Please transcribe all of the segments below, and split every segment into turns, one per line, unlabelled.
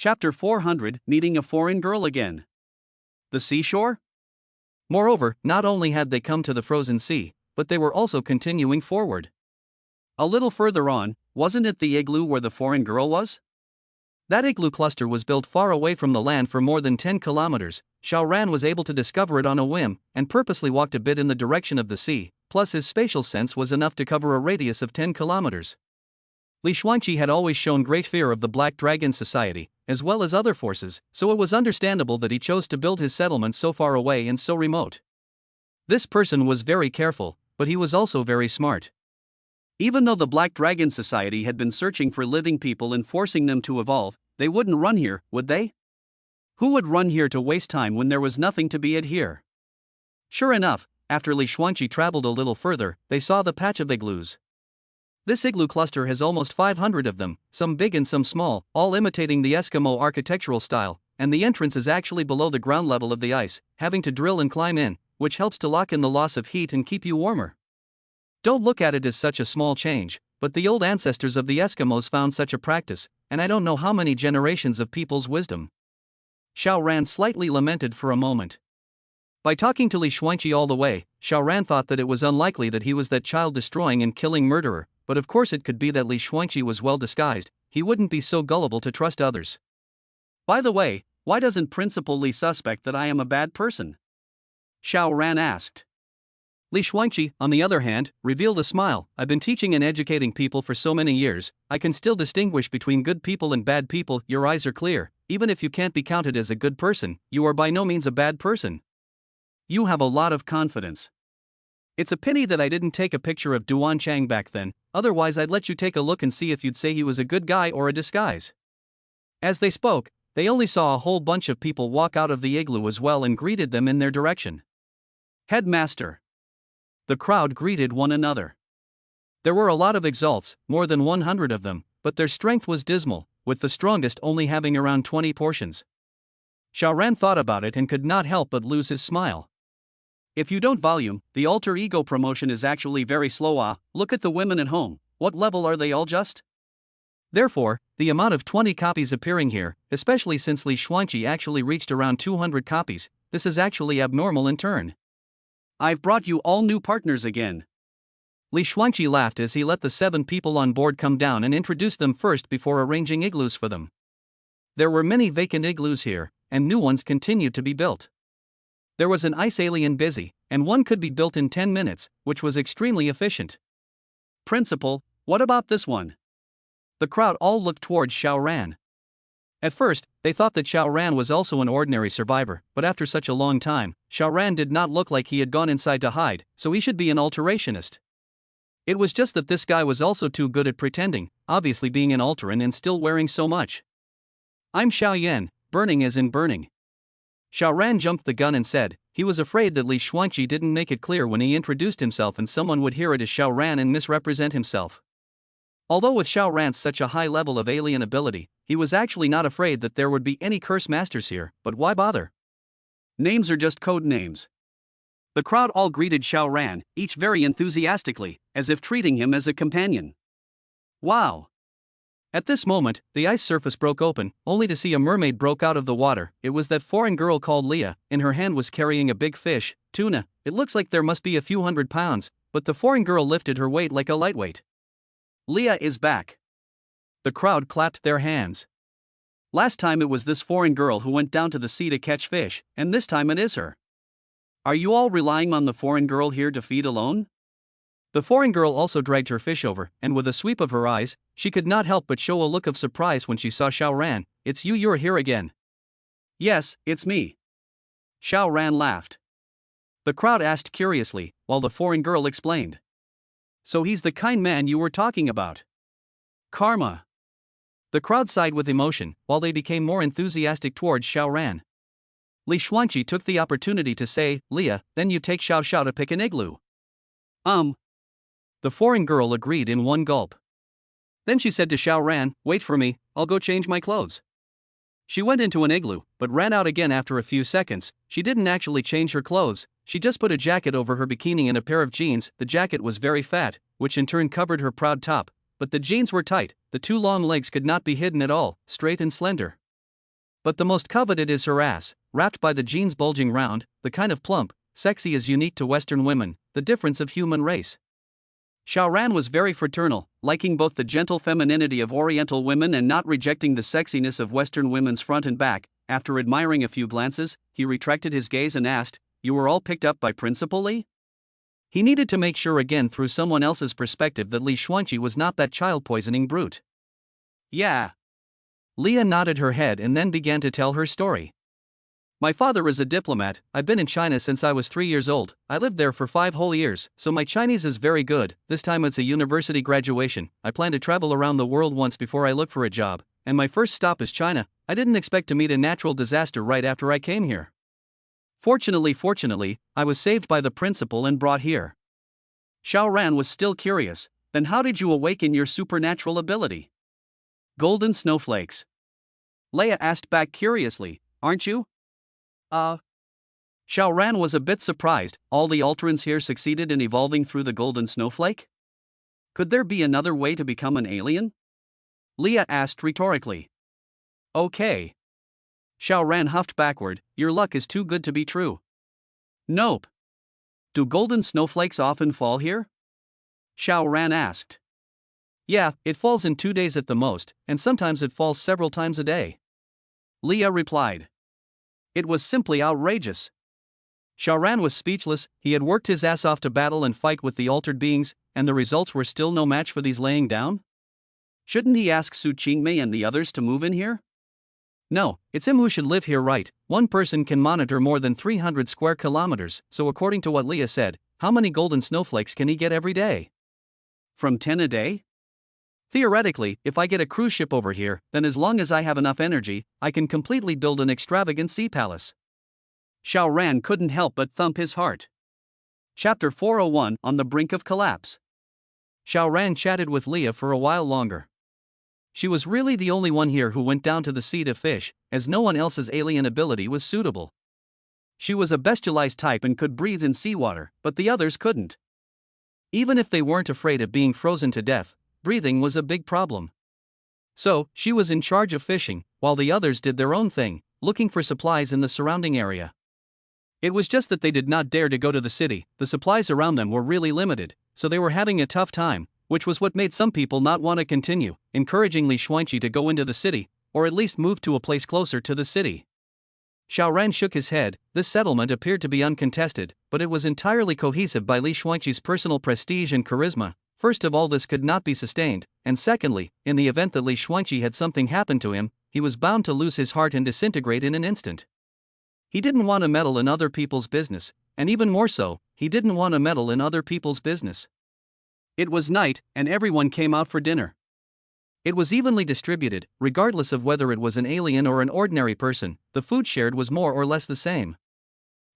Chapter 400, Meeting a Foreign Girl Again. The seashore? Moreover, not only had they come to the frozen sea, but they were also continuing forward. A little further on, wasn't it the igloo where the foreign girl was? That igloo cluster was built far away from the land for more than 10 kilometers. Xiao Ran was able to discover it on a whim, and purposely walked a bit in the direction of the sea, plus his spatial sense was enough to cover a radius of 10 kilometers. Li Xuanqi had always shown great fear of the Black Dragon Society, as well as other forces, so it was understandable that he chose to build his settlement so far away and so remote. This person was very careful, but he was also very smart. Even though the Black Dragon Society had been searching for living people and forcing them to evolve, they wouldn't run here, would they? Who would run here to waste time when there was nothing to be had here? Sure enough, after Li Xuanqi traveled a little further, they saw the patch of igloos. This igloo cluster has almost 500 of them, some big and some small, all imitating the Eskimo architectural style, and the entrance is actually below the ground level of the ice, having to drill and climb in, which helps to lock in the loss of heat and keep you warmer. Don't look at it as such a small change, but the old ancestors of the Eskimos found such a practice, and I don't know how many generations of people's wisdom. Xiao Ran slightly lamented for a moment. By talking to Li Xuanqi all the way, Xiao Ran thought that it was unlikely that he was that child-destroying and killing murderer, but of course it could be that Li Xuanqi was well disguised. He wouldn't be so gullible to trust others. By the way, why doesn't Principal Li suspect that I am a bad person? Xiao Ran asked. Li Xuanqi, on the other hand, revealed a smile. I've been teaching and educating people for so many years, I can still distinguish between good people and bad people. Your eyes are clear. Even if you can't be counted as a good person, you are by no means a bad person. You have a lot of confidence. It's a pity that I didn't take a picture of Duan Chang back then, otherwise I'd let you take a look and see if you'd say he was a good guy or a disguise. As they spoke, they only saw a whole bunch of people walk out of the igloo as well and greeted them in their direction. Headmaster. The crowd greeted one another. There were a lot of exalts, more than 100 of them, but their strength was dismal, with the strongest only having around 20 portions. Xiao Ran thought about it and could not help but lose his smile. If you don't volume, the alter ego promotion is actually very slow. Look at the women at home, what level are they all just? Therefore, the amount of 20 copies appearing here, especially since Li Xuanqi actually reached around 200 copies, this is actually abnormal in turn. I've brought you all new partners again. Li Xuanqi laughed as he let the 7 people on board come down and introduced them first before arranging igloos for them. There were many vacant igloos here, and new ones continued to be built. There was an ice alien busy, and one could be built in 10 minutes, which was extremely efficient. Principal, what about this one? The crowd all looked towards Xiao Ran. At first, they thought that Xiao Ran was also an ordinary survivor, but after such a long time, Xiao Ran did not look like he had gone inside to hide, so he should be an alterationist. It was just that this guy was also too good at pretending, obviously being an alteran and still wearing so much. I'm Xiao Yan, burning as in burning. Xiao Ran jumped the gun and said, he was afraid that Li Xuanqi didn't make it clear when he introduced himself and someone would hear it as Xiao Ran and misrepresent himself. Although with Xiao Ran's such a high level of alien ability, he was actually not afraid that there would be any curse masters here, but why bother? Names are just code names. The crowd all greeted Xiao Ran, each very enthusiastically, as if treating him as a companion. Wow! At this moment, the ice surface broke open, only to see a mermaid broke out of the water. It was that foreign girl called Leah. In her hand was carrying a big fish, tuna. It looks like there must be a few hundred pounds, but the foreign girl lifted her weight like a lightweight. Leah is back. The crowd clapped their hands. Last time it was this foreign girl who went down to the sea to catch fish, and this time it is her. Are you all relying on the foreign girl here to feed alone? The foreign girl also dragged her fish over, and with a sweep of her eyes, she could not help but show a look of surprise when she saw Xiao Ran. It's you're here again. Yes, it's me. Xiao Ran laughed. The crowd asked curiously, while the foreign girl explained. So he's the kind man you were talking about. Karma. The crowd sighed with emotion, while they became more enthusiastic towards Xiao Ran. Li Xuanqi took the opportunity to say, Leah, then you take Xiao Xiao to pick an igloo. The foreign girl agreed in one gulp. Then she said to Xiao Ran, wait for me, I'll go change my clothes. She went into an igloo, but ran out again after a few seconds. She didn't actually change her clothes, she just put a jacket over her bikini and a pair of jeans. The jacket was very fat, which in turn covered her proud top, but the jeans were tight, the 2 long legs could not be hidden at all, straight and slender. But the most coveted is her ass, wrapped by the jeans bulging round, the kind of plump, sexy is unique to Western women, the difference of human race. Xiao Ran was very fraternal, liking both the gentle femininity of Oriental women and not rejecting the sexiness of Western women's front and back. After admiring a few glances, he retracted his gaze and asked, "You were all picked up by Principal Li?" He needed to make sure again through someone else's perspective that Li Xuanqi was not that child-poisoning brute. "Yeah." Leah nodded her head and then began to tell her story. "My father is a diplomat. I've been in China since I was 3 years old. I lived there for 5 whole years, so my Chinese is very good. This time it's a university graduation. I plan to travel around the world once before I look for a job, and my first stop is China. I didn't expect to meet a natural disaster right after I came here. Fortunately, I was saved by the principal and brought here." Xiao Ran was still curious. "Then how did you awaken your supernatural ability?" "Golden snowflakes." Leah asked back curiously, "Aren't you?" Xiao Ran was a bit surprised. All the Ultrans here succeeded in evolving through the golden snowflake? Could there be another way to become an alien? Leah asked rhetorically. "Okay." Xiao Ran huffed backward, "Your luck is too good to be true." "Nope." "Do golden snowflakes often fall here?" Xiao Ran asked. "Yeah, it falls in 2 days at the most, and sometimes it falls several times a day." Leah replied. It was simply outrageous. Xiao Ran was speechless. He had worked his ass off to battle and fight with the altered beings, and the results were still no match for these laying down? Shouldn't he ask Su Qingmei and the others to move in here? No, it's him who should live here, right? One person can monitor more than 300 square kilometers, so according to what Leah said, how many golden snowflakes can he get every day? From 10 a day? Theoretically, if I get a cruise ship over here, then as long as I have enough energy, I can completely build an extravagant sea palace. Xiao Ran couldn't help but thump his heart. Chapter 401, On the Brink of Collapse. Xiao Ran chatted with Leah for a while longer. She was really the only one here who went down to the sea to fish, as no one else's alien ability was suitable. She was a bestialized type and could breathe in seawater, but the others couldn't. Even if they weren't afraid of being frozen to death, breathing was a big problem. So, she was in charge of fishing, while the others did their own thing, looking for supplies in the surrounding area. It was just that they did not dare to go to the city. The supplies around them were really limited, so they were having a tough time, which was what made some people not want to continue, encouraging Li Xuanqi to go into the city, or at least move to a place closer to the city. Xiao Ran shook his head. This settlement appeared to be uncontested, but it was entirely cohesive by Li Xuanqi's personal prestige and charisma. First of all, this could not be sustained, and secondly, in the event that Li Xuanqi had something happen to him, he was bound to lose his heart and disintegrate in an instant. He didn't want to meddle in other people's business, and even more so, he didn't want to meddle in other people's business. It was night, and everyone came out for dinner. It was evenly distributed, regardless of whether it was an alien or an ordinary person. The food shared was more or less the same.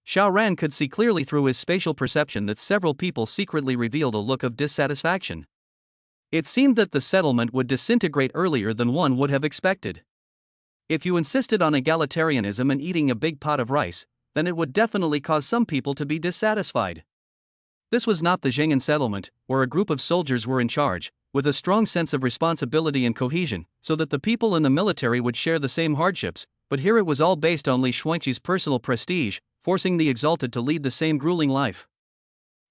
Xiao Ran could see clearly through his spatial perception that several people secretly revealed a look of dissatisfaction. It seemed that the settlement would disintegrate earlier than one would have expected. If you insisted on egalitarianism and eating a big pot of rice, then it would definitely cause some people to be dissatisfied. This was not the Zhengan settlement, where a group of soldiers were in charge, with a strong sense of responsibility and cohesion, so that the people in the military would share the same hardships, but here it was all based on Li Xuanqi's personal prestige, forcing the exalted to lead the same grueling life.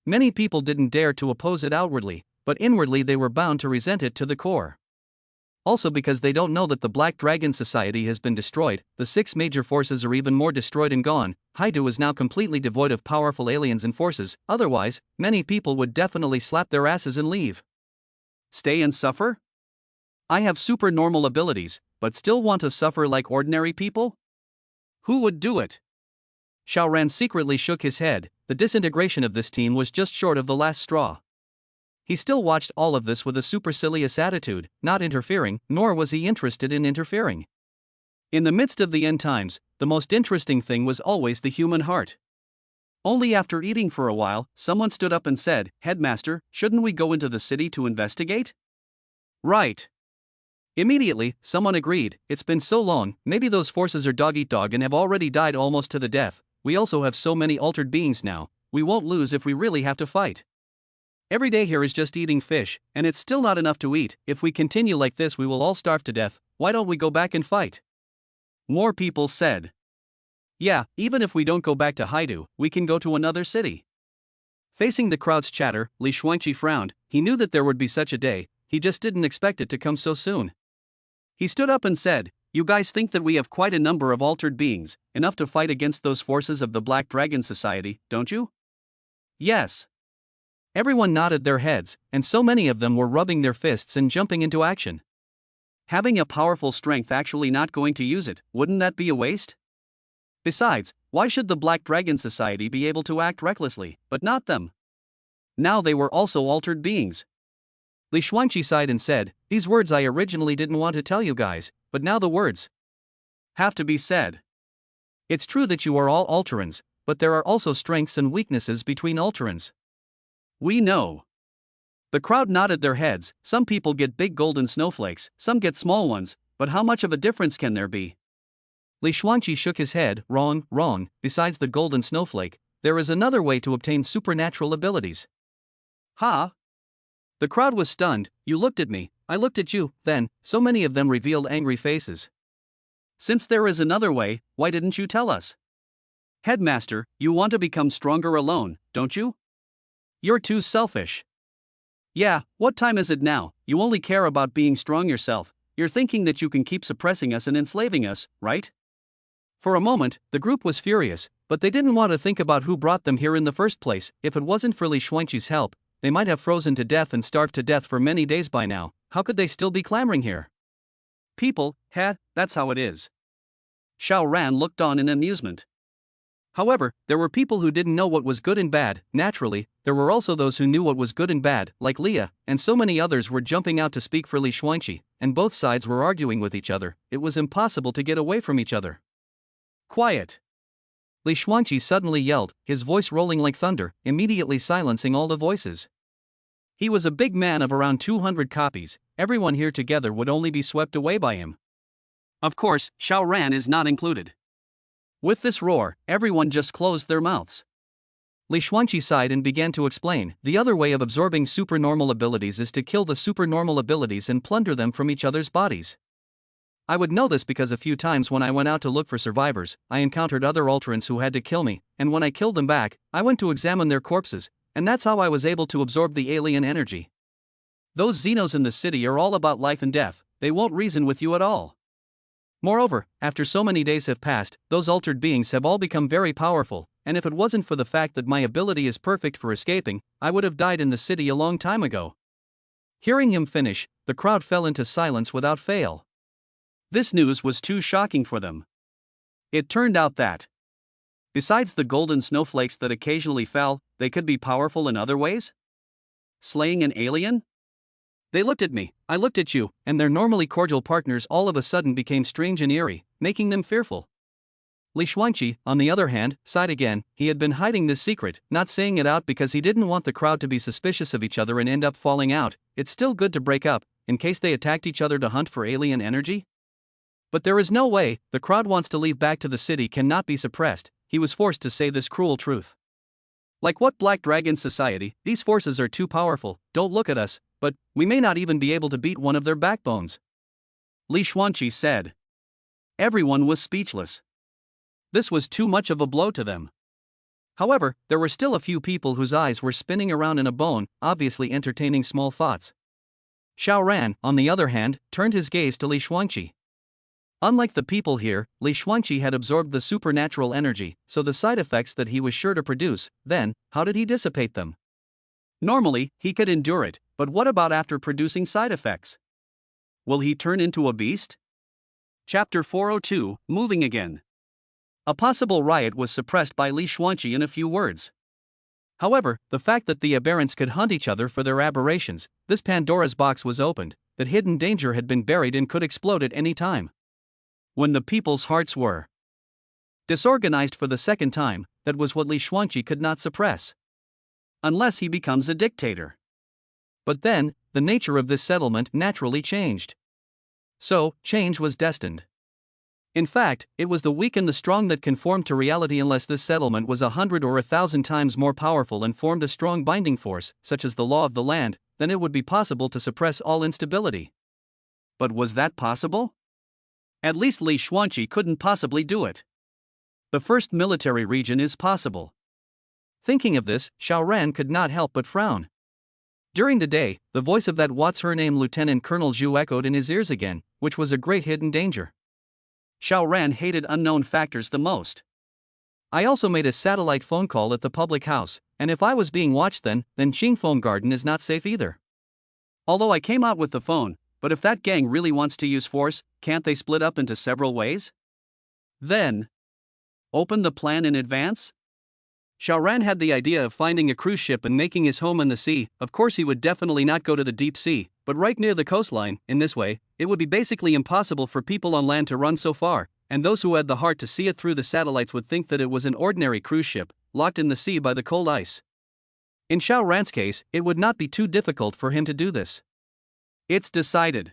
Many people didn't dare to oppose it outwardly, but inwardly they were bound to resent it to the core. Also, because they don't know that the Black Dragon Society has been destroyed, the 6 major forces are even more destroyed and gone. Haidu is now completely devoid of powerful aliens and forces, otherwise, many people would definitely slap their asses and leave. Stay and suffer? I have supernormal abilities, but still want to suffer like ordinary people? Who would do it? Xiao Ran secretly shook his head. The disintegration of this team was just short of the last straw. He still watched all of this with a supercilious attitude, not interfering, nor was he interested in interfering. In the midst of the end times, the most interesting thing was always the human heart. Only after eating for a while, someone stood up and said, "Headmaster, shouldn't we go into the city to investigate?" Right. Immediately, someone agreed. It's been so long, maybe those forces are dog-eat-dog and have already died almost to the death. We also have so many altered beings now, we won't lose if we really have to fight. Every day here is just eating fish, and it's still not enough to eat. If we continue like this, we will all starve to death. Why don't we go back and fight? More people said. Yeah, even if we don't go back to Haidu, we can go to another city. Facing the crowd's chatter, Li Xuanqi frowned. He knew that there would be such a day, he just didn't expect it to come so soon. He stood up and said, "You guys think that we have quite a number of altered beings, enough to fight against those forces of the Black Dragon Society, don't you?" Yes. Everyone nodded their heads, and so many of them were rubbing their fists and jumping into action. Having a powerful strength actually not going to use it, wouldn't that be a waste? Besides, why should the Black Dragon Society be able to act recklessly, but not them? Now they were also altered beings. Li Xuanqi sighed and said, "These words I originally didn't want to tell you guys, but now the words have to be said. It's true that you are all Alterans, but there are also strengths and weaknesses between Alterans. We know." The crowd nodded their heads. Some people get big golden snowflakes, some get small ones, but how much of a difference can there be? Li Xuanqi shook his head. Wrong, besides the golden snowflake, there is another way to obtain supernatural abilities. Huh? The crowd was stunned. You looked at me, I looked at you, then, so many of them revealed angry faces. Since there is another way, why didn't you tell us? Headmaster, you want to become stronger alone, don't you? You're too selfish. Yeah, what time is it now? You only care about being strong yourself. You're thinking that you can keep suppressing us and enslaving us, right? For a moment, the group was furious, but they didn't want to think about who brought them here in the first place. If it wasn't for Li Xuanqi's help, they might have frozen to death and starved to death for many days by now. How could they still be clamoring here? People, that's how it is. Xiao Ran looked on in amusement. However, there were people who didn't know what was good and bad. Naturally, there were also those who knew what was good and bad, like Leah, and so many others were jumping out to speak for Li Xuanqi, and both sides were arguing with each other. It was impossible to get away from each other. Quiet! Li Xuanqi suddenly yelled, his voice rolling like thunder, immediately silencing all the voices. He was a big man of around 200 copies. Everyone here together would only be swept away by him. Of course, Xiao Ran is not included. With this roar, everyone just closed their mouths. Li Xuanqi sighed and began to explain, the other way of absorbing supernormal abilities is to kill the supernormal abilities and plunder them from each other's bodies. I would know this because a few times when I went out to look for survivors, I encountered other Alterans who had to kill me, and when I killed them back, I went to examine their corpses, and that's how I was able to absorb the alien energy. Those Xenos in the city are all about life and death, they won't reason with you at all. Moreover, after so many days have passed, those altered beings have all become very powerful, and if it wasn't for the fact that my ability is perfect for escaping, I would have died in the city a long time ago. Hearing him finish, the crowd fell into silence without fail. This news was too shocking for them. It turned out that, besides the golden snowflakes that occasionally fell, they could be powerful in other ways? Slaying an alien? They looked at me, I looked at you, and their normally cordial partners all of a sudden became strange and eerie, making them fearful. Li Xuanqi, on the other hand, sighed again. He had been hiding this secret, not saying it out because he didn't want the crowd to be suspicious of each other and end up falling out. It's still good to break up, in case they attacked each other to hunt for alien energy. But there is no way, the crowd wants to leave back to the city cannot be suppressed. He was forced to say this cruel truth. Like what Black Dragon Society, these forces are too powerful, don't look at us, but we may not even be able to beat one of their backbones. Li Xuanqi said. Everyone was speechless. This was too much of a blow to them. However, there were still a few people whose eyes were spinning around in a bone, obviously entertaining small thoughts. Xiao Ran, on the other hand, turned his gaze to Li Xuanqi. Unlike the people here, Li Xuanqi had absorbed the supernatural energy, so the side effects that he was sure to produce, then, how did he dissipate them? Normally, he could endure it, but what about after producing side effects? Will he turn into a beast? Chapter 402, Moving Again. A possible riot was suppressed by Li Xuanqi in a few words. However, the fact that the aberrants could hunt each other for their aberrations, this Pandora's box was opened, that hidden danger had been buried and could explode at any time. When the people's hearts were disorganized for the second time, that was what Li Xuanqi could not suppress. Unless he becomes a dictator. But then, the nature of this settlement naturally changed. So, change was destined. In fact, it was the weak and the strong that conformed to reality unless this settlement was 100 or 1,000 times more powerful and formed a strong binding force, such as the law of the land, then it would be possible to suppress all instability. But was that possible? At least Li Xuanqi couldn't possibly do it. The first military region is possible. Thinking of this, Xiao Ran could not help but frown. During the day, the voice of that what's-her-name Lieutenant Colonel Zhu echoed in his ears again, which was a great hidden danger. Xiao Ran hated unknown factors the most. I also made a satellite phone call at the public house, and if I was being watched then Qingfeng Garden is not safe either. Although I came out with the phone, but if that gang really wants to use force, can't they split up into several ways? Then, open the plan in advance? Xiao Ran had the idea of finding a cruise ship and making his home in the sea. Of course he would definitely not go to the deep sea, but right near the coastline. In this way, it would be basically impossible for people on land to run so far, and those who had the heart to see it through the satellites would think that it was an ordinary cruise ship, locked in the sea by the cold ice. In Xiao Ran's case, it would not be too difficult for him to do this. It's decided.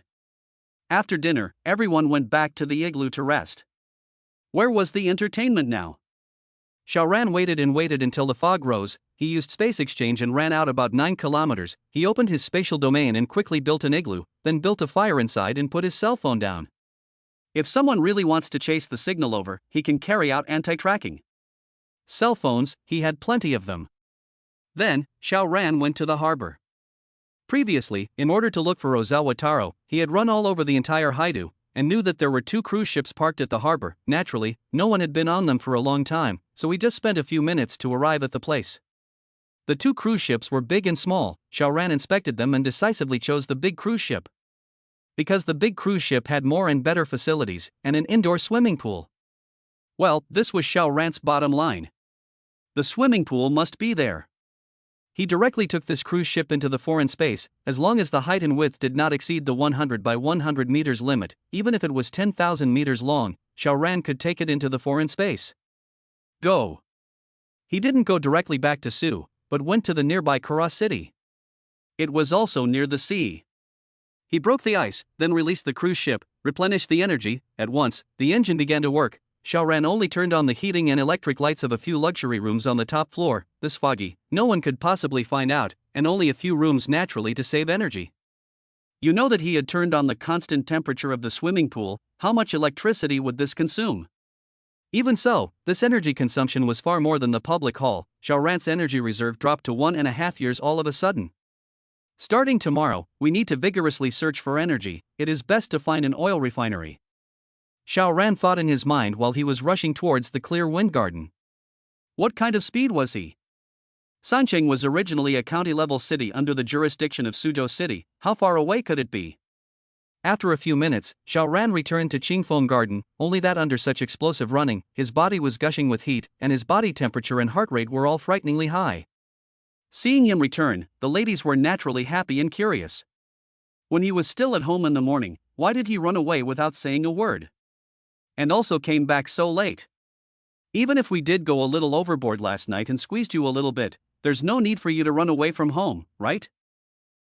After dinner, everyone went back to the igloo to rest. Where was the entertainment now? Xiao Ran waited and waited until the fog rose. He used space exchange and ran out about 9 kilometers. He opened his spatial domain and quickly built an igloo, then built a fire inside and put his cell phone down. If someone really wants to chase the signal over, he can carry out anti-tracking. Cell phones, he had plenty of them. Then, Xiao Ran went to the harbor. Previously, in order to look for Ozawa Taro, he had run all over the entire Haidu, and knew that there were 2 cruise ships parked at the harbor. Naturally, no one had been on them for a long time, so he just spent a few minutes to arrive at the place. The 2 cruise ships were big and small. Xiao Ran inspected them and decisively chose the big cruise ship. Because the big cruise ship had more and better facilities, and an indoor swimming pool. Well, this was Xiao Ran's bottom line. The swimming pool must be there. He directly took this cruise ship into the foreign space, as long as the height and width did not exceed the 100 by 100 meters limit. Even if it was 10,000 meters long, Xiao Ran could take it into the foreign space. Go. He didn't go directly back to Su, but went to the nearby Kara city. It was also near the sea. He broke the ice, then released the cruise ship, replenished the energy. At once, the engine began to work. Xiao Ran only turned on the heating and electric lights of a few luxury rooms on the top floor. This foggy, no one could possibly find out, and only a few rooms naturally to save energy. You know that he had turned on the constant temperature of the swimming pool. How much electricity would this consume? Even so, this energy consumption was far more than the public hall. Xiao Ran's energy reserve dropped to 1.5 years all of a sudden. Starting tomorrow, we need to vigorously search for energy. It is best to find an oil refinery. Xiao Ran thought in his mind while he was rushing towards the clear wind garden. What kind of speed was he? Sancheng was originally a county-level city under the jurisdiction of Suzhou City. How far away could it be? After a few minutes, Xiao Ran returned to Qingfeng Garden, only that under such explosive running, his body was gushing with heat, and his body temperature and heart rate were all frighteningly high. Seeing him return, the ladies were naturally happy and curious. When he was still at home in the morning, why did he run away without saying a word? And also came back so late. Even if we did go a little overboard last night and squeezed you a little bit, there's no need for you to run away from home, right?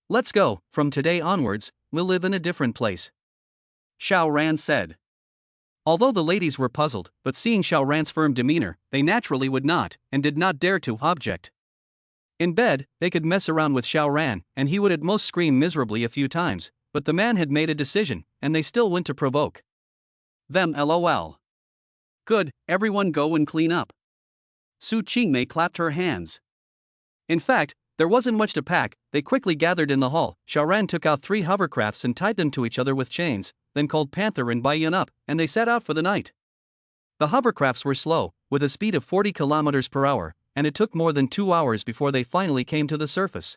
Let's go. From today onwards, we'll live in a different place. Xiao Ran said. Although the ladies were puzzled, but seeing Xiao Ran's firm demeanor, they naturally would not, and did not dare to, object. In bed, they could mess around with Xiao Ran, and he would at most scream miserably a few times, but the man had made a decision, and they still went to provoke them. LOL. Good, everyone go and clean up. Su Qingmei clapped her hands. In fact, there wasn't much to pack. They quickly gathered in the hall. Xiao Ran took out 3 hovercrafts and tied them to each other with chains, then called Panther and Baiyan up, and they set out for the night. The hovercrafts were slow, with a speed of 40 kilometers per hour, and it took more than 2 hours before they finally came to the surface.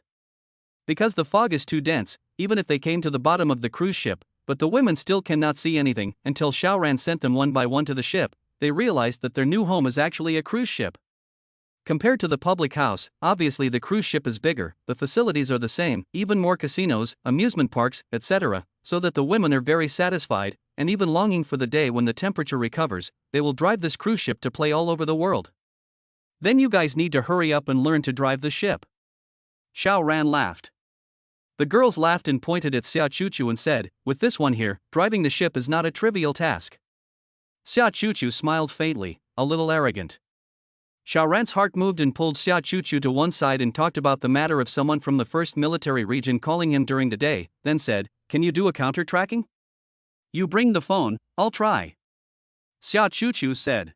Because the fog is too dense, even if they came to the bottom of the cruise ship, but the women still cannot see anything. Until Xiao Ran sent them one by one to the ship, they realized that their new home is actually a cruise ship. Compared to the public house, obviously the cruise ship is bigger, the facilities are the same, even more casinos, amusement parks, etc., so that the women are very satisfied, and even longing for the day when the temperature recovers. They will drive this cruise ship to play all over the world. Then you guys need to hurry up and learn to drive the ship. Xiao Ran laughed. The girls laughed and pointed at Xia Chuchu and said, with this one here, driving the ship is not a trivial task. Xia Chuchu smiled faintly, a little arrogant. Xiao Ran's heart moved and pulled Xia Chuchu to one side and talked about the matter of someone from the first military region calling him during the day, then said, can you do a counter-tracking? You bring the phone, I'll try. Xiao Chuchu said.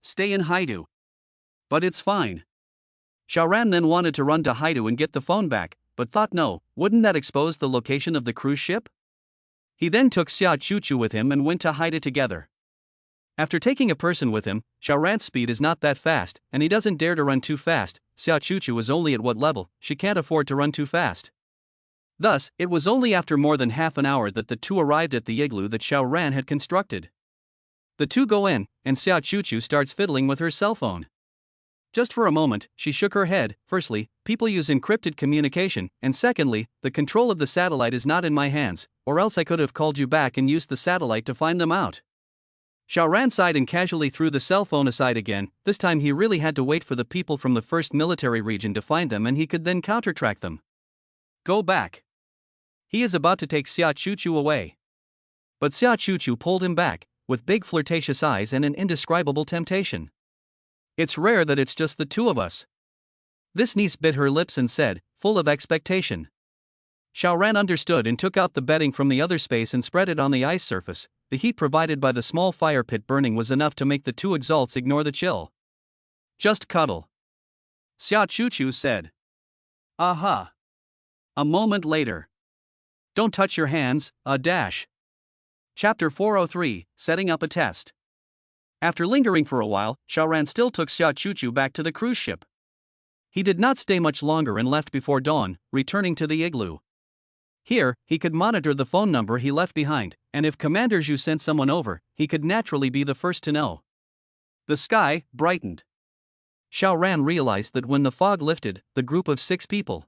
Stay in Haidu. But it's fine. Xiao Ran then wanted to run to Haidu and get the phone back, but thought no, wouldn't that expose the location of the cruise ship? He then took Xiao Chuchu with him and went to Haidu together. After taking a person with him, Xiao Ran's speed is not that fast, and he doesn't dare to run too fast. Xiao Chuchu is only at what level, she can't afford to run too fast. Thus, it was only after more than half an hour that the two arrived at the igloo that Xiao Ran had constructed. The two go in, and Xiao Chuchu starts fiddling with her cell phone. Just for a moment, she shook her head. Firstly, people use encrypted communication, and secondly, the control of the satellite is not in my hands, or else I could have called you back and used the satellite to find them out. Xiao Ran sighed and casually threw the cell phone aside again. This time he really had to wait for the people from the first military region to find them and he could then counter-track them. Go back. He is about to take Xiao Chuchu away. But Xiao Chuchu pulled him back, with big flirtatious eyes and an indescribable temptation. It's rare that it's just the two of us. This niece bit her lips and said, full of expectation. Xiao Ran understood and took out the bedding from the other space and spread it on the ice surface. The heat provided by the small fire pit burning was enough to make the two exalts ignore the chill. Just cuddle. Xiao Chuchu said. Aha. A moment later. Don't touch your hands, dash. Chapter 403, Setting Up a Test. After lingering for a while, Xiao Ran still took Xiao Chuchu back to the cruise ship. He did not stay much longer and left before dawn, returning to the igloo. Here, he could monitor the phone number he left behind, and if Commander Zhu sent someone over, he could naturally be the first to know. The sky brightened. Xiao Ran realized that when the fog lifted, the group of 6 people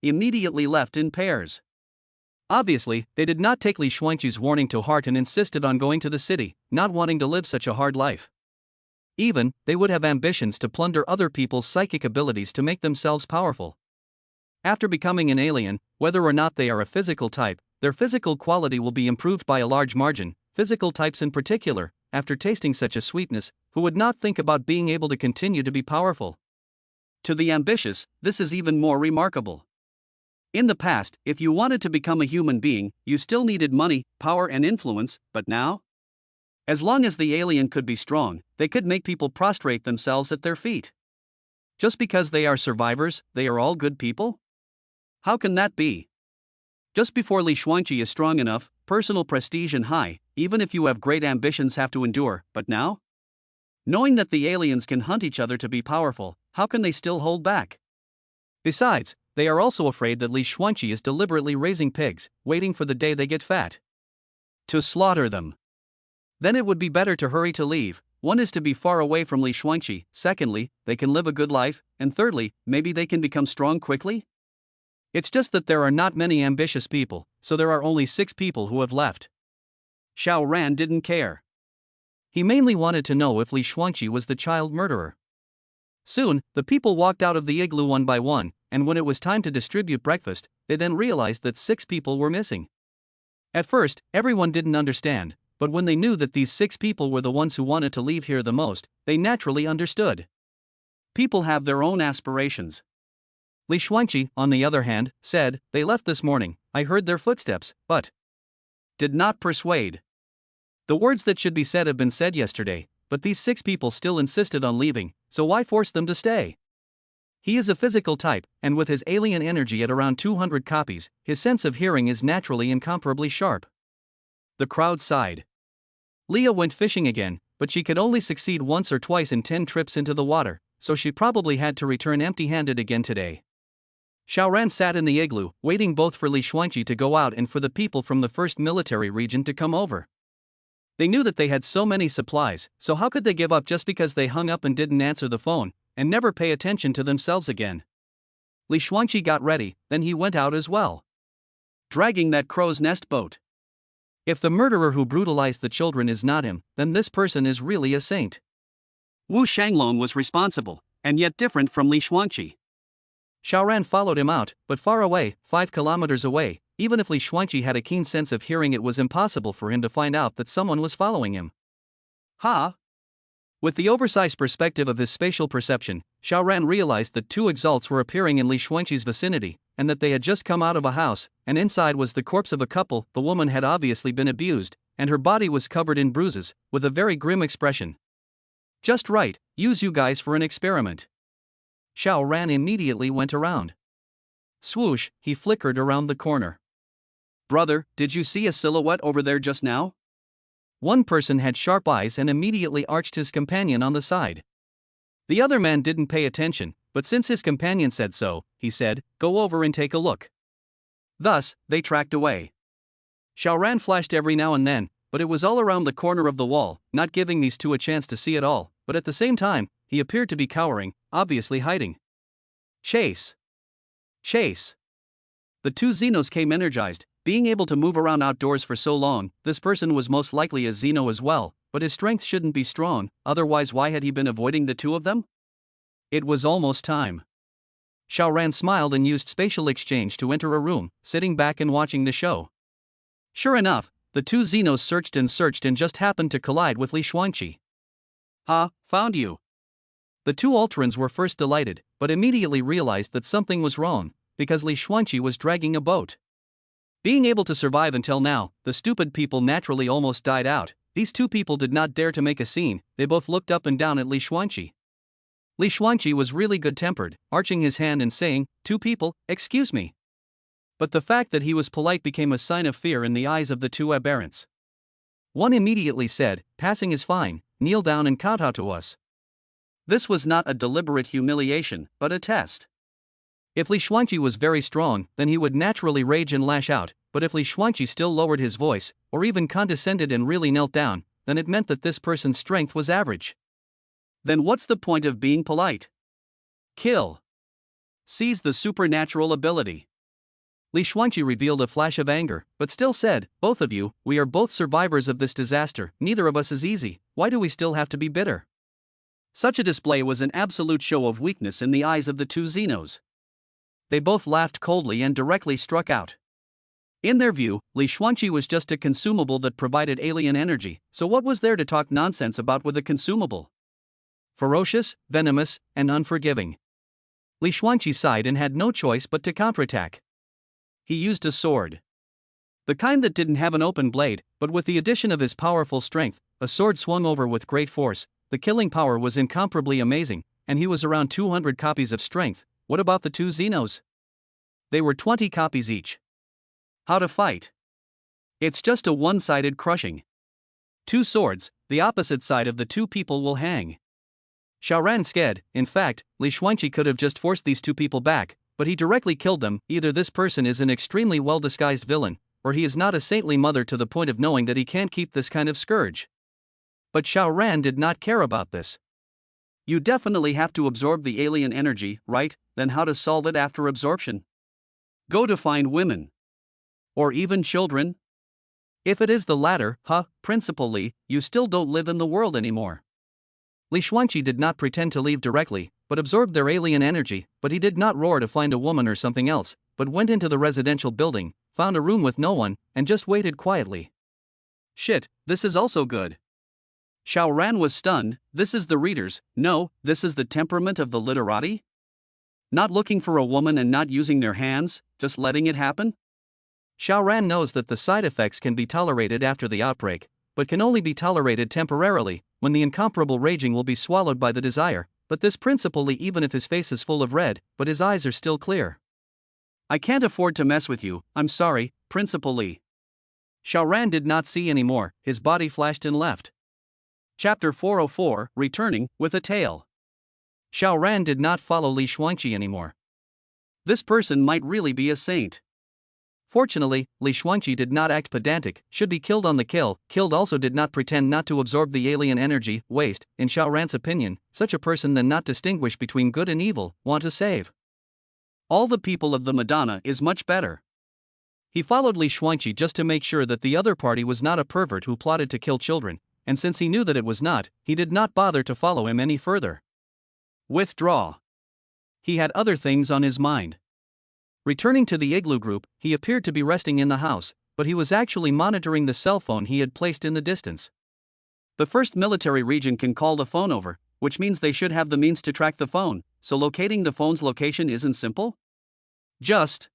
immediately left in pairs. Obviously, they did not take Li Xuanqi's warning to heart and insisted on going to the city, not wanting to live such a hard life. Even, they would have ambitions to plunder other people's psychic abilities to make themselves powerful. After becoming an alien, whether or not they are a physical type, their physical quality will be improved by a large margin. Physical types in particular, after tasting such a sweetness, who would not think about being able to continue to be powerful? To the ambitious, this is even more remarkable. In the past, if you wanted to become a human being, you still needed money, power and influence, but now? As long as the alien could be strong, they could make people prostrate themselves at their feet. Just because they are survivors, they are all good people? How can that be? Just before Li Xuanqi is strong enough, personal prestige and high, even if you have great ambitions have to endure, but now? Knowing that the aliens can hunt each other to be powerful, how can they still hold back? Besides, they are also afraid that Li Xuanqi is deliberately raising pigs, waiting for the day they get fat. To slaughter them. Then it would be better to hurry to leave. One is to be far away from Li Xuanqi, secondly, they can live a good life, and thirdly, maybe they can become strong quickly? It's just that there are not many ambitious people, so there are only 6 people who have left. Xiao Ran didn't care. He mainly wanted to know if Li Xuanqi was the child murderer. Soon, the people walked out of the igloo one by one, and when it was time to distribute breakfast, they then realized that 6 people were missing. At first, everyone didn't understand, but when they knew that these 6 people were the ones who wanted to leave here the most, they naturally understood. People have their own aspirations. Li Xuanqi, on the other hand, said, they left this morning, I heard their footsteps, but did not persuade. The words that should be said have been said yesterday, but these 6 people still insisted on leaving, so why force them to stay? He is a physical type, and with his alien energy at around 200 copies, his sense of hearing is naturally incomparably sharp. The crowd sighed. Leah went fishing again, but she could only succeed once or twice in 10 trips into the water, so she probably had to return empty-handed again today. Xiao Ran sat in the igloo, waiting both for Li Xuanqi to go out and for the people from the first military region to come over. They knew that they had so many supplies, so how could they give up just because they hung up and didn't answer the phone, and never pay attention to themselves again? Li Xuanqi got ready, then he went out as well, dragging that crow's nest boat. If the murderer who brutalized the children is not him, then this person is really a saint. Wu Shanglong was responsible, and yet different from Li Xuanqi. Xiao Ran followed him out, but far away, 5 kilometers away. Even if Li Xuanqi had a keen sense of hearing, it was impossible for him to find out that someone was following him. With the oversized perspective of his spatial perception, Xiao Ran realized that 2 exalts were appearing in Li Xuanqi's vicinity, and that they had just come out of a house, and inside was the corpse of a couple. The woman had obviously been abused, and her body was covered in bruises, with a very grim expression. Just right, use you guys for an experiment. Xiao Ran immediately went around. Swoosh, he flickered around the corner. Brother, did you see a silhouette over there just now? One person had sharp eyes and immediately arched his companion on the side. The other man didn't pay attention, but since his companion said so, he said, "Go over and take a look." Thus, they tracked away. Xiao Ran flashed every now and then, but it was all around the corner of the wall, not giving these two a chance to see it all, but at the same time, he appeared to be cowering, obviously hiding. Chase! Chase! The two Xenos came energized. Being able to move around outdoors for so long, this person was most likely a Xeno as well, but his strength shouldn't be strong, otherwise why had he been avoiding the two of them? It was almost time. Xiao Ran smiled and used spatial exchange to enter a room, sitting back and watching the show. Sure enough, the two Xenos searched and just happened to collide with Li Xuanqi. Ha, found you. The two Ultrans were first delighted, but immediately realized that something was wrong, because Li Xuanqi was dragging a boat. Being able to survive until now, the stupid people naturally almost died out. These two people did not dare to make a scene. They both looked up and down at Li Xuanqi. Li Xuanqi was really good-tempered, arching his hand and saying, "Two people, excuse me." But the fact that he was polite became a sign of fear in the eyes of the two aberrants. One immediately said, "Passing is fine, kneel down and kowtow to us." This was not a deliberate humiliation, but a test. If Li Xuanqi was very strong, then he would naturally rage and lash out, but if Li Xuanqi still lowered his voice, or even condescended and really knelt down, then it meant that this person's strength was average. Then what's the point of being polite? Kill. Seize the supernatural ability. Li Xuanqi revealed a flash of anger, but still said, "Both of you, we are both survivors of this disaster, neither of us is easy, why do we still have to be bitter?" Such a display was an absolute show of weakness in the eyes of the two Xenos. They both laughed coldly and directly struck out. In their view, Li Xuanqi was just a consumable that provided alien energy, so what was there to talk nonsense about with a consumable? Ferocious, venomous, and unforgiving. Li Xuanqi sighed and had no choice but to counterattack. He used a sword. The kind that didn't have an open blade, but with the addition of his powerful strength, a sword swung over with great force. The killing power was incomparably amazing, and he was around 200 copies of strength. What about the two Xenos? They were 20 copies each. How to fight? It's just a one-sided crushing. Two swords, the opposite side of the two people will hang. Xiao Ran scared. In fact, Li Xuanqi could have just forced these two people back, but he directly killed them. Either this person is an extremely well-disguised villain, or he is not a saintly mother to the point of knowing that he can't keep this kind of scourge. But Xiao Ran did not care about this. You definitely have to absorb the alien energy, right? Then how to solve it after absorption? Go to find women. Or even children? If it is the latter, principally, you still don't live in the world anymore. Li Xuanqi did not pretend to leave directly, but absorbed their alien energy, but he did not roar to find a woman or something else, but went into the residential building, found a room with no one, and just waited quietly. Shit, this is also good. Xiao Ran was stunned. This is the readers, no, this is the temperament of the literati? Not looking for a woman and not using their hands, just letting it happen? Xiao Ran knows that the side effects can be tolerated after the outbreak, but can only be tolerated temporarily, when the incomparable raging will be swallowed by the desire, but this principally even if his face is full of red, but his eyes are still clear. I can't afford to mess with you, I'm sorry, principally. Xiao Ran did not see anymore, his body flashed and left. Chapter 404, Returning, with a Tail. Xiao Ran did not follow Li Xuanqi anymore. This person might really be a saint. Fortunately, Li Xuanqi did not act pedantic, should be killed on the kill, killed also did not pretend not to absorb the alien energy, waste, in Xiao Ran's opinion, such a person then not distinguish between good and evil, want to save. All the people of the Madonna is much better. He followed Li Xuanqi just to make sure that the other party was not a pervert who plotted to kill children, and since he knew that it was not, he did not bother to follow him any further. Withdraw. He had other things on his mind. Returning to the igloo group, he appeared to be resting in the house, but he was actually monitoring the cell phone he had placed in the distance. The first military region can call the phone over, which means they should have the means to track the phone, so locating the phone's location isn't simple? Just.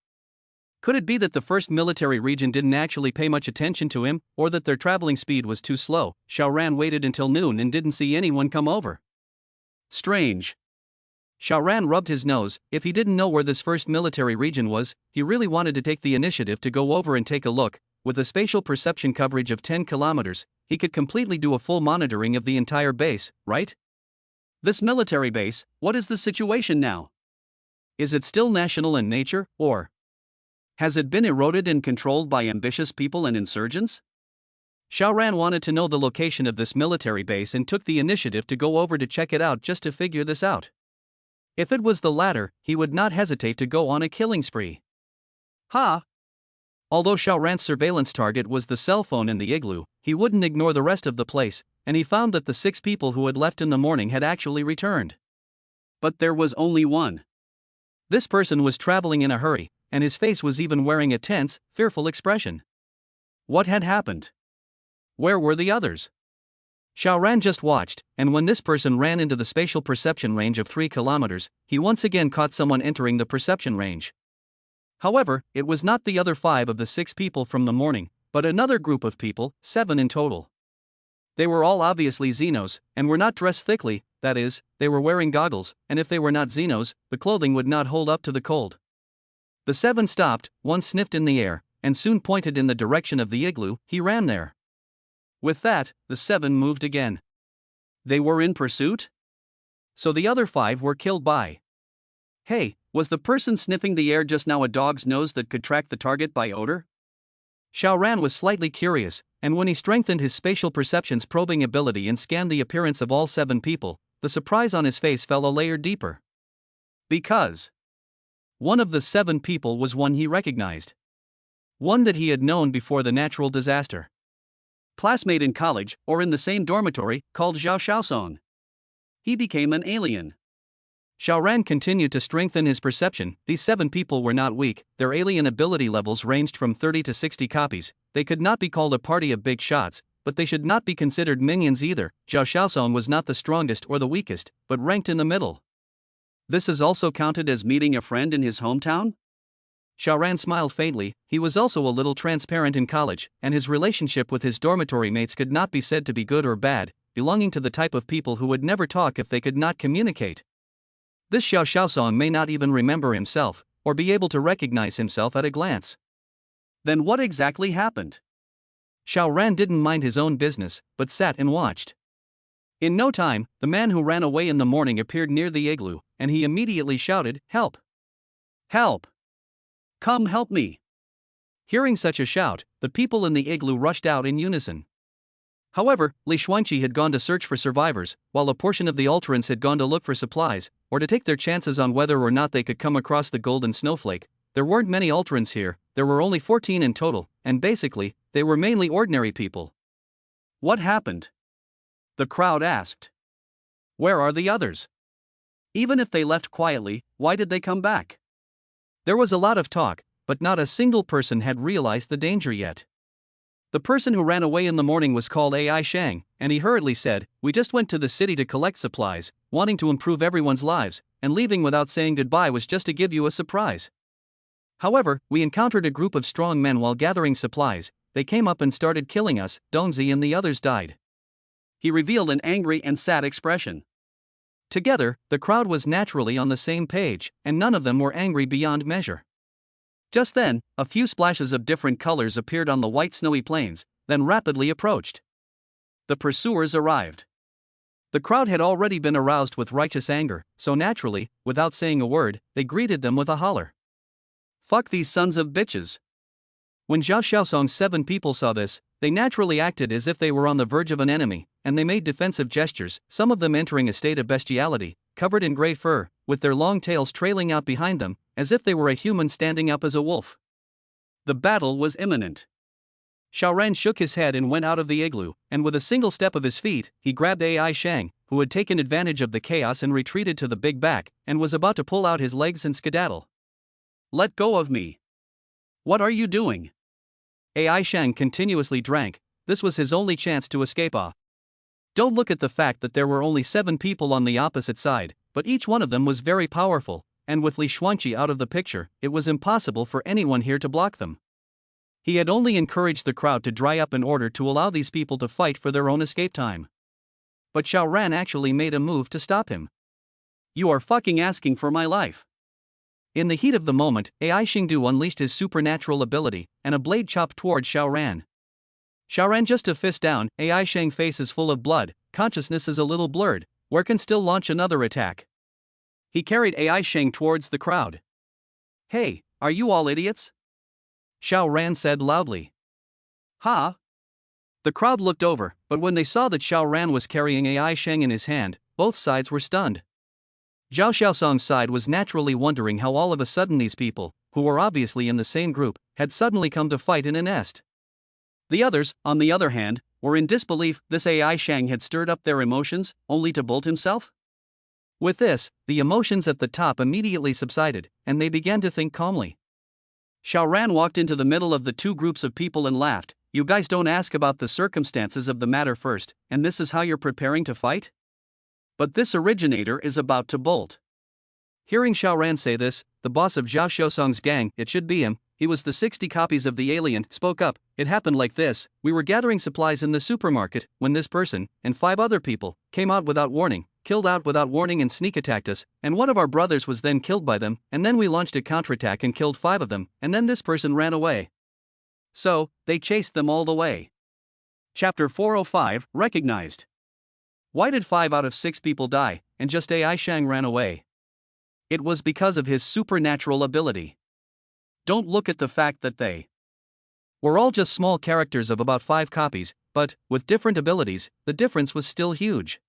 Could it be that the first military region didn't actually pay much attention to him, or that their traveling speed was too slow? Xiao Ran waited until noon and didn't see anyone come over. Strange. Xiao Ran rubbed his nose. If he didn't know where this first military region was, he really wanted to take the initiative to go over and take a look. With a spatial perception coverage of 10 kilometers, he could completely do a full monitoring of the entire base, right? This military base, what is the situation now? Is it still national in nature, or has it been eroded and controlled by ambitious people and insurgents? Xiao Ran wanted to know the location of this military base and took the initiative to go over to check it out just to figure this out. If it was the latter, he would not hesitate to go on a killing spree. Ha! Although Xiao Ran's surveillance target was the cell phone in the igloo, he wouldn't ignore the rest of the place, and he found that the 6 people who had left in the morning had actually returned. But there was only one. This person was traveling in a hurry, and his face was even wearing a tense, fearful expression. What had happened? Where were the others? Xiao Ran just watched, and when this person ran into the spatial perception range of 3 kilometers, he once again caught someone entering the perception range. However, it was not the other 5 of the 6 people from the morning, but another group of people, 7 in total. They were all obviously Xenos, and were not dressed thickly, that is, they were wearing goggles, and if they were not Xenos, the clothing would not hold up to the cold. The 7 stopped, one sniffed in the air, and soon pointed in the direction of the igloo. He ran there. With that, the 7 moved again. They were in pursuit? So the other 5 were killed by. Hey, was the person sniffing the air just now a dog's nose that could track the target by odor? Xiao Ran was slightly curious, and when he strengthened his spatial perception's probing ability and scanned the appearance of all 7 people, the surprise on his face fell a layer deeper. Because one of the 7 people was one he recognized. One that he had known before the natural disaster. Classmate in college, or in the same dormitory, called Zhao Xiaosong. He became an alien. Xiao Ran continued to strengthen his perception. These 7 people were not weak, their alien ability levels ranged from 30 to 60 copies. They could not be called a party of big shots, but they should not be considered minions either. Zhao Xiaosong was not the strongest or the weakest, but ranked in the middle. This is also counted as meeting a friend in his hometown? Xiao Ran smiled faintly. He was also a little transparent in college, and his relationship with his dormitory mates could not be said to be good or bad, belonging to the type of people who would never talk if they could not communicate. This Xiao Xiaosong may not even remember himself, or be able to recognize himself at a glance. Then what exactly happened? Xiao Ran didn't mind his own business, but sat and watched. In no time, the man who ran away in the morning appeared near the igloo, and he immediately shouted, "Help! Help! Come help me!" Hearing such a shout, the people in the igloo rushed out in unison. However, Li Xuanqi had gone to search for survivors, while a portion of the Ultrans had gone to look for supplies, or to take their chances on whether or not they could come across the golden snowflake. There weren't many Ultrans here, there were only 14 in total, and basically, they were mainly ordinary people. What happened? The crowd asked. Where are the others? Even if they left quietly, why did they come back? There was a lot of talk, but not a single person had realized the danger yet. The person who ran away in the morning was called AI Shang, and he hurriedly said, "We just went to the city to collect supplies, wanting to improve everyone's lives, and leaving without saying goodbye was just to give you a surprise. However, we encountered a group of strong men while gathering supplies. They came up and started killing us. Dongzi and the others died." He revealed an angry and sad expression. Together, the crowd was naturally on the same page, and none of them were angry beyond measure. Just then, a few splashes of different colors appeared on the white snowy plains, then rapidly approached. The pursuers arrived. The crowd had already been aroused with righteous anger, so naturally, without saying a word, they greeted them with a holler. "Fuck these sons of bitches." When Zhao Xiaosong's 7 people saw this, they naturally acted as if they were on the verge of an enemy, and they made defensive gestures, some of them entering a state of bestiality, covered in gray fur, with their long tails trailing out behind them, as if they were a human standing up as a wolf. The battle was imminent. Xiao Ran shook his head and went out of the igloo, and with a single step of his feet, he grabbed AI Shang, who had taken advantage of the chaos and retreated to the big back, and was about to pull out his legs and skedaddle. "Let go of me. What are you doing?" AI Shang continuously drank. This was his only chance to escape. Don't look at the fact that there were only 7 people on the opposite side, but each one of them was very powerful. and with Li Shuangqi out of the picture, it was impossible for anyone here to block them. He had only encouraged the crowd to dry up in order to allow these people to fight for their own escape time. But Xiao Ran actually made a move to stop him. "You are fucking asking for my life." In the heat of the moment, Ai Xingdu unleashed his supernatural ability, and a blade chopped towards Xiao Ran. Xiao Ran just a fist down, Ai Shang's face is full of blood, consciousness is a little blurred, where can still launch another attack. He carried Ai Shang towards the crowd. "Hey, are you all idiots?" Xiao Ran said loudly. "Ha!" The crowd looked over, but when they saw that Xiao Ran was carrying Ai Shang in his hand, both sides were stunned. Zhao Xiaosong's side was naturally wondering how all of a sudden these people, who were obviously in the same group, had suddenly come to fight in a nest. The others, on the other hand, were in disbelief this Ai Shang had stirred up their emotions, only to bolt himself. With this, the emotions at the top immediately subsided, and they began to think calmly. Xiao Ran walked into the middle of the two groups of people and laughed. "You guys don't ask about the circumstances of the matter first, and this is how you're preparing to fight? But this originator is about to bolt." Hearing Xiao Ran say this, the boss of Zhao Xiaosong's gang, it should be him, he was the 60 copies of the alien, spoke up. "It happened like this: we were gathering supplies in the supermarket, when this person, and 5 other people, came out without warning, killed out without warning and sneak attacked us, and one of our brothers was then killed by them, and then we launched a counterattack and killed 5 of them, and then this person ran away. So, they chased them all the way." Chapter 405, Recognized. Why did 5 out of 6 people die, and just Ai Shang ran away? It was because of his supernatural ability. Don't look at the fact that they were all just small characters of about 5 copies, but, with different abilities, the difference was still huge.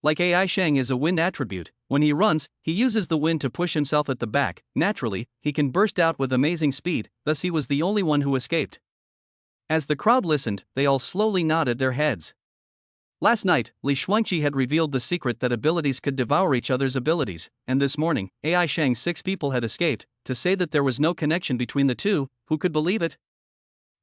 Like Ai Shang is a wind attribute, when he runs, he uses the wind to push himself at the back. Naturally, he can burst out with amazing speed, thus he was the only one who escaped. As the crowd listened, they all slowly nodded their heads. Last night, Li Shuangqi had revealed the secret that abilities could devour each other's abilities, and this morning, Ai Shang's 6 people had escaped. To say that there was no connection between the two, who could believe it?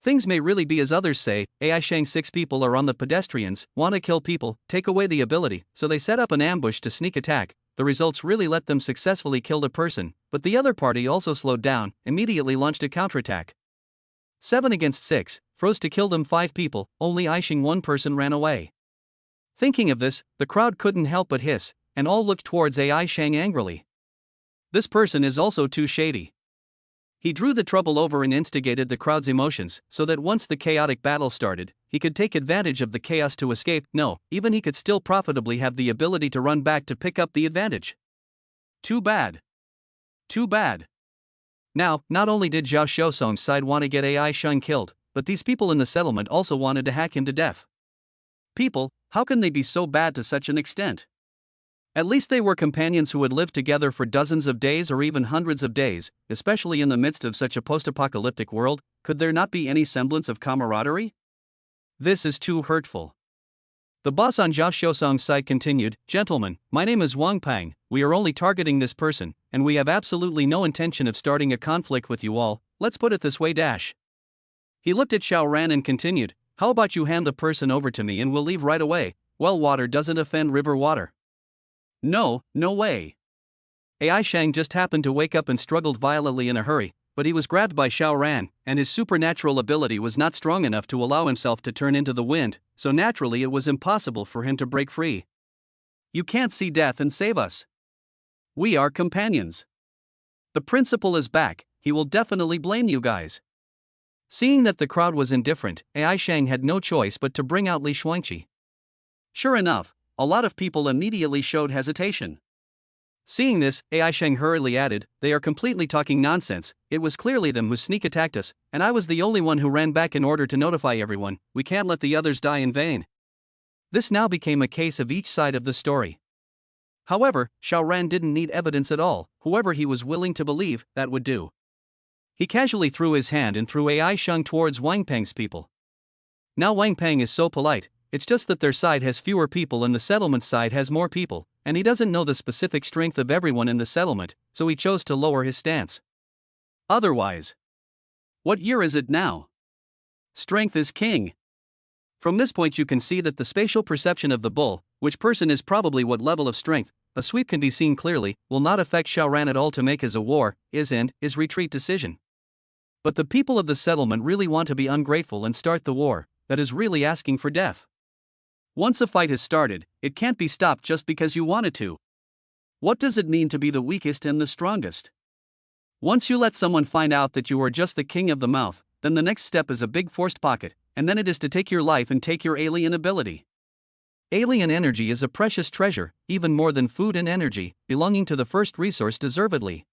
Things may really be as others say. Ai Shang's 6 people are on the pedestrians, want to kill people, take away the ability, so they set up an ambush to sneak attack. The results really let them successfully kill a person, but the other party also slowed down, immediately launched a counterattack. 7 against 6, froze to kill them 5 people, only Ai Shang 1 person ran away. Thinking of this, the crowd couldn't help but hiss, and all looked towards Ai Shang angrily. This person is also too shady. He drew the trouble over and instigated the crowd's emotions, so that once the chaotic battle started, he could take advantage of the chaos to escape. No, even he could still profitably have the ability to run back to pick up the advantage. Too bad. Too bad. Now, not only did Zhao Xiaosong's side want to get Ai Shang killed, but these people in the settlement also wanted to hack him to death. People, how can they be so bad to such an extent? At least they were companions who had lived together for dozens of days or even hundreds of days, especially in the midst of such a post-apocalyptic world. Could there not be any semblance of camaraderie? This is too hurtful. The boss on Zhao Xiaosong's side continued, "Gentlemen, my name is Wang Pang, we are only targeting this person, and we have absolutely no intention of starting a conflict with you all, let's put it this way dash." He looked at Xiao Ran and continued, "How about you hand the person over to me and we'll leave right away? Well, water doesn't offend river water." "No, no way." Ai Shang just happened to wake up and struggled violently in a hurry, but he was grabbed by Xiao Ran, and his supernatural ability was not strong enough to allow himself to turn into the wind, so naturally it was impossible for him to break free. "You can't see death and save us. We are companions. The principal is back, he will definitely blame you guys." Seeing that the crowd was indifferent, Ai Shang had no choice but to bring out Li Shuangqi. Sure enough, a lot of people immediately showed hesitation. Seeing this, Ai Shang hurriedly added, "They are completely talking nonsense, it was clearly them who sneak attacked us, and I was the only one who ran back in order to notify everyone. We can't let the others die in vain." This now became a case of each side of the story. However, Xiao Ran didn't need evidence at all. Whoever he was willing to believe, that would do. He casually threw his hand and threw Ai Shang towards Wang Pang's people. Now Wang Pang is so polite, it's just that their side has fewer people and the settlement side has more people, and he doesn't know the specific strength of everyone in the settlement, so he chose to lower his stance. Otherwise, what year is it now? Strength is king. From this point you can see that the spatial perception of the bull, which person is probably what level of strength, a sweep can be seen clearly, will not affect Xiao Ran at all to make his a war, is retreat decision. But the people of the settlement really want to be ungrateful and start the war, that is really asking for death. Once a fight has started, it can't be stopped just because you want it to. What does it mean to be the weakest and the strongest? Once you let someone find out that you are just the king of the mouth, then the next step is a big forced pocket, and then it is to take your life and take your alien ability. Alien energy is a precious treasure, even more than food and energy, belonging to the first resource deservedly.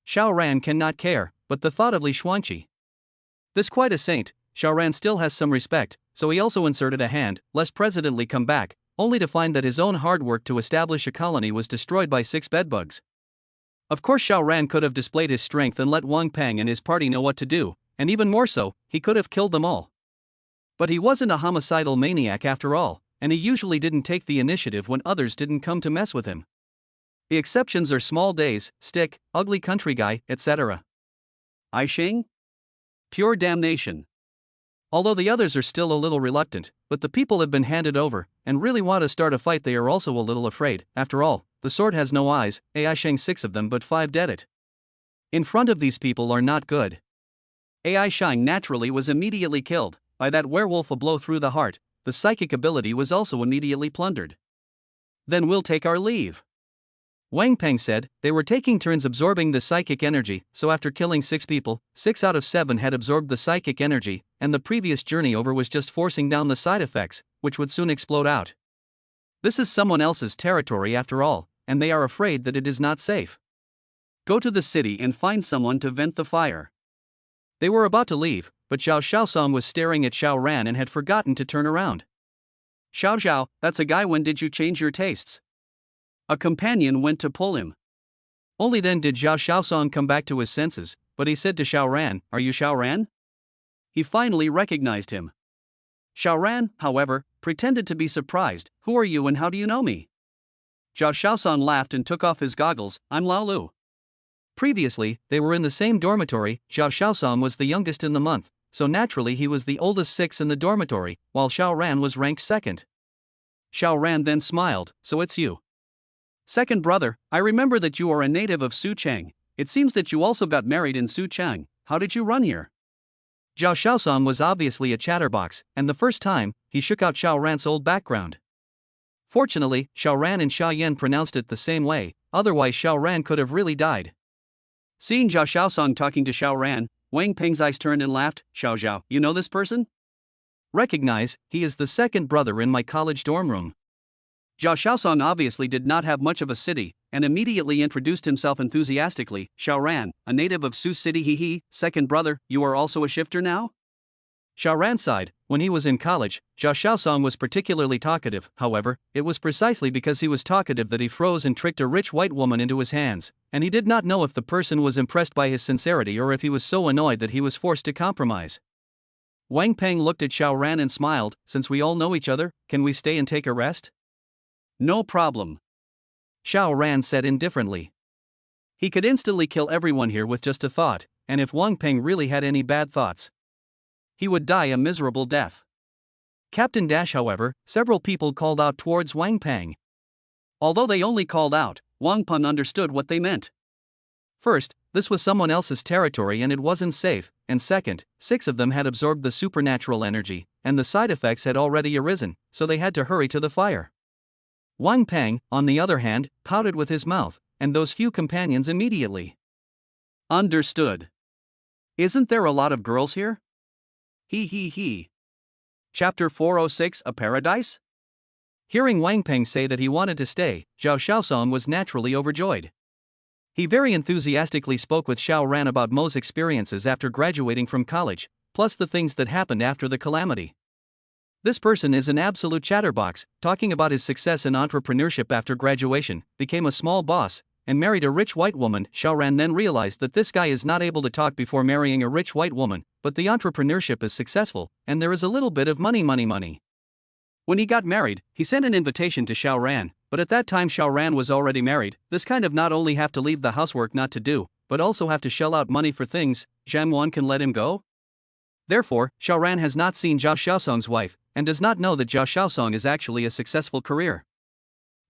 Xiao Ran cannot care, but the thought of Li Xuanqi. This quite a saint, Xiao Ran still has some respect, so he also inserted a hand, lest President Li come back, only to find that his own hard work to establish a colony was destroyed by 6 bedbugs. Of course Xiao Ran could have displayed his strength and let Wang Peng and his party know what to do, and even more so, he could have killed them all. But he wasn't a homicidal maniac after all, and he usually didn't take the initiative when others didn't come to mess with him. The exceptions are small days, stick, ugly country guy, etc. I Shing? Pure damnation. Although the others are still a little reluctant, but the people have been handed over, and really want to start a fight, they are also a little afraid. After all, the sword has no eyes, I Shang 6 of them but 5 dead it. In front of these people are not good. Ai Shang naturally was immediately killed, by that werewolf a blow through the heart, the psychic ability was also immediately plundered. Then we'll take our leave. Wang Peng said, they were taking turns absorbing the psychic energy, so after killing 6 people, 6 out of 7 had absorbed the psychic energy, and the previous journey over was just forcing down the side effects, which would soon explode out. This is someone else's territory after all, and they are afraid that it is not safe. Go to the city and find someone to vent the fire. They were about to leave, but Xiao Xiaosong was staring at Xiao Ran and had forgotten to turn around. Xiao Xiao, that's a guy, when did you change your tastes? A companion went to pull him. Only then did Xiao Xiaosong come back to his senses, but he said to Xiao Ran, are you Xiao Ran? He finally recognized him. Xiao Ran, however, pretended to be surprised, who are you and how do you know me? Xiao Xiaosong laughed and took off his goggles, I'm Lao Lu. Previously, they were in the same dormitory. Xiao Xiaosong was the youngest in the month, so naturally he was the oldest 6 in the dormitory, while Xiao Ran was ranked 2nd. Xiao Ran then smiled, so it's you. Second brother, I remember that you are a native of Suchang. It seems that you also got married in Suchang. How did you run here? Zhao Xiaosong was obviously a chatterbox, and the first time, he shook out Xiao Ran's old background. Fortunately, Xiao Ran and Xia Yan pronounced it the same way, otherwise Xiao Ran could have really died. Seeing Zhao Xiaosong talking to Xiao Ran, Wang Peng's eyes turned and laughed, Xiao Zhao, you know this person? Recognize, he is the second brother in my college dorm room. Zhao Xiaosong obviously did not have much of a city, and immediately introduced himself enthusiastically, Xiao Ran, a native of Su City. He, second brother, you are also a shifter now? Xiao Ran sighed. When he was in college, Zhao Xiaosong was particularly talkative. However, it was precisely because he was talkative that he froze and tricked a rich white woman into his hands, and he did not know if the person was impressed by his sincerity or if he was so annoyed that he was forced to compromise. Wang Peng looked at Xiao Ran and smiled, since we all know each other, can we stay and take a rest? No problem. Xiao Ran said indifferently. He could instantly kill everyone here with just a thought, and if Wang Peng really had any bad thoughts, he would die a miserable death. Captain Dash, however, several people called out towards Wang Peng. Although they only called out, Wang Peng understood what they meant. First, this was someone else's territory and it wasn't safe, and second, 6 of them had absorbed the supernatural energy, and the side effects had already arisen, so they had to hurry to the fire. Wang Peng, on the other hand, pouted with his mouth, and those few companions immediately understood. Isn't there a lot of girls here? He. Chapter 406, A Paradise? Hearing Wang Peng say that he wanted to stay, Zhao Xiaosong was naturally overjoyed. He very enthusiastically spoke with Xiao Ran about Mo's experiences after graduating from college, plus the things that happened after the calamity. This person is an absolute chatterbox, talking about his success in entrepreneurship after graduation, became a small boss, and married a rich white woman. Xiao Ran then realized that this guy is not able to talk before marrying a rich white woman, but the entrepreneurship is successful, and there is a little bit of money. When he got married, he sent an invitation to Xiao Ran, but at that time Xiao Ran was already married. This kind of not only have to leave the housework not to do, but also have to shell out money for things. Zhang Wan can let him go? Therefore, Xiao Ran has not seen Zhao Xiaosong's wife, and does not know that Zhao Xiaosong is actually a successful career.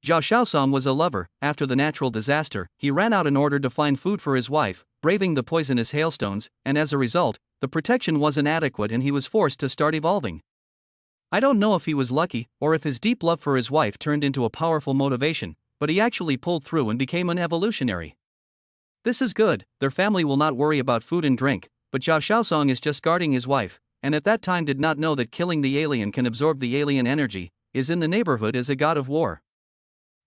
Zhao Xiaosong was a lover. After the natural disaster, he ran out in order to find food for his wife, braving the poisonous hailstones, and as a result, the protection wasn't adequate and he was forced to start evolving. I don't know if he was lucky, or if his deep love for his wife turned into a powerful motivation, but he actually pulled through and became an evolutionary. This is good, their family will not worry about food and drink, but Zhao Xiaosong is just guarding his wife, and at that time did not know that killing the alien can absorb the alien energy, is in the neighborhood as a god of war.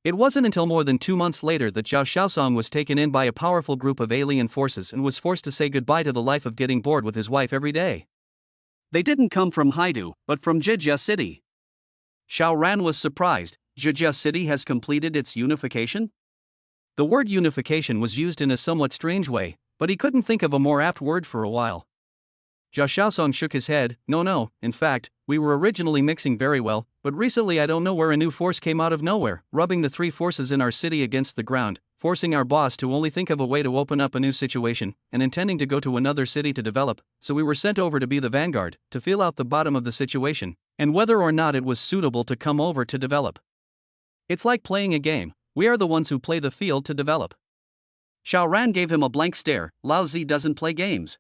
It wasn't until more than 2 months later that Zhao Xiaosong was taken in by a powerful group of alien forces and was forced to say goodbye to the life of getting bored with his wife every day. They didn't come from Haidu, but from Jijia City. Xiao Ran was surprised. Jijia City has completed its unification? The word unification was used in a somewhat strange way, but he couldn't think of a more apt word for a while. Zhao Xiaosong shook his head. No, in fact, we were originally mixing very well, but recently I don't know where a new force came out of nowhere, rubbing the 3 forces in our city against the ground, forcing our boss to only think of a way to open up a new situation, and intending to go to another city to develop, so we were sent over to be the vanguard, to feel out the bottom of the situation, and whether or not it was suitable to come over to develop. It's like playing a game, we are the ones who play the field to develop. Xiao Ran gave him a blank stare. Lao Zi doesn't play games.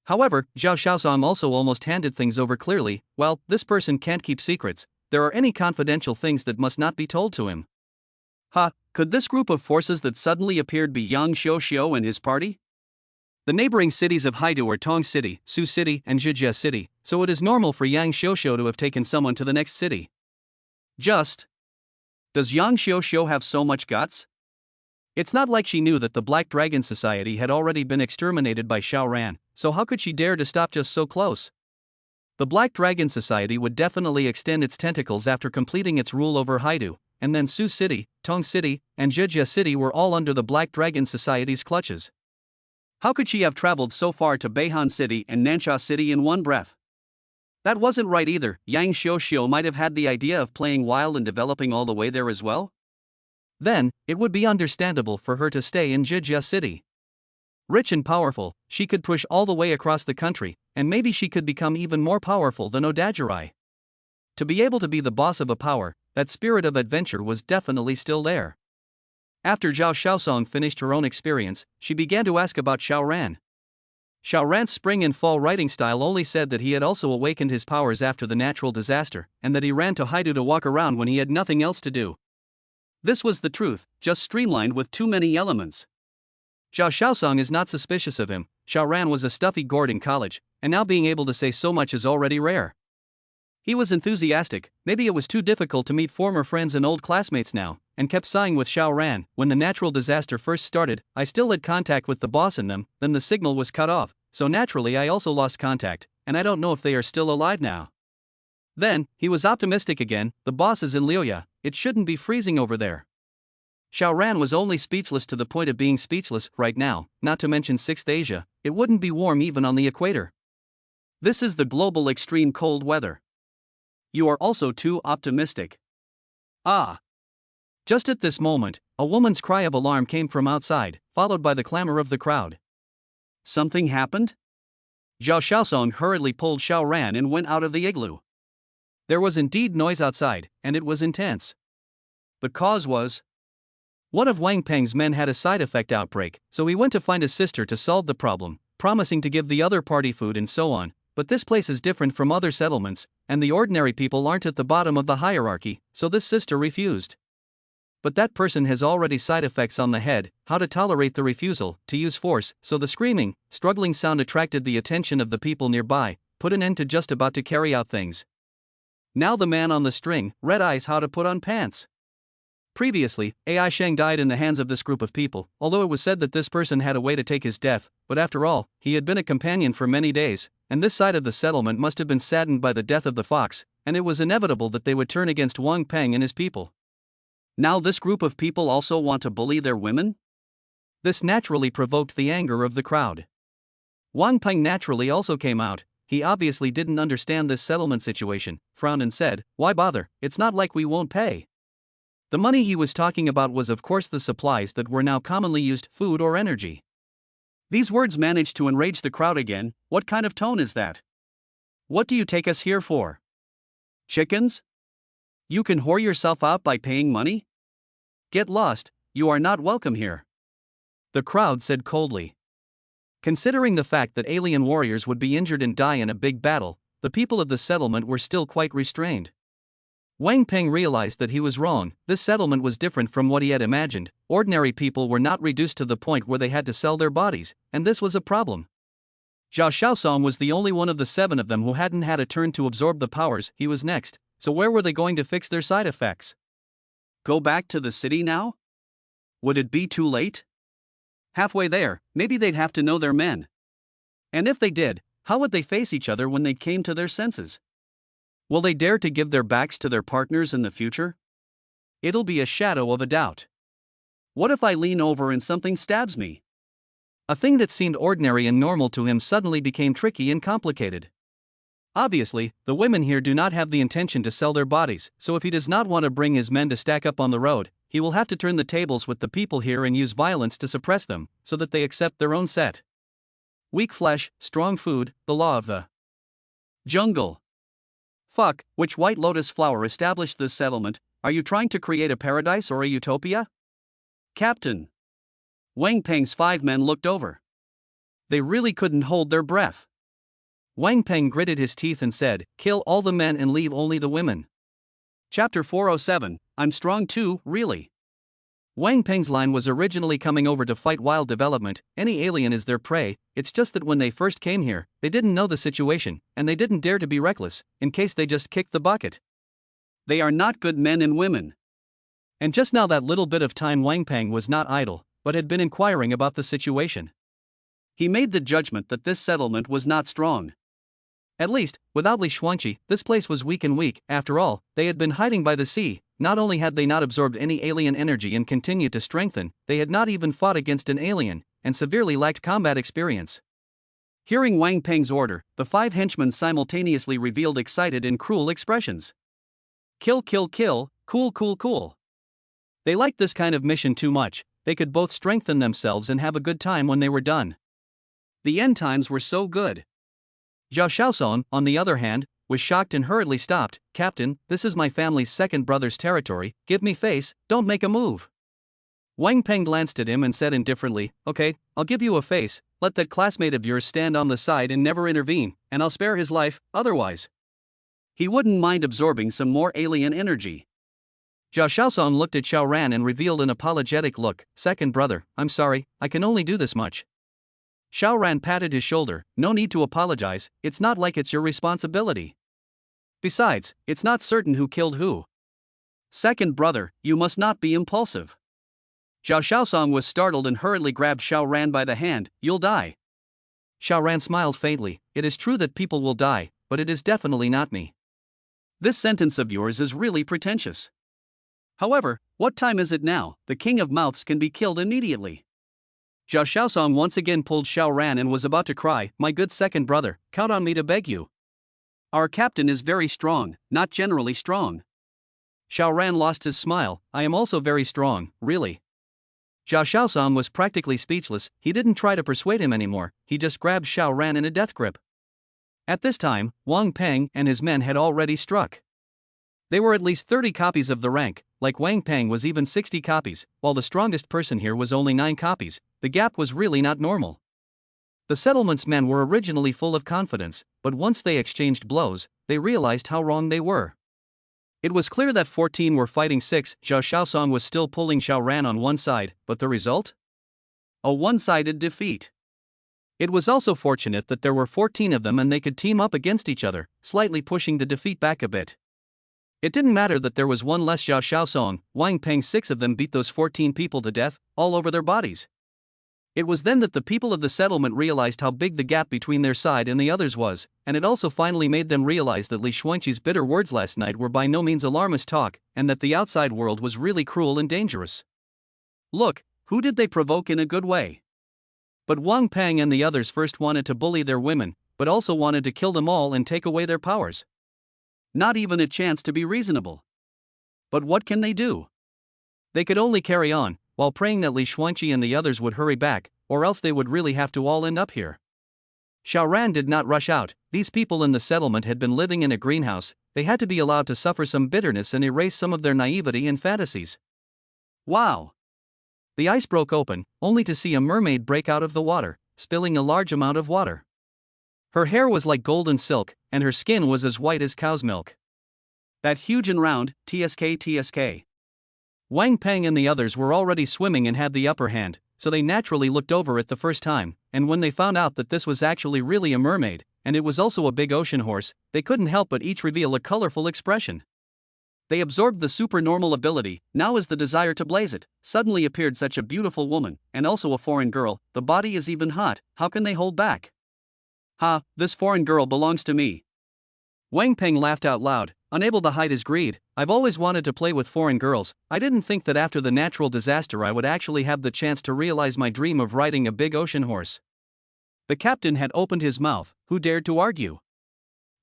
However, Zhao Xiaosong also almost handed things over clearly. Well, this person can't keep secrets, there are any confidential things that must not be told to him. Could this group of forces that suddenly appeared be Yang Xiao and his party? The neighboring cities of Haidu are Tong City, Su City, and Jijia City, so it is normal for Yang Xiao to have taken someone to the next city. Does Yang Xiao have so much guts? It's not like she knew that the Black Dragon Society had already been exterminated by Xiao Ran, so how could she dare to stop just so close? The Black Dragon Society would definitely extend its tentacles after completing its rule over Haidu, and then Su City, Tong City, and Jijia City were all under the Black Dragon Society's clutches. How could she have traveled so far to Beihan City and Nansha City in one breath? That wasn't right either. Yang Xiao might have had the idea of playing wild and developing all the way there as well. Then, it would be understandable for her to stay in Jijia City. Rich and powerful, she could push all the way across the country, and maybe she could become even more powerful than Odajirai. To be able to be the boss of a power, that spirit of adventure was definitely still there. After Zhao Xiaosong finished her own experience, she began to ask about Xiao Ran. Xiao Ran's spring and fall writing style only said that he had also awakened his powers after the natural disaster, and that he ran to Haidu to walk around when he had nothing else to do. This was the truth, just streamlined with too many elements. Zhao Xiaosong is not suspicious of him. Xiao Ran was a stuffy gourd in college, and now being able to say so much is already rare. He was enthusiastic. Maybe it was too difficult to meet former friends and old classmates now, and kept sighing with Xiao Ran. When the natural disaster first started, I still had contact with the boss and them, then the signal was cut off, so naturally I also lost contact, and I don't know if they are still alive now. Then, he was optimistic again. The boss is in Leah, it shouldn't be freezing over there. Xiao Ran was only speechless to the point of being speechless right now, not to mention 6th Asia, it wouldn't be warm even on the equator. This is the global extreme cold weather. You are also too optimistic. Just at this moment, a woman's cry of alarm came from outside, followed by the clamor of the crowd. Something happened? Zhao Xiaosong hurriedly pulled Xiao Ran and went out of the igloo. There was indeed noise outside, and it was intense. The cause was one of Wang Peng's men had a side effect outbreak, so he went to find his sister to solve the problem, promising to give the other party food and so on, but this place is different from other settlements, and the ordinary people aren't at the bottom of the hierarchy, so this sister refused. But that person has already side effects on the head, how to tolerate the refusal, to use force, so the screaming, struggling sound attracted the attention of the people nearby, put an end to just about to carry out things. Now the man on the string, red eyes how to put on pants. Previously, Ai Sheng died in the hands of this group of people, although it was said that this person had a way to take his death, but after all, he had been a companion for many days, and this side of the settlement must have been saddened by the death of the fox, and it was inevitable that they would turn against Wang Peng and his people. Now this group of people also want to bully their women? This naturally provoked the anger of the crowd. Wang Peng naturally also came out. He obviously didn't understand this settlement situation, frowned and said, "Why bother, it's not like we won't pay." The money he was talking about was of course the supplies that were now commonly used, food or energy. These words managed to enrage the crowd again. What kind of tone is that? What do you take us here for? Chickens? You can whore yourself out by paying money? Get lost, you are not welcome here. The crowd said coldly. Considering the fact that alien warriors would be injured and die in a big battle, the people of the settlement were still quite restrained. Wang Peng realized that he was wrong. This settlement was different from what he had imagined. Ordinary people were not reduced to the point where they had to sell their bodies, and this was a problem. Zhao Xiaosong was the only one of the 7 of them who hadn't had a turn to absorb the powers. He was next, so where were they going to fix their side effects? Go back to the city now? Would it be too late? Halfway there, maybe they'd have to know their men. And if they did, how would they face each other when they came to their senses? Will they dare to give their backs to their partners in the future? It'll be a shadow of a doubt. What if I lean over and something stabs me? A thing that seemed ordinary and normal to him suddenly became tricky and complicated. Obviously, the women here do not have the intention to sell their bodies, so if he does not want to bring his men to stack up on the road, he will have to turn the tables with the people here and use violence to suppress them, so that they accept their own set. Weak flesh, strong food, the law of the jungle. Fuck, which white lotus flower established this settlement? Are you trying to create a paradise or a utopia? Captain. Wang Peng's 5 men looked over. They really couldn't hold their breath. Wang Peng gritted his teeth and said, "Kill all the men and leave only the women." Chapter 407, I'm strong too, really. Wang Peng's line was originally coming over to fight wild development. Any alien is their prey. It's just that when they first came here, they didn't know the situation, and they didn't dare to be reckless, in case they just kicked the bucket. They are not good men and women. And just now that little bit of time Wang Peng was not idle, but had been inquiring about the situation. He made the judgment that this settlement was not strong. At least, without Li Xuanqi, this place was weak and weak. After all, they had been hiding by the sea. Not only had they not absorbed any alien energy and continued to strengthen, they had not even fought against an alien, and severely lacked combat experience. Hearing Wang Peng's order, the 5 henchmen simultaneously revealed excited and cruel expressions. Kill, kill, kill, cool, cool, cool. They liked this kind of mission too much. They could both strengthen themselves and have a good time when they were done. The end times were so good. Zhao Xiaosong, on the other hand, was shocked and hurriedly stopped. Captain, this is my family's 2nd brother's territory, give me face, don't make a move. Wang Peng glanced at him and said indifferently, okay, I'll give you a face, let that classmate of yours stand on the side and never intervene, and I'll spare his life, otherwise. He wouldn't mind absorbing some more alien energy. Zhao Xiaosong looked at Xiao Ran and revealed an apologetic look. Second brother, I'm sorry, I can only do this much. Xiao Ran patted his shoulder, no need to apologize, it's not like it's your responsibility. Besides, it's not certain who killed who. Second brother, you must not be impulsive. Zhao Xiaosong was startled and hurriedly grabbed Xiao Ran by the hand, you'll die. Xiao Ran smiled faintly, it is true that people will die, but it is definitely not me. This sentence of yours is really pretentious. However, what time is it now? The king of mouths can be killed immediately. Zhao Xiaosong once again pulled Xiao Ran and was about to cry, my good second brother, count on me to beg you. Our captain is very strong, not generally strong. Xiao Ran lost his smile, I am also very strong, really. Zhao Xiaosong was practically speechless, he didn't try to persuade him anymore, he just grabbed Xiao Ran in a death grip. At this time, Wang Peng and his men had already struck. They were at least 30 copies of the rank, like Wang Peng was even 60 copies, while the strongest person here was only 9 copies, the gap was really not normal. The settlement's men were originally full of confidence, but once they exchanged blows, they realized how wrong they were. It was clear that 14 were fighting 6, Zhao Xiaosong was still pulling Xiao Ran on one side, but the result? A one-sided defeat. It was also fortunate that there were 14 of them and they could team up against each other, slightly pushing the defeat back a bit. It didn't matter that there was one less Zhao Xiaosong, Wang Peng 6 of them beat those 14 people to death, all over their bodies. It was then that the people of the settlement realized how big the gap between their side and the others was, and it also finally made them realize that Li Xuanqi's bitter words last night were by no means alarmist talk, and that the outside world was really cruel and dangerous. Look, who did they provoke in a good way? But Wang Peng and the others first wanted to bully their women, but also wanted to kill them all and take away their powers. Not even a chance to be reasonable. But what can they do? They could only carry on, while praying that Li Xuanqi and the others would hurry back, or else they would really have to all end up here. Xiao Ran did not rush out, these people in the settlement had been living in a greenhouse, they had to be allowed to suffer some bitterness and erase some of their naivety and fantasies. Wow! The ice broke open, only to see a mermaid break out of the water, spilling a large amount of water. Her hair was like golden silk, and her skin was as white as cow's milk. That huge and round, TSK. Wang Peng and the others were already swimming and had the upper hand, so they naturally looked over it the first time, and when they found out that this was actually really a mermaid, and it was also a big ocean horse, they couldn't help but each reveal a colorful expression. They absorbed the supernormal ability. Now as the desire to blaze it, suddenly appeared such a beautiful woman, and also a foreign girl. The body is even hot, how can they hold back? Ha, this foreign girl belongs to me. Wang Peng laughed out loud, unable to hide his greed. I've always wanted to play with foreign girls. I didn't think that after the natural disaster I would actually have the chance to realize my dream of riding a big ocean horse. The captain had opened his mouth. Who dared to argue?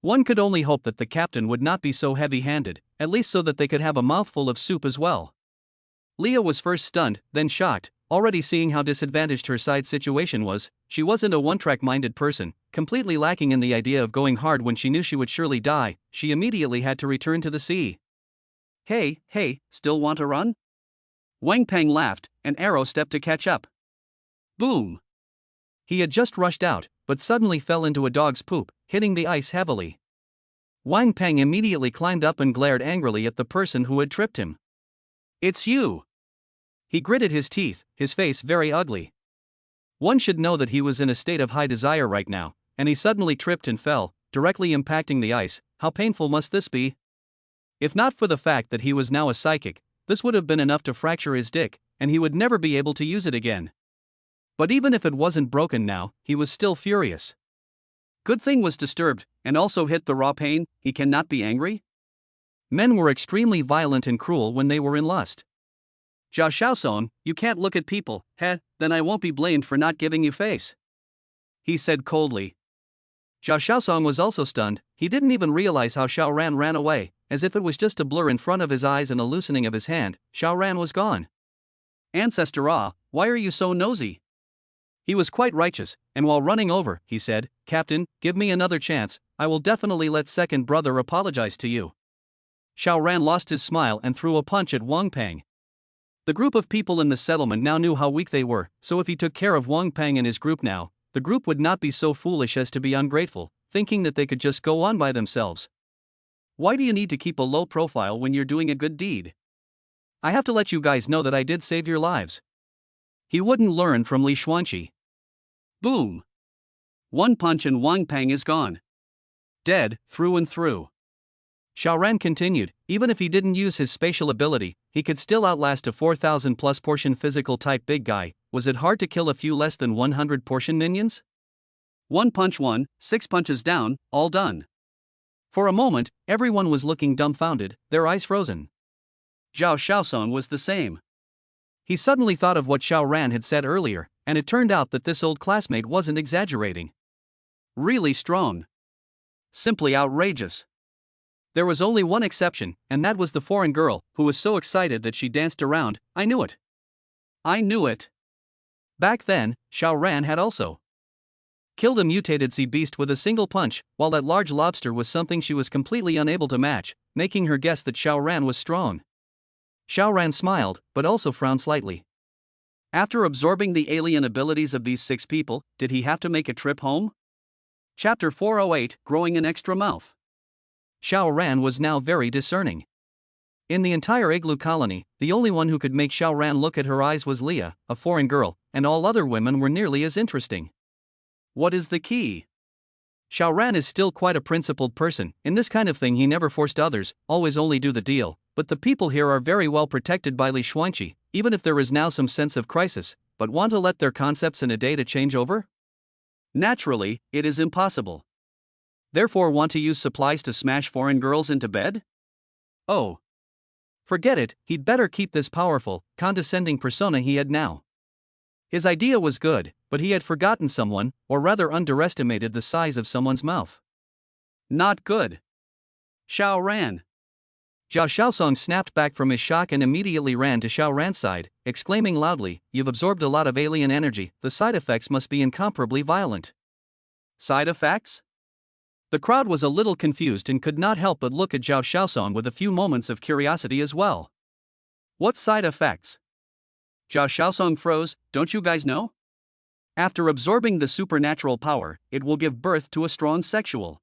One could only hope that the captain would not be so heavy-handed, at least so that they could have a mouthful of soup as well. Leah was first stunned, then shocked, already seeing how disadvantaged her side situation was. She wasn't a one-track-minded person, completely lacking in the idea of going hard when she knew she would surely die. She immediately had to return to the sea. Hey, still want to run? Wang Peng laughed, and Arrow stepped to catch up. Boom! He had just rushed out, but suddenly fell into a dog's poop, hitting the ice heavily. Wang Peng immediately climbed up and glared angrily at the person who had tripped him. It's you! He gritted his teeth, his face very ugly. One should know that he was in a state of high desire right now, and he suddenly tripped and fell, directly impacting the ice. How painful must this be? If not for the fact that he was now a psychic, this would have been enough to fracture his dick, and he would never be able to use it again. But even if it wasn't broken now, he was still furious. Good thing was disturbed, and also hit the raw pain. He cannot be angry? Men were extremely violent and cruel when they were in lust. Zhao Xiaosong, you can't look at people. Then I won't be blamed for not giving you face. He said coldly. Zhao Xiaosong was also stunned. He didn't even realize how Xiao Ran ran away, as if it was just a blur in front of his eyes and a loosening of his hand. Xiao Ran was gone. Ancestor why are you so nosy? He was quite righteous, and while running over, he said, Captain, give me another chance, I will definitely let second brother apologize to you. Xiao Ran lost his smile and threw a punch at Wang Peng. The group of people in the settlement now knew how weak they were, so if he took care of Wang Peng and his group now, the group would not be so foolish as to be ungrateful, thinking that they could just go on by themselves. Why do you need to keep a low profile when you're doing a good deed? I have to let you guys know that I did save your lives. He wouldn't learn from Li Xuanqi. Boom! One punch and Wang Peng is gone. Dead, through and through. Xiao Ran continued, even if he didn't use his spatial ability, he could still outlast a 4,000 plus portion physical type big guy. Was it hard to kill a few less than 100 portion minions? One punch 6 punches down, all done. For a moment, everyone was looking dumbfounded, their eyes frozen. Zhao Xiaosong was the same. He suddenly thought of what Xiao Ran had said earlier, and it turned out that this old classmate wasn't exaggerating. Really strong. Simply outrageous. There was only one exception, and that was the foreign girl, who was so excited that she danced around. I knew it. I knew it. Back then, Xiao Ran had also killed a mutated sea beast with a single punch, while that large lobster was something she was completely unable to match, making her guess that Xiao Ran was strong. Xiao Ran smiled, but also frowned slightly. After absorbing the alien abilities of these 6 people, did he have to make a trip home? Chapter 408, Growing an Extra Mouth. Xiao Ran was now very discerning. In the entire igloo colony, the only one who could make Xiao Ran look at her eyes was Leah, a foreign girl, and all other women were nearly as interesting. What is the key? Xiao Ran is still quite a principled person. In this kind of thing he never forced others, always only do the deal, but the people here are very well protected by Li Xuanqi, even if there is now some sense of crisis, but want to let their concepts in a day to change over? Naturally, it is impossible. Therefore want to use supplies to smash foreign girls into bed? Oh. Forget it, he'd better keep this powerful, condescending persona he had now. His idea was good, but he had forgotten someone, or rather underestimated the size of someone's mouth. Not good. Xiao Ran. Zhao Xiaosong snapped back from his shock and immediately ran to Xiao Ran's side, exclaiming loudly, You've absorbed a lot of alien energy, the side effects must be incomparably violent. Side effects? The crowd was a little confused and could not help but look at Zhao Xiaosong with a few moments of curiosity as well. What side effects? Zhao Xiaosong froze. Don't you guys know? After absorbing the supernatural power, it will give birth to a strong sexual.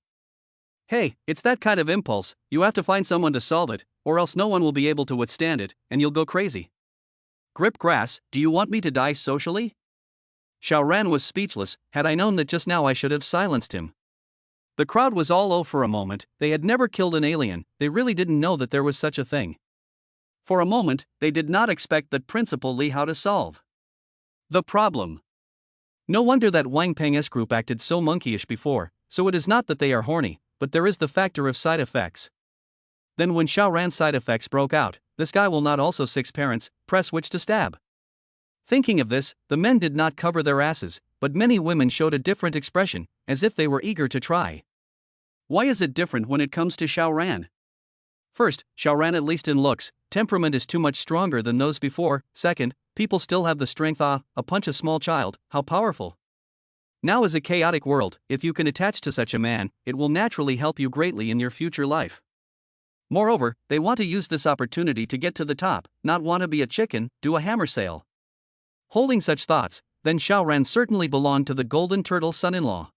Hey, it's that kind of impulse, you have to find someone to solve it, or else no one will be able to withstand it, and you'll go crazy. Grip grass, do you want me to die socially? Xiao Ran was speechless. Had I known that just now I should have silenced him. The crowd was all oh for a moment. They had never killed an alien, they really didn't know that there was such a thing. For a moment, they did not expect that principle Li how to solve the problem. No wonder that Wang Peng's group acted so monkeyish before, so it is not that they are horny, but there is the factor of side effects. Then when Xiao Ran's side effects broke out, this guy will not also six parents, press which to stab. Thinking of this, the men did not cover their asses, but many women showed a different expression, as if they were eager to try. Why is it different when it comes to Xiao Ran? First, Xiao Ran, at least in looks, temperament is too much stronger than those before. Second, people still have the strength a punch a small child, how powerful. Now is a chaotic world, if you can attach to such a man, it will naturally help you greatly in your future life. Moreover, they want to use this opportunity to get to the top, not want to be a chicken, do a hammer sale. Holding such thoughts, then Xiao Ran certainly belonged to the golden turtle son-in-law.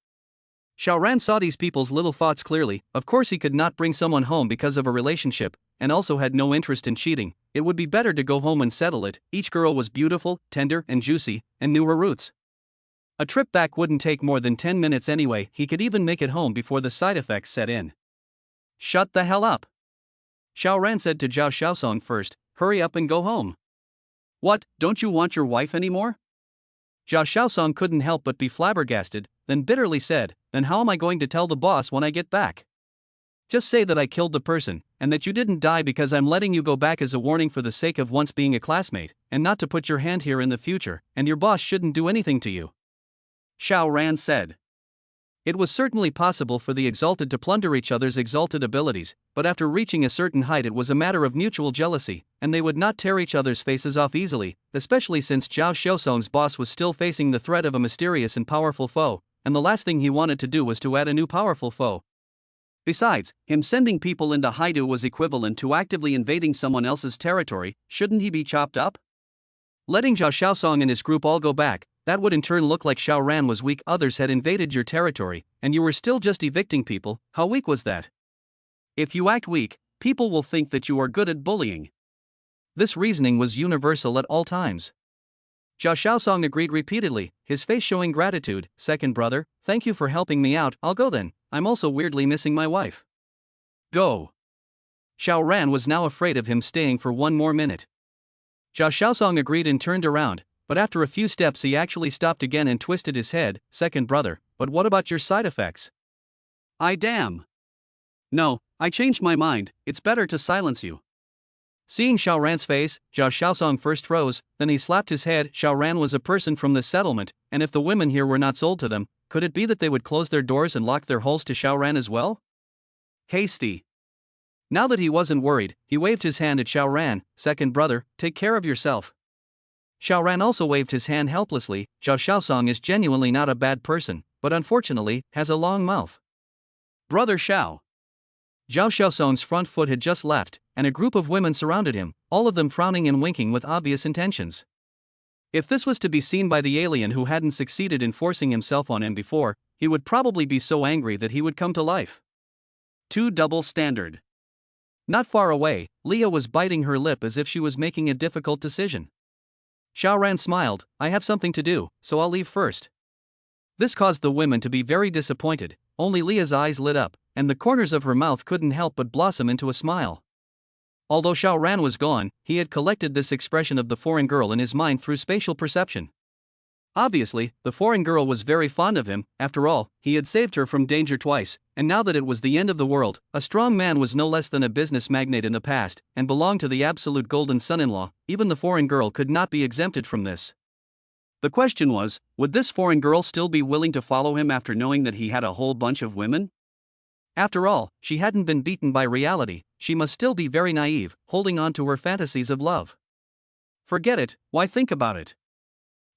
Xiao Ran saw these people's little thoughts clearly. Of course he could not bring someone home because of a relationship, and also had no interest in cheating. It would be better to go home and settle it. Each girl was beautiful, tender and juicy, and knew her roots. A trip back wouldn't take more than 10 minutes anyway. He could even make it home before the side effects set in. Shut the hell up. Xiao Ran said to Zhao Xiaosong first, hurry up and go home. What, don't you want your wife anymore? Zhao Xiaosong couldn't help but be flabbergasted, then bitterly said, then how am I going to tell the boss when I get back? Just say that I killed the person, and that you didn't die because I'm letting you go back as a warning for the sake of once being a classmate, and not to put your hand here in the future, and your boss shouldn't do anything to you. Xiao Ran said. It was certainly possible for the exalted to plunder each other's exalted abilities, but after reaching a certain height it was a matter of mutual jealousy, and they would not tear each other's faces off easily, especially since Zhao Xiaosong's boss was still facing the threat of a mysterious and powerful foe, and the last thing he wanted to do was to add a new powerful foe. Besides, him sending people into Haidu was equivalent to actively invading someone else's territory. Shouldn't he be chopped up? Letting Zhao Xiaosong and his group all go back, that would in turn look like Xiao Ran was weak. Others had invaded your territory, and you were still just evicting people. How weak was that? If you act weak, people will think that you are good at bullying. This reasoning was universal at all times. Zhao Xiaosong agreed repeatedly, his face showing gratitude. Second brother, thank you for helping me out. I'll go then. I'm also weirdly missing my wife. Go. Xiao Ran was now afraid of him staying for one more minute. Zhao Xiaosong agreed and turned around, but after a few steps he actually stopped again and twisted his head. Second brother, but what about your side effects? Damn. No, I changed my mind, it's better to silence you. Seeing Xiao Ran's face, Zhao Xiaosong first froze, then he slapped his head. Xiao Ran was a person from the settlement, and if the women here were not sold to them, could it be that they would close their doors and lock their holes to Xiao Ran as well? Hasty. Now that he wasn't worried, he waved his hand at Xiao Ran. Second brother, take care of yourself. Xiao Ran also waved his hand helplessly. Zhao Xiaosong is genuinely not a bad person, but unfortunately, has a long mouth. Brother Xiao. Zhao Xiaosong's front foot had just left, and a group of women surrounded him, all of them frowning and winking with obvious intentions. If this was to be seen by the alien who hadn't succeeded in forcing himself on him before, he would probably be so angry that he would come to life. Too double standard. Not far away, Leah was biting her lip as if she was making a difficult decision. Xiao Ran smiled, I have something to do, so I'll leave first. This caused the women to be very disappointed. Only Leah's eyes lit up, and the corners of her mouth couldn't help but blossom into a smile. Although Xiao Ran was gone, he had collected this expression of the foreign girl in his mind through spatial perception. Obviously, the foreign girl was very fond of him. After all, he had saved her from danger twice, and now that it was the end of the world, a strong man was no less than a business magnate in the past, and belonged to the absolute golden son-in-law. Even the foreign girl could not be exempted from this. The question was, would this foreign girl still be willing to follow him after knowing that he had a whole bunch of women? After all, she hadn't been beaten by reality, she must still be very naive, holding on to her fantasies of love. Forget it, why think about it?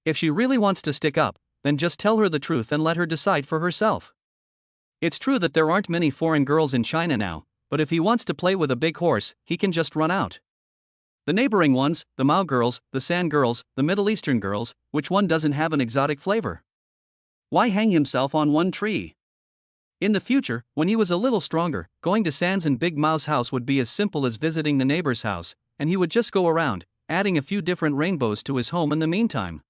If she really wants to stick up, then just tell her the truth and let her decide for herself. It's true that there aren't many foreign girls in China now, but if he wants to play with a big horse, he can just run out. The neighboring ones, the Mao girls, the San girls, the Middle Eastern girls, which one doesn't have an exotic flavor? Why hang himself on one tree? In the future, when he was a little stronger, going to San's and Big Mao's house would be as simple as visiting the neighbor's house, and he would just go around, adding a few different rainbows to his home in the meantime.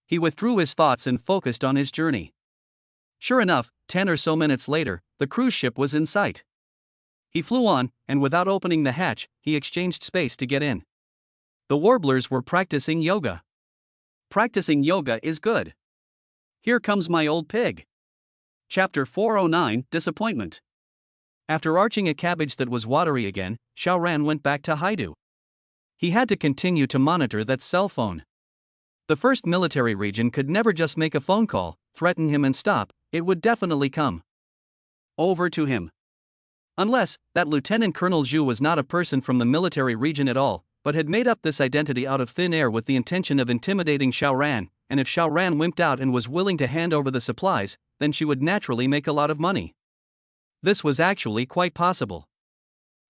He withdrew his thoughts and focused on his journey. Sure enough, 10 or so minutes later, the cruise ship was in sight. He flew on, and without opening the hatch, he exchanged space to get in. The warblers were practicing yoga. Practicing yoga is good. Here comes my old pig. Chapter 409, Disappointment. After arching a cabbage that was watery again, Xiao Ran went back to Haidu. He had to continue to monitor that cell phone. The first military region could never just make a phone call, threaten him and stop, it would definitely come over to him. Unless, that Lieutenant Colonel Zhu was not a person from the military region at all, but had made up this identity out of thin air with the intention of intimidating Xiao Ran, and if Xiao Ran wimped out and was willing to hand over the supplies, then she would naturally make a lot of money. This was actually quite possible.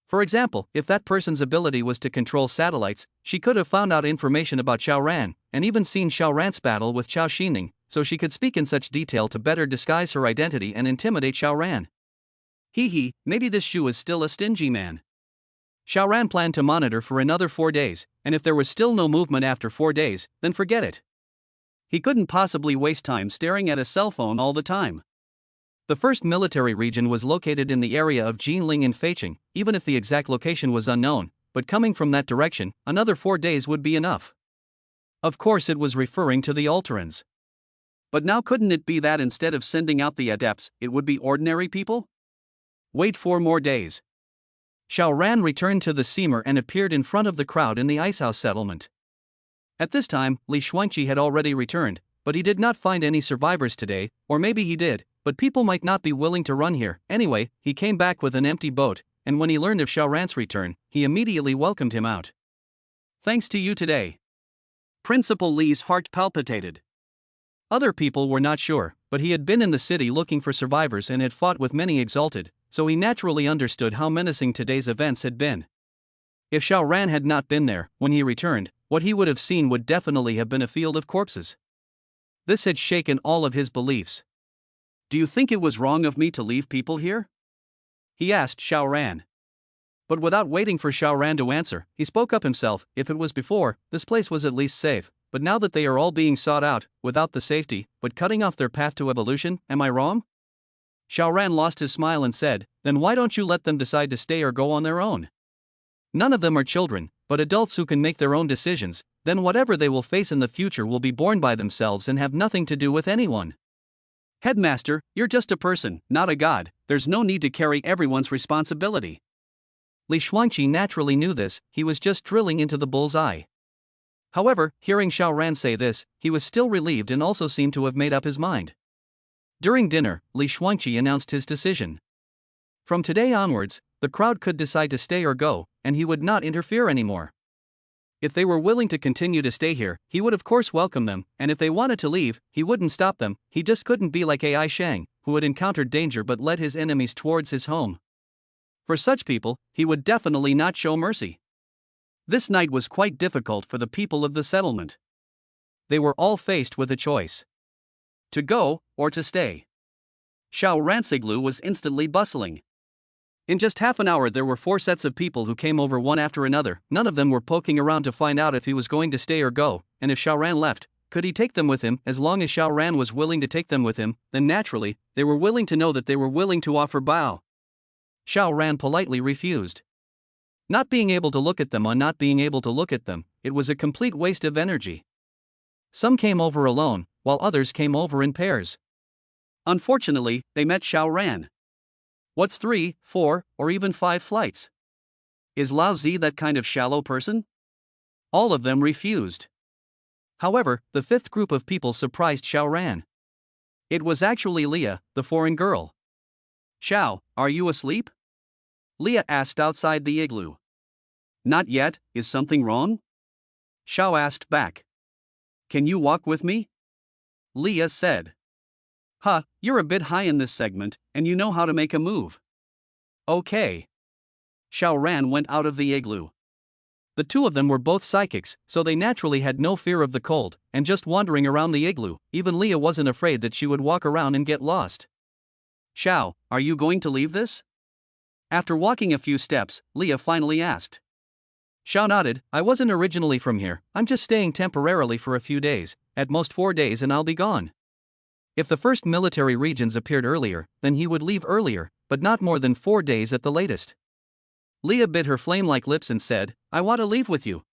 For example, if that person's ability was to control satellites, she could have found out information about Xiao Ran, and even seen Xiao Ran's battle with Xiao Xining, so she could speak in such detail to better disguise her identity and intimidate Xiao Ran. Maybe this Zhu is still a stingy man. Xiao Ran planned to monitor for another 4 days, and if there was still no movement after 4 days, then forget it. He couldn't possibly waste time staring at a cell phone all the time. The first military region was located in the area of Jinling and Feiqing, even if the exact location was unknown, but coming from that direction, another 4 days would be enough. Of course it was referring to the Alterans. But now couldn't it be that instead of sending out the adepts, it would be ordinary people? Wait 4 more days. Xiao Ran returned to the steamer and appeared in front of the crowd in the icehouse settlement. At this time, Li Shuangqi had already returned, but he did not find any survivors today, or maybe he did, but people might not be willing to run here. Anyway, he came back with an empty boat, and when he learned of Xiao Ran's return, he immediately welcomed him out. Thanks to you today. Principal Li's heart palpitated. Other people were not sure, but he had been in the city looking for survivors and had fought with many exalted, so he naturally understood how menacing today's events had been. If Xiao Ran had not been there, when he returned, what he would have seen would definitely have been a field of corpses. This had shaken all of his beliefs. Do you think it was wrong of me to leave people here? He asked Xiao Ran. But without waiting for Xiao Ran to answer, he spoke up himself. If it was before, this place was at least safe, but now that they are all being sought out, without the safety, but cutting off their path to evolution, am I wrong? Xiao Ran lost his smile and said, then why don't you let them decide to stay or go on their own? None of them are children, but adults who can make their own decisions, then whatever they will face in the future will be borne by themselves and have nothing to do with anyone. Headmaster, you're just a person, not a god, there's no need to carry everyone's responsibility. Li Shuangqi naturally knew this, he was just drilling into the bull's eye. However, hearing Xiao Ran say this, he was still relieved and also seemed to have made up his mind. During dinner, Li Shuangqi announced his decision. From today onwards, the crowd could decide to stay or go, and he would not interfere anymore. If they were willing to continue to stay here, he would of course welcome them, and if they wanted to leave, he wouldn't stop them. He just couldn't be like Ai Shang, who had encountered danger but led his enemies towards his home. For such people, he would definitely not show mercy. This night was quite difficult for the people of the settlement. They were all faced with a choice. To go, or to stay. Xiao Ransiglu was instantly bustling. In just half an hour there were 4 sets of people who came over one after another. None of them were poking around to find out if he was going to stay or go, and if Xiao Ran left, could he take them with him? As long as Xiao Ran was willing to take them with him, then naturally, they were willing to know that they were willing to offer bao. Xiao Ran politely refused. Not being able to look at them or not being able to look at them, it was a complete waste of energy. Some came over alone, while others came over in pairs. Unfortunately, they met Xiao Ran. What's 3, 4, or even 5 flights? Is Lao Zi that kind of shallow person? All of them refused. However, the 5th group of people surprised Xiao Ran. It was actually Leah, the foreign girl. Xiao, are you asleep? Leah asked outside the igloo. Not yet, is something wrong? Xiao asked back. Can you walk with me? Leah said. You're a bit high in this segment, and you know how to make a move. Okay. Xiao Ran went out of the igloo. The two of them were both psychics, so they naturally had no fear of the cold, and just wandering around the igloo, even Leah wasn't afraid that she would walk around and get lost. Xiao, are you going to leave this? After walking a few steps, Leah finally asked. Xiao nodded. I wasn't originally from here, I'm just staying temporarily for a few days, at most 4 days, and I'll be gone. If the first military regions appeared earlier, then he would leave earlier, but not more than 4 days at the latest. Leah bit her flame-like lips and said, I want to leave with you.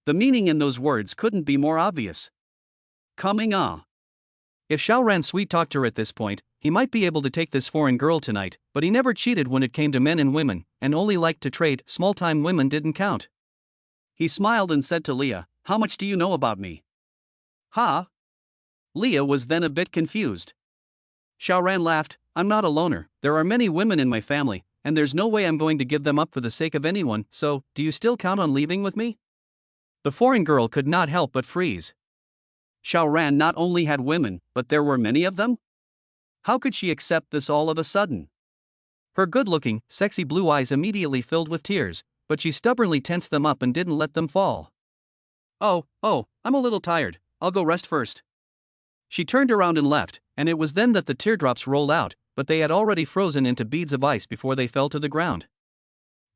The meaning in those words couldn't be more obvious. Coming on. If Xiao Ran sweet-talked her at this point, he might be able to take this foreign girl tonight, but he never cheated when it came to men and women, and only liked to trade. Small-time women didn't count. He smiled and said to Leah, how much do you know about me? Huh? Leah was then a bit confused. Xiao Ran laughed, I'm not a loner, there are many women in my family, and there's no way I'm going to give them up for the sake of anyone, so, do you still count on leaving with me? The foreign girl could not help but freeze. Xiao Ran not only had women, but there were many of them? How could she accept this all of a sudden? Her good-looking, sexy blue eyes immediately filled with tears, but she stubbornly tensed them up and didn't let them fall. Oh, I'm a little tired, I'll go rest first. She turned around and left, and it was then that the teardrops rolled out, but they had already frozen into beads of ice before they fell to the ground.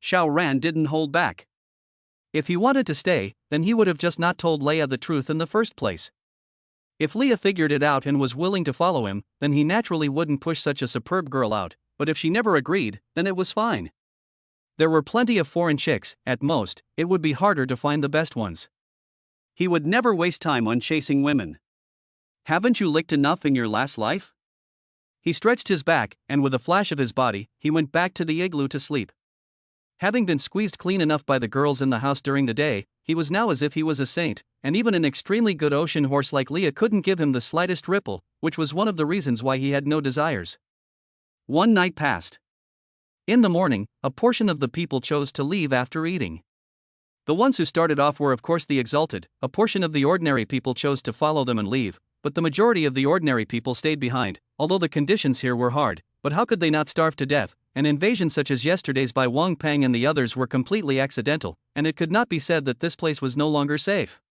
Xiao Ran didn't hold back. If he wanted to stay, then he would have just not told Leah the truth in the first place. If Leah figured it out and was willing to follow him, then he naturally wouldn't push such a superb girl out, but if she never agreed, then it was fine. There were plenty of foreign chicks, at most, it would be harder to find the best ones. He would never waste time on chasing women. Haven't you licked enough in your last life? He stretched his back, and with a flash of his body, he went back to the igloo to sleep. Having been squeezed clean enough by the girls in the house during the day, he was now as if he was a saint, and even an extremely good ocean horse like Leah couldn't give him the slightest ripple, which was one of the reasons why he had no desires. One night passed. In the morning, a portion of the people chose to leave after eating. The ones who started off were of course the exalted, a portion of the ordinary people chose to follow them and leave, but the majority of the ordinary people stayed behind, although the conditions here were hard, but how could they not starve to death? An invasion such as yesterday's by Wang Peng and the others were completely accidental, and it could not be said that this place was no longer safe.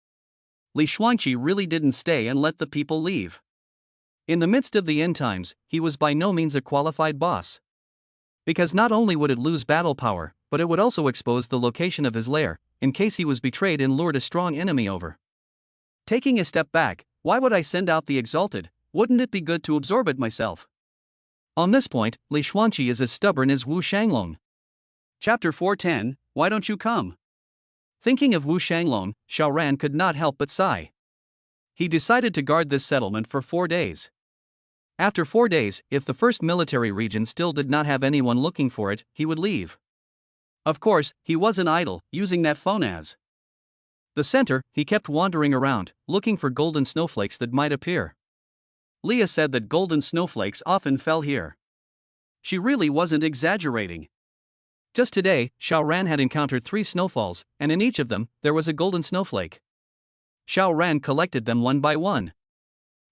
Li Shuangqi really didn't stay and let the people leave. In the midst of the end times, he was by no means a qualified boss. Because not only would it lose battle power, but it would also expose the location of his lair, in case he was betrayed and lured a strong enemy over. Taking a step back, why would I send out the exalted? Wouldn't it be good to absorb it myself? On this point, Li Shuangqi is as stubborn as Wu Shanglong. Chapter 410, Why don't you come? Thinking of Wu Shanglong, Xiao Ran could not help but sigh. He decided to guard this settlement for 4 days. After 4 days, if the first military region still did not have anyone looking for it, he would leave. Of course, he wasn't idle, using that phone as the center. He kept wandering around, looking for golden snowflakes that might appear. Leah said that golden snowflakes often fell here. She really wasn't exaggerating. Just today, Xiao Ran had encountered 3 snowfalls, and in each of them, there was a golden snowflake. Xiao Ran collected them one by one.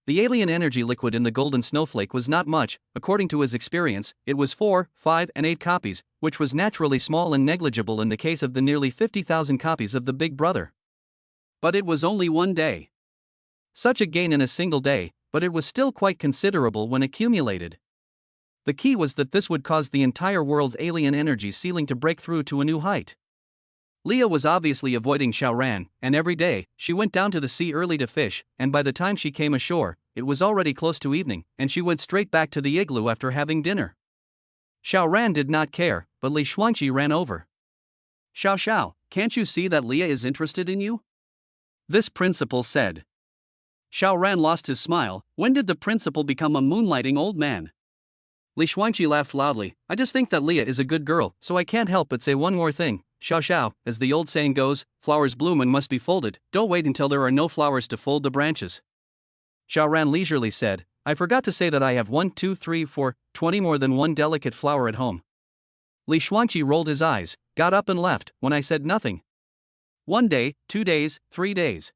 The alien energy liquid in the golden snowflake was not much, according to his experience. It was 4, 5, and 8 copies, which was naturally small and negligible in the case of the nearly 50,000 copies of the Big Brother. But it was only 1 day. Such a gain in a single day, but it was still quite considerable when accumulated. The key was that this would cause the entire world's alien energy ceiling to break through to a new height. Leah was obviously avoiding Xiao Ran, and every day, she went down to the sea early to fish, and by the time she came ashore, it was already close to evening, and she went straight back to the igloo after having dinner. Xiao Ran did not care, but Li Shuangqi ran over. Xiao, can't you see that Leah is interested in you? This principal said. Xiao Ran lost his smile. When did the principal become a moonlighting old man? Li Shuangqi laughed loudly. I just think that Leah is a good girl, so I can't help but say one more thing. Xiao, as the old saying goes, flowers bloom and must be folded, don't wait until there are no flowers to fold the branches. Xiao Ran leisurely said, I forgot to say that I have 1, 2, 3, 4, 20 more than one delicate flower at home. Li Shuangqi rolled his eyes, got up and left, when I said nothing. 1 day, 2 days, 3 days.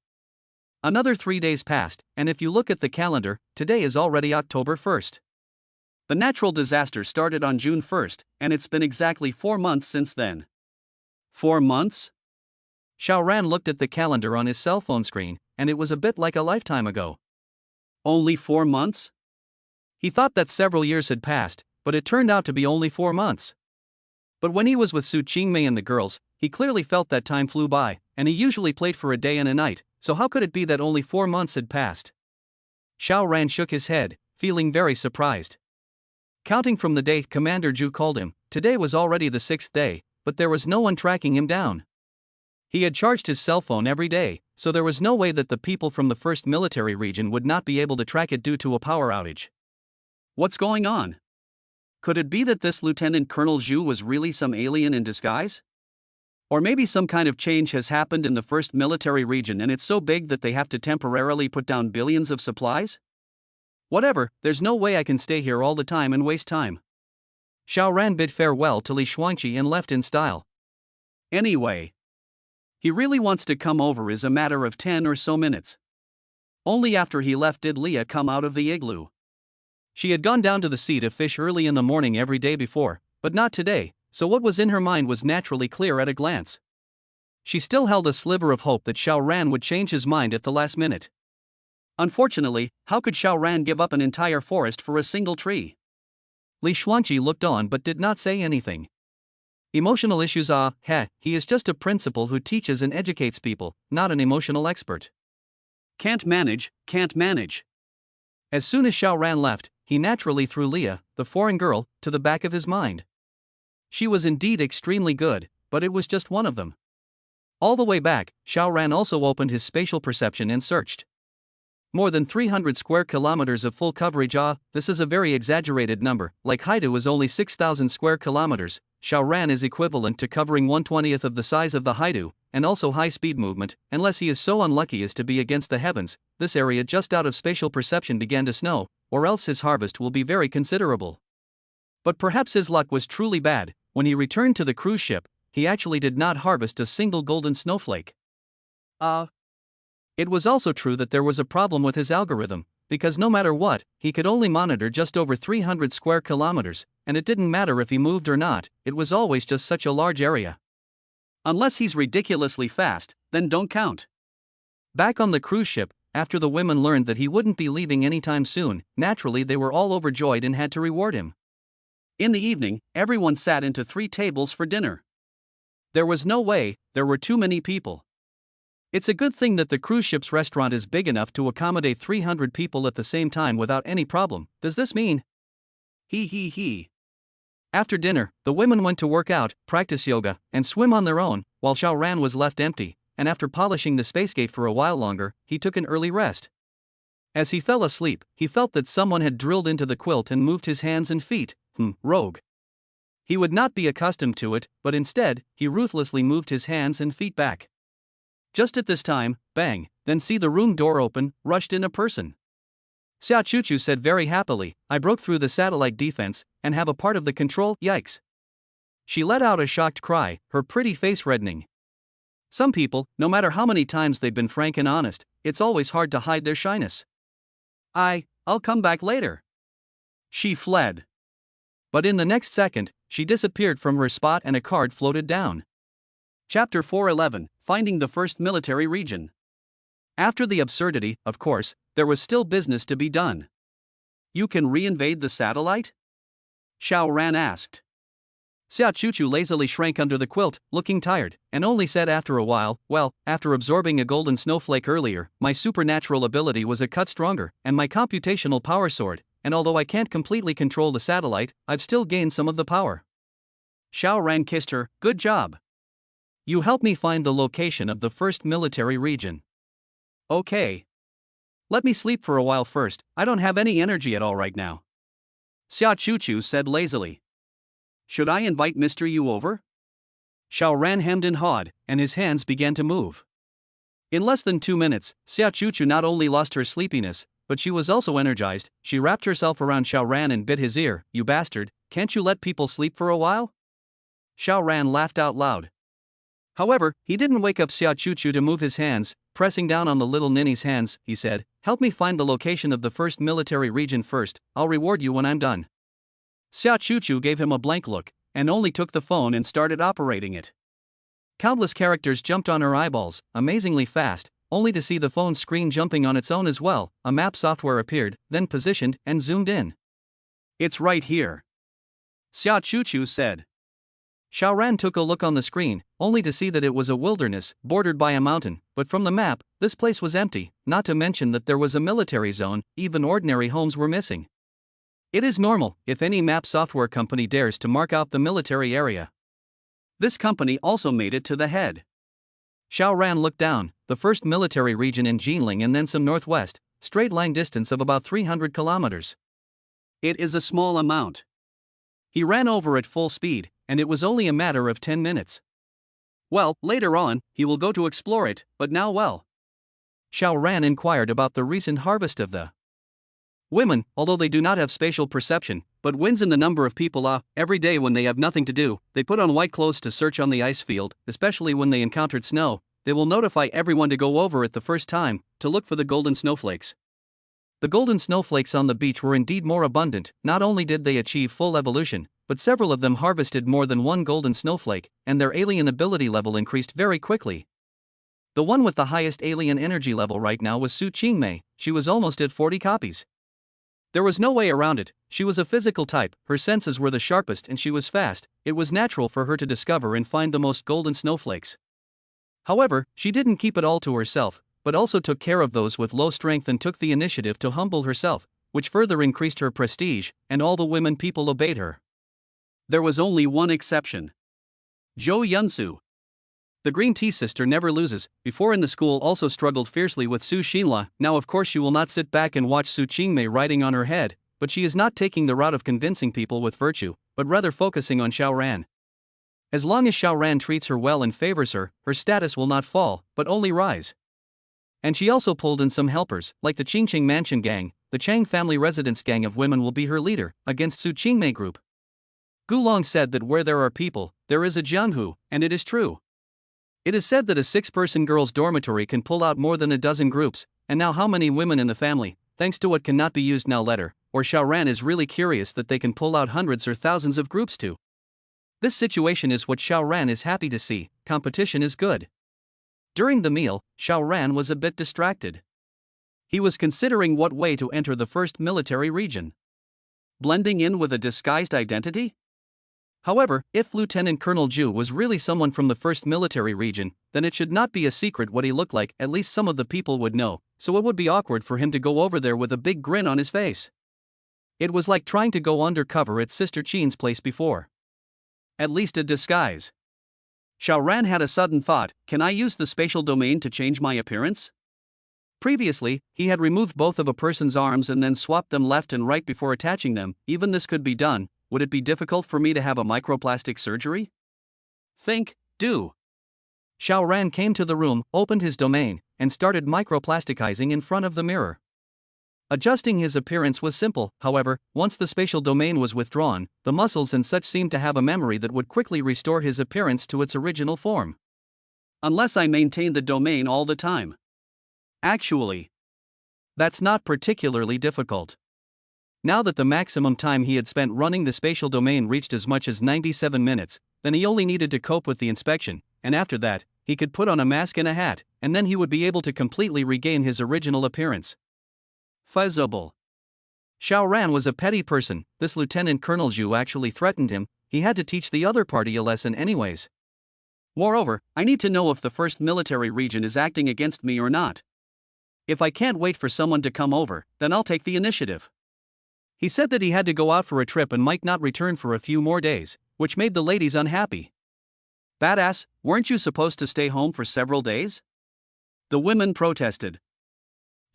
Another 3 days passed, and if you look at the calendar, today is already October 1st. The natural disaster started on June 1st, and it's been exactly 4 months since then. 4 months? Xiao Ran looked at the calendar on his cell phone screen, and it was a bit like a lifetime ago. Only 4 months? He thought that several years had passed, but it turned out to be only 4 months. But when he was with Su Qingmei and the girls, he clearly felt that time flew by, and he usually played for a day and a night, so how could it be that only 4 months had passed? Xiao Ran shook his head, feeling very surprised. Counting from the day Commander Zhu called him, today was already the 6th day, but there was no one tracking him down. He had charged his cell phone every day, so there was no way that the people from the 1st Military Region would not be able to track it due to a power outage. What's going on? Could it be that this Lieutenant Colonel Zhu was really some alien in disguise? Or maybe some kind of change has happened in the 1st Military Region and it's so big that they have to temporarily put down billions of supplies? Whatever, there's no way I can stay here all the time and waste time. Xiao Ran bid farewell to Li Shuangqi and left in style. Anyway, he really wants to come over is a matter of 10 or so minutes. Only after he left did Leah come out of the igloo. She had gone down to the sea to fish early in the morning every day before, but not today, so what was in her mind was naturally clear at a glance. She still held a sliver of hope that Xiao Ran would change his mind at the last minute. Unfortunately, how could Xiao Ran give up an entire forest for a single tree? Li Shuangqi looked on but did not say anything. Emotional issues he is just a principal who teaches and educates people, not an emotional expert. Can't manage. As soon as Xiao Ran left, he naturally threw Leah, the foreign girl, to the back of his mind. She was indeed extremely good, but it was just one of them. All the way back, Xiao Ran also opened his spatial perception and searched. More than 300 square kilometers of full coverage. This is a very exaggerated number, like Haidu is only 6,000 square kilometers, Xiao Ran is equivalent to covering 1/20th of the size of the Haidu, and also high-speed movement, unless he is so unlucky as to be against the heavens. This area just out of spatial perception began to snow, or else his harvest will be very considerable. But perhaps his luck was truly bad. When he returned to the cruise ship, he actually did not harvest a single golden snowflake. It was also true that there was a problem with his algorithm, because no matter what, he could only monitor just over 300 square kilometers, and it didn't matter if he moved or not, it was always just such a large area. Unless he's ridiculously fast, then don't count. Back on the cruise ship, after the women learned that he wouldn't be leaving anytime soon, naturally they were all overjoyed and had to reward him. In the evening, everyone sat into 3 tables for dinner. There was no way, there were too many people. It's a good thing that the cruise ship's restaurant is big enough to accommodate 300 people at the same time without any problem. Does this mean? He. After dinner, the women went to work out, practice yoga, and swim on their own, while Xiao Ran was left empty, and after polishing the spacegate for a while longer, he took an early rest. As he fell asleep, he felt that someone had drilled into the quilt and moved his hands and feet. Rogue. He would not be accustomed to it, but instead, he ruthlessly moved his hands and feet back. Just at this time, bang, then see the room door open, rushed in a person. Xia Chuchu said very happily, I broke through the satellite defense, and have a part of the control, yikes. She let out a shocked cry, her pretty face reddening. Some people, no matter how many times they've been frank and honest, it's always hard to hide their shyness. I'll come back later. She fled. But in the next second, she disappeared from her spot and a card floated down. Chapter 411, Finding the 1st Military Region. After the absurdity, of course, there was still business to be done. You can re-invade the satellite? Xiao Ran asked. Xia Chuchu lazily shrank under the quilt, looking tired, and only said after a while, well, after absorbing a golden snowflake earlier, my supernatural ability was a cut stronger, and my computational power soared, and although I can't completely control the satellite, I've still gained some of the power. Xiao Ran kissed her, good job. You help me find the location of the 1st Military Region. Okay. Let me sleep for a while first, I don't have any energy at all right now. Xia Chuchu said lazily. Should I invite Mr. Yu over? Xiao Ran hemmed and hawed, and his hands began to move. In less than 2 minutes, Xia Chuchu not only lost her sleepiness, but she was also energized. She wrapped herself around Xiao Ran and bit his ear, you bastard, can't you let people sleep for a while? Xiao Ran laughed out loud. However, he didn't wake up Xia Chuchu to move his hands. Pressing down on the little ninny's hands, he said, help me find the location of the 1st Military Region first, I'll reward you when I'm done. Xia Chuchu gave him a blank look, and only took the phone and started operating it. Countless characters jumped on her eyeballs, amazingly fast, only to see the phone's screen jumping on its own as well. A map software appeared, then positioned and zoomed in. "It's right here," Xiao Chu said. Xiao Ran took a look on the screen, only to see that it was a wilderness, bordered by a mountain, but from the map, this place was empty, not to mention that there was a military zone, even ordinary homes were missing. It is normal if any map software company dares to mark out the military area. This company also made it to the head. Xiao Ran looked down, the first military region in Jinling and then some northwest, straight line distance of about 300 kilometers. It is a small amount. He ran over at full speed, and it was only a matter of 10 minutes. Well, later on, he will go to explore it, but now well. Xiao Ran inquired about the recent harvest of the women, although they do not have spatial perception, but wins in the number of people. Every day when they have nothing to do, they put on white clothes to search on the ice field, especially when they encountered snow. They will notify everyone to go over it the first time, to look for the golden snowflakes. The golden snowflakes on the beach were indeed more abundant. Not only did they achieve full evolution, but several of them harvested more than one golden snowflake, and their alien ability level increased very quickly. The one with the highest alien energy level right now was Su Qingmei. She was almost at 40 copies. There was no way around it. She was a physical type, her senses were the sharpest and she was fast. It was natural for her to discover and find the most golden snowflakes. However, she didn't keep it all to herself, but also took care of those with low strength and took the initiative to humble herself, which further increased her prestige, and all the women people obeyed her. There was only one exception. Zhou Yunsu. The green tea sister never loses. Before in the school also struggled fiercely with Su Xinla. Now of course she will not sit back and watch Su Qingmei riding on her head, but she is not taking the route of convincing people with virtue, but rather focusing on Xiao Ran. As long as Xiao Ran treats her well and favors her, her status will not fall, but only rise. And she also pulled in some helpers, like the Qingqing Mansion gang. The Chang family residence gang of women will be her leader, against Su Qingmei group. Gulong said that where there are people, there is a Jianghu, and it is true. It is said that a 6-person girls' dormitory can pull out more than a dozen groups, and now how many women in the family, thanks to what cannot be used now letter, or Xiao Ran is really curious that they can pull out hundreds or thousands of groups too. This situation is what Xiao Ran is happy to see. Competition is good. During the meal, Xiao Ran was a bit distracted. He was considering what way to enter the first military region. Blending in with a disguised identity? However, if Lieutenant Colonel Zhu was really someone from the first military region, then it should not be a secret what he looked like. At least some of the people would know, so it would be awkward for him to go over there with a big grin on his face. It was like trying to go undercover at Sister Qin's place before. At least a disguise. Xiao Ran had a sudden thought, can I use the spatial domain to change my appearance? Previously, he had removed both of a person's arms and then swapped them left and right before attaching them. Even this could be done. Would it be difficult for me to have a microplastic surgery? Think, do. Xiao Ran came to the room, opened his domain, and started microplasticizing in front of the mirror. Adjusting his appearance was simple. However, once the spatial domain was withdrawn, the muscles and such seemed to have a memory that would quickly restore his appearance to its original form. Unless I maintain the domain all the time. Actually, that's not particularly difficult. Now that the maximum time he had spent running the spatial domain reached as much as 97 minutes, then he only needed to cope with the inspection, and after that, he could put on a mask and a hat, and then he would be able to completely regain his original appearance. Feasible. Xiao Ran was a petty person. This Lieutenant Colonel Zhu actually threatened him. He had to teach the other party a lesson anyways. Moreover, I need to know if the first military region is acting against me or not. If I can't wait for someone to come over, then I'll take the initiative. He said that he had to go out for a trip and might not return for a few more days, which made the ladies unhappy. Badass, weren't you supposed to stay home for several days? The women protested.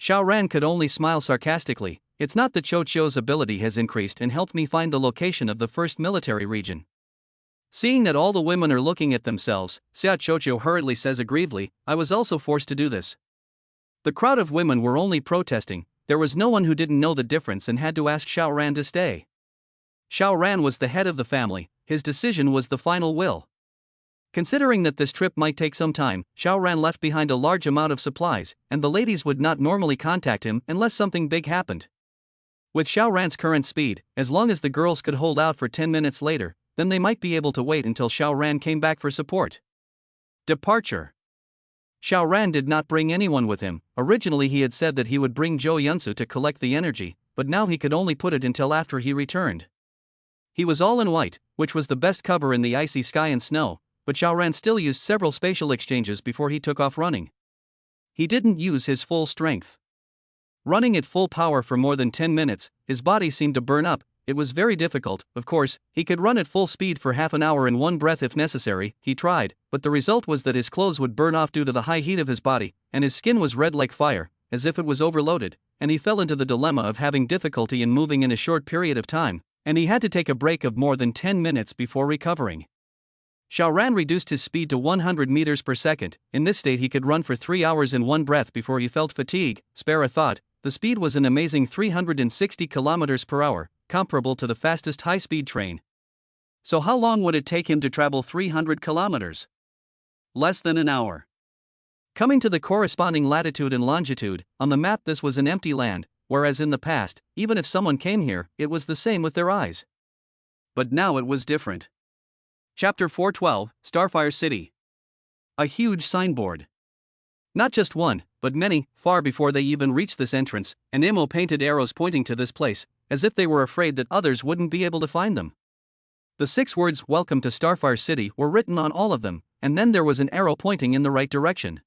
Xiao Ran could only smile sarcastically. It's not that Cho Chio's ability has increased and helped me find the location of the first military region. Seeing that all the women are looking at themselves, Xiao Chocho hurriedly says aggrievedly, I was also forced to do this. The crowd of women were only protesting. There was no one who didn't know the difference and had to ask Xiao Ran to stay. Xiao Ran was the head of the family, his decision was the final will. Considering that this trip might take some time, Xiao Ran left behind a large amount of supplies, and the ladies would not normally contact him unless something big happened. With Xiao Ran's current speed, as long as the girls could hold out for 10 minutes later, then they might be able to wait until Xiao Ran came back for support. Departure. Xiao Ran did not bring anyone with him. Originally he had said that he would bring Zhou Yunsu to collect the energy, but now he could only put it until after he returned. He was all in white, which was the best cover in the icy sky and snow, but Xiao Ran still used several spatial exchanges before he took off running. He didn't use his full strength. Running at full power for more than 10 minutes, his body seemed to burn up. It was very difficult. Of course, he could run at full speed for half an hour in one breath if necessary. He tried, but the result was that his clothes would burn off due to the high heat of his body, and his skin was red like fire, as if it was overloaded, and he fell into the dilemma of having difficulty in moving in a short period of time, and he had to take a break of more than 10 minutes before recovering. Xiao Ran reduced his speed to 100 meters per second. In this state he could run for 3 hours in one breath before he felt fatigue. Spare a thought, the speed was an amazing 360 kilometers per hour, comparable to the fastest high-speed train. So how long would it take him to travel 300 kilometers? Less than an hour. Coming to the corresponding latitude and longitude, on the map this was an empty land, whereas in the past, even if someone came here, it was the same with their eyes. But now it was different. Chapter 412, Starfire City. A huge signboard. Not just one, but many, far before they even reached this entrance, and Imo painted arrows pointing to this place, as if they were afraid that others wouldn't be able to find them. The 6 words "Welcome to Starfire City" were written on all of them, and then there was an arrow pointing in the right direction.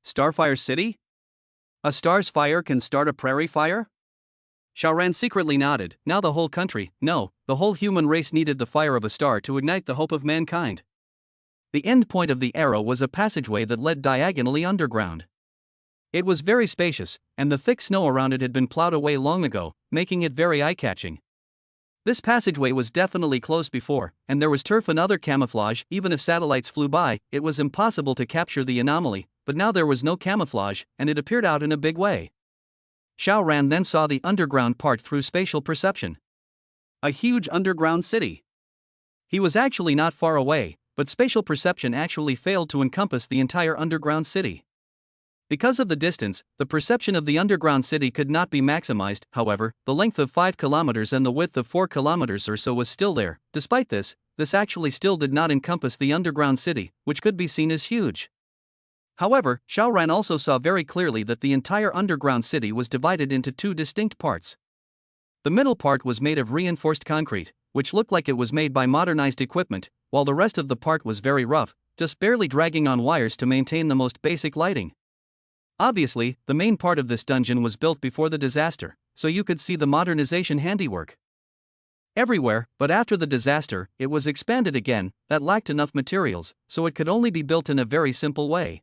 Starfire City? A star's fire can start a prairie fire? Xiao Ran secretly nodded. Now the whole country, no, the whole human race needed the fire of a star to ignite the hope of mankind. The end point of the arrow was a passageway that led diagonally underground. It was very spacious, and the thick snow around it had been plowed away long ago, making it very eye-catching. This passageway was definitely closed before, and there was turf and other camouflage. Even if satellites flew by, it was impossible to capture the anomaly, but now there was no camouflage, and it appeared out in a big way. Xiao Ran then saw the underground part through spatial perception. A huge underground city. He was actually not far away, but spatial perception actually failed to encompass the entire underground city. Because of the distance, the perception of the underground city could not be maximized. However, the length of 5 kilometers and the width of 4 kilometers or so was still there. Despite this, this actually still did not encompass the underground city, which could be seen as huge. However, Xiao Ran also saw very clearly that the entire underground city was divided into 2 distinct parts. The middle part was made of reinforced concrete, which looked like it was made by modernized equipment, while the rest of the part was very rough, just barely dragging on wires to maintain the most basic lighting. Obviously, the main part of this dungeon was built before the disaster, so you could see the modernization handiwork everywhere, but after the disaster, it was expanded again. That lacked enough materials, so it could only be built in a very simple way.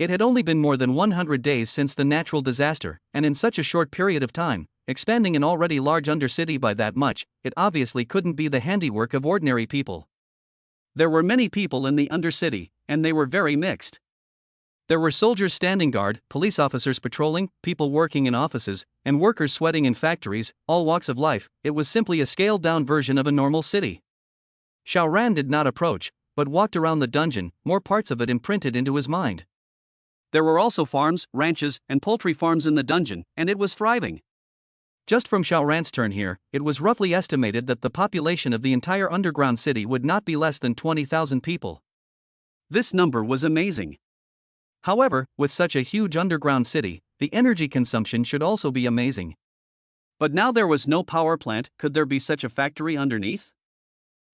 It had only been more than 100 days since the natural disaster, and in such a short period of time, expanding an already large undercity by that much, it obviously couldn't be the handiwork of ordinary people. There were many people in the undercity, and they were very mixed. There were soldiers standing guard, police officers patrolling, people working in offices, and workers sweating in factories, all walks of life. It was simply a scaled-down version of a normal city. Xiao Ran did not approach, but walked around the dungeon, more parts of it imprinted into his mind. There were also farms, ranches, and poultry farms in the dungeon, and it was thriving. Just from Xiao Ran's turn here, it was roughly estimated that the population of the entire underground city would not be less than 20,000 people. This number was amazing. However, with such a huge underground city, the energy consumption should also be amazing. But now there was no power plant. Could there be such a factory underneath?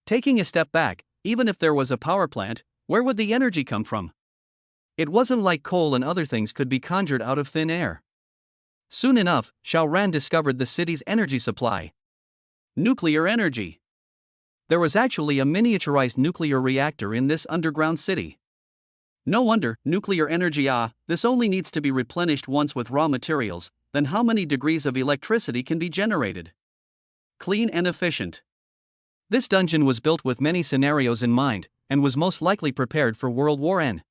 Taking a step back, even if there was a power plant, where would the energy come from? It wasn't like coal and other things could be conjured out of thin air. Soon enough, Xiao Ran discovered the city's energy supply. Nuclear energy. There was actually a miniaturized nuclear reactor in this underground city. No wonder, nuclear energy. This only needs to be replenished once with raw materials. Then how many degrees of electricity can be generated? Clean and efficient. This dungeon was built with many scenarios in mind, and was most likely prepared for World War N.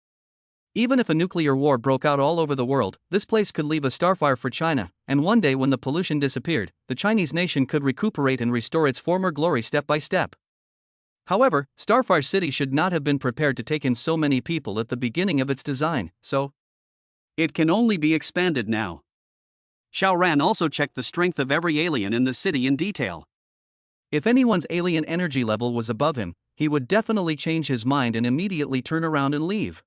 Even if a nuclear war broke out all over the world, this place could leave a starfire for China, and one day when the pollution disappeared, the Chinese nation could recuperate and restore its former glory step by step. However, Starfire City should not have been prepared to take in so many people at the beginning of its design, so it can only be expanded now. Xiao Ran also checked the strength of every alien in the city in detail. If anyone's alien energy level was above him, he would definitely change his mind and immediately turn around and leave.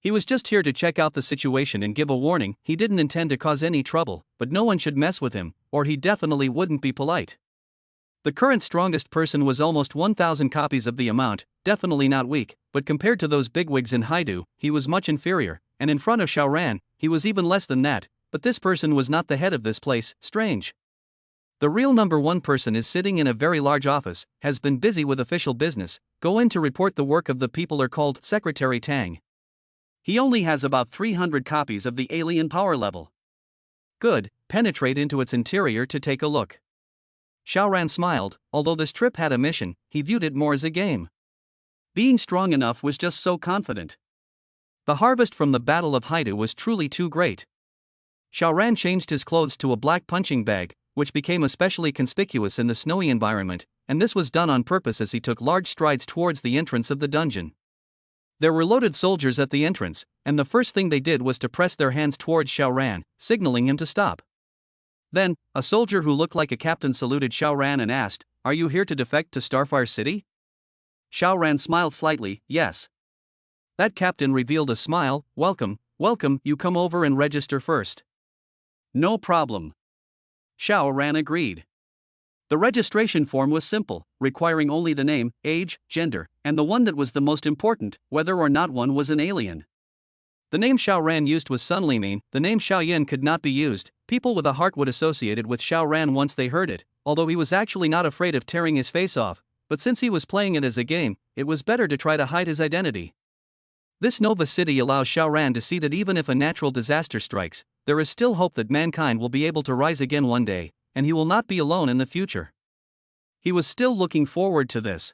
He was just here to check out the situation and give a warning. He didn't intend to cause any trouble, but no one should mess with him, or he definitely wouldn't be polite. The current strongest person was almost 1,000 copies of the amount, definitely not weak, but compared to those bigwigs in Haidu, he was much inferior, and in front of Xiao Ran, he was even less than that, but this person was not the head of this place. Strange. The real number one person is sitting in a very large office, has been busy with official business, go in to report the work of the people are called Secretary Tang. He only has about 300 copies of the alien power level. Good, penetrate into its interior to take a look. Xiao Ran smiled, although this trip had a mission, he viewed it more as a game. Being strong enough was just so confident. The harvest from the Battle of Haidu was truly too great. Xiao Ran changed his clothes to a black punching bag, which became especially conspicuous in the snowy environment, and this was done on purpose as he took large strides towards the entrance of the dungeon. There were loaded soldiers at the entrance, and the first thing they did was to press their hands towards Xiao Ran, signaling him to stop. Then, a soldier who looked like a captain saluted Xiao Ran and asked, "Are you here to defect to Starfire City?" Xiao Ran smiled slightly, "Yes." That captain revealed a smile, "Welcome, welcome, you come over and register first." "No problem." Xiao Ran agreed. The registration form was simple, requiring only the name, age, gender, and the one that was the most important, whether or not one was an alien. The name Xiao Ran used was Sun Limin. The name Xiao Yin could not be used. People with a heart would associate it with Xiao Ran once they heard it, although he was actually not afraid of tearing his face off, but since he was playing it as a game, it was better to try to hide his identity. This Nova City allows Xiao Ran to see that even if a natural disaster strikes, there is still hope that mankind will be able to rise again one day, and he will not be alone in the future. He was still looking forward to this.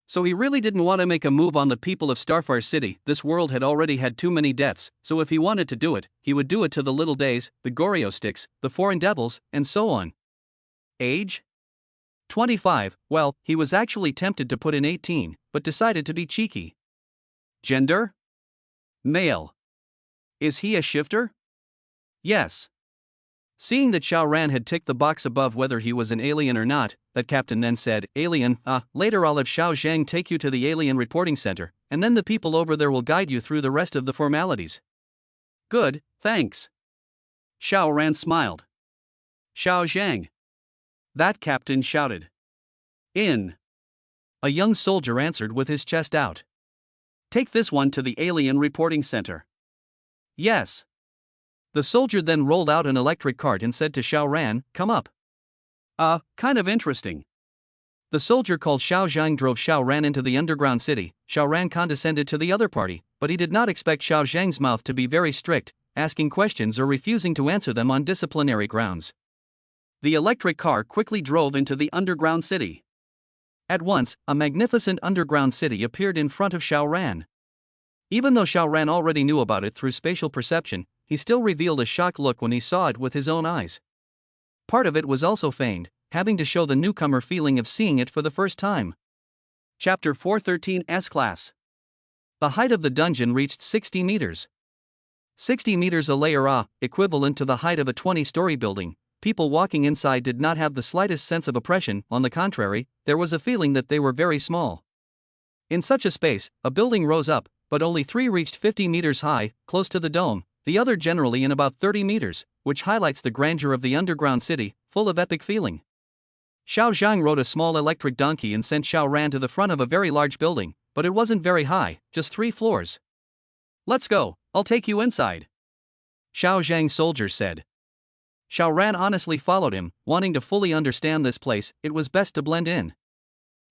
So he really didn't want to make a move on the people of Starfire City. This world had already had too many deaths, so if he wanted to do it, he would do it to the Little Days, the Goryo Sticks, the Foreign Devils, and so on. Age? 25. Well, he was actually tempted to put in 18, but decided to be cheeky. Gender? Male. Is he a shifter? Yes. Seeing that Xiao Ran had ticked the box above whether he was an alien or not, that captain then said, "Alien, later I'll have Xiao Zhang take you to the alien reporting center, and then the people over there will guide you through the rest of the formalities." "Good, thanks." Xiao Ran smiled. "Xiao Zhang." That captain shouted. "In." A young soldier answered with his chest out. "Take this one to the alien reporting center." "Yes." The soldier then rolled out an electric cart and said to Xiao Ran, "Come up." Kind of interesting." The soldier called Xiao Zhang drove Xiao Ran into the underground city. Xiao Ran condescended to the other party, but he did not expect Xiao Zhang's mouth to be very strict, asking questions or refusing to answer them on disciplinary grounds. The electric car quickly drove into the underground city. At once, a magnificent underground city appeared in front of Xiao Ran. Even though Xiao Ran already knew about it through spatial perception, he still revealed a shocked look when he saw it with his own eyes. Part of it was also feigned, having to show the newcomer feeling of seeing it for the first time. Chapter 413 S-Class. The height of the dungeon reached 60 meters. 60 meters a layer, equivalent to the height of a 20-story building. People walking inside did not have the slightest sense of oppression. On the contrary, there was a feeling that they were very small. In such a space, a building rose up, but only 3 reached 50 meters high, close to the dome, the other generally in about 30 meters, which highlights the grandeur of the underground city, full of epic feeling. Xiao Zhang rode a small electric donkey and sent Xiao Ran to the front of a very large building, but it wasn't very high, just 3 floors. "Let's go, I'll take you inside," Xiao Zhang's soldier said. Xiao Ran honestly followed him, wanting to fully understand this place. It was best to blend in.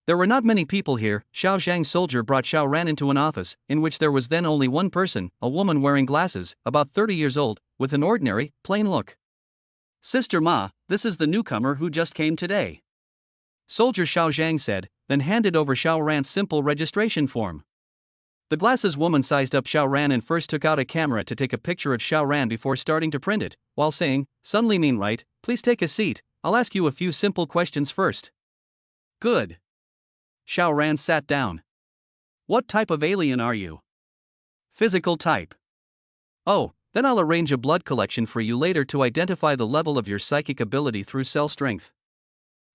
There were not many people here. Xiao Zhang's soldier brought Xiao Ran into an office, in which there was then only one person, a woman wearing glasses, about 30 years old, with an ordinary, plain look. "Sister Ma, this is the newcomer who just came today," Soldier Xiao Zhang said, then handed over Xiao Ran's simple registration form. The glasses woman sized up Xiao Ran and first took out a camera to take a picture of Xiao Ran before starting to print it, while saying, "Sun Limin, right, please take a seat, I'll ask you a few simple questions first." "Good." Xiao Ran sat down. "What type of alien are you?" "Physical type." "Oh, then I'll arrange a blood collection for you later to identify the level of your psychic ability through cell strength."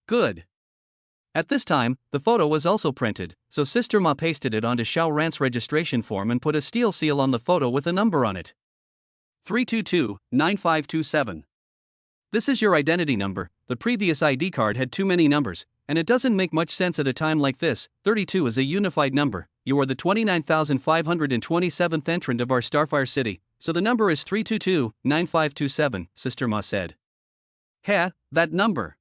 "Good." At this time, the photo was also printed, so Sister Ma pasted it onto Xiao Ran's registration form and put a steel seal on the photo with a number on it. 322-9527. This is your identity number. The previous ID card had too many numbers, and it doesn't make much sense at a time like this. 32 is a unified number. You are the 29,527th entrant of our Starfire city, so the number is 322-9527, Sister Ma said. Heh, that number.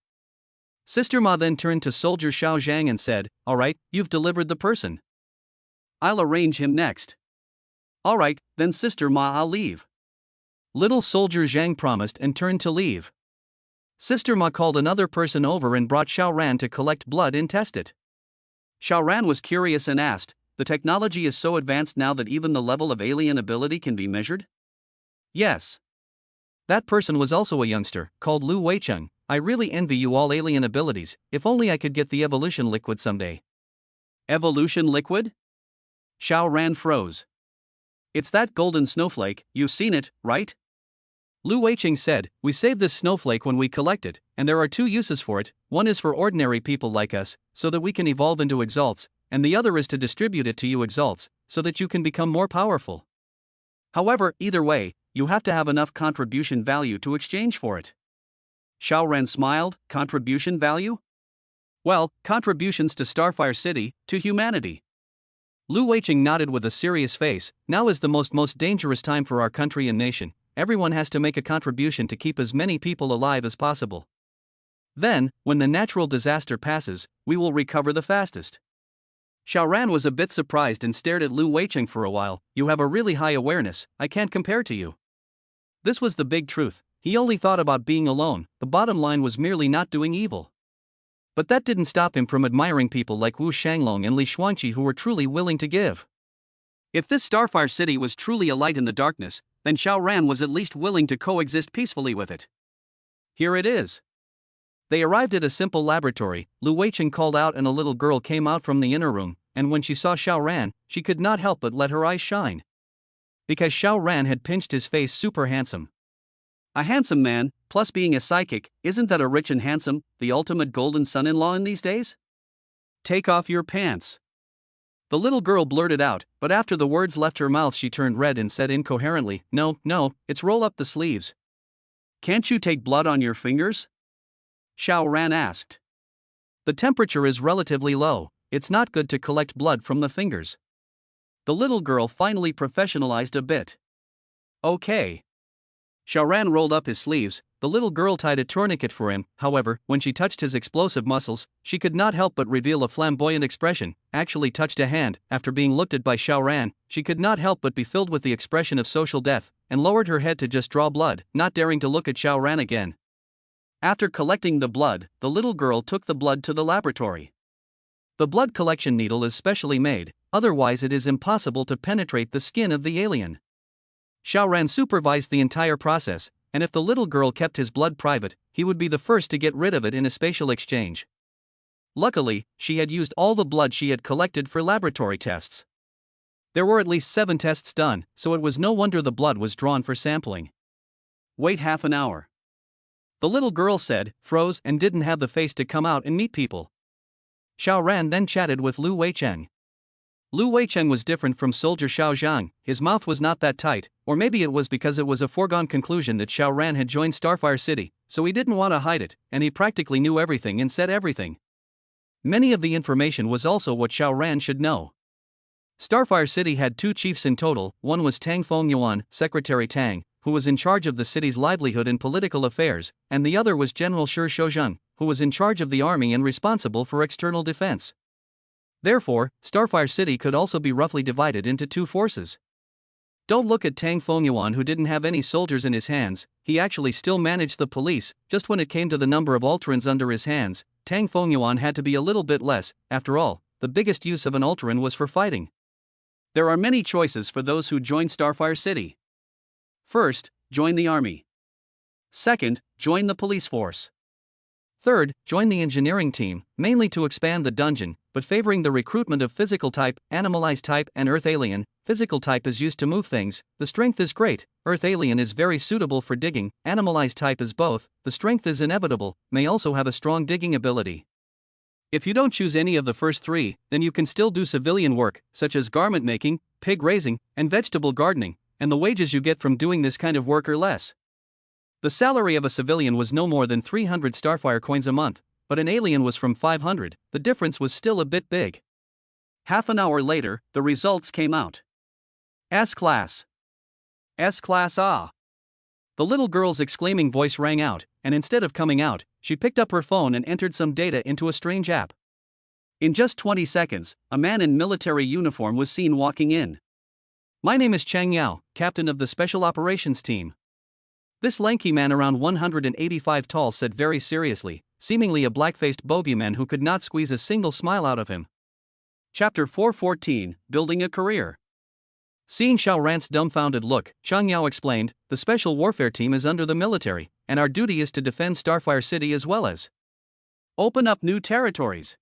Sister Ma then turned to Soldier Xiao Zhang and said, "Alright, you've delivered the person. I'll arrange him next." "Alright, then Sister Ma, I'll leave." Little Soldier Zhang promised and turned to leave. Sister Ma called another person over and brought Xiao Ran to collect blood and test it. Xiao Ran was curious and asked, "The technology is so advanced now that even the level of alien ability can be measured?" "Yes." That person was also a youngster, called Lu Weicheng. "I really envy you all alien abilities, if only I could get the evolution liquid someday." "Evolution liquid?" Xiao Ran froze. "It's that golden snowflake, you've seen it, right?" Lu Weicheng said, "We save this snowflake when we collect it, and there are two uses for it. One is for ordinary people like us, so that we can evolve into exalts, and the other is to distribute it to you exalts, so that you can become more powerful. However, either way, you have to have enough contribution value to exchange for it." Xiao Ran smiled. "Contribution value?" "Well, contributions to Starfire City, to humanity." Lu Weicheng nodded with a serious face. "Now is the most dangerous time for our country and nation. Everyone has to make a contribution to keep as many people alive as possible. Then, when the natural disaster passes, we will recover the fastest." Xiao Ran was a bit surprised and stared at Lu Weicheng for a while. "You have a really high awareness, I can't compare to you." This was the big truth. He only thought about being alone. The bottom line was merely not doing evil. But that didn't stop him from admiring people like Wu Shanglong and Li Xuanqi who were truly willing to give. If this Starfire city was truly a light in the darkness, then Xiao Ran was at least willing to coexist peacefully with it. Here it is. They arrived at a simple laboratory. Lu Weicheng called out and a little girl came out from the inner room, and when she saw Xiao Ran, she could not help but let her eyes shine. Because Xiao Ran had pinched his face super handsome. A handsome man, plus being a psychic, isn't that a rich and handsome, the ultimate golden son-in-law in these days? "Take off your pants." The little girl blurted out, but after the words left her mouth she turned red and said incoherently, No, it's roll up the sleeves." "Can't you take blood on your fingers?" Xiao Ran asked. "The temperature is relatively low, it's not good to collect blood from the fingers." The little girl finally professionalized a bit. "Okay." Xiao Ran rolled up his sleeves. The little girl tied a tourniquet for him. However, when she touched his explosive muscles, she could not help but reveal a flamboyant expression. Actually touched a hand. After being looked at by Xiao Ran, she could not help but be filled with the expression of social death, and lowered her head to just draw blood, not daring to look at Xiao Ran again. After collecting the blood, the little girl took the blood to the laboratory. The blood collection needle is specially made, otherwise it is impossible to penetrate the skin of the alien. Xiao Ran supervised the entire process, and if the little girl kept his blood private, he would be the first to get rid of it in a spatial exchange. Luckily, she had used all the blood she had collected for laboratory tests. There were at least 7 tests done, so it was no wonder the blood was drawn for sampling. "Wait half an hour." The little girl said, froze, and didn't have the face to come out and meet people. Xiao Ran then chatted with Lu Weicheng. Lu Weicheng was different from Soldier Xiao Zhang. His mouth was not that tight, or maybe it was because it was a foregone conclusion that Xiao Ran had joined Starfire City, so he didn't want to hide it, and he practically knew everything and said everything. Many of the information was also what Xiao Ran should know. Starfire City had 2 chiefs in total. One was Tang Fongyuan, Secretary Tang, who was in charge of the city's livelihood and political affairs, and the other was General Shi Shouzheng, who was in charge of the army and responsible for external defense. Therefore, Starfire City could also be roughly divided into 2 forces. Don't look at Tang Fongyuan, who didn't have any soldiers in his hands. He actually still managed the police. Just when it came to the number of Ultrans under his hands, Tang Fongyuan had to be a little bit less. After all, the biggest use of an Ultran was for fighting. There are many choices for those who join Starfire City. First, join the army. Second, join the police force. Third, join the engineering team, mainly to expand the dungeon, but favoring the recruitment of physical type, animalized type, and earth alien. Physical type is used to move things, the strength is great. Earth alien is very suitable for digging. Animalized type is both, the strength is inevitable, may also have a strong digging ability. If you don't choose any of the first three, then you can still do civilian work, such as garment making, pig raising, and vegetable gardening, and the wages you get from doing this kind of work are less. The salary of a civilian was no more than 300 Starfire coins a month, but an alien was from 500, the difference was still a bit big. Half an hour later, the results came out. S-Class. S-Class ah. The little girl's exclaiming voice rang out, and instead of coming out, she picked up her phone and entered some data into a strange app. In just 20 seconds, a man in military uniform was seen walking in. My name is Chang Yao, captain of the Special Operations Team. This lanky man around 185 tall said very seriously, seemingly a black-faced bogeyman who could not squeeze a single smile out of him. Chapter 414, Building a Career. Seeing Xiao Ran's dumbfounded look, Chang Yao explained, the Special Warfare Team is under the military, and our duty is to defend Starfire City as well as open up new territories.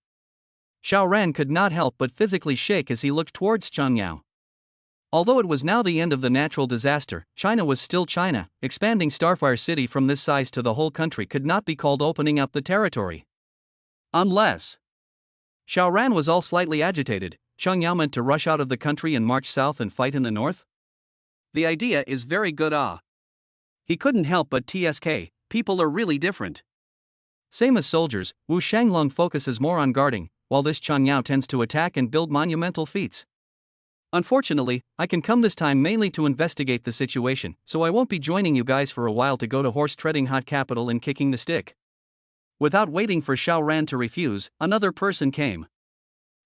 Xiao Ran could not help but physically shake as he looked towards Chang Yao. Although it was now the end of the natural disaster, China was still China. Expanding Starfire City from this size to the whole country could not be called opening up the territory. Unless. Xiao Ran was all slightly agitated. Chang Yao meant to rush out of the country and march south and fight in the north? The idea is very good He couldn't help but TSK, people are really different. Same as soldiers, Wu Shanglong focuses more on guarding, while this Chang Yao tends to attack and build monumental feats. Unfortunately, I can come this time mainly to investigate the situation, so I won't be joining you guys for a while to go to horse-treading hot capital and kicking the stick. Without waiting for Xiao Ran to refuse, another person came.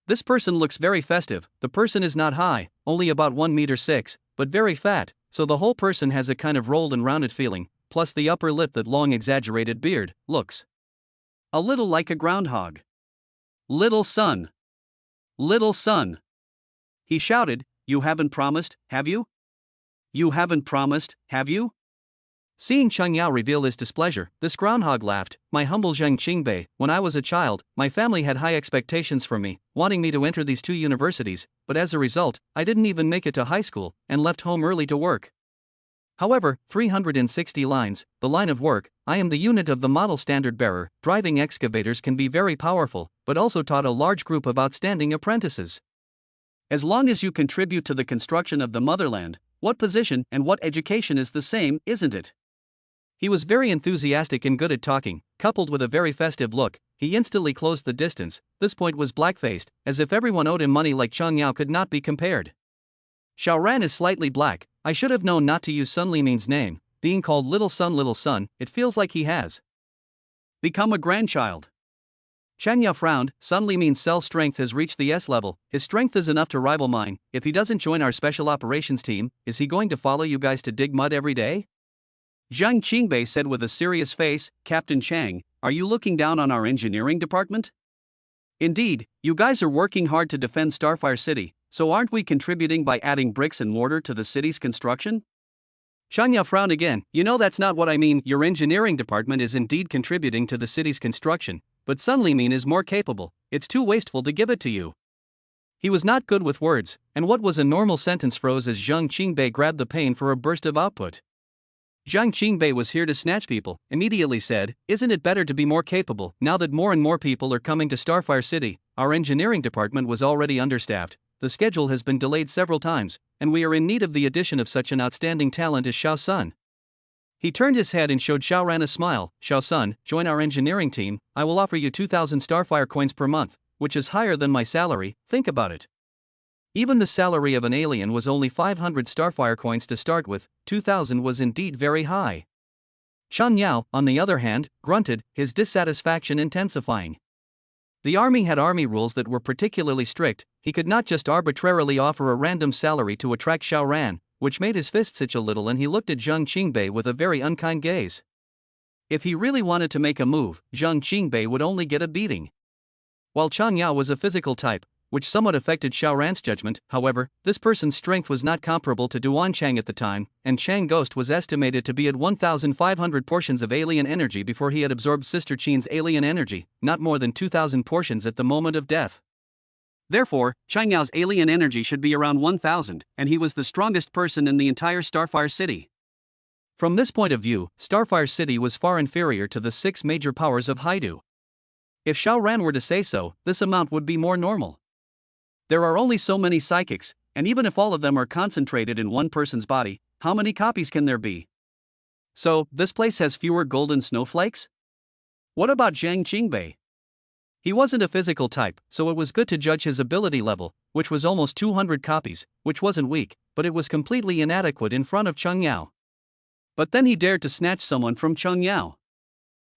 This person looks very festive. The person is not high, only about 1 meter 6, but very fat, so the whole person has a kind of rolled and rounded feeling, plus the upper lip, that long exaggerated beard, looks a little like a groundhog. Little son. Little son. He shouted, you haven't promised, have you? You haven't promised, have you? Seeing Chang Yao reveal his displeasure, this groundhog laughed, my humble Zhang Qingbei, when I was a child, my family had high expectations for me, wanting me to enter these 2 universities, but as a result, I didn't even make it to high school, and left home early to work. However, 360 lines, the line of work, I am the unit of the model standard bearer. Driving excavators can be very powerful, but also taught a large group of outstanding apprentices. As long as you contribute to the construction of the motherland, what position and what education is the same, isn't it? He was very enthusiastic and good at talking, coupled with a very festive look. He instantly closed the distance. This point was black-faced, as if everyone owed him money like Chang Yao could not be compared. Xiao Ran is slightly black. I should have known not to use Sun Limin's name. Being called little son, it feels like he has become a grandchild. Chang Yao frowned. Sun Limin's cell strength has reached the S level. His strength is enough to rival mine. If he doesn't join our special operations team, is he going to follow you guys to dig mud every day? Zhang Qingbei said with a serious face, Captain Chang, are you looking down on our engineering department? Indeed, you guys are working hard to defend Starfire City, so aren't we contributing by adding bricks and mortar to the city's construction? Chang Yao frowned again. You know that's not what I mean. Your engineering department is indeed contributing to the city's construction, but Sun Limin is more capable. It's too wasteful to give it to you. He was not good with words, and what was a normal sentence froze as Zhang Qingbei grabbed the pane for a burst of output. Zhang Qingbei was here to snatch people, immediately said, isn't it better to be more capable? Now that more and more people are coming to Starfire City, our engineering department was already understaffed, the schedule has been delayed several times, and we are in need of the addition of such an outstanding talent as Xiao Sun. He turned his head and showed Xiao Ran a smile. Xiao Sun, join our engineering team. I will offer you 2,000 Starfire coins per month, which is higher than my salary. Think about it. Even the salary of an alien was only 500 Starfire coins to start with. 2,000 was indeed very high. Chang Yao, on the other hand, grunted, his dissatisfaction intensifying. The army had army rules that were particularly strict. He could not just arbitrarily offer a random salary to attract Xiao Ran, which made his fists itch a little, and he looked at Zhang Qingbei with a very unkind gaze. If he really wanted to make a move, Zhang Qingbei would only get a beating. While Chang Yao was a physical type, which somewhat affected Xiao Ran's judgment, however, this person's strength was not comparable to Duan Chang at the time, and Chang Ghost was estimated to be at 1,500 portions of alien energy before he had absorbed Sister Qin's alien energy, not more than 2,000 portions at the moment of death. Therefore, Chang Yao's alien energy should be around 1,000, and he was the strongest person in the entire Starfire City. From this point of view, Starfire City was far inferior to the 6 major powers of Haidu. If Xiao Ran were to say so, this amount would be more normal. There are only so many psychics, and even if all of them are concentrated in one person's body, how many copies can there be? So, this place has fewer golden snowflakes? What about Zhang Qingbei? He wasn't a physical type, so it was good to judge his ability level, which was almost 200 copies, which wasn't weak, but it was completely inadequate in front of Cheng Yao. But then he dared to snatch someone from Cheng Yao.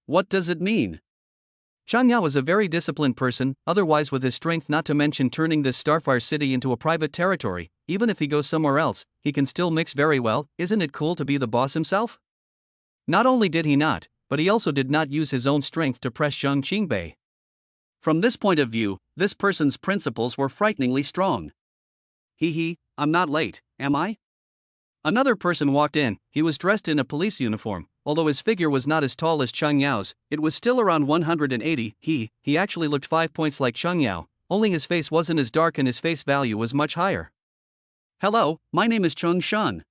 What does it mean? Cheng Yao is a very disciplined person, otherwise with his strength, not to mention turning this Starfire city into a private territory, even if he goes somewhere else, he can still mix very well. Isn't it cool to be the boss himself? Not only did he not, but he also did not use his own strength to press Zhang Qingbei. From this point of view, this person's principles were frighteningly strong. I'm not late, am I? Another person walked in. He was dressed in a police uniform. Although his figure was not as tall as Cheng Yao's, it was still around 180. He actually looked 5 points like Cheng Yao, only his face wasn't as dark and his face value was much higher. Hello, my name is Cheng Shun.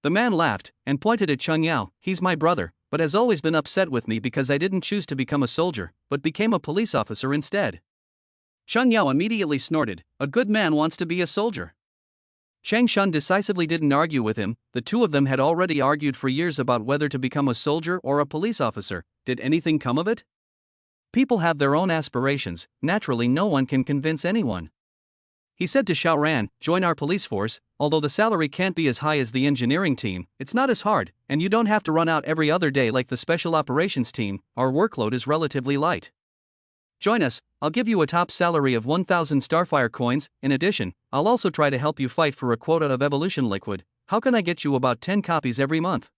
The man laughed and pointed at Cheng Yao. He's my brother, but has always been upset with me because I didn't choose to become a soldier, but became a police officer instead. Cheng Yao immediately snorted. A good man wants to be a soldier. Cheng Shun decisively didn't argue with him. The two of them had already argued for years about whether to become a soldier or a police officer. Did anything come of it? People have their own aspirations, naturally no one can convince anyone. He said to Xiao Ran, join our police force. Although the salary can't be as high as the engineering team, it's not as hard, and you don't have to run out every other day like the special operations team. Our workload is relatively light. Join us, I'll give you a top salary of 1,000 Starfire coins. In addition, I'll also try to help you fight for a quota of evolution liquid. How can I get you about 10 copies every month?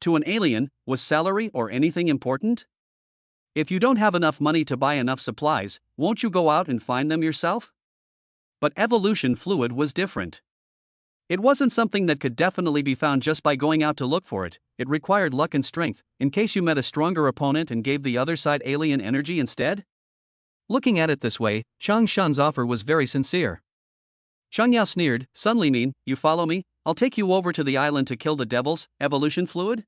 To an alien, was salary or anything important? If you don't have enough money to buy enough supplies, won't you go out and find them yourself? But evolution fluid was different. It wasn't something that could definitely be found just by going out to look for it. It required luck and strength, in case you met a stronger opponent and gave the other side alien energy instead. Looking at it this way, Cheng Shun's offer was very sincere. Cheng Yao sneered, Sun Mean, you follow me? I'll take you over to the island to kill the devils. Evolution fluid?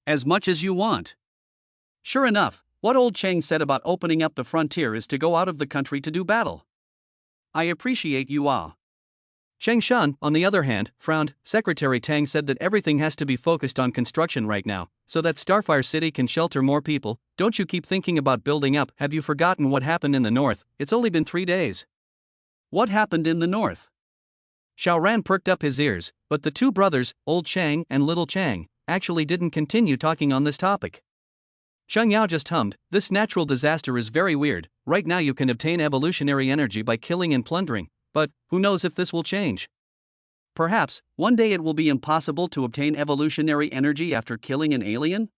As much as you want. Sure enough, what old Cheng said about opening up the frontier is to go out of the country to do battle. I appreciate you all. Cheng Shun, on the other hand, frowned. Secretary Tang said that everything has to be focused on construction right now, so that Starfire City can shelter more people. Don't you keep thinking about building up? Have you forgotten what happened in the north? It's only been 3 days. What happened in the north? Xiao Ran perked up his ears, but the two brothers, Old Chang and Little Chang, actually didn't continue talking on this topic. Cheng Yao just hummed, this natural disaster is very weird. Right now you can obtain evolutionary energy by killing and plundering. But, who knows if this will change? Perhaps, one day it will be impossible to obtain evolutionary energy after killing an alien?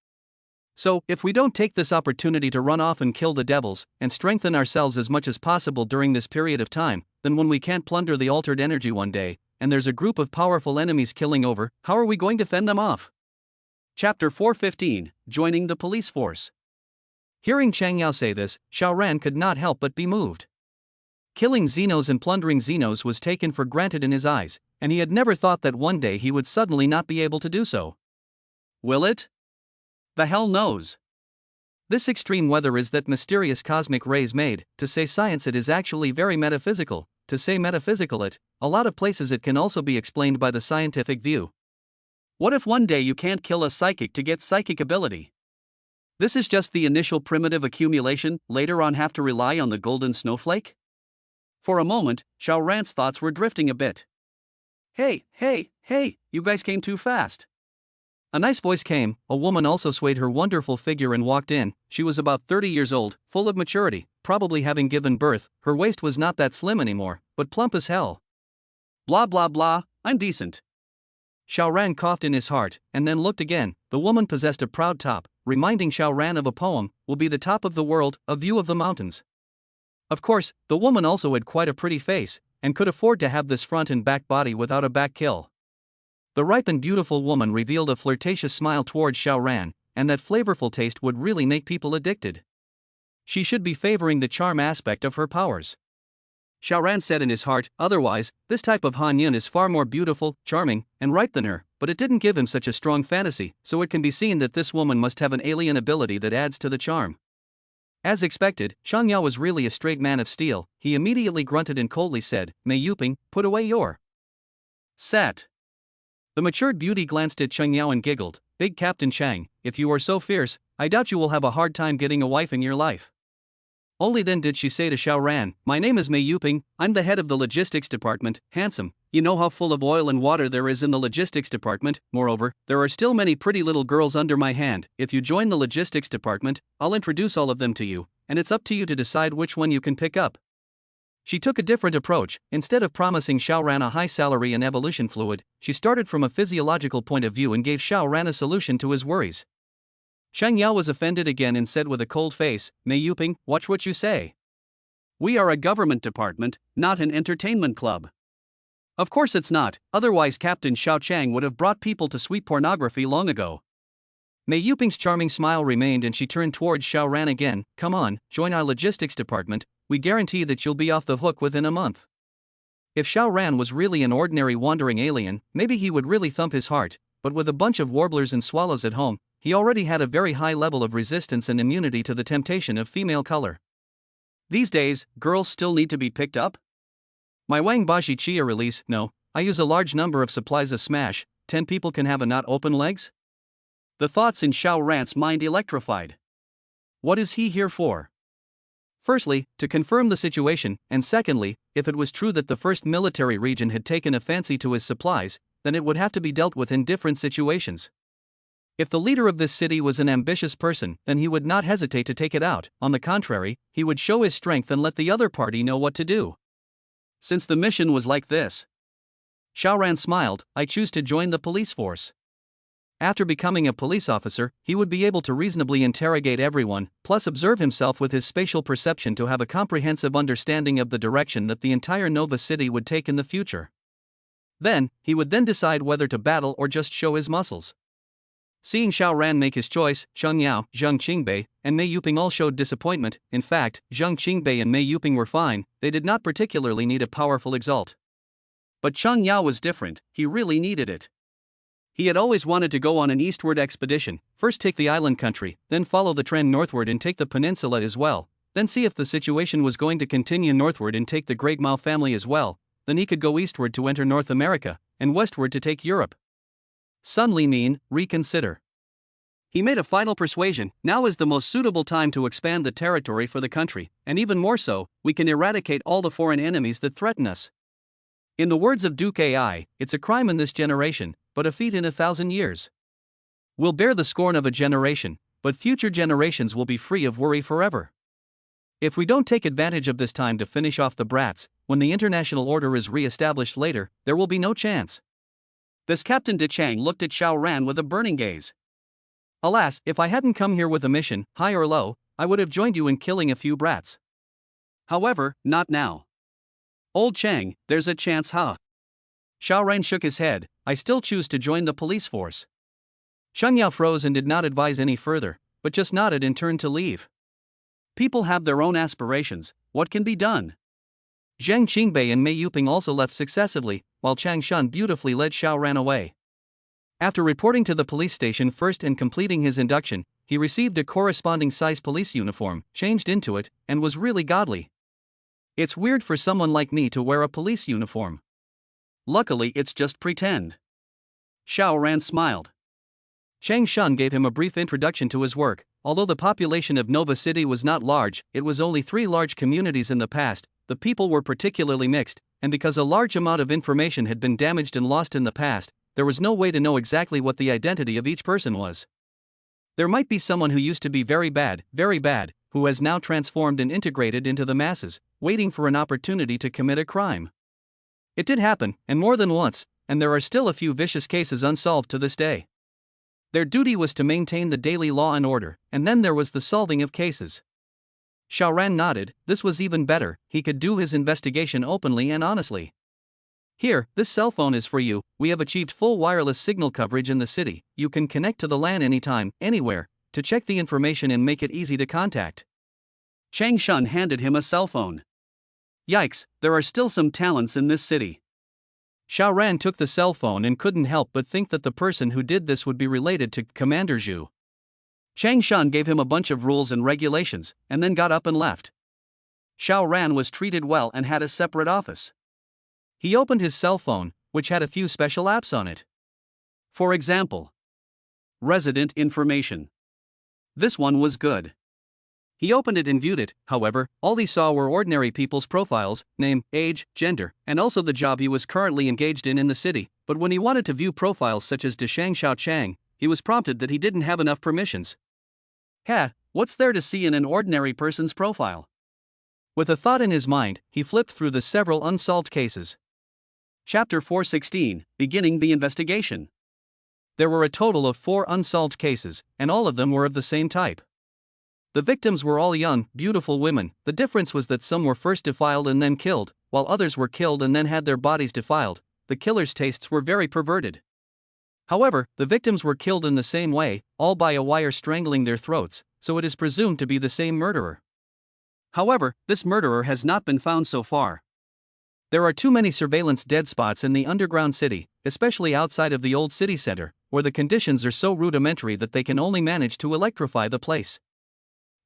So, if we don't take this opportunity to run off and kill the devils, and strengthen ourselves as much as possible during this period of time, then when we can't plunder the altered energy one day, and there's a group of powerful enemies killing over, how are we going to fend them off? Chapter 415, Joining the Police Force. Hearing Cheng Yao say this, Xiao Ran could not help but be moved. Killing Xenos and plundering Xenos was taken for granted in his eyes, and he had never thought that one day he would suddenly not be able to do so. Will it? The hell knows. This extreme weather is that mysterious cosmic rays made. To say science it is actually very metaphysical. To say metaphysical it, a lot of places it can also be explained by the scientific view. What if one day you can't kill a psychic to get psychic ability? This is just the initial primitive accumulation, later on have to rely on the golden snowflake? For a moment, Xiao Ran's thoughts were drifting a bit. Hey, you guys came too fast. A nice voice came. A woman also swayed her wonderful figure and walked in. She was about 30 years old, full of maturity, probably having given birth. Her waist was not that slim anymore, but plump as hell. Blah blah blah, I'm decent. Xiao Ran coughed in his heart, and then looked again. The woman possessed a proud top, reminding Xiao Ran of a poem, will be the top of the world, a view of the mountains. Of course, the woman also had quite a pretty face, and could afford to have this front and back body without a back kill. The ripe and beautiful woman revealed a flirtatious smile towards Xiao Ran, and that flavorful taste would really make people addicted. She should be favoring the charm aspect of her powers. Xiao Ran said in his heart, otherwise, this type of Han Yun is far more beautiful, charming, and ripe than her, but it didn't give him such a strong fantasy, so it can be seen that this woman must have an alien ability that adds to the charm. As expected, Xiang Yao was really a straight man of steel. He immediately grunted and coldly said, "Mei Yuping, put away your set." The matured beauty glanced at Xiang Yao and giggled. "Big Captain Chang, if you are so fierce, I doubt you will have a hard time getting a wife in your life." Only then did she say to Xiao Ran, "My name is Mei Yuping, I'm the head of the logistics department. Handsome, you know how full of oil and water there is in the logistics department. Moreover, there are still many pretty little girls under my hand. If you join the logistics department, I'll introduce all of them to you, and it's up to you to decide which one you can pick up." She took a different approach. Instead of promising Xiao Ran a high salary and evolution fluid, she started from a physiological point of view and gave Xiao Ran a solution to his worries. Xiang Yao was offended again and said with a cold face, "Mei Yuping, watch what you say. We are a government department, not an entertainment club." "Of course it's not, otherwise Captain Xiao Chang would have brought people to sweet pornography long ago." Mei Yuping's charming smile remained and she turned towards Xiao Ran again. "Come on, join our logistics department, we guarantee that you'll be off the hook within a month." If Xiao Ran was really an ordinary wandering alien, maybe he would really thump his heart, but with a bunch of warblers and swallows at home, he already had a very high level of resistance and immunity to the temptation of female color. These days, girls still need to be picked up? My Wang Bashi Chia release, no, I use a large number of supplies a smash, 10 people can have a not open legs? The thoughts in Xiao Ran's mind electrified. What is he here for? Firstly, to confirm the situation, and secondly, if it was true that the first military region had taken a fancy to his supplies, then it would have to be dealt with in different situations. If the leader of this city was an ambitious person, then he would not hesitate to take it out. On the contrary, he would show his strength and let the other party know what to do. Since the mission was like this, Xiao Ran smiled, "I choose to join the police force." After becoming a police officer, he would be able to reasonably interrogate everyone, plus observe himself with his spatial perception to have a comprehensive understanding of the direction that the entire Nova City would take in the future. Then, he would then decide whether to battle or just show his muscles. Seeing Xiao Ran make his choice, Xiang Yao, Zheng Qingbei, and Mei Yuping all showed disappointment. In fact, Zheng Qingbei and Mei Yuping were fine, they did not particularly need a powerful exalt. But Xiang Yao was different, he really needed it. He had always wanted to go on an eastward expedition, first take the island country, then follow the trend northward and take the peninsula as well, then see if the situation was going to continue northward and take the Great Mao family as well, then he could go eastward to enter North America, and westward to take Europe. Sun Li Min, reconsider. He made a final persuasion, now is the most suitable time to expand the territory for the country, and even more so, we can eradicate all the foreign enemies that threaten us. In the words of Duke AI, it's a crime in this generation, but a feat in 1,000 years. We'll bear the scorn of a generation, but future generations will be free of worry forever. If we don't take advantage of this time to finish off the brats, when the international order is re-established later, there will be no chance. This Captain De Chang looked at Xiao Ran with a burning gaze. Alas, if I hadn't come here with a mission, high or low, I would have joined you in killing a few brats. However, not now. Old Chang, there's a chance, huh? Xiao Ran shook his head, I still choose to join the police force. Xiang Yao froze and did not advise any further, but just nodded and turned to leave. People have their own aspirations, what can be done? Zheng Qingbei and Mei Yuping also left successively, while Chang Shun beautifully led Xiao Ran away. After reporting to the police station first and completing his induction, he received a corresponding size police uniform, changed into it, and was really godly. It's weird for someone like me to wear a police uniform. Luckily it's just pretend. Xiao Ran smiled. Chang Shun gave him a brief introduction to his work. Although the population of Nova City was not large, it was only 3 large communities in the past, the people were particularly mixed, and because a large amount of information had been damaged and lost in the past, there was no way to know exactly what the identity of each person was. There might be someone who used to be very bad, who has now transformed and integrated into the masses, waiting for an opportunity to commit a crime. It did happen, and more than once, and there are still a few vicious cases unsolved to this day. Their duty was to maintain the daily law and order, and then there was the solving of cases. Xiao Ran nodded, this was even better, he could do his investigation openly and honestly. Here, this cell phone is for you, we have achieved full wireless signal coverage in the city, you can connect to the LAN anytime, anywhere, to check the information and make it easy to contact. Chang Shun handed him a cell phone. Yikes, there are still some talents in this city. Xiao Ran took the cell phone and couldn't help but think that the person who did this would be related to Commander Zhu. Chang Shan gave him a bunch of rules and regulations, and then got up and left. Xiao Ran was treated well and had a separate office. He opened his cell phone, which had a few special apps on it. For example, resident information. This one was good. He opened it and viewed it. However, all he saw were ordinary people's profiles, name, age, gender, and also the job he was currently engaged in the city. But when he wanted to view profiles such as Deshang Xiao Chang, he was prompted that he didn't have enough permissions. What's there to see in an ordinary person's profile? With a thought in his mind, he flipped through the several unsolved cases. Chapter 416, Beginning the Investigation. There were a total of 4 unsolved cases, and all of them were of the same type. The victims were all young, beautiful women. The difference was that some were first defiled and then killed, while others were killed and then had their bodies defiled. The killer's tastes were very perverted. However, the victims were killed in the same way, all by a wire strangling their throats, so it is presumed to be the same murderer. However, this murderer has not been found so far. There are too many surveillance dead spots in the underground city, especially outside of the old city center, where the conditions are so rudimentary that they can only manage to electrify the place.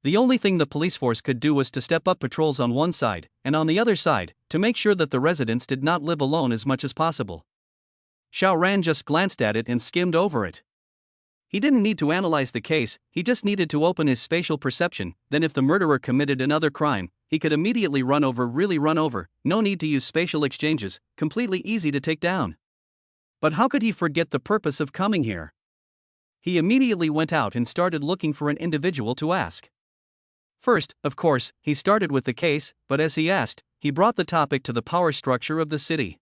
The only thing the police force could do was to step up patrols on one side, and on the other side, to make sure that the residents did not live alone as much as possible. Xiao Ran just glanced at it and skimmed over it. He didn't need to analyze the case, he just needed to open his spatial perception. Then if the murderer committed another crime, he could immediately run over, no need to use spatial exchanges, completely easy to take down. But how could he forget the purpose of coming here? He immediately went out and started looking for an individual to ask. First, of course, he started with the case, but as he asked, he brought the topic to the power structure of the city.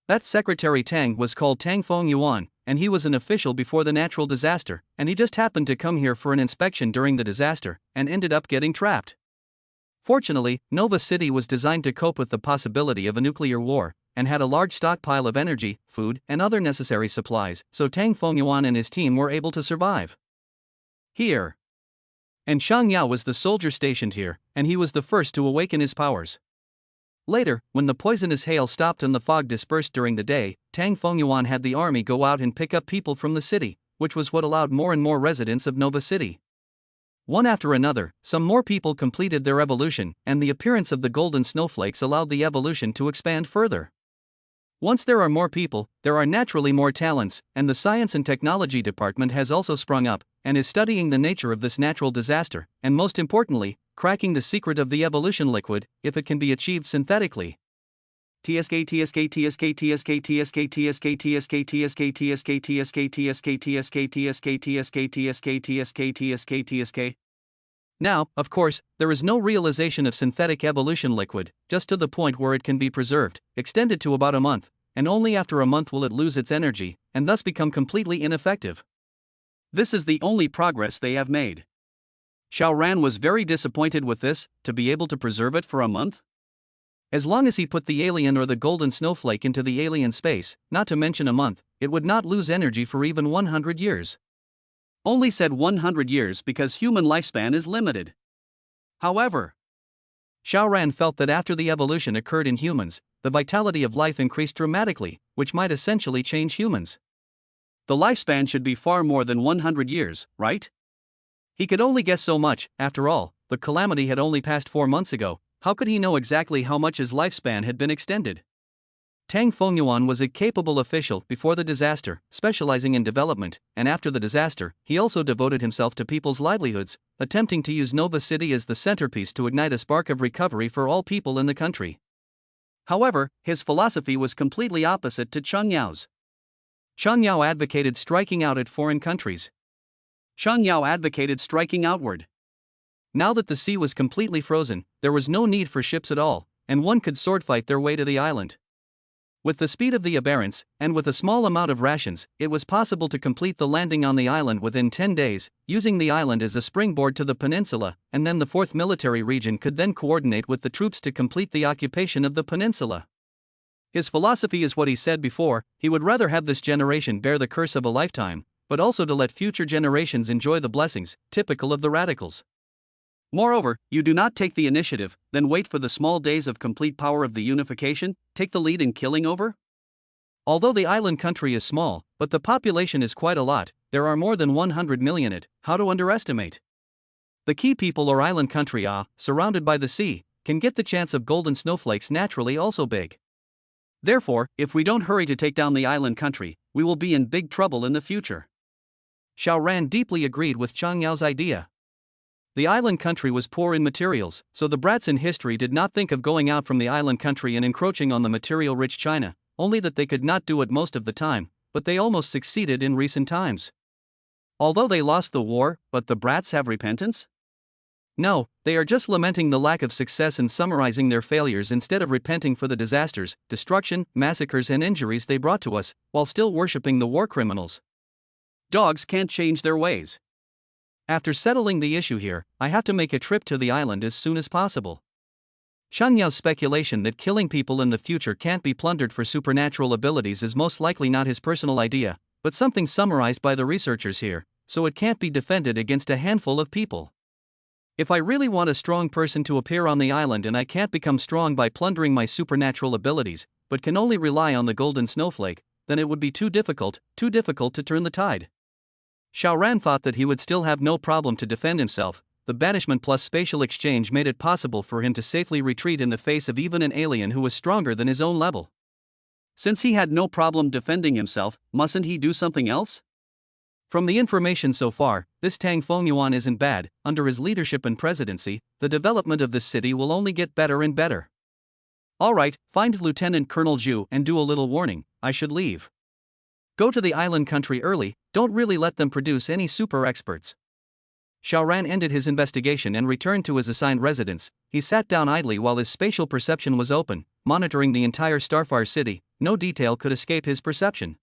That Secretary Tang was called Tang Feng Yuan, and he was an official before the natural disaster, and he just happened to come here for an inspection during the disaster, and ended up getting trapped. Fortunately, Nova City was designed to cope with the possibility of a nuclear war, and had a large stockpile of energy, food, and other necessary supplies, so Tang Feng Yuan and his team were able to survive here. And Shang Yao was the soldier stationed here, and he was the first to awaken his powers. Later, when the poisonous hail stopped and the fog dispersed during the day, Tang Feng Yuan had the army go out and pick up people from the city, which was what allowed more and more residents of Nova City. One after another, some more people completed their evolution, and the appearance of the golden snowflakes allowed the evolution to expand further. Once there are more people, there are naturally more talents, and the Science and Technology Department has also sprung up, and is studying the nature of this natural disaster, and most importantly, cracking the secret of the evolution liquid, if it can be achieved synthetically. TSK TSK TSK TSK TSK TSK TSK TSK TSK TSK TSK TSK TSK TSK TSK TSK TSK TSK. Now, of course, there is no realization of synthetic evolution liquid, just to the point where it can be preserved, extended to about a month, and only after a month will it lose its energy, and thus become completely ineffective. This is the only progress they have made. Xiao Ran was very disappointed with this, to be able to preserve it for a month. As long as he put the alien or the golden snowflake into the alien space, not to mention a month, it would not lose energy for even 100 years. Only said 100 years because human lifespan is limited. However, Xiao Ran felt that after the evolution occurred in humans, the vitality of life increased dramatically, which might essentially change humans. The lifespan should be far more than 100 years, right? He could only guess so much. After all, the calamity had only passed 4 months ago. How could he know exactly how much his lifespan had been extended? Tang Feng Yuan was a capable official before the disaster, specializing in development, and after the disaster, he also devoted himself to people's livelihoods, attempting to use Nova City as the centerpiece to ignite a spark of recovery for all people in the country. However, his philosophy was completely opposite to Cheng Yao's. Cheng Yao advocated striking out at foreign countries. Cheng Yao advocated striking outward. Now that the sea was completely frozen, there was no need for ships at all, and one could swordfight their way to the island. With the speed of the aberrants, and with a small amount of rations, it was possible to complete the landing on the island within 10 days, using the island as a springboard to the peninsula, and then the 4th Military Region could then coordinate with the troops to complete the occupation of the peninsula. His philosophy is what he said before: he would rather have this generation bear the curse of a lifetime, but also to let future generations enjoy the blessings, typical of the radicals. Moreover, you do not take the initiative, then wait for the small days of complete power of the unification, take the lead in killing over? Although the island country is small, but the population is quite a lot, there are more than 100 million it, how to underestimate. The key people or island country surrounded by the sea, can get the chance of golden snowflakes naturally also big. Therefore, if we don't hurry to take down the island country, we will be in big trouble in the future. Xiao Ran deeply agreed with Chang Yao's idea. The island country was poor in materials, so the brats in history did not think of going out from the island country and encroaching on the material-rich China, only that they could not do it most of the time, but they almost succeeded in recent times. Although they lost the war, but the brats have repentance? No, they are just lamenting the lack of success and summarizing their failures instead of repenting for the disasters, destruction, massacres and injuries they brought to us, while still worshipping the war criminals. Dogs can't change their ways. After settling the issue here, I have to make a trip to the island as soon as possible. Chang Yao's speculation that killing people in the future can't be plundered for supernatural abilities is most likely not his personal idea, but something summarized by the researchers here, so it can't be defended against a handful of people. If I really want a strong person to appear on the island and I can't become strong by plundering my supernatural abilities, but can only rely on the golden snowflake, then it would be too difficult to turn the tide. Xiao Ran thought that he would still have no problem to defend himself. The banishment plus spatial exchange made it possible for him to safely retreat in the face of even an alien who was stronger than his own level. Since he had no problem defending himself, mustn't he do something else? From the information so far, this Tang Fengyuan isn't bad. Under his leadership and presidency, the development of this city will only get better and better. Alright, find Lieutenant Colonel Zhu and do a little warning, I should leave. Go to the island country early, don't really let them produce any super experts. Xiao Ran ended his investigation and returned to his assigned residence. He sat down idly while his spatial perception was open, monitoring the entire Starfire city. No detail could escape his perception.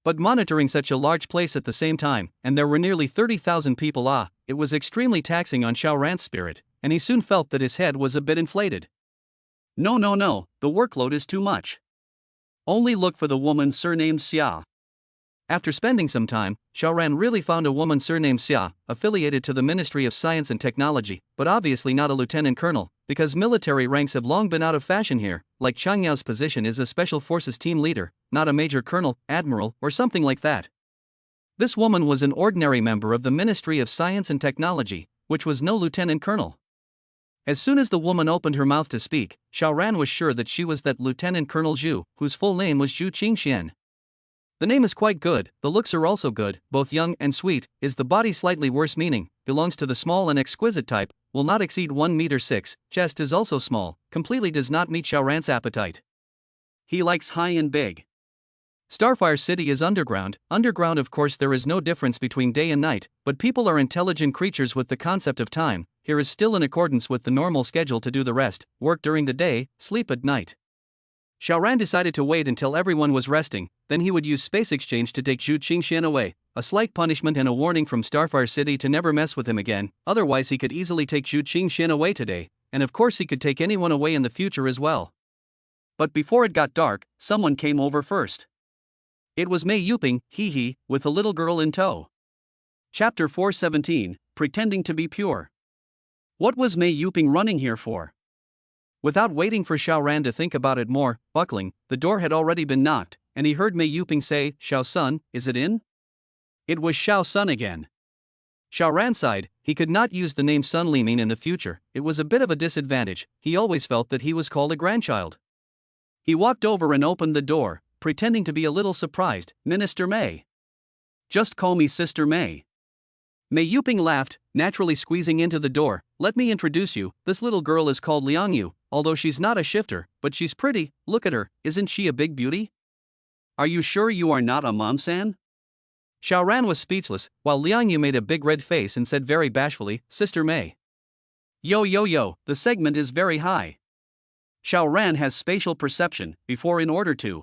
But monitoring such a large place at the same time, and there were nearly 30,000 people, it was extremely taxing on Xiao Ran's spirit, and he soon felt that his head was a bit inflated. No, the workload is too much. Only look for the woman surnamed Xia. After spending some time, Xiao Ran really found a woman surnamed Xia, affiliated to the Ministry of Science and Technology, but obviously not a lieutenant colonel, because military ranks have long been out of fashion here. Like Chang Yao's position is a special forces team leader, not a major colonel, admiral, or something like that. This woman was an ordinary member of the Ministry of Science and Technology, which was no lieutenant colonel. As soon as the woman opened her mouth to speak, Xiao Ran was sure that she was that Lieutenant Colonel Zhu, whose full name was Zhu Qingxian. The name is quite good, the looks are also good, both young and sweet. Is the body slightly worse, meaning belongs to the small and exquisite type, will not exceed 1 meter 6, chest is also small, completely does not meet Xiao Ran's appetite. He likes high and big. Starfire City is underground. Underground, of course, there is no difference between day and night, but people are intelligent creatures with the concept of time. Here is still in accordance with the normal schedule to do the rest, work during the day, sleep at night. Xiao Ran decided to wait until everyone was resting, then he would use space exchange to take Zhu Qingxian away, a slight punishment and a warning from Starfire City to never mess with him again. Otherwise he could easily take Zhu Qingxian away today, and of course he could take anyone away in the future as well. But before it got dark, someone came over first. It was Mei Yuping, with a little girl in tow. Chapter 417, Pretending to be Pure. What was Mei Yuping running here for? Without waiting for Xiao Ran to think about it more, buckling, the door had already been knocked, and he heard Mei Yuping say, "Xiao Sun, is it in?" It was Xiao Sun again. Xiao Ran sighed. He could not use the name Sun Liming in the future, it was a bit of a disadvantage. He always felt that he was called a grandchild. He walked over and opened the door, pretending to be a little surprised. "Minister Mei." "Just call me Sister Mei." Mei Yuping laughed, naturally squeezing into the door. "Let me introduce you, this little girl is called Liang Yu, although she's not a shifter, but she's pretty, look at her, isn't she a big beauty?" "Are you sure you are not a mom-san?" Xiao Ran was speechless, while Liang Yu made a big red face and said very bashfully, "Sister Mei." Yo, the segment is very high. Xiao Ran has spatial perception, before in order to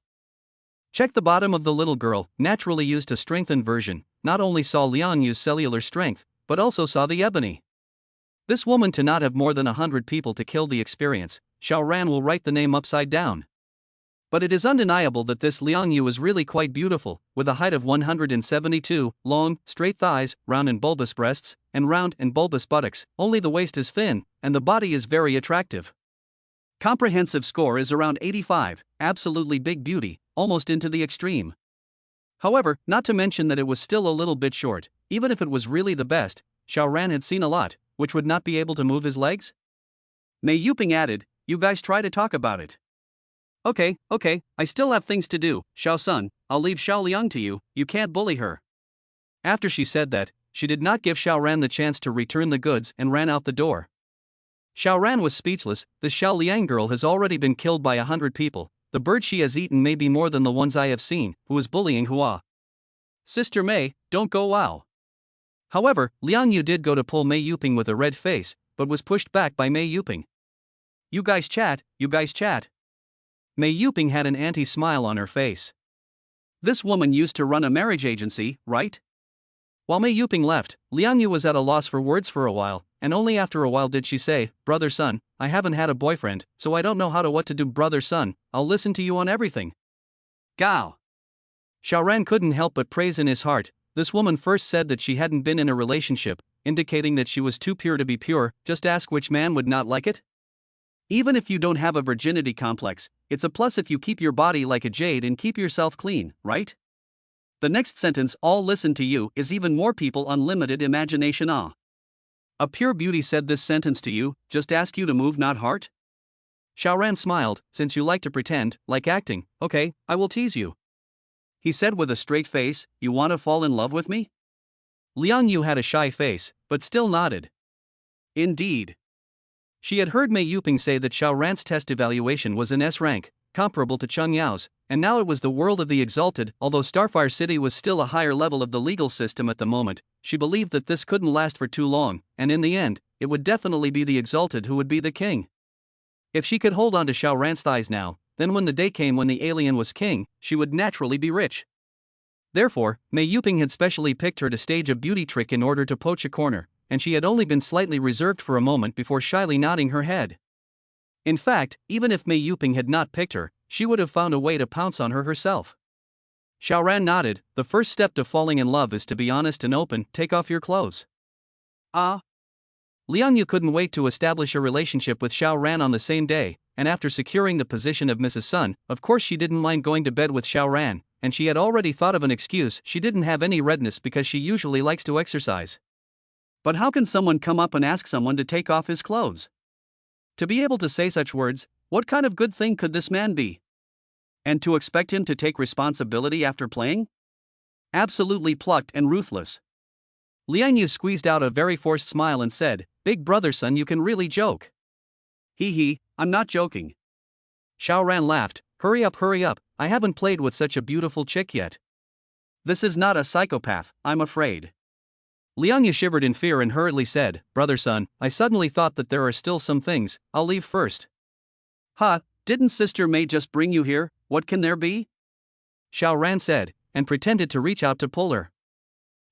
check the bottom of the little girl, naturally used a strengthened version, not only saw Liang Yu's cellular strength, but also saw the ebony. This woman to not have more than 100 people to kill the experience, Xiao Ran will write the name upside down. But it is undeniable that this Liang Yu is really quite beautiful, with a height of 172, long, straight thighs, round and bulbous breasts, and round and bulbous buttocks, only the waist is thin, and the body is very attractive. Comprehensive score is around 85, absolutely big beauty, almost into the extreme. However, not to mention that it was still a little bit short. Even if it was really the best, Xiao Ran had seen a lot, which would not be able to move his legs? Mei Yuping added, "You guys try to talk about it." Okay, I still have things to do, Xiao Sun, I'll leave Xiao Liang to you, you can't bully her. After she said that, she did not give Xiao Ran the chance to return the goods and ran out the door. Xiao Ran was speechless. The Xiao Liang girl has already been killed by 100 people. The bird she has eaten may be more than the ones I have seen, who is bullying Hua. Sister Mei, don't go wow. However, Liang Yu did go to pull Mei Yuping with a red face, but was pushed back by Mei Yuping. You guys chat. Mei Yuping had an anti-smile on her face. This woman used to run a marriage agency, right? While Mei Yuping left, Liang Yu was at a loss for words for a while, and only after a while did she say, "Brother Sun, I haven't had a boyfriend, so I don't know what to do. Brother Sun, I'll listen to you on everything." Gao. Xiao Ran couldn't help but praise in his heart. This woman first said that she hadn't been in a relationship, indicating that she was too pure to be pure. Just ask which man would not like it? Even if you don't have a virginity complex, it's a plus if you keep your body like a jade and keep yourself clean, right? The next sentence, "all listen to you," is even more people unlimited imagination. A pure beauty said this sentence to you, just ask you to move, not heart? Xiao Ran smiled, "Since you like to pretend, like acting, okay, I will tease you." He said with a straight face, "You want to fall in love with me?" Liang Yu had a shy face, but still nodded. Indeed. She had heard Mei Yuping say that Xiao Ran's test evaluation was an S rank, comparable to Cheng Yao's, and now it was the world of the exalted. Although Starfire City was still a higher level of the legal system at the moment, she believed that this couldn't last for too long, and in the end, it would definitely be the exalted who would be the king. If she could hold on to Xiao Ran's thighs now, then when the day came when the alien was king, she would naturally be rich. Therefore, Mei Yuping had specially picked her to stage a beauty trick in order to poach a corner, and she had only been slightly reserved for a moment before shyly nodding her head. In fact, even if Mei Yuping had not picked her, she would have found a way to pounce on her herself. Xiao Ran nodded. The first step to falling in love is to be honest and open. Take off your clothes. Liang Yu couldn't wait to establish a relationship with Xiao Ran on the same day, and after securing the position of Mrs. Sun, of course she didn't mind going to bed with Xiao Ran, and she had already thought of an excuse. She didn't have any redness because she usually likes to exercise. But how can someone come up and ask someone to take off his clothes? To be able to say such words, what kind of good thing could this man be? And to expect him to take responsibility after playing? Absolutely plucked and ruthless. Liang Yu squeezed out a very forced smile and said, "Big brother Sun, you can really joke." He, I'm not joking. Xiao Ran laughed. Hurry up, I haven't played with such a beautiful chick yet. This is not a psychopath, I'm afraid. Liang Yu shivered in fear and hurriedly said, "Brother Sun, I suddenly thought that there are still some things, I'll leave first." Didn't Sister Mei just bring you here? What can there be? Xiao Ran said, and pretended to reach out to pull her.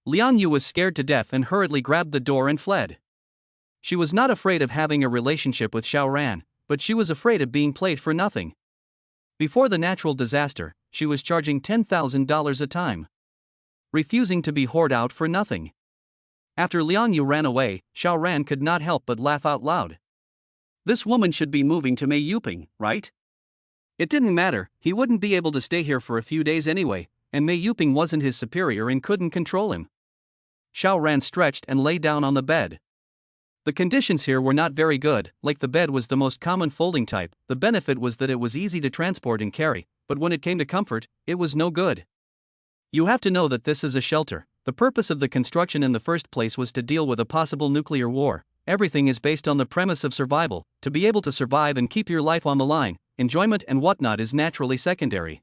Liang Yu was scared to death and hurriedly grabbed the door and fled. She was not afraid of having a relationship with Xiao Ran, but she was afraid of being played for nothing. Before the natural disaster, she was charging $10,000 a time. Refusing to be whored out for nothing. After Liang Yu ran away, Xiao Ran could not help but laugh out loud. This woman should be moving to Mei Yuping, right? It didn't matter, he wouldn't be able to stay here for a few days anyway, and Mei Yuping wasn't his superior and couldn't control him. Xiao Ran stretched and lay down on the bed. The conditions here were not very good. Like the bed was the most common folding type. The benefit was that it was easy to transport and carry, but when it came to comfort, it was no good. You have to know that this is a shelter. The purpose of the construction in the first place was to deal with a possible nuclear war. Everything is based on the premise of survival. To be able to survive and keep your life on the line, enjoyment and whatnot is naturally secondary.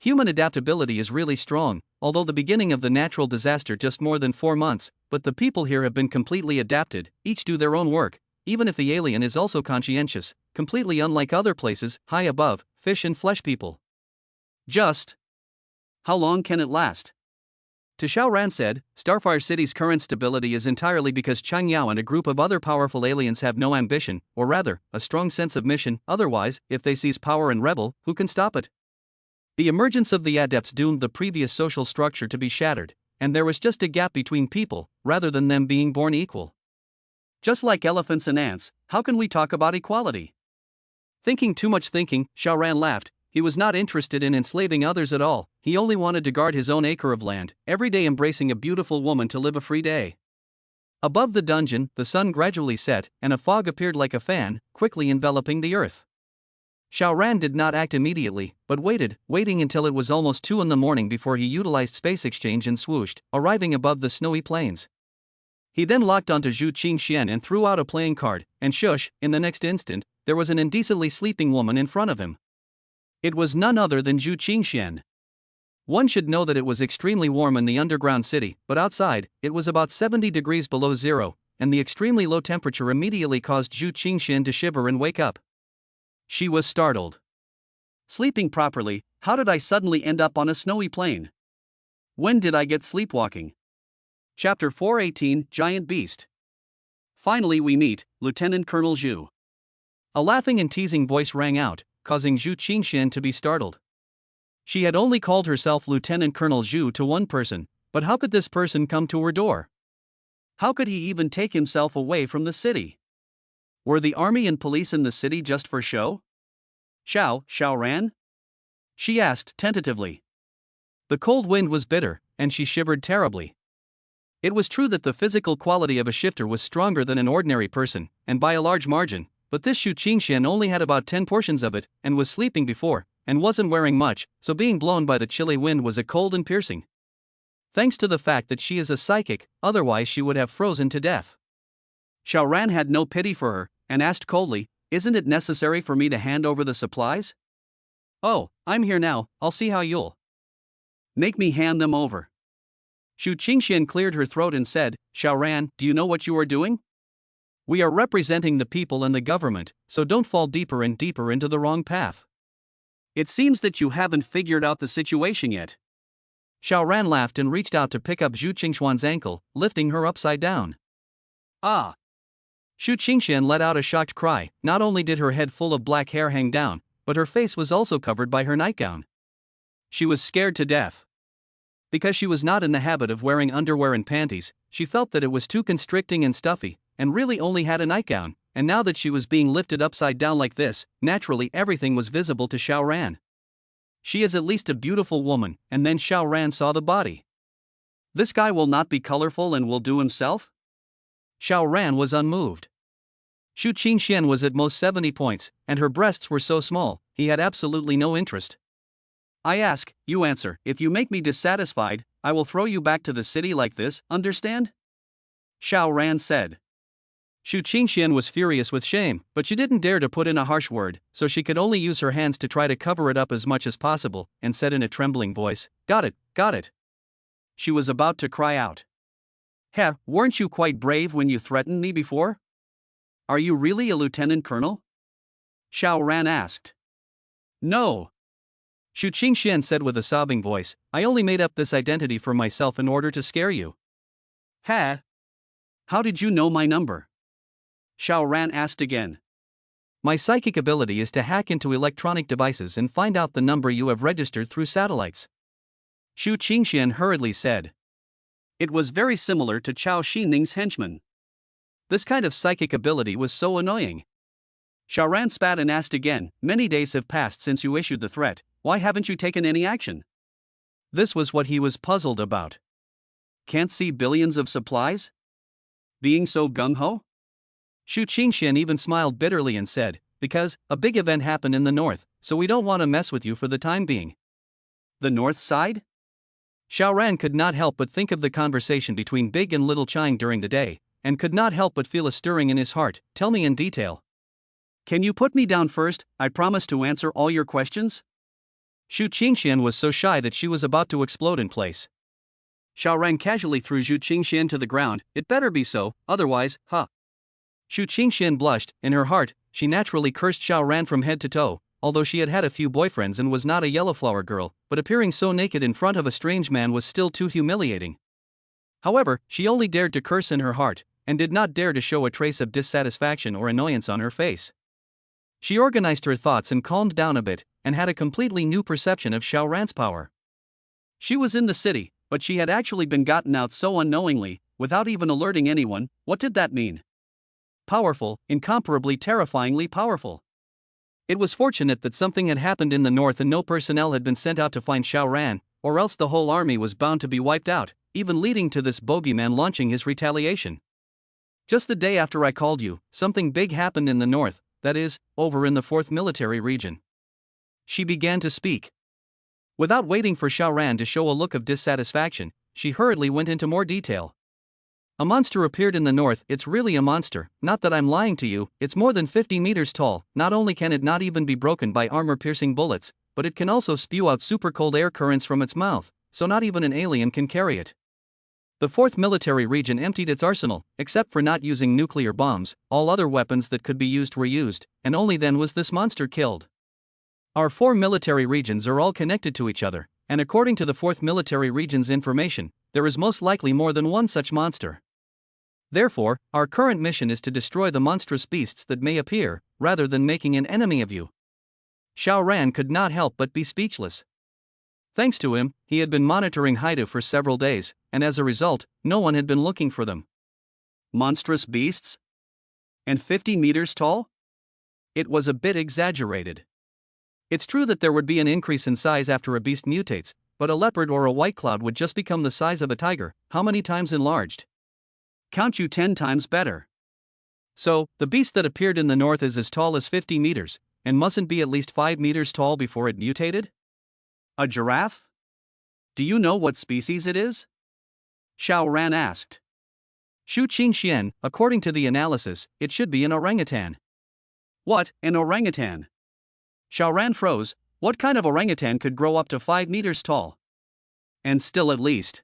Human adaptability is really strong, although the beginning of the natural disaster just more than 4 months, but the people here have been completely adapted, each do their own work, even if the alien is also conscientious, completely unlike other places, high above, fish and flesh people. Just how long can it last? To Xiao Ran said, Starfire City's current stability is entirely because Cheng Yao and a group of other powerful aliens have no ambition, or rather, a strong sense of mission. Otherwise, if they seize power and rebel, who can stop it? The emergence of the adepts doomed the previous social structure to be shattered, and there was just a gap between people, rather than them being born equal. Just like elephants and ants, how can we talk about equality? Thinking too much thinking, Xiao Ran laughed. He was not interested in enslaving others at all, he only wanted to guard his own acre of land, every day embracing a beautiful woman to live a free day. Above the dungeon, the sun gradually set, and a fog appeared like a fan, quickly enveloping the earth. Xiao Ran did not act immediately, but waiting until it was almost 2 in the morning before he utilized space exchange and swooshed, arriving above the snowy plains. He then locked onto Zhu Qingxian and threw out a playing card, and shush, in the next instant, there was an indecently sleeping woman in front of him. It was none other than Zhu Qingxian. One should know that it was extremely warm in the underground city, but outside, it was about 70 degrees below zero, and the extremely low temperature immediately caused Zhu Qingxian to shiver and wake up. She was startled. Sleeping properly, how did I suddenly end up on a snowy plain? When did I get sleepwalking? Chapter 418, Giant Beast. Finally we meet, Lieutenant Colonel Zhu. A laughing and teasing voice rang out, causing Zhu Qingxian to be startled. She had only called herself Lieutenant Colonel Zhu to one person, but how could this person come to her door? How could he even take himself away from the city? Were the army and police in the city just for show? Xiao Ran? She asked tentatively. The cold wind was bitter, and she shivered terribly. It was true that the physical quality of a shifter was stronger than an ordinary person, and by a large margin, but this Zhu Qingxian only had about 10 portions of it, and was sleeping before, and wasn't wearing much, so being blown by the chilly wind was a cold and piercing. Thanks to the fact that she is a psychic, otherwise she would have frozen to death. Xiao Ran had no pity for her, and asked coldly, "Isn't it necessary for me to hand over the supplies?" "Oh, I'm here now, I'll see how you'll make me hand them over." Zhu Qingxian cleared her throat and said, "Xiao Ran, do you know what you are doing? We are representing the people and the government, so don't fall deeper and deeper into the wrong path. It seems that you haven't figured out the situation yet." Xiao Ran laughed and reached out to pick up Zhu Qingxian's ankle, lifting her upside down. "Ah!" Zhu Qingxian let out a shocked cry. Not only did her head full of black hair hang down, but her face was also covered by her nightgown. She was scared to death. Because she was not in the habit of wearing underwear and panties, she felt that it was too constricting and stuffy, and really only had a nightgown, and now that she was being lifted upside down like this, naturally everything was visible to Xiao Ran. She is at least a beautiful woman, and then Xiao Ran saw the body. This guy will not be colorful and will do himself? Xiao Ran was unmoved. Zhu Qingxian was at most 70 points, and her breasts were so small, he had absolutely no interest. "I ask, you answer. If you make me dissatisfied, I will throw you back to the city like this, understand?" Xiao Ran said. Zhu Qingxian was furious with shame, but she didn't dare to put in a harsh word, so she could only use her hands to try to cover it up as much as possible, and said in a trembling voice, got it. She was about to cry out. Weren't you quite brave when you threatened me before? Are you really a lieutenant colonel?" Xiao Ran asked. "No." Zhu Qingxian said with a sobbing voice, "I only made up this identity for myself in order to scare you." How did you know my number?" Xiao Ran asked again. "My psychic ability is to hack into electronic devices and find out the number you have registered through satellites," Zhu Qingxian hurriedly said. It was very similar to Chao Xining's henchman. This kind of psychic ability was so annoying. Xiao Ran spat and asked again, "Many days have passed since you issued the threat, why haven't you taken any action?" This was what he was puzzled about. Can't see billions of supplies? Being so gung-ho? Zhu Qingxian even smiled bitterly and said, "Because a big event happened in the north, so we don't want to mess with you for the time being." The north side? Xiao Ran could not help but think of the conversation between Big and Little Chang during the day, and could not help but feel a stirring in his heart. "Tell me in detail." "Can you put me down first? I promise to answer all your questions." Zhu Qingxian was so shy that she was about to explode in place. Xiao Ran casually threw Zhu Qingxian to the ground. "It better be so, otherwise, Zhu Qingxian blushed. In her heart, she naturally cursed Xiao Ran from head to toe, although she had had a few boyfriends and was not a yellowflower girl, but appearing so naked in front of a strange man was still too humiliating. However, she only dared to curse in her heart, and did not dare to show a trace of dissatisfaction or annoyance on her face. She organized her thoughts and calmed down a bit, and had a completely new perception of Xiao Ran's power. She was in the city, but she had actually been gotten out so unknowingly, without even alerting anyone. What did that mean? Powerful, incomparably terrifyingly powerful. It was fortunate that something had happened in the north and no personnel had been sent out to find Xiao Ran, or else the whole army was bound to be wiped out, even leading to this bogeyman launching his retaliation. Just the day after I called you, something big happened in the north, that is, over in the 4th military region. She began to speak. Without waiting for Xiao Ran to show a look of dissatisfaction, she hurriedly went into more detail. A monster appeared in the north. It's really a monster, not that I'm lying to you. It's more than 50 meters tall. Not only can it not even be broken by armor-piercing bullets, but it can also spew out super cold air currents from its mouth, so not even an alien can carry it. The 4th military region emptied its arsenal, except for not using nuclear bombs. All other weapons that could be used were used, and only then was this monster killed. Our 4 military regions are all connected to each other, and according to the 4th military region's information, there is most likely more than one such monster. Therefore, our current mission is to destroy the monstrous beasts that may appear, rather than making an enemy of you. Xiao Ran could not help but be speechless. Thanks to him, he had been monitoring Haidu for several days, and as a result, no one had been looking for them. Monstrous beasts? And 50 meters tall? It was a bit exaggerated. It's true that there would be an increase in size after a beast mutates, but a leopard or a white cloud would just become the size of a tiger. How many times enlarged? Count you 10 times better. So, the beast that appeared in the north is as tall as 50 meters, and mustn't be at least 5 meters tall before it mutated? A giraffe? Do you know what species it is? Xiao Ran asked. Shu Qingxian, according to the analysis, it should be an orangutan. What, an orangutan? Xiao Ran froze. What kind of orangutan could grow up to 5 meters tall? And still at least.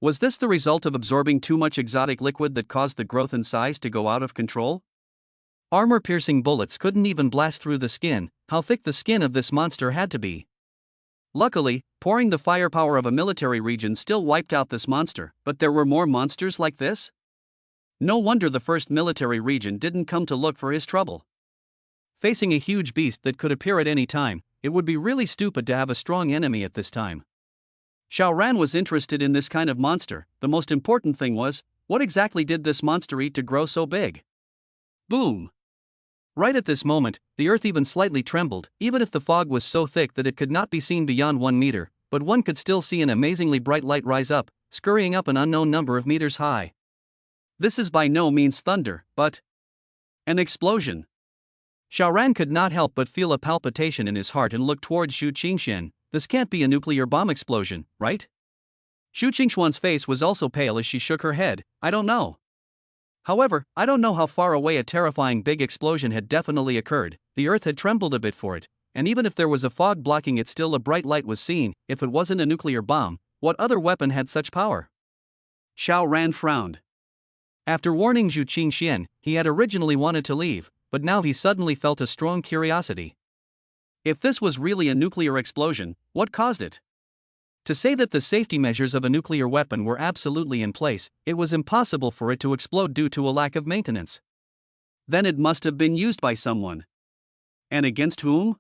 Was this the result of absorbing too much exotic liquid that caused the growth and size to go out of control? Armor-piercing bullets couldn't even blast through the skin. How thick the skin of this monster had to be. Luckily, pouring the firepower of a military region still wiped out this monster, but there were more monsters like this? No wonder the 1st military region didn't come to look for his trouble. Facing a huge beast that could appear at any time, it would be really stupid to have a strong enemy at this time. Xiao Ran was interested in this kind of monster. The most important thing was, what exactly did this monster eat to grow so big? Boom! Right at this moment, the earth even slightly trembled, even if the fog was so thick that it could not be seen beyond 1 meter, but one could still see an amazingly bright light rise up, scurrying up an unknown number of meters high. This is by no means thunder, but an explosion. Xiao Ran could not help but feel a palpitation in his heart and looked towards Shu Qingxian. This can't be a nuclear bomb explosion, right? Shu Qingxuan's face was also pale as she shook her head. I don't know. However, I don't know how far away a terrifying big explosion had definitely occurred. The earth had trembled a bit for it, and even if there was a fog blocking it, still a bright light was seen. If it wasn't a nuclear bomb, what other weapon had such power? Xiao Ran frowned. After warning Zhu Qingxian, he had originally wanted to leave, but now he suddenly felt a strong curiosity. If this was really a nuclear explosion, what caused it? To say that the safety measures of a nuclear weapon were absolutely in place, it was impossible for it to explode due to a lack of maintenance. Then it must have been used by someone. And against whom?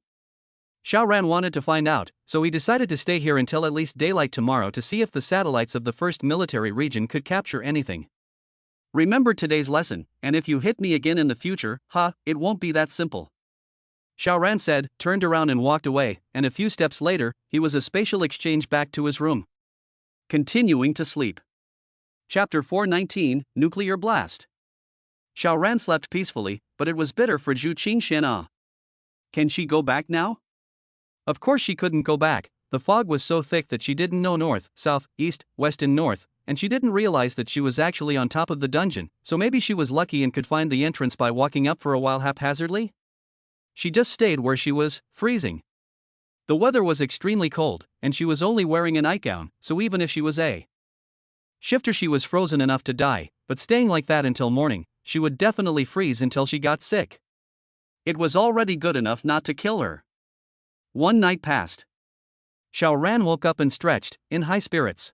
Xiao Ran wanted to find out, so he decided to stay here until at least daylight tomorrow to see if the satellites of the 1st military region could capture anything. Remember today's lesson, and if you hit me again in the future, it won't be that simple. Xiao Ran said, turned around and walked away, and a few steps later, he was a spatial exchange back to his room. Continuing to sleep. Chapter 419, Nuclear Blast. Xiao Ran slept peacefully, but it was bitter for Zhu Qingxian. Can she go back now? Of course she couldn't go back. The fog was so thick that she didn't know north, south, east, west and north, and she didn't realize that she was actually on top of the dungeon, so maybe she was lucky and could find the entrance by walking up for a while haphazardly? She just stayed where she was, freezing. The weather was extremely cold, and she was only wearing a nightgown, so even if she was a shifter she was frozen enough to die, but staying like that until morning, she would definitely freeze until she got sick. It was already good enough not to kill her. One night passed. Xiao Ran woke up and stretched, in high spirits.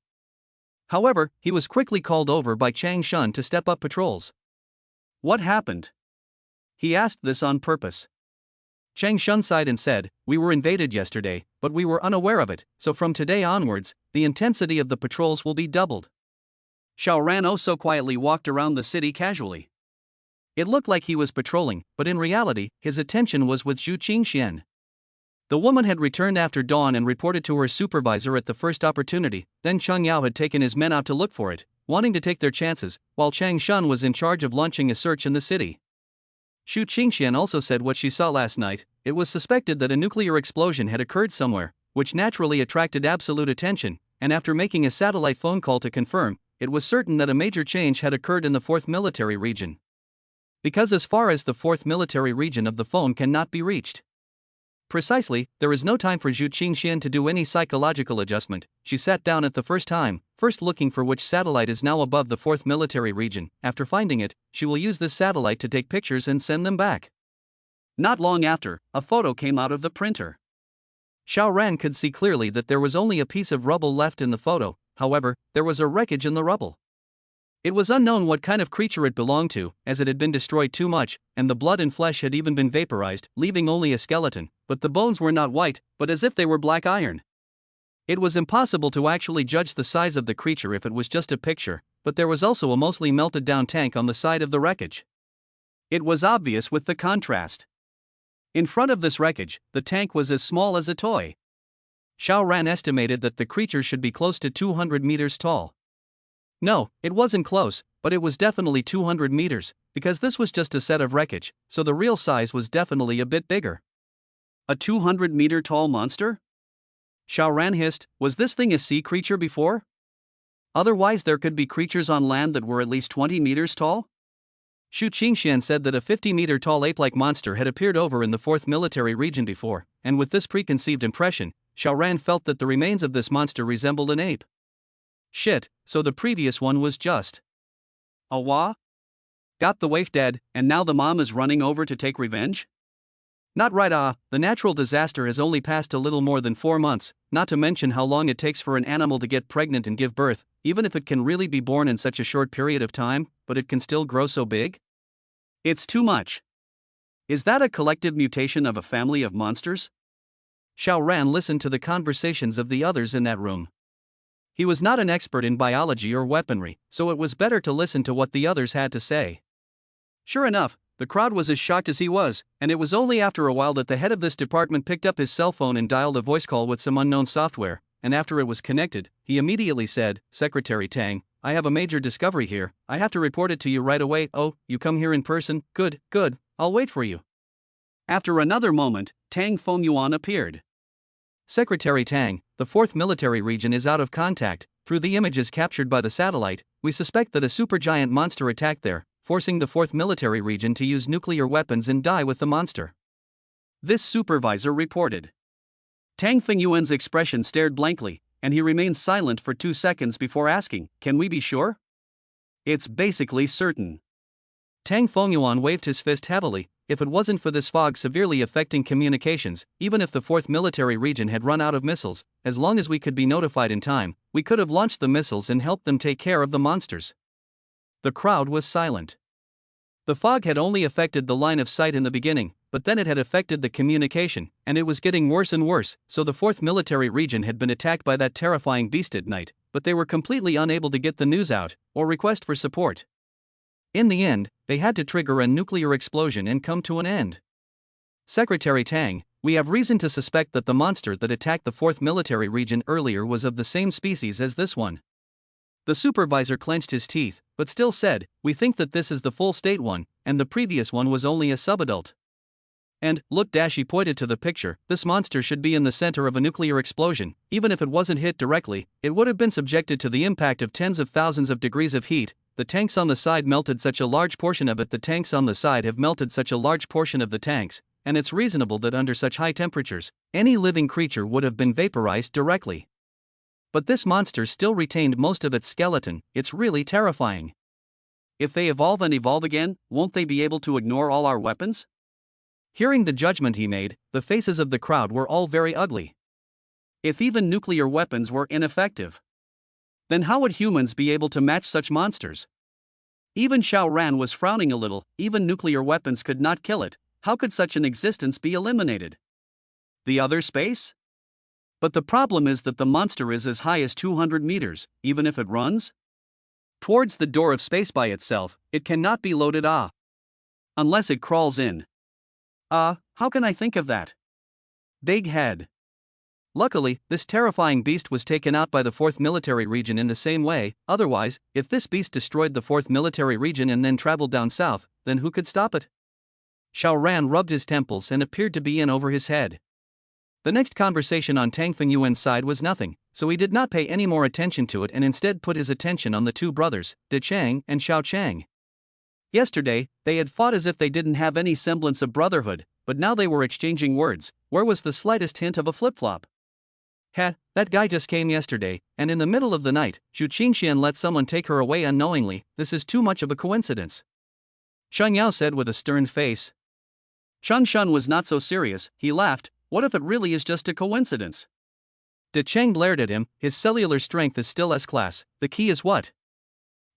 However, he was quickly called over by Chang Shun to step up patrols. What happened? He asked this on purpose. Chang Shun sighed and said, we were invaded yesterday, but we were unaware of it, so from today onwards, the intensity of the patrols will be doubled. Xiao Ran so quietly walked around the city casually. It looked like he was patrolling, but in reality, his attention was with Zhu Qingxian. The woman had returned after dawn and reported to her supervisor at the first opportunity. Then Cheng Yao had taken his men out to look for it, wanting to take their chances, while Chang Shun was in charge of launching a search in the city. Xu Qingxian also said what she saw last night. It was suspected that a nuclear explosion had occurred somewhere, which naturally attracted absolute attention, and after making a satellite phone call to confirm, it was certain that a major change had occurred in the 4th military region. Because as far as the 4th military region of the phone cannot be reached. Precisely, there is no time for Zhu Qingxian to do any psychological adjustment. She sat down at the first time, first looking for which satellite is now above the 4th military region. After finding it, she will use this satellite to take pictures and send them back. Not long after, a photo came out of the printer. Xiao Ran could see clearly that there was only a piece of rubble left in the photo. However, there was a wreckage in the rubble. It was unknown what kind of creature it belonged to, as it had been destroyed too much, and the blood and flesh had even been vaporized, leaving only a skeleton, but the bones were not white, but as if they were black iron. It was impossible to actually judge the size of the creature if it was just a picture, but there was also a mostly melted down tank on the side of the wreckage. It was obvious with the contrast. In front of this wreckage, the tank was as small as a toy. Xiao Ran estimated that the creature should be close to 200 meters tall. No, it wasn't close, but it was definitely 200 meters, because this was just a set of wreckage, so the real size was definitely a bit bigger. A 200-meter tall monster? Xiao Ran hissed, was this thing a sea creature before? Otherwise there could be creatures on land that were at least 20 meters tall? Xu Qingxian said that a 50-meter tall ape-like monster had appeared over in the 4th military region before, and with this preconceived impression, Xiao Ran felt that the remains of this monster resembled an ape. Shit, so the previous one was just a wah? Got the waif dead, and now the mom is running over to take revenge? Not right. The natural disaster has only passed a little more than 4 months, not to mention how long it takes for an animal to get pregnant and give birth, even if it can really be born in such a short period of time, but it can still grow so big? It's too much. Is that a collective mutation of a family of monsters? Xiao Ran listened to the conversations of the others in that room. He was not an expert in biology or weaponry, so it was better to listen to what the others had to say. Sure enough, the crowd was as shocked as he was, and it was only after a while that the head of this department picked up his cell phone and dialed a voice call with some unknown software, and after it was connected, he immediately said, Secretary Tang, I have a major discovery here, I have to report it to you right away. Oh, you come here in person? Good, I'll wait for you. After another moment, Tang Fengyuan appeared. Secretary Tang, the 4th military region is out of contact. Through the images captured by the satellite, we suspect that a supergiant monster attacked there, forcing the 4th military region to use nuclear weapons and die with the monster. This supervisor reported. Tang Fengyuan's expression stared blankly, and he remained silent for 2 seconds before asking, can we be sure? It's basically certain. Tang Fengyuan waved his fist heavily. If it wasn't for this fog severely affecting communications, even if the 4th military region had run out of missiles, as long as we could be notified in time, we could have launched the missiles and helped them take care of the monsters. The crowd was silent. The fog had only affected the line of sight in the beginning, but then it had affected the communication, and it was getting worse and worse, so the 4th military region had been attacked by that terrifying beast at night, but they were completely unable to get the news out, or request for support. In the end, they had to trigger a nuclear explosion and come to an end. Secretary Tang, we have reason to suspect that the monster that attacked the 4th military region earlier was of the same species as this one. The supervisor clenched his teeth, but still said, we think that this is the full state one, and the previous one was only a subadult. And, look, he pointed to the picture, this monster should be in the center of a nuclear explosion. Even if it wasn't hit directly, it would have been subjected to the impact of tens of thousands of degrees of heat. The tanks on the side melted such a large portion of it. The tanks on the side have melted such a large portion of the tanks, and it's reasonable that under such high temperatures, any living creature would have been vaporized directly. But this monster still retained most of its skeleton. It's really terrifying. If they evolve and evolve again, won't they be able to ignore all our weapons? Hearing the judgment he made, the faces of the crowd were all very ugly. If even nuclear weapons were ineffective, then how would humans be able to match such monsters? Even Xiao Ran was frowning a little. Even nuclear weapons could not kill it. How could such an existence be eliminated? The other space? But the problem is that the monster is as high as 200 meters, even if it runs towards the door of space by itself, it cannot be loaded. Unless it crawls in. How can I think of that? Big head. Luckily, this terrifying beast was taken out by the 4th Military Region in the same way. Otherwise, if this beast destroyed the 4th Military Region and then traveled down south, then who could stop it? Xiao Ran rubbed his temples and appeared to be in over his head. The next conversation on Tang Fengyuan's side was nothing, so he did not pay any more attention to it and instead put his attention on the two brothers, De Chang and Xiao Chang. Yesterday, they had fought as if they didn't have any semblance of brotherhood, but now they were exchanging words. Where was the slightest hint of a flip-flop? That guy just came yesterday, and in the middle of the night, Zhu Qingxian let someone take her away unknowingly. This is too much of a coincidence. Shen Yao said with a stern face. Shen Shun was not so serious. He laughed. What if it really is just a coincidence? De Cheng glared at him. His cellular strength is still S-class. The key is what?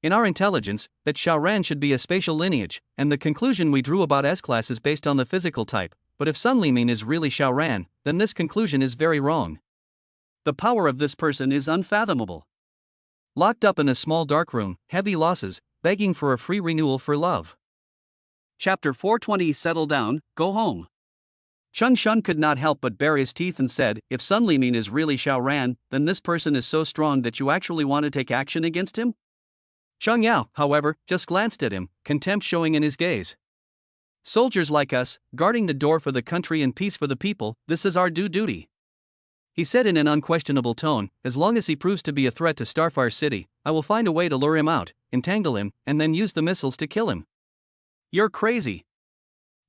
In our intelligence, that Xiao Ran should be a spatial lineage, and the conclusion we drew about S-class is based on the physical type. But if Sun Limin is really Xiao Ran, then this conclusion is very wrong. The power of this person is unfathomable. Locked up in a small dark room, heavy losses, begging for a free renewal for love. Chapter 420. Settle down, go home. Chun Shun could not help but bare his teeth and said, if Sun Limin is really Xiao Ran, then this person is so strong that you actually want to take action against him? Cheng Yao, however, just glanced at him, contempt showing in his gaze. Soldiers like us, guarding the door for the country and peace for the people, this is our duty. He said in an unquestionable tone, as long as he proves to be a threat to Starfire City, I will find a way to lure him out, entangle him, and then use the missiles to kill him. You're crazy.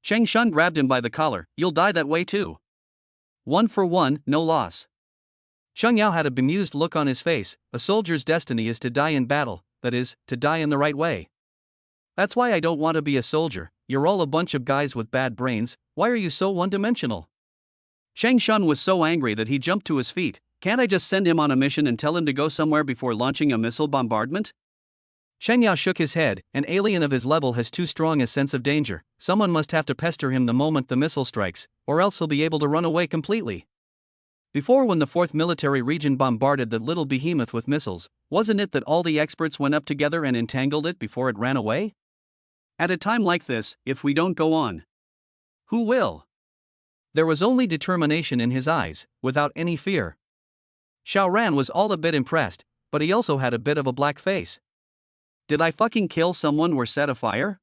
Cheng Shun grabbed him by the collar. You'll die that way too. 1 for 1, no loss. Cheng Yao had a bemused look on his face. A soldier's destiny is to die in battle, that is, to die in the right way. That's why I don't want to be a soldier. You're all a bunch of guys with bad brains. Why are you so one-dimensional? Cheng Shun was so angry that he jumped to his feet. Can't I just send him on a mission and tell him to go somewhere before launching a missile bombardment? Cheng Yao shook his head. An alien of his level has too strong a sense of danger. Someone must have to pester him the moment the missile strikes, or else he'll be able to run away completely. Before, when the 4th Military Region bombarded that little behemoth with missiles, wasn't it that all the experts went up together and entangled it before it ran away? At a time like this, if we don't go on, who will? There was only determination in his eyes, without any fear. Xiao Ran was all a bit impressed, but he also had a bit of a black face. Did I fucking kill someone or set a fire?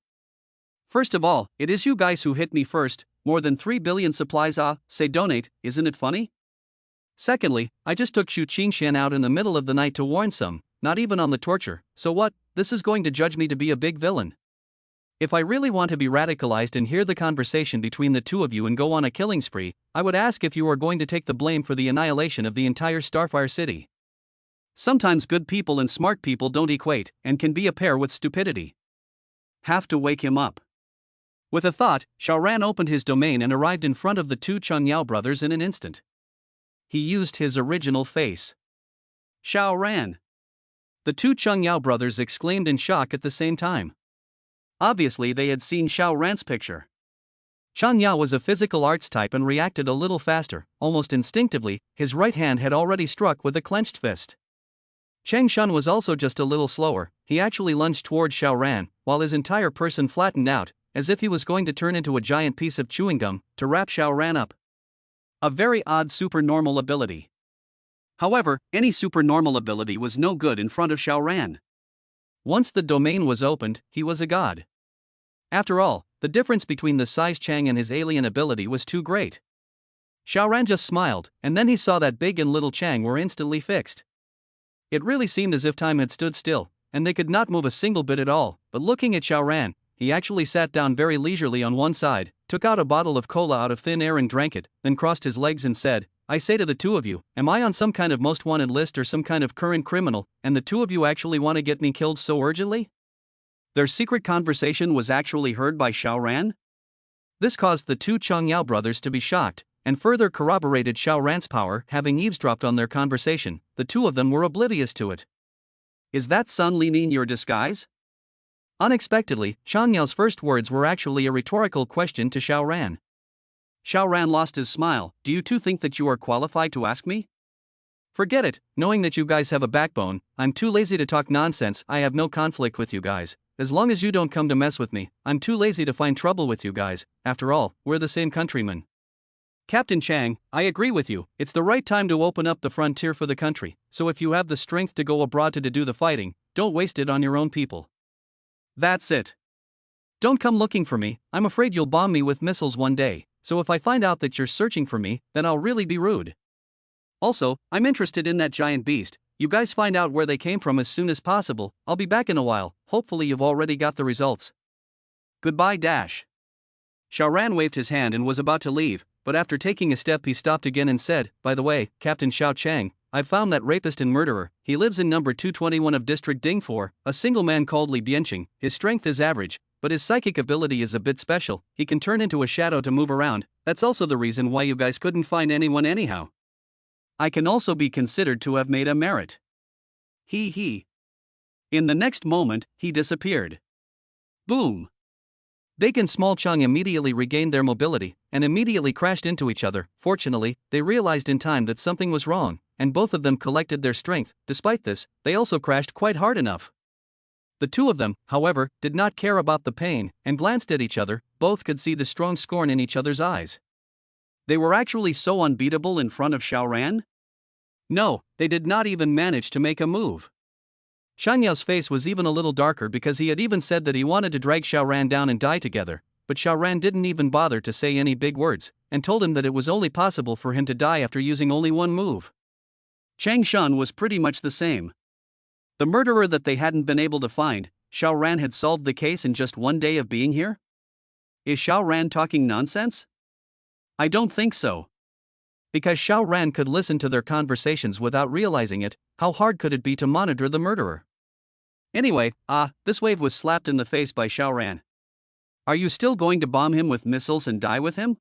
First of all, it is you guys who hit me first. More than 3 billion supplies. Say donate, isn't it funny? Secondly, I just took Zhu Qingxian out in the middle of the night to warn some, not even on the torture. So what? This is going to judge me to be a big villain. If I really want to be radicalized and hear the conversation between the two of you and go on a killing spree, I would ask if you are going to take the blame for the annihilation of the entire Starfire City. Sometimes good people and smart people don't equate, and can be a pair with stupidity. Have to wake him up. With a thought, Xiao Ran opened his domain and arrived in front of the two Cheng Yao brothers in an instant. He used his original face. Xiao Ran. The two Cheng Yao brothers exclaimed in shock at the same time. Obviously they had seen Xiao Ran's picture. Cheng Yao was a physical arts type and reacted a little faster. Almost instinctively, his right hand had already struck with a clenched fist. Cheng Shun was also just a little slower. He actually lunged toward Xiao Ran, while his entire person flattened out, as if he was going to turn into a giant piece of chewing gum, to wrap Xiao Ran up. A very odd supernormal ability. However, any supernormal ability was no good in front of Xiao Ran. Once the domain was opened, he was a god. After all, the difference between the size Chang and his alien ability was too great. Xiao Ran just smiled, and then he saw that big and little Chang were instantly fixed. It really seemed as if time had stood still, and they could not move a single bit at all. But looking at Xiao Ran, he actually sat down very leisurely on one side, took out a bottle of cola out of thin air and drank it, then crossed his legs and said, I say to the two of you, am I on some kind of most wanted list or some kind of current criminal, and the two of you actually want to get me killed so urgently? Their secret conversation was actually heard by Xiao Ran? This caused the two Cheng Yao brothers to be shocked, and further corroborated Xiao Ran's power. Having eavesdropped on their conversation, the two of them were oblivious to it. Is that Sun Limin your disguise? Unexpectedly, Cheng Yao's first words were actually a rhetorical question to Xiao Ran. Xiao Ran lost his smile. Do you two think that you are qualified to ask me? Forget it, knowing that you guys have a backbone, I'm too lazy to talk nonsense. I have no conflict with you guys. As long as you don't come to mess with me, I'm too lazy to find trouble with you guys. After all, we're the same countrymen. Captain Chang, I agree with you. It's the right time to open up the frontier for the country, so if you have the strength to go abroad to do the fighting, don't waste it on your own people. That's it. Don't come looking for me, I'm afraid you'll bomb me with missiles one day, so if I find out that you're searching for me, then I'll really be rude. Also, I'm interested in that giant beast. You guys find out where they came from as soon as possible. I'll be back in a while. Hopefully you've already got the results. Goodbye. Xiao Ran waved his hand and was about to leave, but after taking a step he stopped again and said, "By the way, Captain Xiao Chang, I've found that rapist and murderer. He lives in number 221 of District Ding 4, a single man called Li Bianqing. His strength is average, but his psychic ability is a bit special. He can turn into a shadow to move around. That's also the reason why you guys couldn't find anyone anyhow. I can also be considered to have made a merit." He. In the next moment, he disappeared. Boom! Big and Small Chung immediately regained their mobility, and immediately crashed into each other. Fortunately, they realized in time that something was wrong, and both of them collected their strength. Despite this, they also crashed quite hard enough. The two of them, however, did not care about the pain, and glanced at each other. Both could see the strong scorn in each other's eyes. They were actually so unbeatable in front of Xiao Ran? No, they did not even manage to make a move. Xiang Yao's face was even a little darker because he had even said that he wanted to drag Xiao Ran down and die together, but Xiao Ran didn't even bother to say any big words, and told him that it was only possible for him to die after using only one move. Chang Shun was pretty much the same. The murderer that they hadn't been able to find, Xiao Ran had solved the case in just one day of being here? Is Xiao Ran talking nonsense? I don't think so. Because Xiao Ran could listen to their conversations without realizing it, how hard could it be to monitor the murderer? Anyway, this wave was slapped in the face by Xiao Ran. Are you still going to bomb him with missiles and die with him?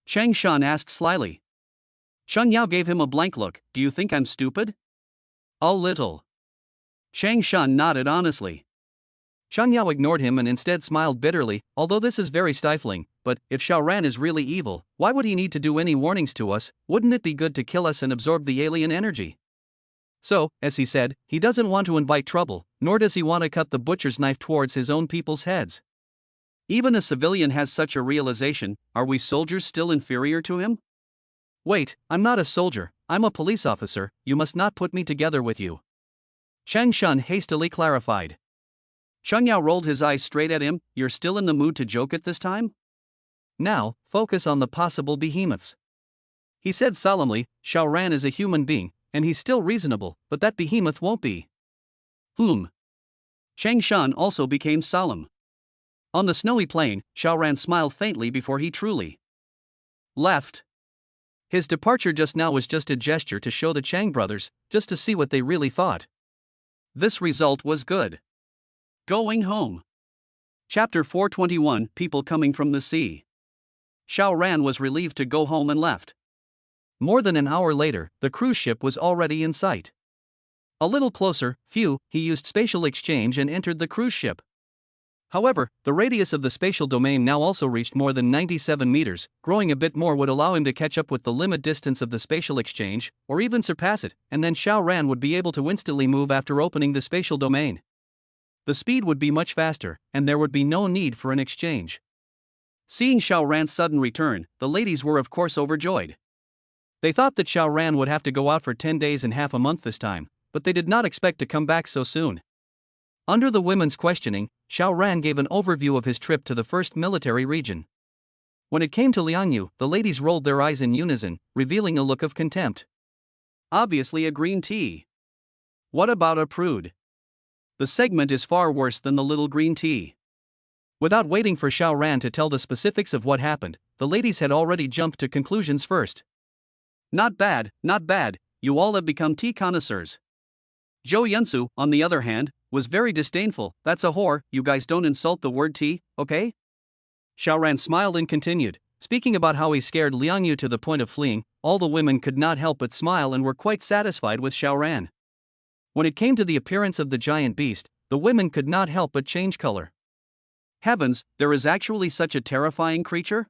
Chang Shun asked slyly. Shun Yao gave him a blank look. Do you think I'm stupid? A little. Chang Shun nodded honestly. Shun Yao ignored him and instead smiled bitterly. Although this is very stifling, but if Xiao Ran is really evil, why would he need to do any warnings to us? Wouldn't it be good to kill us and absorb the alien energy? So, as he said, he doesn't want to invite trouble, nor does he want to cut the butcher's knife towards his own people's heads. Even a civilian has such a realization. Are we soldiers still inferior to him? Wait, I'm not a soldier, I'm a police officer. You must not put me together with you. Chang Shun hastily clarified. Shun Yao rolled his eyes straight at him. You're still in the mood to joke at this time? Now, focus on the possible behemoths. He said solemnly, Xiao Ran is a human being, and he's still reasonable, but that behemoth won't be. Chang Shun also became solemn. On the snowy plain, Xiao Ran smiled faintly before he truly left. His departure just now was just a gesture to show the Chang brothers, just to see what they really thought. This result was good. Going home. Chapter 421, People Coming from the Sea. Xiao Ran was relieved to go home and left. More than an hour later, the cruise ship was already in sight. A little closer, he used spatial exchange and entered the cruise ship. However, the radius of the spatial domain now also reached more than 97 meters. Growing a bit more would allow him to catch up with the limit distance of the spatial exchange, or even surpass it, and then Xiao Ran would be able to instantly move after opening the spatial domain. The speed would be much faster, and there would be no need for an exchange. Seeing Xiao Ran's sudden return, the ladies were of course overjoyed. They thought that Xiao Ran would have to go out for 10 days and half a month this time, but they did not expect to come back so soon. Under the women's questioning, Xiao Ran gave an overview of his trip to the first military region. When it came to Liangyu, the ladies rolled their eyes in unison, revealing a look of contempt. Obviously a green tea. What about a prude? The segment is far worse than the little green tea. Without waiting for Xiao Ran to tell the specifics of what happened, the ladies had already jumped to conclusions first. Not bad, you all have become tea connoisseurs. Zhou Yunsu, on the other hand, was very disdainful. That's a whore, you guys don't insult the word tea, okay? Xiao Ran smiled and continued, speaking about how he scared Liangyu to the point of fleeing. All the women could not help but smile and were quite satisfied with Xiao Ran. When it came to the appearance of the giant beast, the women could not help but change color. Heavens, there is actually such a terrifying creature?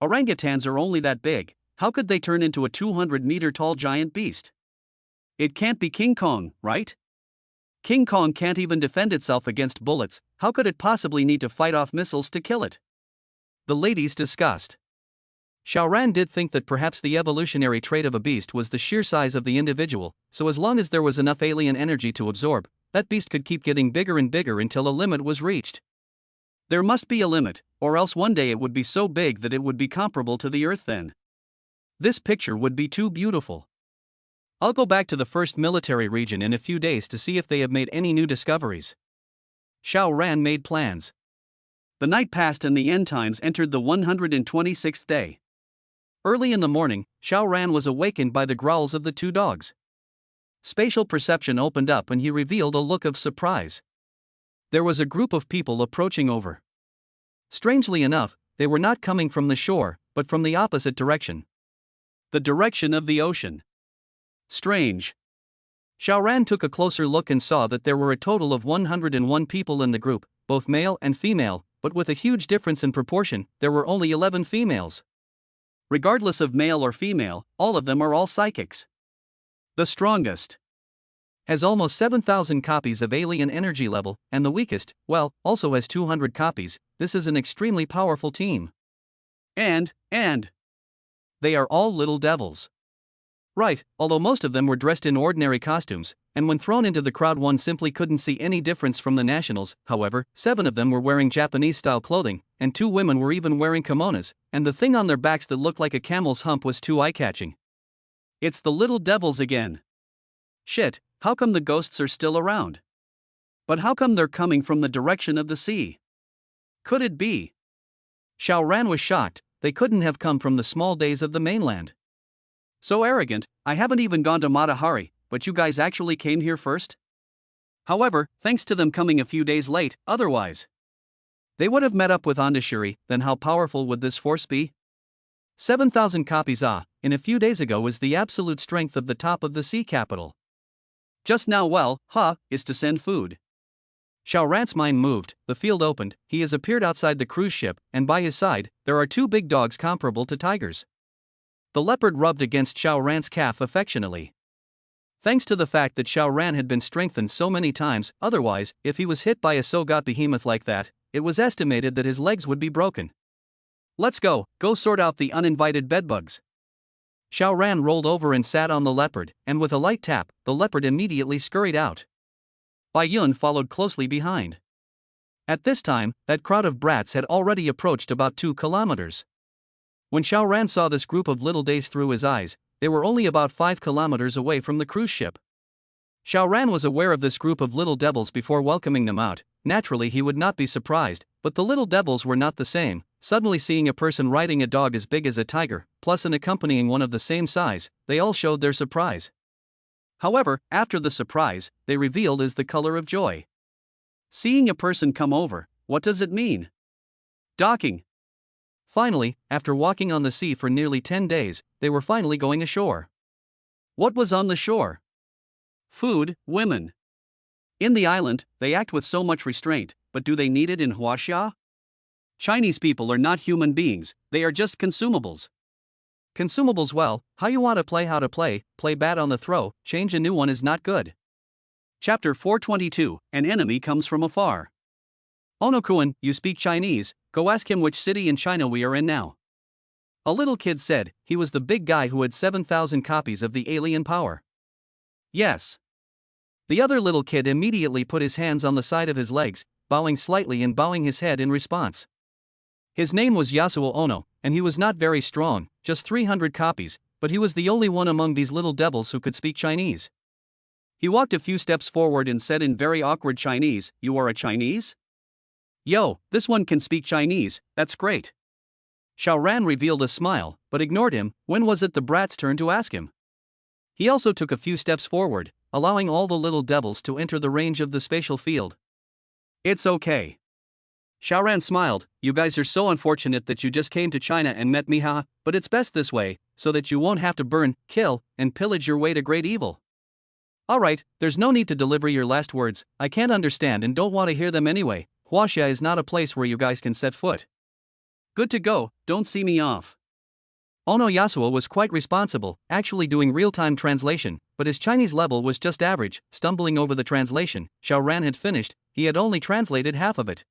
Orangutans are only that big, how could they turn into a 200-meter tall giant beast? It can't be King Kong, right? King Kong can't even defend itself against bullets, how could it possibly need to fight off missiles to kill it? The ladies discussed. Xiao Ran did think that perhaps the evolutionary trait of a beast was the sheer size of the individual, so as long as there was enough alien energy to absorb, that beast could keep getting bigger and bigger until a limit was reached. There must be a limit, or else one day it would be so big that it would be comparable to the Earth then. This picture would be too beautiful. I'll go back to the first military region in a few days to see if they have made any new discoveries. Xiao Ran made plans. The night passed and the end times entered the 126th day. Early in the morning, Xiao Ran was awakened by the growls of the two dogs. Spatial perception opened up and he revealed a look of surprise. There was a group of people approaching over. Strangely enough, they were not coming from the shore, but from the opposite direction. The direction of the ocean. Strange. Xiao Ran took a closer look and saw that there were a total of 101 people in the group, both male and female, but with a huge difference in proportion, there were only 11 females. Regardless of male or female, all of them are all psychics. The strongest has almost 7,000 copies of alien energy level, and the weakest, well, also has 200 copies. This is an extremely powerful team. And they are all little devils. Right, although most of them were dressed in ordinary costumes, and when thrown into the crowd one simply couldn't see any difference from the nationals. However, 7 of them were wearing Japanese-style clothing, and 2 women were even wearing kimonos, and the thing on their backs that looked like a camel's hump was too eye-catching. It's the little devils again. Shit, how come the ghosts are still around? But how come they're coming from the direction of the sea? Could it be? Xiao Ran was shocked, they couldn't have come from the small days of the mainland. So arrogant, I haven't even gone to Matahari, but you guys actually came here first? However, thanks to them coming a few days late, otherwise they would have met up with Ondashiri, then how powerful would this force be? 7,000 copies in a few days ago is the absolute strength of the top of the sea capital. Just now is to send food. Xiao Ran's mind moved, the field opened, he has appeared outside the cruise ship, and by his side, there are 2 big dogs comparable to tigers. The leopard rubbed against Xiao Ran's calf affectionately. Thanks to the fact that Xiao Ran had been strengthened so many times, otherwise, if he was hit by a Sogot behemoth like that, it was estimated that his legs would be broken. Let's go sort out the uninvited bedbugs. Xiao Ran rolled over and sat on the leopard, and with a light tap, the leopard immediately scurried out. Bai Yun followed closely behind. At this time, that crowd of brats had already approached about 2 kilometers. When Xiao Ran saw this group of little days through his eyes, they were only about 5 kilometers away from the cruise ship. Xiao Ran was aware of this group of little devils before welcoming them out. Naturally he would not be surprised, but the little devils were not the same. Suddenly seeing a person riding a dog as big as a tiger, plus an accompanying one of the same size, they all showed their surprise. However, after the surprise, they revealed is the color of joy. Seeing a person come over, what does it mean? Docking. Finally, after walking on the sea for nearly 10 days, they were finally going ashore. What was on the shore? Food, women. In the island, they act with so much restraint, but do they need it in Huaxia? Chinese people are not human beings, they are just consumables. Consumables, well, how you want to play bad on the throw, change a new one is not good. Chapter 422, An enemy comes from afar. Ono-kun, you speak Chinese, go ask him which city in China we are in now. A little kid said, he was the big guy who had 7,000 copies of the alien power. Yes. The other little kid immediately put his hands on the side of his legs, bowing slightly and bowing his head in response. His name was Yasuo Ono, and he was not very strong, just 300 copies, but he was the only one among these little devils who could speak Chinese. He walked a few steps forward and said in very awkward Chinese, "You are a Chinese? Yo, this one can speak Chinese, that's great." Xiao Ran revealed a smile, but ignored him. When was it the brat's turn to ask him? He also took a few steps forward, allowing all the little devils to enter the range of the spatial field. It's okay. Xiao Ran smiled, you guys are so unfortunate that you just came to China and met me, but it's best this way, so that you won't have to burn, kill, and pillage your way to great evil. Alright, there's no need to deliver your last words, I can't understand and don't want to hear them anyway. Huaxia is not a place where you guys can set foot. Good to go, don't see me off. Ono Yasuo was quite responsible, actually doing real-time translation, but his Chinese level was just average. Stumbling over the translation, Xiao Ran had finished, he had only translated half of it.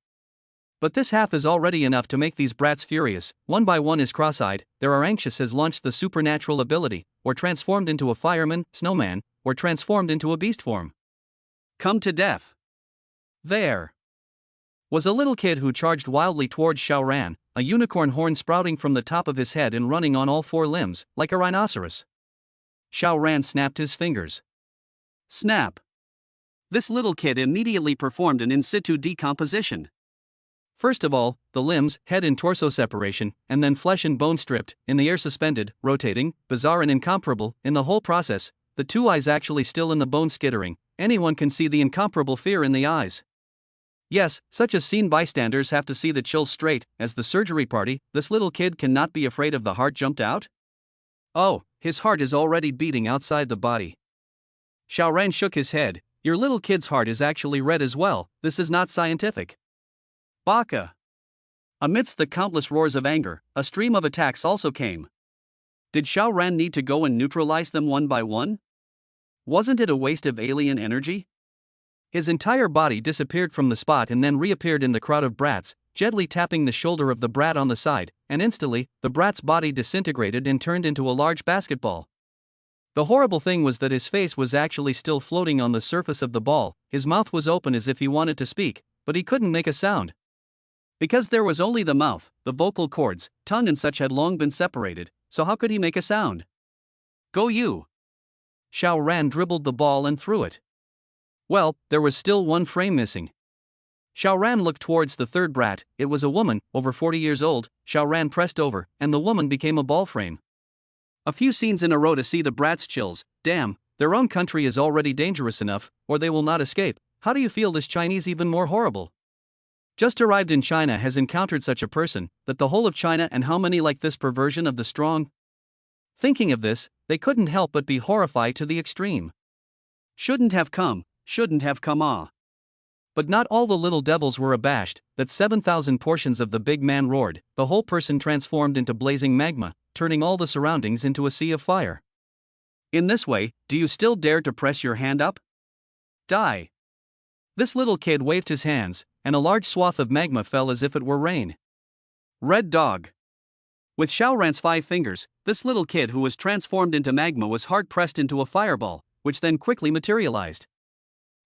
But this half is already enough to make these brats furious. One by one is cross-eyed, there are anxious has launched the supernatural ability, or transformed into a fireman, snowman, or transformed into a beast form. Come to death. There was a little kid who charged wildly towards Xiao Ran, a unicorn horn sprouting from the top of his head and running on all four limbs, like a rhinoceros. Xiao Ran snapped his fingers. Snap! This little kid immediately performed an in situ decomposition. First of all, the limbs, head and torso separation, and then flesh and bone stripped, in the air suspended, rotating, bizarre and incomparable. In the whole process, the two eyes actually still in the bone skittering. Anyone can see the incomparable fear in the eyes. Yes, such a scene bystanders have to see the chills straight. As the surgery party, this little kid cannot be afraid of the heart jumped out? Oh, his heart is already beating outside the body. Xiao Ran shook his head. Your little kid's heart is actually red as well, this is not scientific. Baka! Amidst the countless roars of anger, a stream of attacks also came. Did Xiao Ran need to go and neutralize them one by one? Wasn't it a waste of alien energy? His entire body disappeared from the spot and then reappeared in the crowd of brats, gently tapping the shoulder of the brat on the side, and instantly, the brat's body disintegrated and turned into a large basketball. The horrible thing was that his face was actually still floating on the surface of the ball. His mouth was open as if he wanted to speak, but he couldn't make a sound. Because there was only the mouth, the vocal cords, tongue and such had long been separated, so how could he make a sound? Go you! Xiao Ran dribbled the ball and threw it. Well, there was still one frame missing. Xiao Ran looked towards the third brat. It was a woman, over 40 years old. Xiao Ran pressed over, and the woman became a ball frame. A few scenes in a row to see the brats' chills. Damn, their own country is already dangerous enough, or they will not escape. How do you feel this Chinese even more horrible? Just arrived in China has encountered such a person, that the whole of China and how many like this perversion of the strong? Thinking of this, they couldn't help but be horrified to the extreme. Shouldn't have come ah. But not all the little devils were abashed. That 7,000 portions of the big man roared, the whole person transformed into blazing magma, turning all the surroundings into a sea of fire. In this way, do you still dare to press your hand up? Die! This little kid waved his hands, and a large swath of magma fell as if it were rain. Red dog! With Xiao Ran's 5 fingers, this little kid who was transformed into magma was hard pressed into a fireball, which then quickly materialized.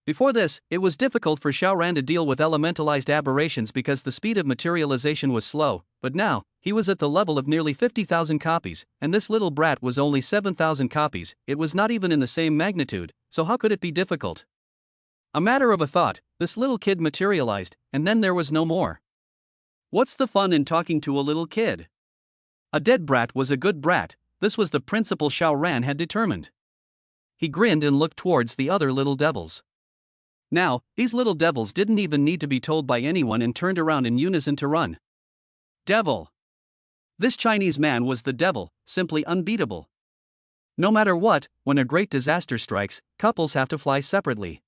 Before this, it was difficult for Xiao Ran to deal with elementalized aberrations because the speed of materialization was slow, but now, he was at the level of nearly 50,000 copies, and this little brat was only 7,000 copies. It was not even in the same magnitude, so how could it be difficult? A matter of a thought, this little kid materialized, and then there was no more. What's the fun in talking to a little kid? A dead brat was a good brat, this was the principle Xiao Ran had determined. He grinned and looked towards the other little devils. Now, these little devils didn't even need to be told by anyone and turned around in unison to run. Devil! This Chinese man was the devil, simply unbeatable. No matter what, when a great disaster strikes, couples have to fly separately.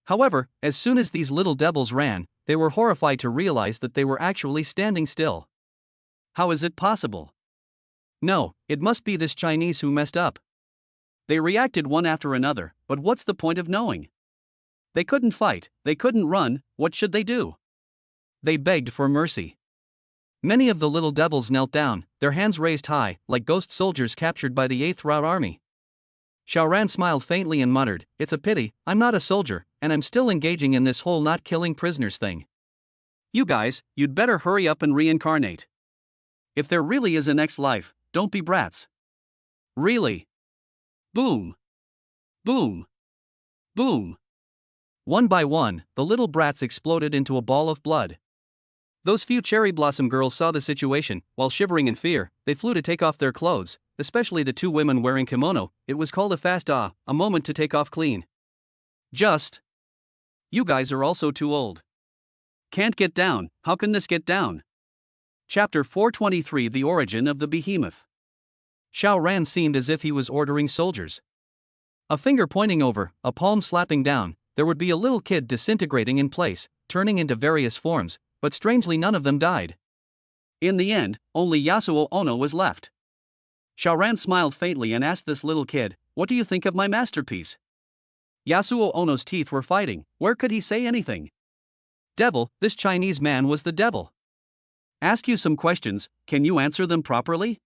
However, as soon as these little devils ran, they were horrified to realize that they were actually standing still. How is it possible? No, it must be this Chinese who messed up. They reacted one after another, but what's the point of knowing? They couldn't fight, they couldn't run, what should they do? They begged for mercy. Many of the little devils knelt down, their hands raised high, like ghost soldiers captured by the 8th Rout Army. Xiao Ran smiled faintly and muttered, "It's a pity, I'm not a soldier, and I'm still engaging in this whole not killing prisoners thing. You guys, you'd better hurry up and reincarnate. If there really is a next life, don't be brats. Really." Boom! Boom! Boom! One by one, the little brats exploded into a ball of blood. Those few cherry blossom girls saw the situation. While shivering in fear, they flew to take off their clothes, especially the 2 women wearing kimono. It was called a fast a moment to take off clean. Just. You guys are also too old. Can't get down, how can this get down? Chapter 423 The Origin of the Behemoth. Xiao Ran seemed as if he was ordering soldiers. A finger pointing over, a palm slapping down, there would be a little kid disintegrating in place, turning into various forms, but strangely none of them died. In the end, only Yasuo Ono was left. Xiao Ran smiled faintly and asked this little kid, "What do you think of my masterpiece?" Yasuo Ono's teeth were fighting. Where could he say anything? Devil, this Chinese man was the devil. Ask you some questions, can you answer them properly?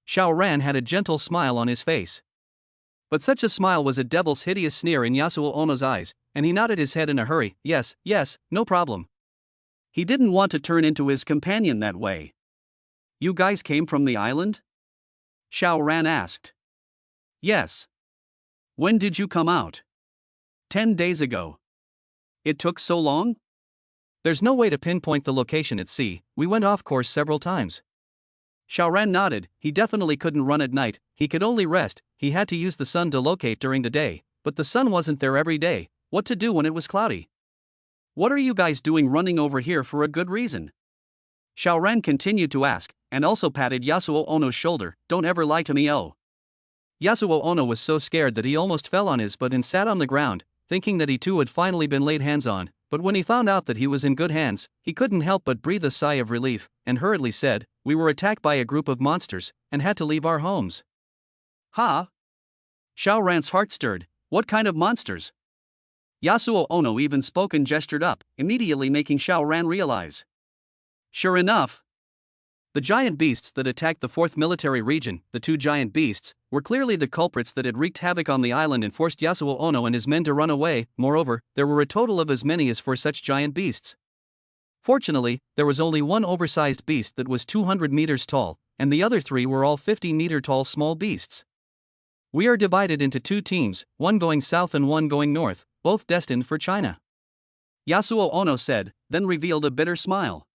Xiao Ran had a gentle smile on his face. But such a smile was a devil's hideous sneer in Yasuo Ono's eyes, and he nodded his head in a hurry. Yes, no problem. He didn't want to turn into his companion that way. You guys came from the island? Xiao Ran asked. Yes. When did you come out? 10 days ago. It took so long? There's no way to pinpoint the location at sea, we went off course several times. Xiao Ran nodded, he definitely couldn't run at night, he could only rest, he had to use the sun to locate during the day, but the sun wasn't there every day, what to do when it was cloudy? What are you guys doing running over here for a good reason? Xiao Ran continued to ask, and also patted Yasuo Ono's shoulder, don't ever lie to me oh. Yasuo Ono was so scared that he almost fell on his butt and sat on the ground, thinking that he too had finally been laid hands on, but when he found out that he was in good hands, he couldn't help but breathe a sigh of relief, and hurriedly said, we were attacked by a group of monsters, and had to leave our homes. Ha? Xiao Ran's heart stirred, what kind of monsters? Yasuo Ono even spoke and gestured up, immediately making Xiao Ran realize. Sure enough. The giant beasts that attacked the 4th military region, the 2 giant beasts, were clearly the culprits that had wreaked havoc on the island and forced Yasuo Ono and his men to run away. Moreover, there were a total of as many as 4 such giant beasts. Fortunately, there was only one oversized beast that was 200 meters tall, and the other 3 were all 50-meter tall small beasts. We are divided into 2 teams, one going south and one going north, both destined for China. Yasuo Ono said, then revealed a bitter smile.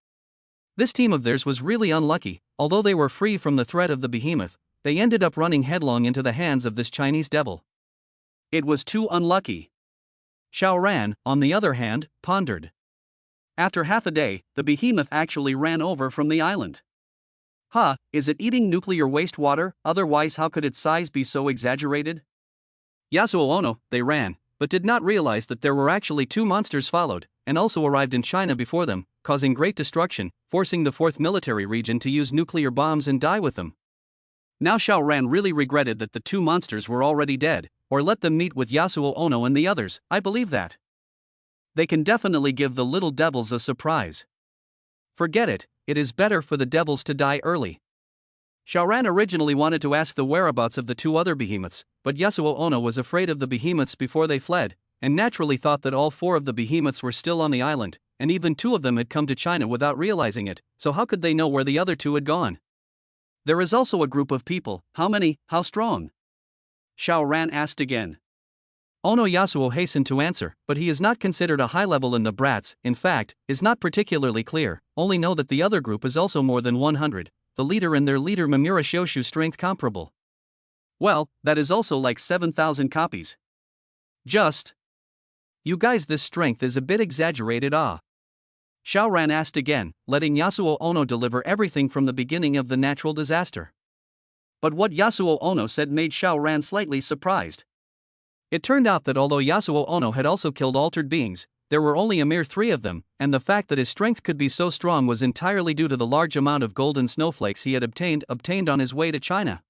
This team of theirs was really unlucky, although they were free from the threat of the behemoth, they ended up running headlong into the hands of this Chinese devil. It was too unlucky. Xiao Ran, on the other hand, pondered. After half a day, the behemoth actually ran over from the island. Is it eating nuclear wastewater, otherwise how could its size be so exaggerated? Yasuo Ono, they ran, but did not realize that there were actually 2 monsters followed, and also arrived in China before them, causing great destruction, forcing the 4th military region to use nuclear bombs and die with them. Now Xiao Ran really regretted that the 2 monsters were already dead, or let them meet with Yasuo Ono and the others, I believe that. They can definitely give the little devils a surprise. Forget it, it is better for the devils to die early. Xiao Ran originally wanted to ask the whereabouts of the 2 other behemoths, but Yasuo Ono was afraid of the behemoths before they fled, and naturally thought that all 4 of the behemoths were still on the island, and even 2 of them had come to China without realizing it, so how could they know where the other 2 had gone? There is also a group of people, how many, how strong? Xiao Ran asked again. Ono Yasuo hastened to answer, but he is not considered a high level in the brats, in fact, is not particularly clear, only know that the other group is also more than 100, the leader and their leader Mamura Shoshu strength comparable. Well, that is also like 7,000 copies. Just. You guys, this strength is a bit exaggerated Xiao Ran asked again, letting Yasuo Ono deliver everything from the beginning of the natural disaster. But what Yasuo Ono said made Xiao Ran slightly surprised. It turned out that although Yasuo Ono had also killed altered beings, there were only a mere 3 of them, and the fact that his strength could be so strong was entirely due to the large amount of golden snowflakes he had obtained on his way to China.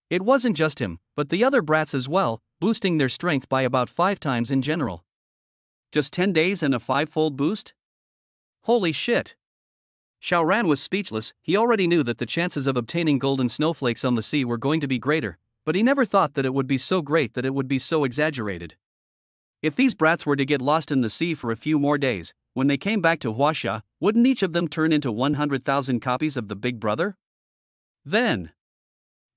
It wasn't just him, but the other brats as well, boosting their strength by about 5 times in general. Just 10 days and a 5-fold boost? Holy shit! Xiao Ran was speechless, he already knew that the chances of obtaining golden snowflakes on the sea were going to be greater, but he never thought that it would be so great that it would be so exaggerated. If these brats were to get lost in the sea for a few more days, when they came back to Huaxia, wouldn't each of them turn into 100,000 copies of the Big Brother? Then,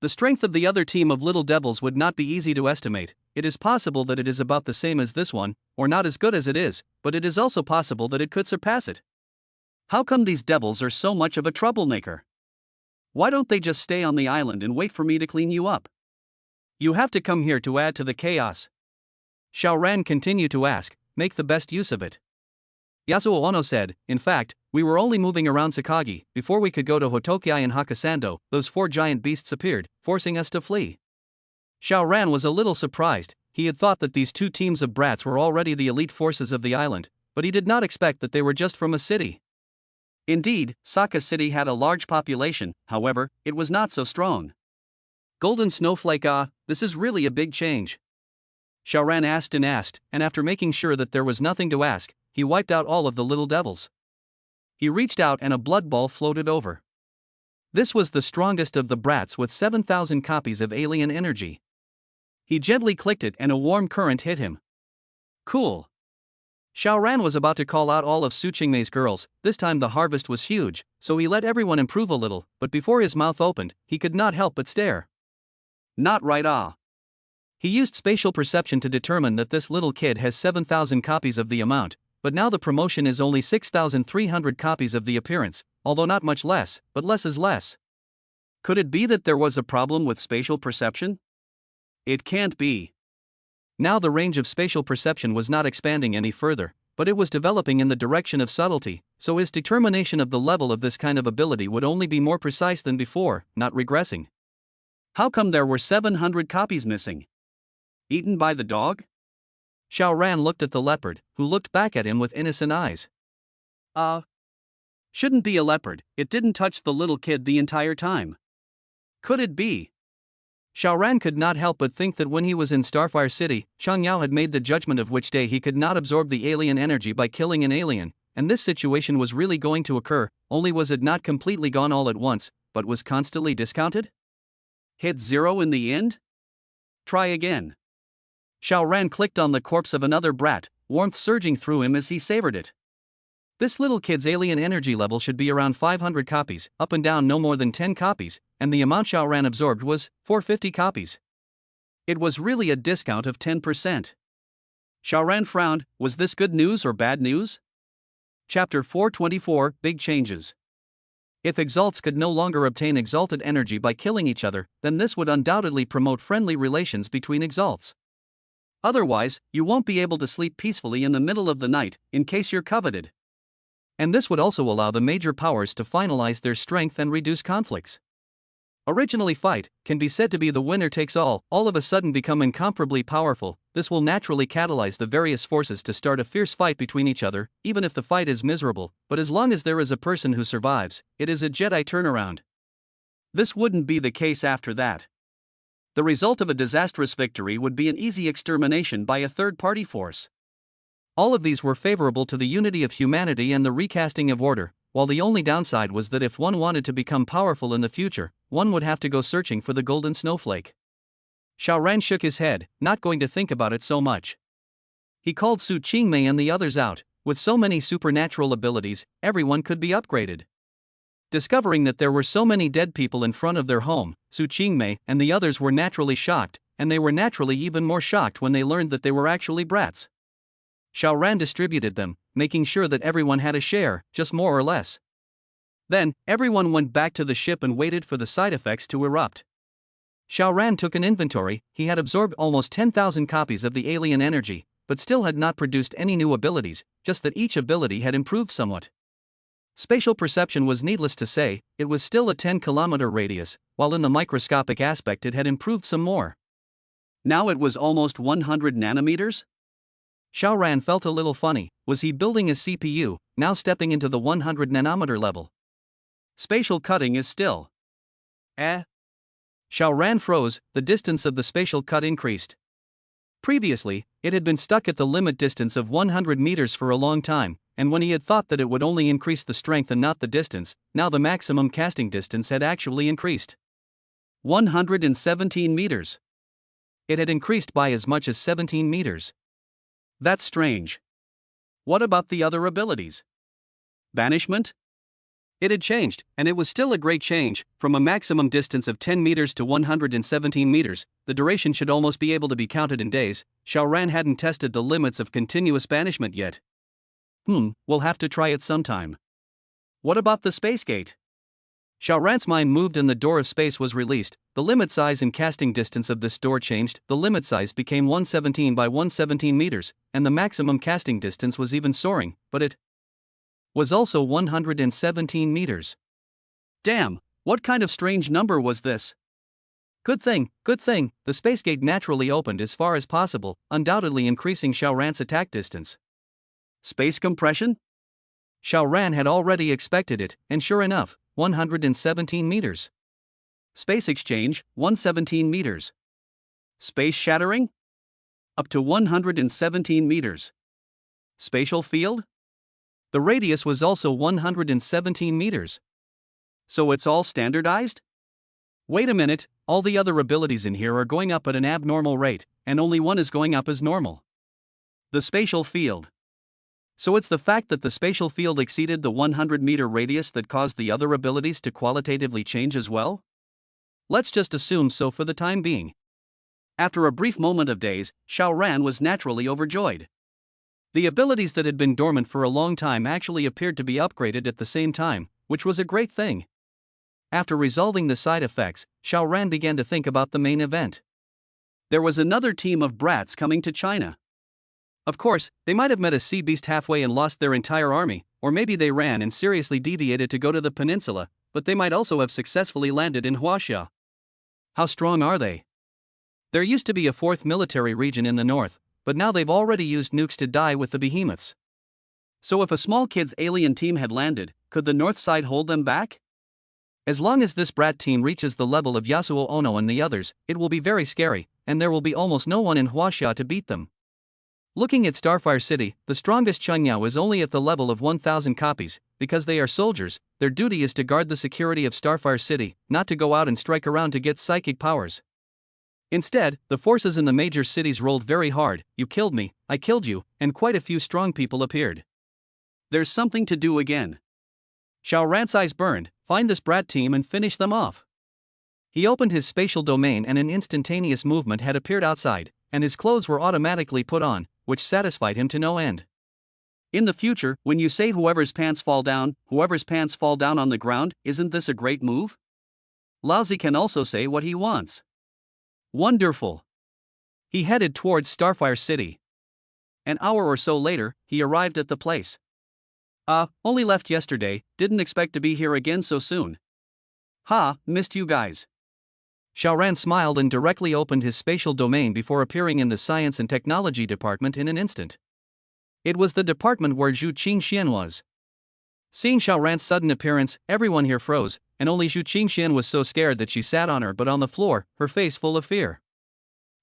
the strength of the other team of little devils would not be easy to estimate. It is possible that it is about the same as this one, or not as good as it is, but it is also possible that it could surpass it. How come these devils are so much of a troublemaker? Why don't they just stay on the island and wait for me to clean you up? You have to come here to add to the chaos. Xiao Ran continued to ask, make the best use of it. Yasuo Ono said, in fact, we were only moving around Sakagi, before we could go to Hotokai and Hakasando, those 4 giant beasts appeared, forcing us to flee. Xiao Ran was a little surprised, he had thought that these 2 teams of brats were already the elite forces of the island, but he did not expect that they were just from a city. Indeed, Saka City had a large population, however, it was not so strong. Golden snowflake, this is really a big change. Xiao Ran asked, and after making sure that there was nothing to ask, he wiped out all of the little devils. He reached out and a blood ball floated over. This was the strongest of the brats with 7,000 copies of alien energy. He gently clicked it and a warm current hit him. Cool. Xiao Ran was about to call out all of Su Qingmei's girls. This time the harvest was huge, so he let everyone improve a little, but before his mouth opened, he could not help but stare. Not right. He used spatial perception to determine that this little kid has 7,000 copies of the amount, but now the promotion is only 6,300 copies of the appearance, although not much less, but less is less. Could it be that there was a problem with spatial perception? It can't be. Now the range of spatial perception was not expanding any further, but it was developing in the direction of subtlety, so his determination of the level of this kind of ability would only be more precise than before, not regressing. How come there were 700 copies missing? Eaten by the dog? Xiao Ran looked at the leopard, who looked back at him with innocent eyes. Shouldn't be a leopard, it didn't touch the little kid the entire time. Could it be? Xiao Ran could not help but think that when he was in Starfire City, Chang Yao had made the judgment of which day he could not absorb the alien energy by killing an alien, and this situation was really going to occur, only was it not completely gone all at once, but was constantly discounted? Hit 0 in the end? Try again. Xiao Ran clicked on the corpse of another brat, warmth surging through him as he savored it. This little kid's alien energy level should be around 500 copies, up and down no more than 10 copies, and the amount Xiao Ran absorbed was 450 copies. It was really a discount of 10%. Xiao Ran frowned. Was this good news or bad news? Chapter 424, Big Changes. If exalts could no longer obtain exalted energy by killing each other, then this would undoubtedly promote friendly relations between exalts. Otherwise, you won't be able to sleep peacefully in the middle of the night, in case you're coveted. And this would also allow the major powers to finalize their strength and reduce conflicts. Originally fight, can be said to be the winner takes all of a sudden become incomparably powerful. This will naturally catalyze the various forces to start a fierce fight between each other, even if the fight is miserable, but as long as there is a person who survives, it is a Jedi turnaround. This wouldn't be the case after that. The result of a disastrous victory would be an easy extermination by a third-party force. All of these were favorable to the unity of humanity and the recasting of order, while the only downside was that if one wanted to become powerful in the future, one would have to go searching for the golden snowflake. Xiao Ran shook his head, not going to think about it so much. He called Su Qingmei and the others out. With so many supernatural abilities, everyone could be upgraded. Discovering that there were so many dead people in front of their home, Su Qingmei and the others were naturally shocked, and they were naturally even more shocked when they learned that they were actually brats. Xiao Ran distributed them, making sure that everyone had a share, just more or less. Then, everyone went back to the ship and waited for the side effects to erupt. Xiao Ran took an inventory. He had absorbed almost 10,000 copies of the alien energy, but still had not produced any new abilities, just that each ability had improved somewhat. Spatial perception was needless to say, it was still a 10-kilometer radius, while in the microscopic aspect it had improved some more. Now it was almost 100 nanometers? Xiao Ran felt a little funny. Was he building a CPU, now stepping into the 100 nanometer level? Spatial cutting is still. Xiao Ran froze. The distance of the spatial cut increased. Previously, it had been stuck at the limit distance of 100 meters for a long time, and when he had thought that it would only increase the strength and not the distance, now the maximum casting distance had actually increased. 117 meters. It had increased by as much as 17 meters. That's strange. What about the other abilities? Banishment? It had changed, and it was still a great change. From a maximum distance of 10 meters to 117 meters, the duration should almost be able to be counted in days. Xiao Ran hadn't tested the limits of continuous banishment yet. We'll have to try it sometime. What about the space gate? Xiao Ran's mind moved and the door of space was released. The limit size and casting distance of this door changed. The limit size became 117 by 117 meters, and the maximum casting distance was even soaring, but it was also 117 meters. Damn, what kind of strange number was this? Good thing, the space gate naturally opened as far as possible, undoubtedly increasing Xiao Ran's attack distance. Space compression? Xiao Ran had already expected it, and sure enough, 117 meters. Space exchange, 117 meters. Space shattering? Up to 117 meters. Spatial field? The radius was also 117 meters. So it's all standardized? Wait a minute, all the other abilities in here are going up at an abnormal rate, and only one is going up as normal. The spatial field. So it's the fact that the spatial field exceeded the 100-meter radius that caused the other abilities to qualitatively change as well? Let's just assume so for the time being. After a brief moment of daze, Xiao Ran was naturally overjoyed. The abilities that had been dormant for a long time actually appeared to be upgraded at the same time, which was a great thing. After resolving the side effects, Xiao Ran began to think about the main event. There was another team of brats coming to China. Of course, they might have met a sea beast halfway and lost their entire army, or maybe they ran and seriously deviated to go to the peninsula, but they might also have successfully landed in Huaxia. How strong are they? There used to be a fourth military region in the north, but now they've already used nukes to die with the behemoths. So if a small kid's alien team had landed, could the north side hold them back? As long as this brat team reaches the level of Yasuo Ono and the others, it will be very scary, and there will be almost no one in Huaxia to beat them. Looking at Starfire City, the strongest Chengyao is only at the level of 1,000 copies, because they are soldiers. Their duty is to guard the security of Starfire City, not to go out and strike around to get psychic powers. Instead, the forces in the major cities rolled very hard. You killed me, I killed you, and quite a few strong people appeared. There's something to do again. Xiao Ran's eyes burned. Find this brat team and finish them off. He opened his spatial domain and an instantaneous movement had appeared outside, and his clothes were automatically put on, which satisfied him to no end. In the future, when you say whoever's pants fall down on the ground, isn't this a great move? Laozi can also say what he wants. Wonderful. He headed towards Starfire City. An hour or so later, he arrived at the place. Only left yesterday, didn't expect to be here again so soon. Missed you guys. Xiao Ran smiled and directly opened his spatial domain before appearing in the Science and Technology department in an instant. It was the department where Zhu Qingxian was. Seeing Xiao Ran's sudden appearance, everyone here froze, and only Zhu Qingxian was so scared that she sat on her butt on the floor, her face full of fear.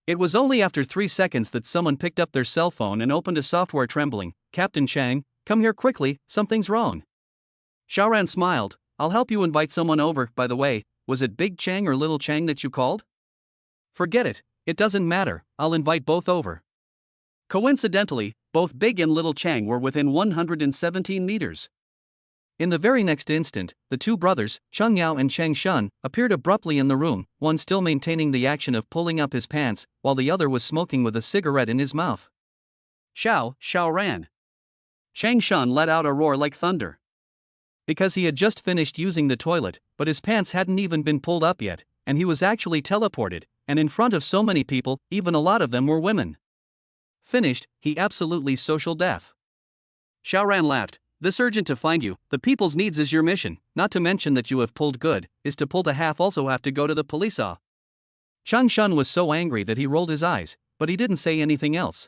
It was only after 3 seconds that someone picked up their cell phone and opened a software trembling. Captain Chang, come here quickly, something's wrong. Xiao Ran smiled. I'll help you invite someone over. By the way, was it Big Chang or Little Chang that you called? Forget it, it doesn't matter, I'll invite both over. Coincidentally, both Big and Little Chang were within 117 meters. In the very next instant, the two brothers, Cheng Yao and Cheng Shun, appeared abruptly in the room, one still maintaining the action of pulling up his pants, while the other was smoking with a cigarette in his mouth. Xiao Ran. Cheng Shun let out a roar like thunder. Because he had just finished using the toilet, but his pants hadn't even been pulled up yet, and he was actually teleported, and in front of so many people, even a lot of them were women. Finished, he absolutely social death. Xiao Ran laughed. This urgent to find you, the people's needs is your mission, not to mention that you have pulled good, is to pull to half also have to go to the police. Cheng Shun was so angry that he rolled his eyes, but he didn't say anything else.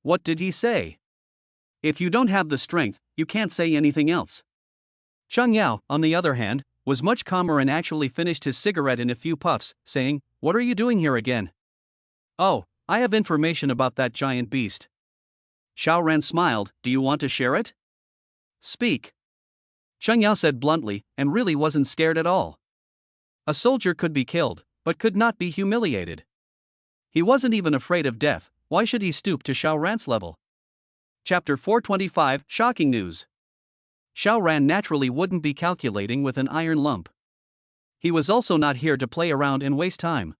What did he say? If you don't have the strength, you can't say anything else. Cheng Yao, on the other hand, was much calmer and actually finished his cigarette in a few puffs, saying, What are you doing here again? Oh, I have information about that giant beast. Xiao Ran smiled. Do you want to share it? Speak. Cheng Yao said bluntly, and really wasn't scared at all. A soldier could be killed, but could not be humiliated. He wasn't even afraid of death. Why should he stoop to Xiao Ran's level? Chapter 425, Shocking News. Xiao Ran naturally wouldn't be calculating with an iron lump. He was also not here to play around and waste time.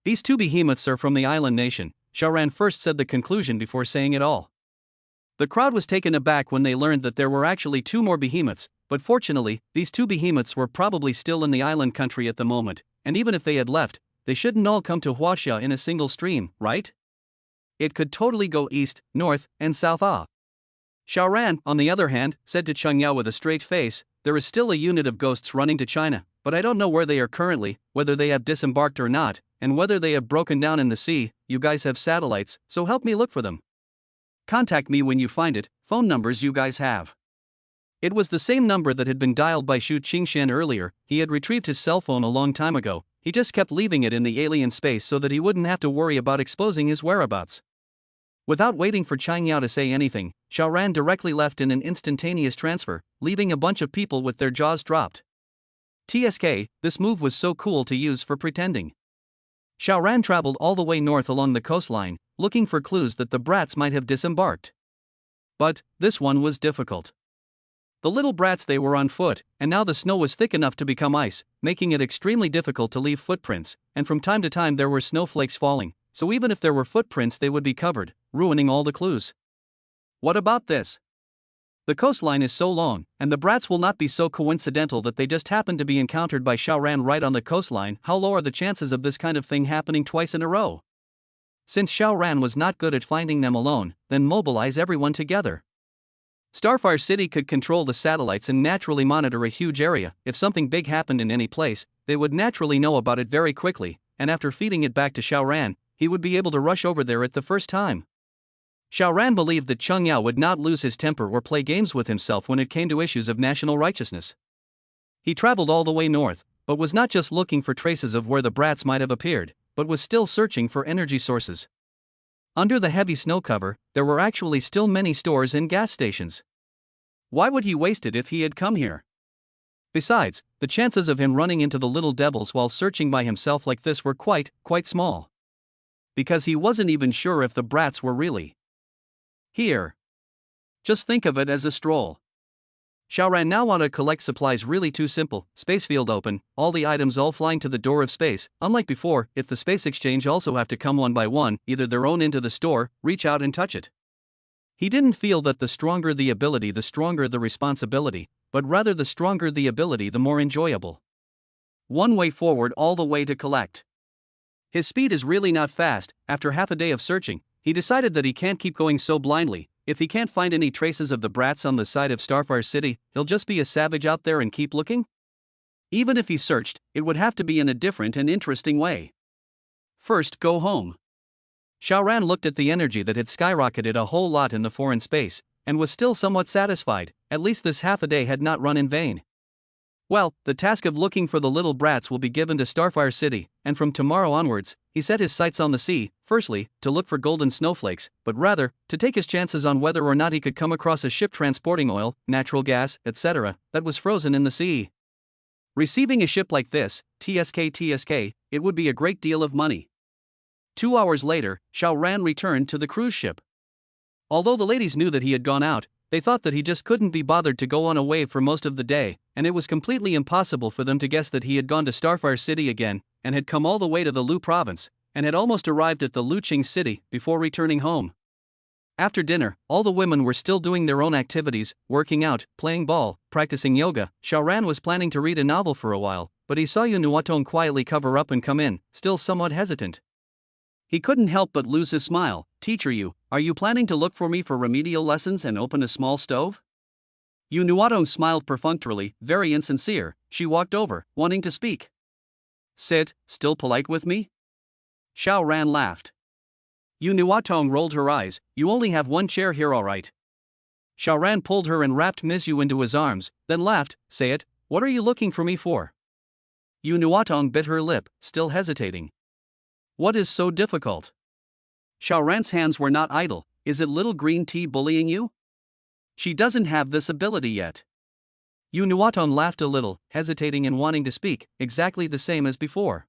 These two behemoths are from the island nation. Xiao Ran first said the conclusion before saying it all. The crowd was taken aback when they learned that there were actually two more behemoths, but fortunately, these two behemoths were probably still in the island country at the moment, and even if they had left, they shouldn't all come to Huaxia in a single stream, right? It could totally go east, north, and south. Xiao Ran, on the other hand, said to Cheng Yao with a straight face, There is still a unit of ghosts running to China, but I don't know where they are currently, whether they have disembarked or not, and whether they have broken down in the sea. You guys have satellites, so help me look for them. Contact me when you find it. Phone numbers you guys have. It was the same number that had been dialed by Xu Qingshan earlier. He had retrieved his cell phone a long time ago. He just kept leaving it in the alien space so that he wouldn't have to worry about exposing his whereabouts. Without waiting for Chang Yao to say anything, Xiao Ran directly left in an instantaneous transfer, leaving a bunch of people with their jaws dropped. TSK, this move was so cool to use for pretending. Xiao Ran traveled all the way north along the coastline, looking for clues that the brats might have disembarked. But this one was difficult. The little brats, they were on foot, and now the snow was thick enough to become ice, making it extremely difficult to leave footprints, and from time to time there were snowflakes falling, so even if there were footprints they would be covered, ruining all the clues. What about this? The coastline is so long, and the brats will not be so coincidental that they just happen to be encountered by Xiao Ran right on the coastline. How low are the chances of this kind of thing happening twice in a row? Since Xiao Ran was not good at finding them alone, then mobilize everyone together. Starfire City could control the satellites and naturally monitor a huge area. If something big happened in any place, they would naturally know about it very quickly, and after feeding it back to Xiao Ran, he would be able to rush over there at the first time. Xiao Ran believed that Cheng Yao would not lose his temper or play games with himself when it came to issues of national righteousness. He traveled all the way north, but was not just looking for traces of where the brats might have appeared, but was still searching for energy sources. Under the heavy snow cover, there were actually still many stores and gas stations. Why would he waste it if he had come here? Besides, the chances of him running into the little devils while searching by himself like this were quite small. Because he wasn't even sure if the brats were really here. Just think of it as a stroll. Xiao Ran now wanted to collect supplies. Really too simple. Space field open, all the items all flying to the door of space. Unlike before, if the space exchange also have to come one by one, either their own into the store, reach out and touch it. He didn't feel that the stronger the ability the stronger the responsibility, but rather the stronger the ability the more enjoyable. One way forward all the way to collect. His speed is really not fast. After half a day of searching, he decided that he can't keep going so blindly. If he can't find any traces of the brats on the side of Starfire City, he'll just be a savage out there and keep looking? Even if he searched, it would have to be in a different and interesting way. First, go home. Xiao Ran looked at the energy that had skyrocketed a whole lot in the foreign space, and was still somewhat satisfied. At least this half a day had not run in vain. Well, the task of looking for the little brats will be given to Starfire City, and from tomorrow onwards, he set his sights on the sea, firstly, to look for golden snowflakes, but rather, to take his chances on whether or not he could come across a ship transporting oil, natural gas, etc., that was frozen in the sea. Receiving a ship like this, TSK, it would be a great deal of money. 2 hours later, Xiao Ran returned to the cruise ship. Although the ladies knew that he had gone out, they thought that he just couldn't be bothered to go on a wave for most of the day, and it was completely impossible for them to guess that he had gone to Starfire City again, and had come all the way to the Lu province, and had almost arrived at the Luqing city before returning home. After dinner, all the women were still doing their own activities, working out, playing ball, practicing yoga. Xiao Ran was planning to read a novel for a while, but he saw Yu Nuotong quietly cover up and come in, still somewhat hesitant. He couldn't help but lose his smile. Teacher Yu, are you planning to look for me for remedial lessons and open a small stove? Yu Nuotong smiled perfunctorily, very insincere. She walked over, wanting to speak. Sit, still polite with me? Xiao Ran laughed. Yu Nuotong rolled her eyes. You only have one chair here, all right. Xiao Ran pulled her and wrapped Ms. Yu into his arms, then laughed. Say it, what are you looking for me for? Yu Nuotong bit her lip, still hesitating. What is so difficult? Xiao Ran's hands were not idle. Is it little green tea bullying you? She doesn't have this ability yet. Yu Nuotong laughed a little, hesitating and wanting to speak, exactly the same as before.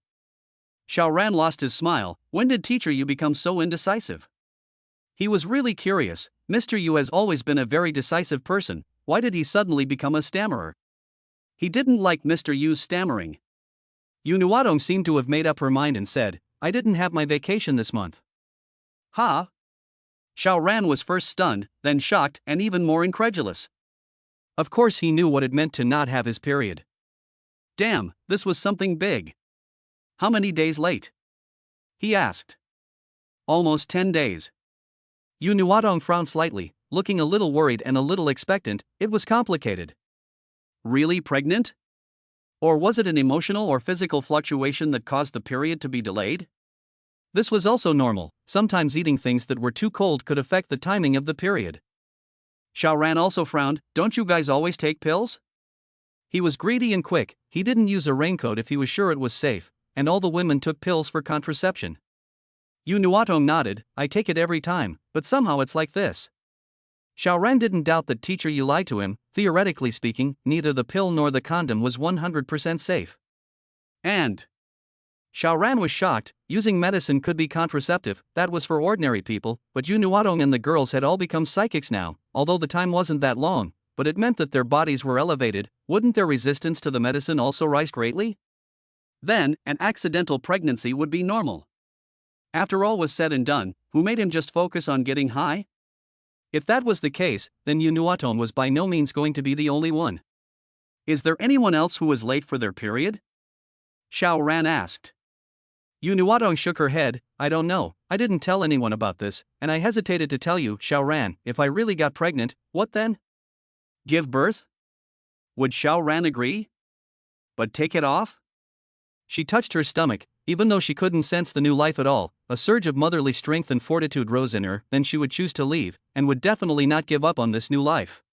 Xiao Ran lost his smile. When did Teacher Yu become so indecisive? He was really curious. Mr. Yu has always been a very decisive person. Why did he suddenly become a stammerer? He didn't like Mr. Yu's stammering. Yu Nuotong seemed to have made up her mind and said, I didn't have my vacation this month. Huh? Xiao Ran was first stunned, then shocked, and even more incredulous. Of course he knew what it meant to not have his period. Damn, this was something big. How many days late? He asked. Almost 10 days. Yu Nuotong frowned slightly, looking a little worried and a little expectant. It was complicated. Really pregnant? Or was it an emotional or physical fluctuation that caused the period to be delayed? This was also normal. Sometimes eating things that were too cold could affect the timing of the period. Xiao Ran also frowned. Don't you guys always take pills? He was greedy and quick, he didn't use a raincoat if he was sure it was safe, and all the women took pills for contraception. Yu Nuatong nodded. I take it every time, but somehow it's like this. Xiao Ran didn't doubt that teacher Yu lied to him. Theoretically speaking, neither the pill nor the condom was 100% safe. And Xiao Ran was shocked. Using medicine could be contraceptive, that was for ordinary people, but Yu Nuatong and the girls had all become psychics now, although the time wasn't that long, but it meant that their bodies were elevated. Wouldn't their resistance to the medicine also rise greatly? Then, an accidental pregnancy would be normal. After all was said and done, who made him just focus on getting high? If that was the case, then Yu Nuatong was by no means going to be the only one. Is there anyone else who was late for their period? Xiao Ran asked. Yu Nuatong shook her head. I don't know, I didn't tell anyone about this, and I hesitated to tell you, Xiao Ran. If I really got pregnant, what then? Give birth? Would Xiao Ran agree? But take it off? She touched her stomach. Even though she couldn't sense the new life at all, a surge of motherly strength and fortitude rose in her. Then she would choose to leave, and would definitely not give up on this new life.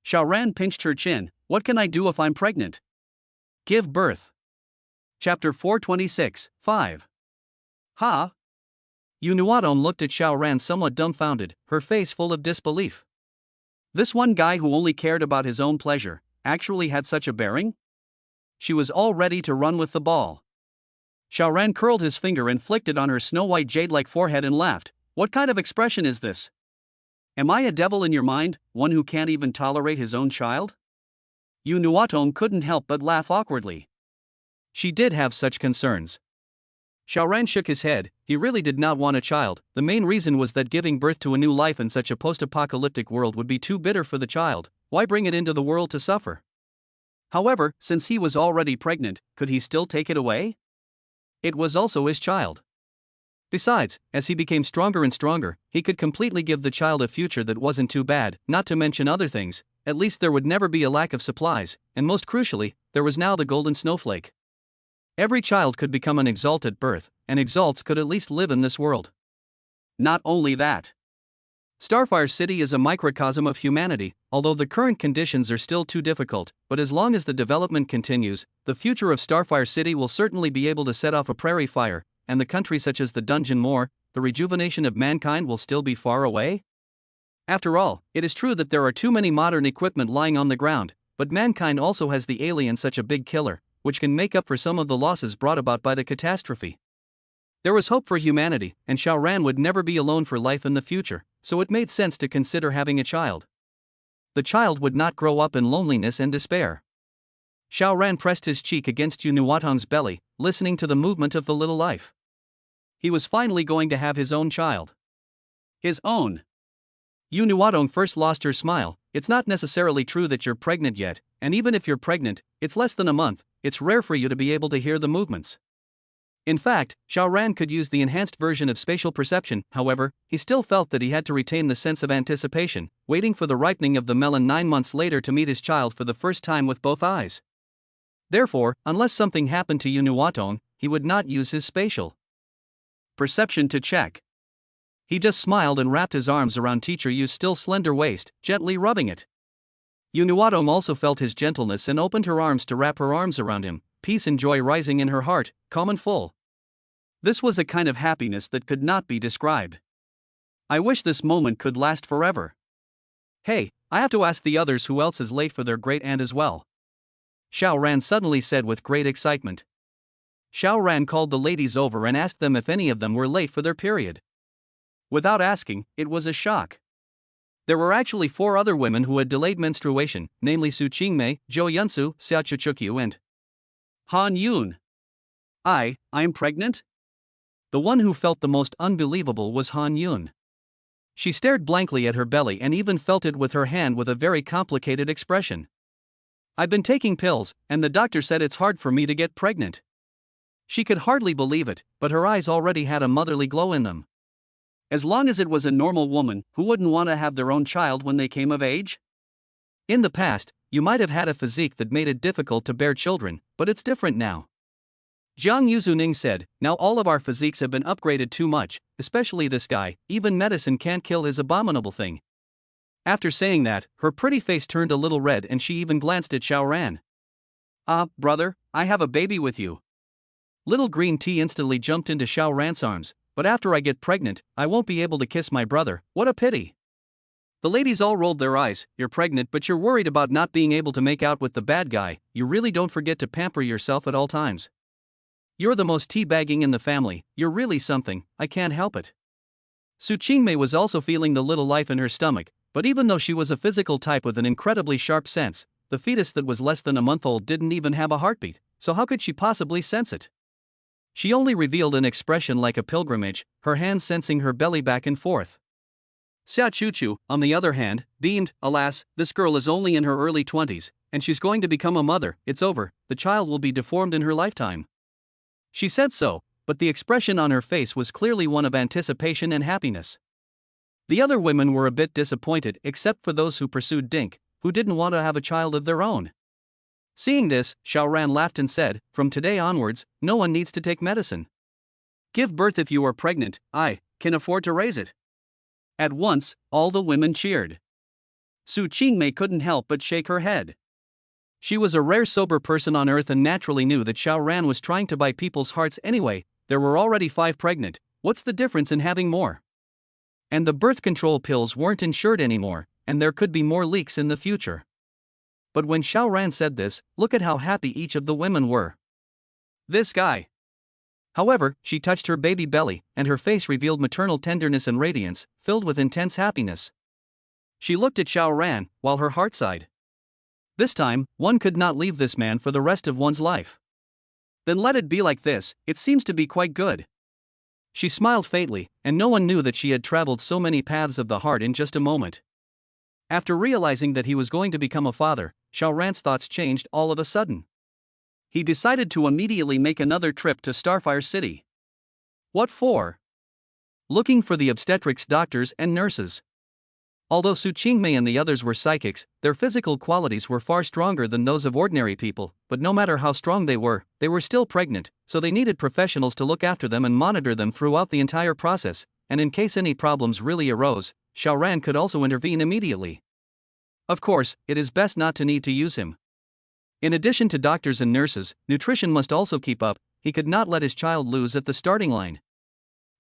Xiao Ran pinched her chin. What can I do if I'm pregnant? Give birth. Chapter 426, 5. Ha? Yu Nuatong looked at Xiao Ran somewhat dumbfounded, her face full of disbelief. This one guy who only cared about his own pleasure, actually had such a bearing? She was all ready to run with the ball. Xiao Ran curled his finger and flicked it on her snow-white jade-like forehead and laughed. What kind of expression is this? Am I a devil in your mind, one who can't even tolerate his own child? Yu Nuatong couldn't help but laugh awkwardly. She did have such concerns. Xiao Ran shook his head. He really did not want a child. The main reason was that giving birth to a new life in such a post-apocalyptic world would be too bitter for the child. Why bring it into the world to suffer? However, since he was already pregnant, could he still take it away? It was also his child. Besides, as he became stronger and stronger, he could completely give the child a future that wasn't too bad, not to mention other things. At least there would never be a lack of supplies, and most crucially, there was now the golden snowflake. Every child could become an exalt at birth, and exalts could at least live in this world. Not only that. Starfire City is a microcosm of humanity, although the current conditions are still too difficult, but as long as the development continues, the future of Starfire City will certainly be able to set off a prairie fire, and the country such as the Dungeon Moor, the rejuvenation of mankind will still be far away? After all, it is true that there are too many modern equipment lying on the ground, but mankind also has the alien such a big killer, which can make up for some of the losses brought about by the catastrophe. There was hope for humanity, and Xiao Ran would never be alone for life in the future, so it made sense to consider having a child. The child would not grow up in loneliness and despair. Xiao Ran pressed his cheek against Yu Nuatong's belly, listening to the movement of the little life. He was finally going to have his own child. His own. Yu Nuatong first lost her smile. It's not necessarily true that you're pregnant yet, and even if you're pregnant, it's less than a month. It's rare for you to be able to hear the movements. In fact, Xiao Ran could use the enhanced version of spatial perception. However, he still felt that he had to retain the sense of anticipation, waiting for the ripening of the melon 9 months later to meet his child for the first time with both eyes. Therefore, unless something happened to Yu Nuatong, he would not use his spatial perception to check. He just smiled and wrapped his arms around Teacher Yu's still slender waist, gently rubbing it. Yu Nuatong also felt his gentleness and opened her arms to wrap her arms around him, peace and joy rising in her heart, calm and full. This was a kind of happiness that could not be described. I wish this moment could last forever. Hey, I have to ask the others who else is late for their great aunt as well. Xiao Ran suddenly said with great excitement. Xiao Ran called the ladies over and asked them if any of them were late for their period. Without asking, it was a shock. There were actually 4 other women who had delayed menstruation, namely Su Qingmei, Zhou Yunsu, Xia Chuchukyu and Han Yun. I'm pregnant? The one who felt the most unbelievable was Han Yun. She stared blankly at her belly and even felt it with her hand with a very complicated expression. I've been taking pills, and the doctor said it's hard for me to get pregnant. She could hardly believe it, but her eyes already had a motherly glow in them. As long as it was a normal woman, who wouldn't want to have their own child when they came of age? In the past, you might have had a physique that made it difficult to bear children, but it's different now. Jiang Yuzuning said, now all of our physiques have been upgraded too much, especially this guy, even medicine can't kill his abominable thing. After saying that, her pretty face turned a little red and she even glanced at Xiao Ran. "Ah, brother, I have a baby with you." Little green tea instantly jumped into Xiao Ran's arms. "But after I get pregnant, I won't be able to kiss my brother, what a pity." The ladies all rolled their eyes. "You're pregnant but you're worried about not being able to make out with the bad guy, you really don't forget to pamper yourself at all times. You're the most teabagging in the family, you're really something, I can't help it." Su Qingmei was also feeling the little life in her stomach, but even though she was a physical type with an incredibly sharp sense, the fetus that was less than a month old didn't even have a heartbeat, so how could she possibly sense it? She only revealed an expression like a pilgrimage, her hands sensing her belly back and forth. Xia Chuchu, on the other hand, beamed, "Alas, this girl is only in her early 20s, and she's going to become a mother, it's over, the child will be deformed in her lifetime." She said so, but the expression on her face was clearly one of anticipation and happiness. The other women were a bit disappointed except for those who pursued Dink, who didn't want to have a child of their own. Seeing this, Xiao Ran laughed and said, "From today onwards, no one needs to take medicine. Give birth if you are pregnant, I can afford to raise it." At once, all the women cheered. Su Qingmei couldn't help but shake her head. She was a rare sober person on earth and naturally knew that Xiao Ran was trying to buy people's hearts anyway. There were already 5 pregnant, what's the difference in having more? And the birth control pills weren't insured anymore, and there could be more leaks in the future. But when Xiao Ran said this, look at how happy each of the women were. This guy. However, she touched her baby belly, and her face revealed maternal tenderness and radiance, filled with intense happiness. She looked at Xiao Ran, while her heart sighed. This time, one could not leave this man for the rest of one's life. Then let it be like this, it seems to be quite good. She smiled faintly, and no one knew that she had traveled so many paths of the heart in just a moment. After realizing that he was going to become a father, Xiao Ran's thoughts changed all of a sudden. He decided to immediately make another trip to Starfire City. What for? Looking for the obstetrics doctors and nurses. Although Su Qingmei and the others were psychics, their physical qualities were far stronger than those of ordinary people, but no matter how strong they were still pregnant, so they needed professionals to look after them and monitor them throughout the entire process, and in case any problems really arose, Xiao Ran could also intervene immediately. Of course, it is best not to need to use him. In addition to doctors and nurses, nutrition must also keep up, he could not let his child lose at the starting line.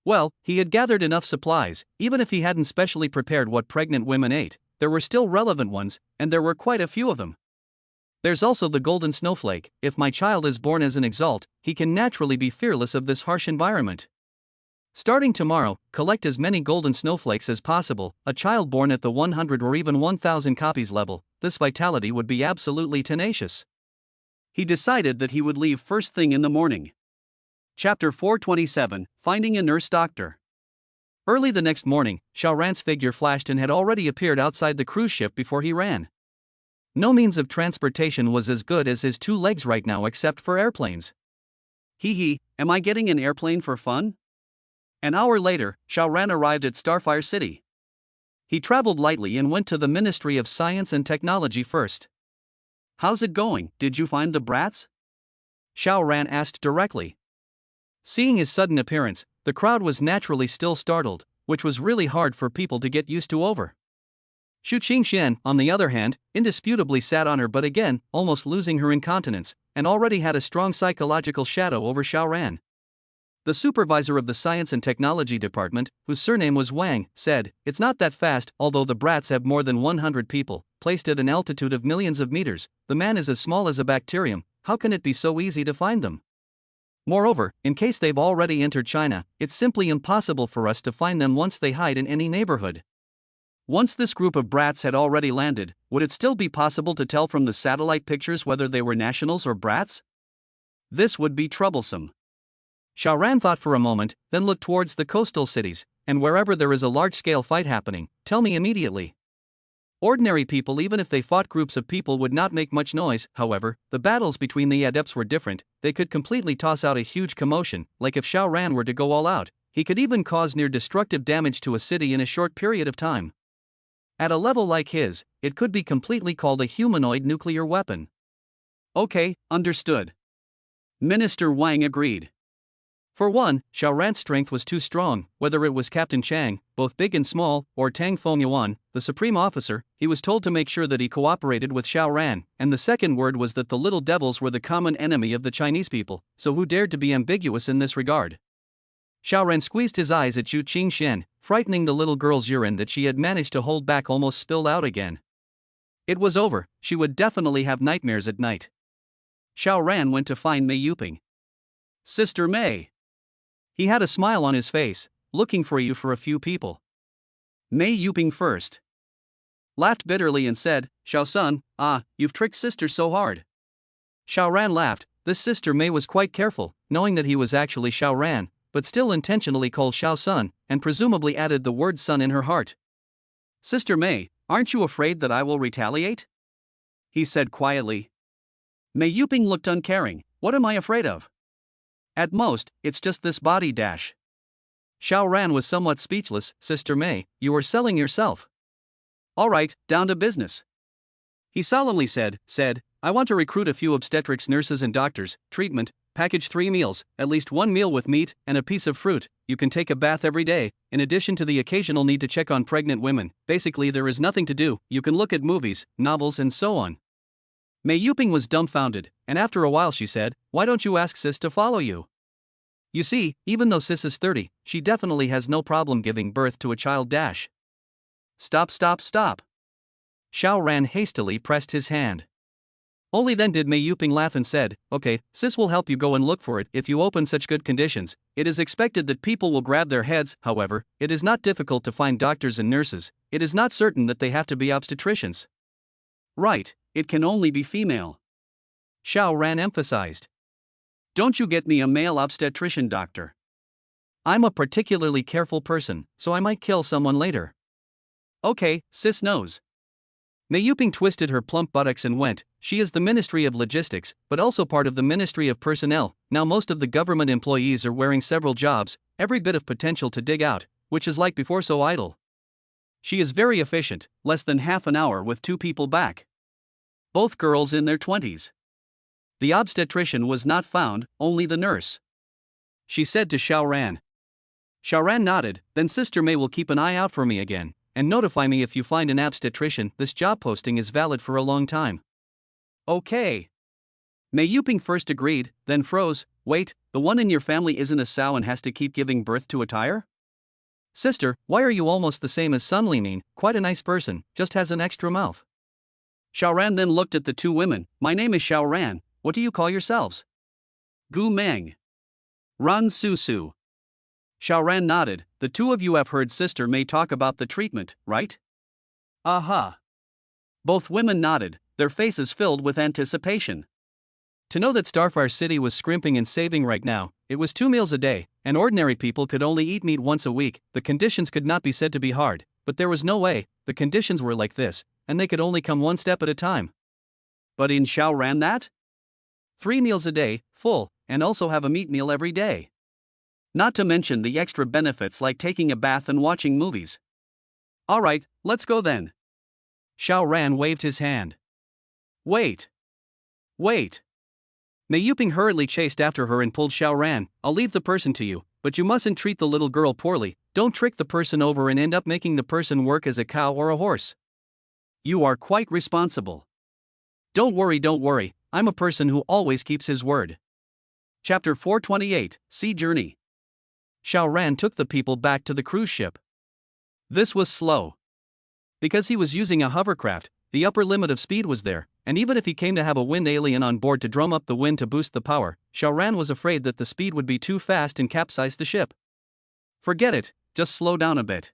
Well, he had gathered enough supplies, even if he hadn't specially prepared what pregnant women ate, there were still relevant ones, and there were quite a few of them. There's also the golden snowflake. If my child is born as an exalt, he can naturally be fearless of this harsh environment. Starting tomorrow, collect as many golden snowflakes as possible. A child born at the 100 or even 1000 copies level, this vitality would be absolutely tenacious. He decided that he would leave first thing in the morning. Chapter 427, Finding a Nurse Doctor. Early the next morning, Xiao Ran's figure flashed and had already appeared outside the cruise ship before he ran. No means of transportation was as good as his 2 legs right now except for airplanes. Hee, am I getting an airplane for fun? An hour later, Xiao Ran arrived at Starfire City. He traveled lightly and went to the Ministry of Science and Technology first. How's it going, did you find the brats? Xiao Ran asked directly. Seeing his sudden appearance, the crowd was naturally still startled, which was really hard for people to get used to over. Xu Qingxian, on the other hand, indisputably sat on her butt again, almost losing her incontinence, and already had a strong psychological shadow over Xiao Ran. The supervisor of the Science and Technology Department, whose surname was Wang, said, "It's not that fast, although the brats have more than 100 people, placed at an altitude of millions of meters, the man is as small as a bacterium, how can it be so easy to find them? Moreover, in case they've already entered China, it's simply impossible for us to find them once they hide in any neighborhood." Once this group of brats had already landed, would it still be possible to tell from the satellite pictures whether they were nationals or brats? This would be troublesome. Xiao Ran thought for a moment, then looked towards the coastal cities, and wherever there is a large-scale fight happening, tell me immediately. Ordinary people, even if they fought groups of people, would not make much noise. However, the battles between the adepts were different, they could completely toss out a huge commotion, like if Xiao Ran were to go all out, he could even cause near-destructive damage to a city in a short period of time. At a level like his, it could be completely called a humanoid nuclear weapon. Okay, understood. Minister Wang agreed. For one, Xiao Ran's strength was too strong, whether it was Captain Chang, both big and small, or Tang Fengyuan, the supreme officer. He was told to make sure that he cooperated with Xiao Ran, and the second word was that the little devils were the common enemy of the Chinese people, so who dared to be ambiguous in this regard? Xiao Ran squeezed his eyes at Yu Qingxian, frightening the little girl's urine that she had managed to hold back almost spilled out again. It was over, she would definitely have nightmares at night. Xiao Ran went to find Mei Yuping. Sister Mei. He had a smile on his face, looking for you for a few people. Mei Yuping first laughed bitterly and said, Xiao-sun, you've tricked sister so hard. Xiao Ran laughed. This sister Mei was quite careful, knowing that he was actually Xiao Ran, but still intentionally called Xiao-sun, and presumably added the word son in her heart. Sister Mei, aren't you afraid that I will retaliate? He said quietly. Mei Yuping looked uncaring. What am I afraid of? At most, it's just this body dash. Xiao Ran was somewhat speechless. Sister Mei, you are selling yourself. All right, down to business. He solemnly said, I want to recruit a few obstetrics nurses and doctors, treatment, package 3 meals, at least 1 meal with meat and a piece of fruit. You can take a bath every day, in addition to the occasional need to check on pregnant women. Basically there is nothing to do, you can look at movies, novels and so on. Mei Yuping was dumbfounded, and after a while she said, why don't you ask sis to follow you? You see, even though sis is 30, she definitely has no problem giving birth to a child dash. Stop. Xiao Ran hastily pressed his hand. Only then did Mei Yuping laugh and said, okay, sis will help you go and look for it if you open such good conditions. It is expected that people will grab their heads, however, it is not difficult to find doctors and nurses, it is not certain that they have to be obstetricians. Right, it can only be female. Xiao Ran emphasized. Don't you get me a male obstetrician doctor. I'm a particularly careful person, so I might kill someone later. Okay, sis knows. Mei Yuping twisted her plump buttocks and went, she is the Ministry of Logistics, but also part of the Ministry of Personnel. Now most of the government employees are wearing several jobs, every bit of potential to dig out, which is like before so idle. She is very efficient, less than half an hour with 2 people back. Both girls in their 20s. The obstetrician was not found, only the nurse. She said to Xiao Ran. Xiao Ran nodded, then Sister Mei will keep an eye out for me again, and notify me if you find an obstetrician. This job posting is valid for a long time. Okay. Mei Yuping first agreed, then froze. Wait, the one in your family isn't a sow and has to keep giving birth to a tire? Sister, why are you almost the same as Sun Limin? Quite a nice person, just has an extra mouth. Xiao Ran then looked at the 2 women. My name is Xiao Ran, what do you call yourselves? Gu Meng. Ran Su Su. Xiao Ran nodded. The 2 of you have heard Sister Mei talk about the treatment, right? Aha. Both women nodded, their faces filled with anticipation. To know that Starfire City was scrimping and saving right now, it was 2 meals a day, and ordinary people could only eat meat once a week. The conditions could not be said to be hard, but there was no way, the conditions were like this, and they could only come 1 step at a time. But in Xiao Ran that? 3 meals a day, full, and also have a meat meal every day. Not to mention the extra benefits like taking a bath and watching movies. Alright, let's go then. Xiao Ran waved his hand. Wait. Mei Yuping hurriedly chased after her and pulled Xiao Ran. I'll leave the person to you, but you mustn't treat the little girl poorly, don't trick the person over and end up making the person work as a cow or a horse. You are quite responsible. Don't worry, I'm a person who always keeps his word. Chapter 428, Sea Journey. Xiao Ran took the people back to the cruise ship. This was slow. Because he was using a hovercraft, the upper limit of speed was there, and even if he came to have a wind alien on board to drum up the wind to boost the power, Xiao Ran was afraid that the speed would be too fast and capsize the ship. Forget it, just slow down a bit.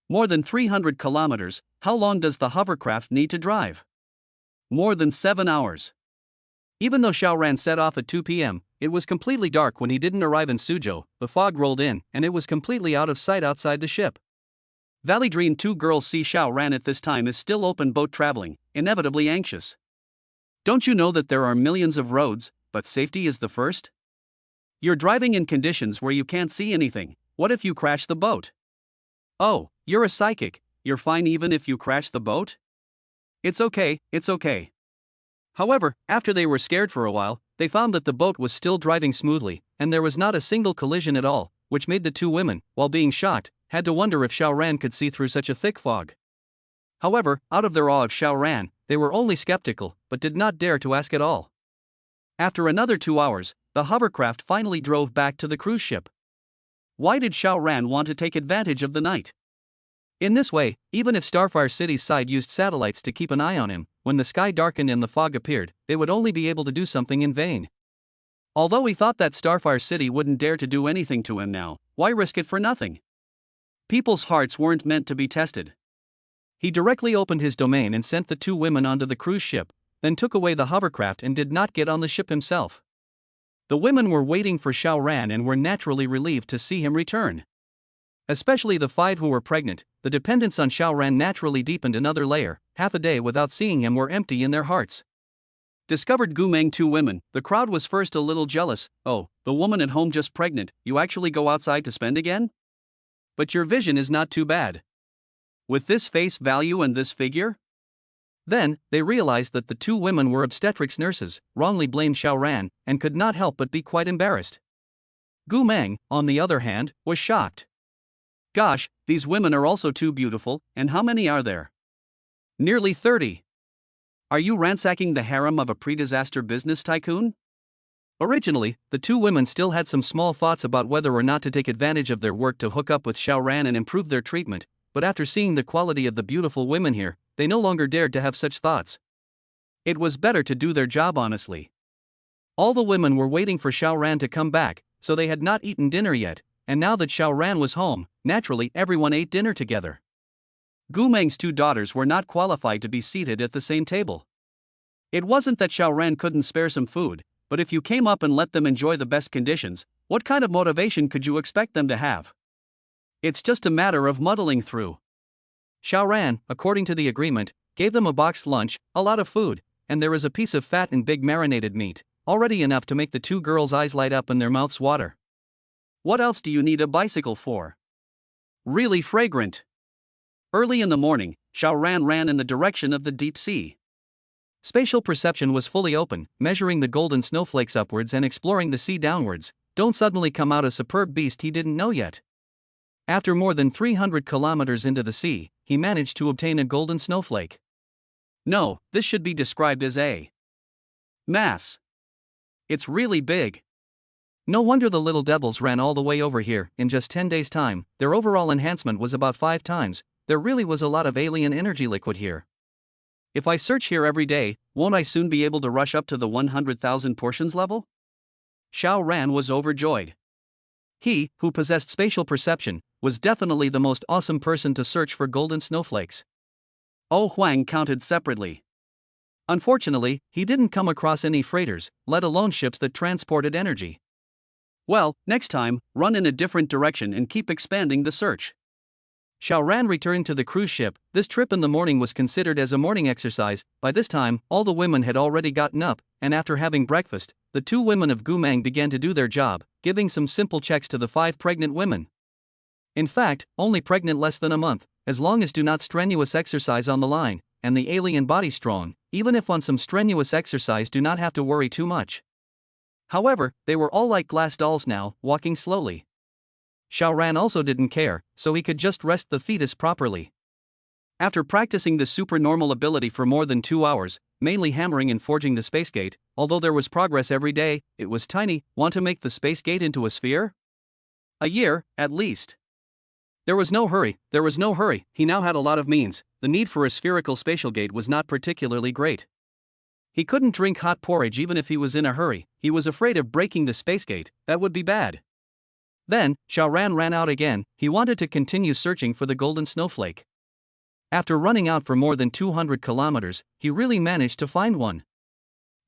More than 300 kilometers, how long does the hovercraft need to drive? More than 7 hours. Even though Xiao Ran set off at 2 p.m., it was completely dark when he didn't arrive in Suzhou. The fog rolled in, and it was completely out of sight outside the ship. Valley Dream 2 girls see Xiao Ran at this time is still open boat traveling, inevitably anxious. Don't you know that there are millions of roads, but safety is the first? You're driving in conditions where you can't see anything. What if you crash the boat? Oh, you're a psychic, you're fine even if you crash the boat? It's okay. However, after they were scared for a while, they found that the boat was still driving smoothly, and there was not a single collision at all, which made the two women, while being shocked, had to wonder if Xiao Ran could see through such a thick fog. However, out of their awe of Xiao Ran, they were only skeptical, but did not dare to ask at all. After another 2 hours, the hovercraft finally drove back to the cruise ship. Why did Xiao Ran want to take advantage of the night? In this way, even if Starfire City's side used satellites to keep an eye on him, when the sky darkened and the fog appeared, they would only be able to do something in vain. Although he thought that Starfire City wouldn't dare to do anything to him now, why risk it for nothing? People's hearts weren't meant to be tested. He directly opened his domain and sent the two women onto the cruise ship, then took away the hovercraft and did not get on the ship himself. The women were waiting for Xiao Ran and were naturally relieved to see him return. Especially the 5 who were pregnant, the dependence on Xiao Ran naturally deepened another layer. Half a day without seeing him were empty in their hearts. Discovered Gumeng 2 women, the crowd was first a little jealous. Oh, the woman at home just pregnant, you actually go outside to spend again? But your vision is not too bad. With this face value and this figure? Then, they realized that the 2 women were obstetrics nurses, wrongly blamed Xiao Ran, and could not help but be quite embarrassed. Gumeng, on the other hand, was shocked. Gosh, these women are also too beautiful, and how many are there? Nearly 30. Are you ransacking the harem of a pre-disaster business tycoon? Originally, the 2 women still had some small thoughts about whether or not to take advantage of their work to hook up with Xiao Ran and improve their treatment, but after seeing the quality of the beautiful women here, they no longer dared to have such thoughts. It was better to do their job honestly. All the women were waiting for Xiao Ran to come back, so they had not eaten dinner yet, and now that Xiao Ran was home, naturally everyone ate dinner together. Gumeng's 2 daughters were not qualified to be seated at the same table. It wasn't that Xiao Ran couldn't spare some food, but if you came up and let them enjoy the best conditions, what kind of motivation could you expect them to have? It's just a matter of muddling through. Xiao Ran, according to the agreement, gave them a boxed lunch, a lot of food, and there is a piece of fat and big marinated meat, already enough to make the 2 girls' eyes light up and their mouths water. What else do you need a bicycle for? Really fragrant. Early in the morning, Xiao Ran ran in the direction of the deep sea. Spatial perception was fully open, measuring the golden snowflakes upwards and exploring the sea downwards. Don't suddenly come out a superb beast he didn't know yet. After more than 300 kilometers into the sea, he managed to obtain a golden snowflake. No, this should be described as a mass. It's really big. No wonder the little devils ran all the way over here. In just 10 days' time, their overall enhancement was about 5 times. There really was a lot of alien energy liquid here. If I search here every day, won't I soon be able to rush up to the 100,000 portions level? Xiao Ran was overjoyed. He, who possessed spatial perception, was definitely the most awesome person to search for golden snowflakes. Oh Huang counted separately. Unfortunately, he didn't come across any freighters, let alone ships that transported energy. Well, next time, run in a different direction and keep expanding the search. Xiao Ran returned to the cruise ship. This trip in the morning was considered as a morning exercise. By this time, all the women had already gotten up, and after having breakfast, the 2 women of Gumeng began to do their job, giving some simple checks to the 5 pregnant women. In fact, only pregnant less than a month, as long as do not strenuous exercise on the line, and the alien body strong, even if on some strenuous exercise do not have to worry too much. However, they were all like glass dolls now, walking slowly. Xiao Ran also didn't care, so he could just rest the fetus properly. After practicing the supernormal ability for more than 2 hours, mainly hammering and forging the space gate, although there was progress every day, it was tiny. Want to make the space gate into a sphere? A year, at least. There was no hurry, he now had a lot of means. The need for a spherical spatial gate was not particularly great. He couldn't drink hot porridge even if he was in a hurry. He was afraid of breaking the space gate, that would be bad. Then, Xiao Ran ran out again. He wanted to continue searching for the golden snowflake. After running out for more than 200 kilometers, he really managed to find one.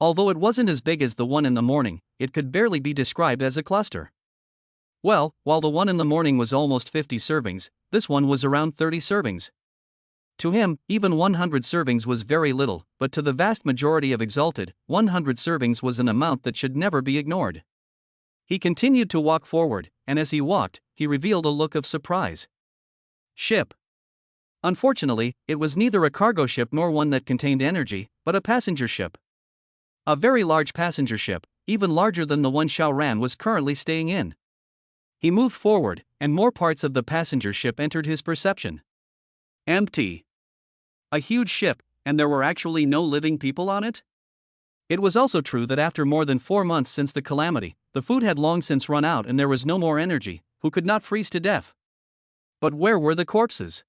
Although it wasn't as big as the one in the morning, it could barely be described as a cluster. Well, while the one in the morning was almost 50 servings, this one was around 30 servings. To him, even 100 servings was very little, but to the vast majority of Exalted, 100 servings was an amount that should never be ignored. He continued to walk forward, and as he walked, he revealed a look of surprise. Ship. Unfortunately, it was neither a cargo ship nor one that contained energy, but a passenger ship. A very large passenger ship, even larger than the one Xiao Ran was currently staying in. He moved forward, and more parts of the passenger ship entered his perception. Empty. A huge ship, and there were actually no living people on it? It was also true that after more than 4 months since the calamity, the food had long since run out and there was no more energy, who could not freeze to death. But where were the corpses?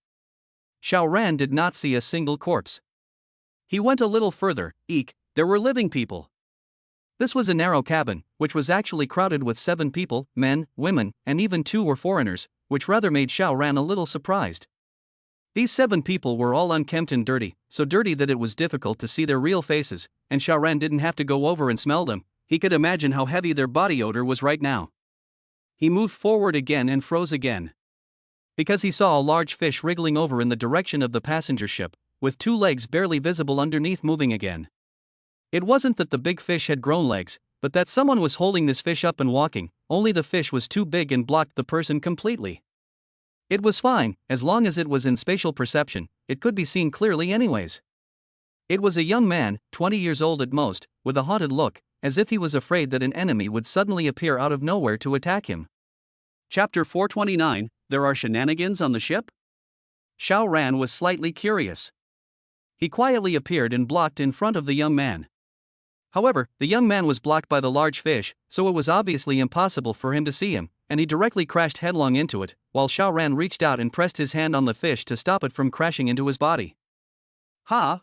Xiao Ran did not see a single corpse. He went a little further. Eek, there were living people. This was a narrow cabin, which was actually crowded with 7 people, men, women, and even 2 were foreigners, which rather made Xiao Ran a little surprised. These 7 people were all unkempt and dirty, so dirty that it was difficult to see their real faces, and Xiao Ran didn't have to go over and smell them. He could imagine how heavy their body odor was right now. He moved forward again and froze again. Because he saw a large fish wriggling over in the direction of the passenger ship, with 2 legs barely visible underneath moving again. It wasn't that the big fish had grown legs, but that someone was holding this fish up and walking, only the fish was too big and blocked the person completely. It was fine, as long as it was in spatial perception, it could be seen clearly anyways. It was a young man, 20 years old at most, with a haunted look, as if he was afraid that an enemy would suddenly appear out of nowhere to attack him. Chapter 429, There are shenanigans on the ship? Xiao Ran was slightly curious. He quietly appeared and blocked in front of the young man. However, the young man was blocked by the large fish, so it was obviously impossible for him to see him, and he directly crashed headlong into it, while Xiao Ran reached out and pressed his hand on the fish to stop it from crashing into his body. Ha!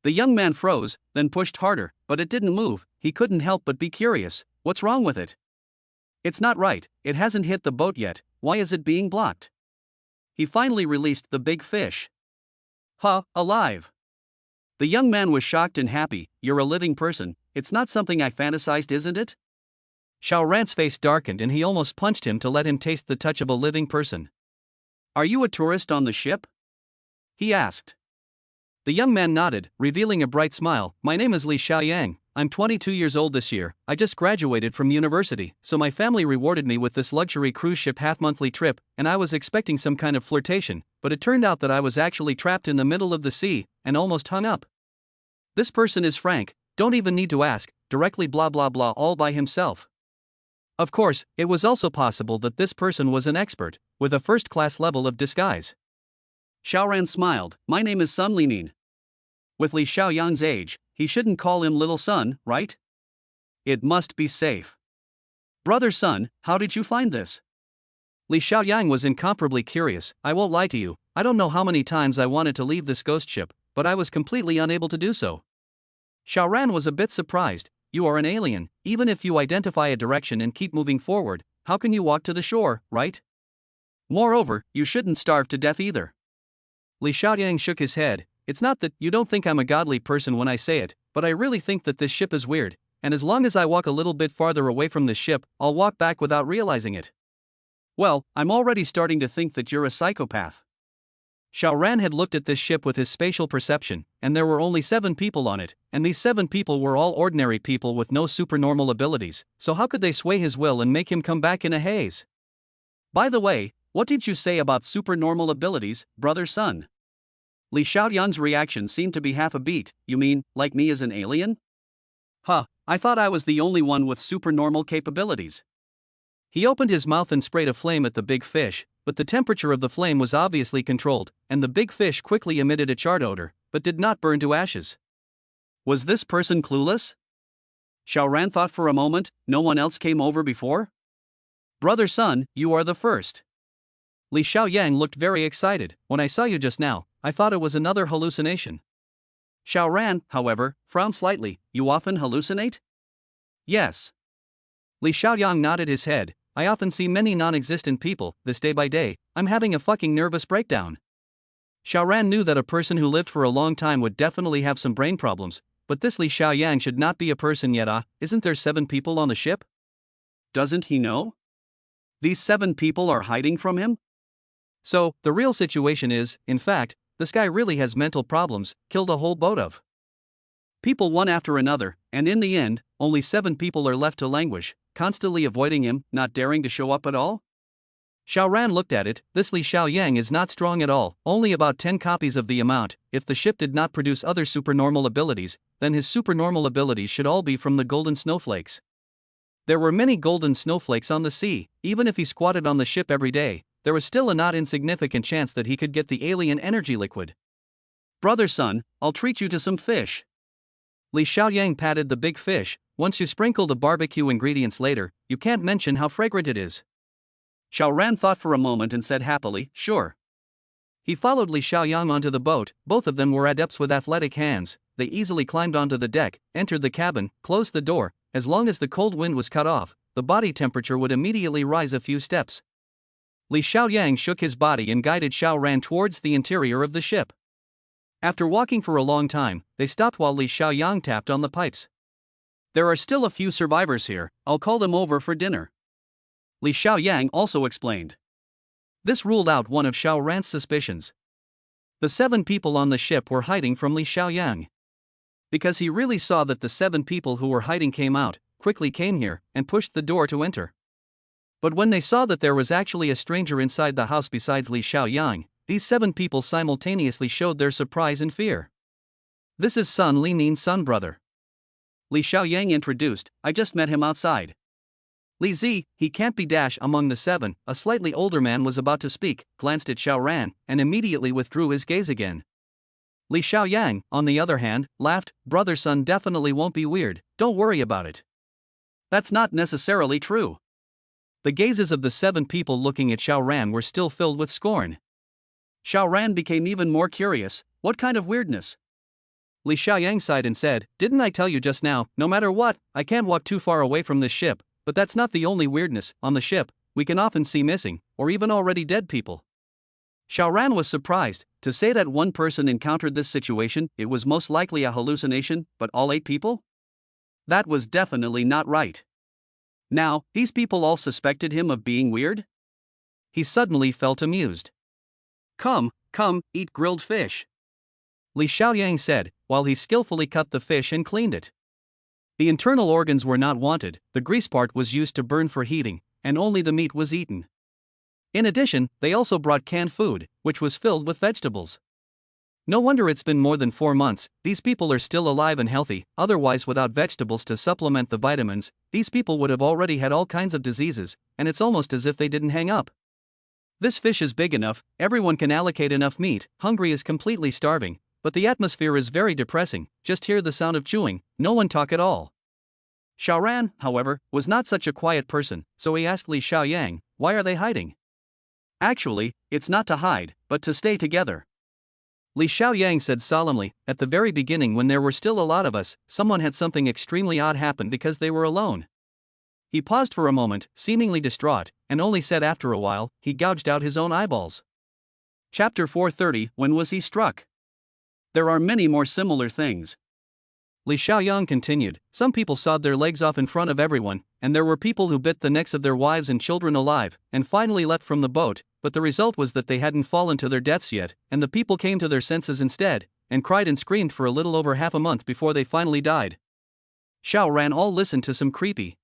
The young man froze, then pushed harder, but it didn't move. He couldn't help but be curious. What's wrong with it? It's not right, it hasn't hit the boat yet, why is it being blocked? He finally released the big fish. Ha, alive! The young man was shocked and happy. You're a living person, it's not something I fantasized, isn't it? Xiao Ran's face darkened and he almost punched him to let him taste the touch of a living person. Are you a tourist on the ship? He asked. The young man nodded, revealing a bright smile. My name is Li Xiaoyang, I'm 22 years old this year, I just graduated from university, so my family rewarded me with this luxury cruise ship half-monthly trip, and I was expecting some kind of flirtation, but it turned out that I was actually trapped in the middle of the sea, and almost hung up. This person is Frank, don't even need to ask, directly blah blah blah all by himself. Of course, it was also possible that this person was an expert, with a first-class level of disguise. Xiao Ran smiled, my name is Sun Linin. With Li Xiaoyang's age, he shouldn't call him little son, right? It must be safe. Brother Sun, how did you find this? Li Xiaoyang was incomparably curious. I won't lie to you, I don't know how many times I wanted to leave this ghost ship, but I was completely unable to do so. Xiao Ran was a bit surprised. You are an alien, even if you identify a direction and keep moving forward, how can you walk to the shore, right? Moreover, you shouldn't starve to death either. Li Xiaoyang shook his head. It's not that you don't think I'm a godly person when I say it, but I really think that this ship is weird, and as long as I walk a little bit farther away from this ship, I'll walk back without realizing it. Well, I'm already starting to think that you're a psychopath. Xiao Ran had looked at this ship with his spatial perception, and there were only 7 people on it, and these 7 people were all ordinary people with no supernormal abilities, so how could they sway his will and make him come back in a haze? By the way, what did you say about supernormal abilities, brother Sun? Li Xiaoyang's reaction seemed to be half a beat. You mean, like me as an alien? Huh, I thought I was the only one with supernormal capabilities. He opened his mouth and sprayed a flame at the big fish, but the temperature of the flame was obviously controlled, and the big fish quickly emitted a charred odor, but did not burn to ashes. Was this person clueless? Xiao Ran thought for a moment. No one else came over before? Brother Sun, you are the first. Li Xiaoyang looked very excited. When I saw you just now, I thought it was another hallucination. Xiao Ran, however, frowned slightly. You often hallucinate? Yes. Li Xiaoyang nodded his head. I often see many non-existent people, this day by day, I'm having a fucking nervous breakdown. Xiao Ran knew that a person who lived for a long time would definitely have some brain problems, but this Li Xiaoyang should not be a person yet. Isn't there 7 people on the ship? Doesn't he know? These 7 people are hiding from him? So, the real situation is, in fact, this guy really has mental problems, killed a whole boat of people one after another, and in the end, only 7 people are left to languish, constantly avoiding him, not daring to show up at all? Xiao Ran looked at it. This Li Xiaoyang is not strong at all, only about 10 copies of the amount. If the ship did not produce other supernormal abilities, then his supernormal abilities should all be from the golden snowflakes. There were many golden snowflakes on the sea. Even if he squatted on the ship every day, there was still a not insignificant chance that he could get the alien energy liquid. "Brother Sun, I'll treat you to some fish." Li Xiaoyang patted the big fish. "Once you sprinkle the barbecue ingredients later, you can't mention how fragrant it is." Xiao Ran thought for a moment and said happily, "Sure." He followed Li Xiaoyang onto the boat. Both of them were adepts with athletic hands. They easily climbed onto the deck, entered the cabin, closed the door. As long as the cold wind was cut off, the body temperature would immediately rise a few steps. Li Xiaoyang shook his body and guided Xiao Ran towards the interior of the ship. After walking for a long time, they stopped while Li Xiaoyang tapped on the pipes. "There are still a few survivors here. I'll call them over for dinner," Li Xiaoyang also explained. This ruled out one of Xiao Ran's suspicions. The 7 people on the ship were hiding from Li Xiaoyang. Because he really saw that the 7 people who were hiding came out, quickly came here, and pushed the door to enter. But when they saw that there was actually a stranger inside the house besides Li Xiaoyang, these 7 people simultaneously showed their surprise and fear. "This is Sun Li Nin's son brother," Li Xiaoyang introduced. "I just met him outside." Li Zi, he can't be dash among the 7, a slightly older man was about to speak, glanced at Xiao Ran, and immediately withdrew his gaze again. Li Xiaoyang, on the other hand, laughed. "Brother Sun definitely won't be weird, don't worry about it." That's not necessarily true. The gazes of the 7 people looking at Xiao Ran were still filled with scorn. Xiao Ran became even more curious. What kind of weirdness? Li Xiaoyang sighed and said, "Didn't I tell you just now, no matter what, I can't walk too far away from this ship, but that's not the only weirdness. On the ship, we can often see missing, or even already dead people." Xiao Ran was surprised. To say that one person encountered this situation, it was most likely a hallucination, but all 8 people? That was definitely not right. Now, these people all suspected him of being weird? He suddenly felt amused. Come, eat grilled fish," Li Xiaoyang said, while he skillfully cut the fish and cleaned it. The internal organs were not wanted, the grease part was used to burn for heating, and only the meat was eaten. In addition, they also brought canned food, which was filled with vegetables. No wonder it's been more than 4 months, these people are still alive and healthy. Otherwise, without vegetables to supplement the vitamins, these people would have already had all kinds of diseases, and it's almost as if they didn't hang up. This fish is big enough, everyone can allocate enough meat. Hungry is completely starving, but the atmosphere is very depressing. Just hear the sound of chewing, no one talk at all. Xiao Ran, however, was not such a quiet person, so he asked Li Xiaoyang, "Why are they hiding?" "Actually, it's not to hide, but to stay together," Li Xiaoyang said solemnly. "At the very beginning, when there were still a lot of us, someone had something extremely odd happen because they were alone." He paused for a moment, seemingly distraught, and only said after a while, he gouged out his own eyeballs. Chapter 430, When was he struck? There are many more similar things. Li Xiaoyang continued. Some people sawed their legs off in front of everyone, and there were people who bit the necks of their wives and children alive, and finally leapt from the boat, but the result was that they hadn't fallen to their deaths yet, and the people came to their senses instead, and cried and screamed for a little over half a month before they finally died. Xiao Ran all listened to some creepy.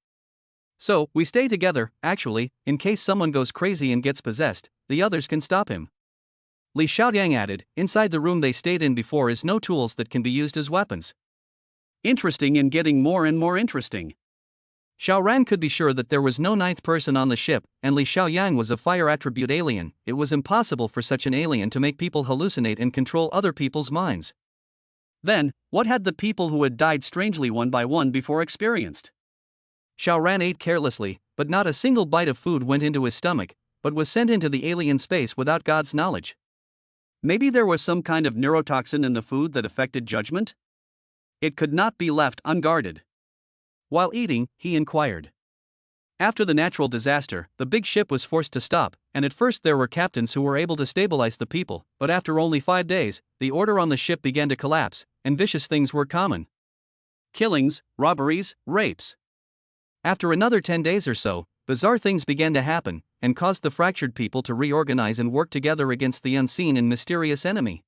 "So, we stay together, actually, in case someone goes crazy and gets possessed, the others can stop him." Li Xiaoyang added, "Inside the room they stayed in before is no tools that can be used as weapons." Interesting and getting more and more interesting. Xiao Ran could be sure that there was no 9th person on the ship, and Li Xiaoyang was a fire attribute alien. It was impossible for such an alien to make people hallucinate and control other people's minds. Then, what had the people who had died strangely one by one before experienced? Xiao Ran ate carelessly, but not a single bite of food went into his stomach, but was sent into the alien space without God's knowledge. Maybe there was some kind of neurotoxin in the food that affected judgment? It could not be left unguarded. While eating, he inquired. After the natural disaster, the big ship was forced to stop, and at first there were captains who were able to stabilize the people, but after only 5 days, the order on the ship began to collapse, and vicious things were common. Killings, robberies, rapes. After another 10 days or so, bizarre things began to happen, and caused the fractured people to reorganize and work together against the unseen and mysterious enemy.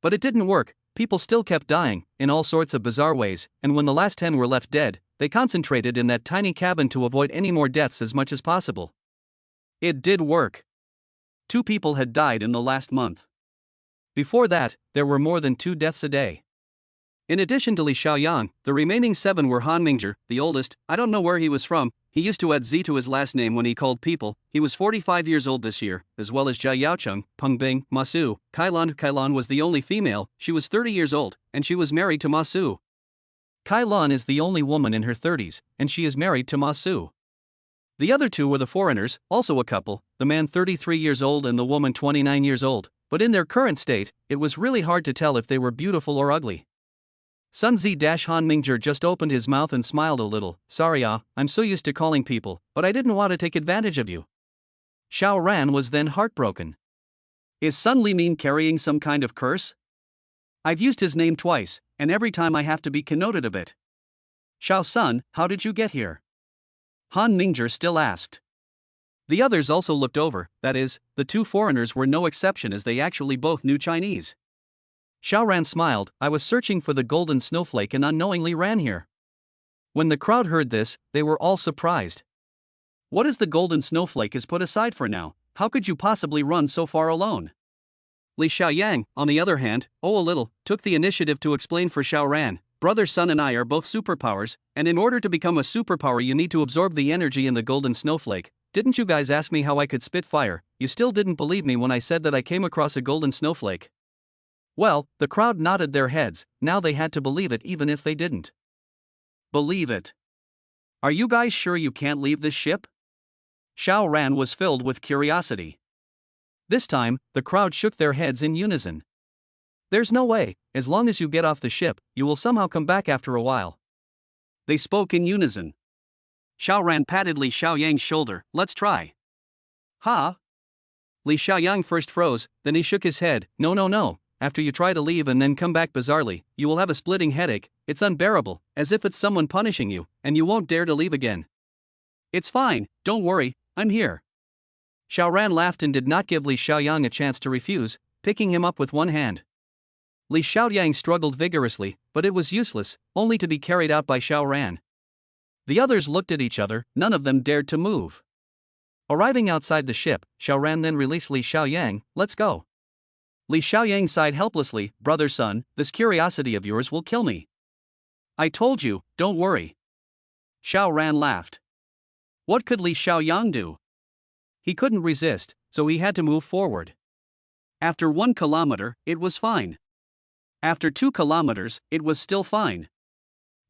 But it didn't work. People still kept dying, in all sorts of bizarre ways, and when the last 10 were left dead, they concentrated in that tiny cabin to avoid any more deaths as much as possible. It did work. 2 people had died in the last month. Before that, there were more than 2 deaths a day. In addition to Li Xiaoyang, the remaining 7 were Han Mingzhi, the oldest. I don't know where he was from. He used to add Z to his last name when he called people. He was 45 years old this year, as well as Jia Yaocheng, Peng Bing, Ma Su. Kailan. Kailan was the only female. She was 30 years old, and she was married to Ma Su. Kailan is the only woman in her 30s, and she is married to Ma Su. The other 2 were the foreigners, also a couple, the man 33 years old and the woman 29 years old, but in their current state, it was really hard to tell if they were beautiful or ugly. Sun Z-Han Mingzhi just opened his mouth and smiled a little. Sorry I'm so used to calling people, but I didn't want to take advantage of you. Xiao Ran was then heartbroken. Is Sun Li Min carrying some kind of curse? I've used his name twice, and every time I have to be connoted a bit. Xiao Sun, how did you get here? Han Mingzhi still asked. The others also looked over, that is, the 2 foreigners were no exception as they actually both knew Chinese. Xiao Ran smiled. I was searching for the golden snowflake and unknowingly ran here. When the crowd heard this, they were all surprised. What is the golden snowflake is put aside for now? How could you possibly run so far alone? Li Xiaoyang, on the other hand, a little, took the initiative to explain for Xiao Ran. Brother Sun and I are both superpowers, and in order to become a superpower you need to absorb the energy in the golden snowflake. Didn't you guys ask me how I could spit fire? You still didn't believe me when I said that I came across a golden snowflake. Well, the crowd nodded their heads. Now they had to believe it even if they didn't. Believe it. Are you guys sure you can't leave this ship? Xiao Ran was filled with curiosity. This time, the crowd shook their heads in unison. There's no way. As long as you get off the ship, you will somehow come back after a while. They spoke in unison. Xiao Ran patted Li Xiaoyang's shoulder. Let's try. Ha! Li Xiaoyang first froze, then he shook his head. No. After you try to leave and then come back bizarrely, you will have a splitting headache. It's unbearable, as if it's someone punishing you, and you won't dare to leave again. It's fine, don't worry, I'm here. Xiao Ran laughed and did not give Li Xiaoyang a chance to refuse, picking him up with one hand. Li Xiaoyang struggled vigorously, but it was useless, only to be carried out by Xiao Ran. The others looked at each other, none of them dared to move. Arriving outside the ship, Xiao Ran then released Li Xiaoyang. Let's go. Li Xiaoyang sighed helplessly. Brother Sun, this curiosity of yours will kill me. I told you, don't worry. Xiao Ran laughed. What could Li Xiaoyang do? He couldn't resist, so he had to move forward. After 1 kilometer, it was fine. After 2 kilometers, it was still fine.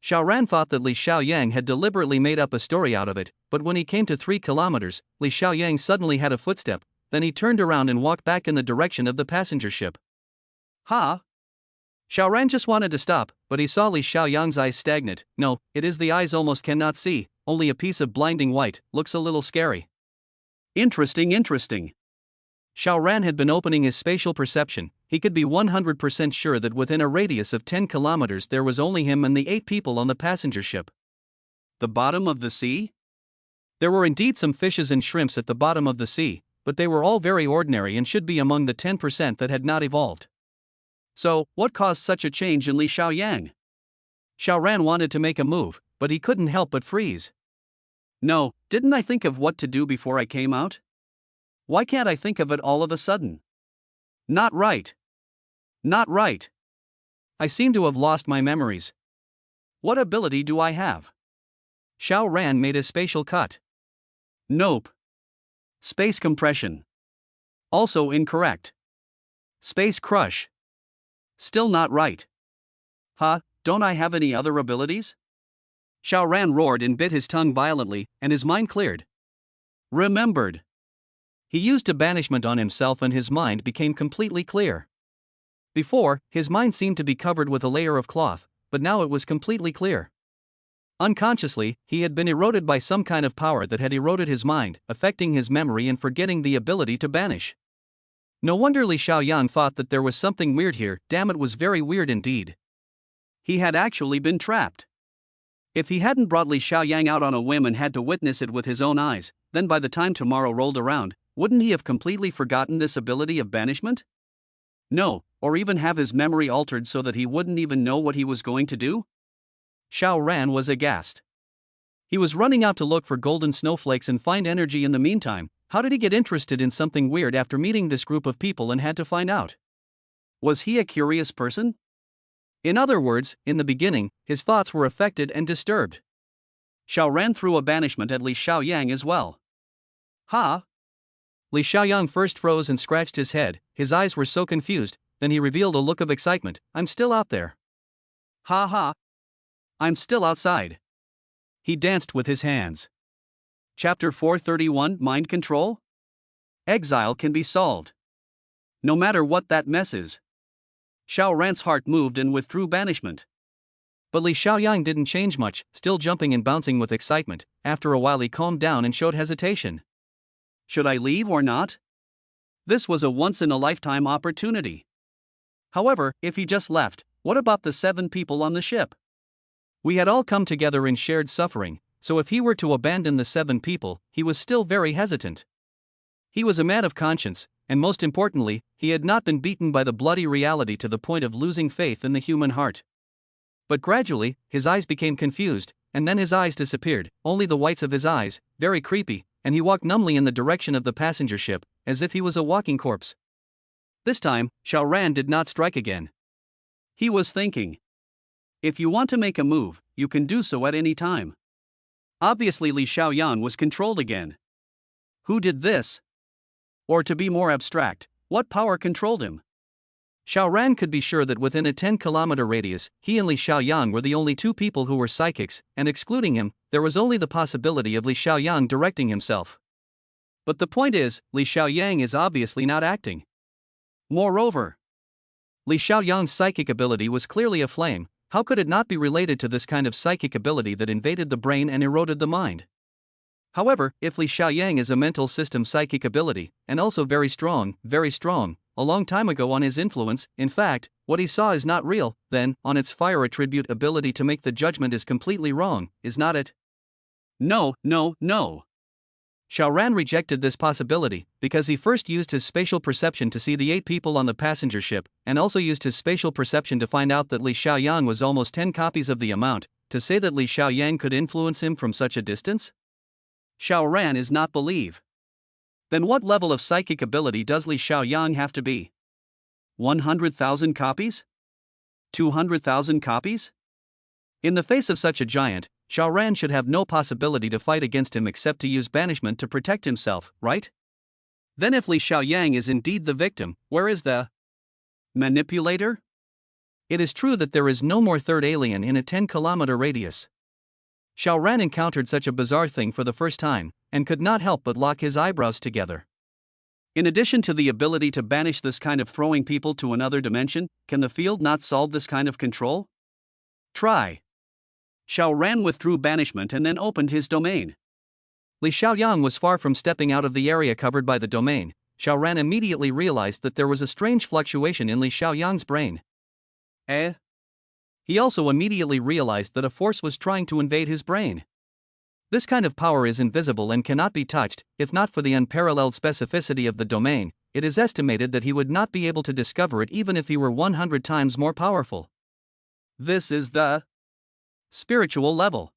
Xiao Ran thought that Li Xiaoyang had deliberately made up a story out of it, but when he came to 3 kilometers, Li Xiaoyang suddenly had a footstep. Then he turned around and walked back in the direction of the passenger ship. Ha! Xiao Ran just wanted to stop, but he saw Li Xiaoyang's eyes stagnant. No, it is the eyes almost cannot see, only a piece of blinding white, looks a little scary. Interesting. Xiao Ran had been opening his spatial perception. He could be 100% sure that within a radius of 10 kilometers there was only him and the 8 people on the passenger ship. The bottom of the sea? There were indeed some fishes and shrimps at the bottom of the sea, but they were all very ordinary and should be among the 10% that had not evolved. So, what caused such a change in Li Xiaoyang? Xiao Ran wanted to make a move, but he couldn't help but freeze. No, didn't I think of what to do before I came out? Why can't I think of it all of a sudden? Not right. I seem to have lost my memories. What ability do I have? Xiao Ran made a spatial cut. Nope. Space compression. Also incorrect. Space crush. Still not right. Don't I have any other abilities? Xiao Ran roared and bit his tongue violently, and his mind cleared. Remembered. He used a banishment on himself and his mind became completely clear. Before, his mind seemed to be covered with a layer of cloth, but now it was completely clear. Unconsciously, he had been eroded by some kind of power that had eroded his mind, affecting his memory and forgetting the ability to banish. No wonder Li Xiaoyang thought that there was something weird here. Damn, it was very weird indeed. He had actually been trapped. If he hadn't brought Li Xiaoyang out on a whim and had to witness it with his own eyes, then by the time tomorrow rolled around, wouldn't he have completely forgotten this ability of banishment? No, or even have his memory altered so that he wouldn't even know what he was going to do? Xiao Ran was aghast. He was running out to look for golden snowflakes and find energy in the meantime. How did he get interested in something weird after meeting this group of people and had to find out? Was he a curious person? In other words, in the beginning, his thoughts were affected and disturbed. Xiao Ran threw a banishment at Li Xiaoyang as well. Ha! Li Xiaoyang first froze and scratched his head, his eyes were so confused, then he revealed a look of excitement. I'm still out there. Ha ha! I'm still outside. He danced with his hands. Chapter 431 Mind Control? Exile can be solved. No matter what that mess is. Xiao Ran's heart moved and withdrew banishment. But Li Xiaoyang didn't change much, still jumping and bouncing with excitement. After a while he calmed down and showed hesitation. Should I leave or not? This was a once-in-a-lifetime opportunity. However, if he just left, what about the 7 people on the ship? We had all come together in shared suffering, so if he were to abandon the 7 people, he was still very hesitant. He was a man of conscience, and most importantly, he had not been beaten by the bloody reality to the point of losing faith in the human heart. But gradually, his eyes became confused, and then his eyes disappeared, only the whites of his eyes, very creepy, and he walked numbly in the direction of the passenger ship, as if he was a walking corpse. This time, Xiao Ran did not strike again. He was thinking. If you want to make a move, you can do so at any time. Obviously Li Xiaoyang was controlled again. Who did this? Or to be more abstract, what power controlled him? Xiao Ran could be sure that within a 10-kilometer radius, he and Li Xiaoyang were the only 2 people who were psychics, and excluding him, there was only the possibility of Li Xiaoyang directing himself. But the point is, Li Xiaoyang is obviously not acting. Moreover, Li Xiaoyang's psychic ability was clearly aflame. How could it not be related to this kind of psychic ability that invaded the brain and eroded the mind? However, if Li Xiaoyang is a mental system psychic ability, and also very strong, a long time ago on his influence, in fact, what he saw is not real, then, on its fire attribute ability to make the judgment is completely wrong, is not it? No. Xiao Ran rejected this possibility, because he first used his spatial perception to see the 8 people on the passenger ship, and also used his spatial perception to find out that Li Xiaoyang was almost 10 copies of the amount. To say that Li Xiaoyang could influence him from such a distance? Xiao Ran is not believe. Then what level of psychic ability does Li Xiaoyang have to be? 100,000 copies? 200,000 copies? In the face of such a giant, Xiao Ran should have no possibility to fight against him except to use banishment to protect himself, right? Then if Li Xiaoyang is indeed the victim, where is the manipulator? It is true that there is no more third alien in a 10-kilometer radius. Xiao Ran encountered such a bizarre thing for the first time, and could not help but lock his eyebrows together. In addition to the ability to banish this kind of throwing people to another dimension, can the field not solve this kind of control? Try. Xiao Ran withdrew banishment and then opened his domain. Li Xiaoyang was far from stepping out of the area covered by the domain. Xiao Ran immediately realized that there was a strange fluctuation in Li Xiaoyang's brain. He also immediately realized that a force was trying to invade his brain. This kind of power is invisible and cannot be touched. If not for the unparalleled specificity of the domain, it is estimated that he would not be able to discover it even if he were 100 times more powerful. This is the spiritual level.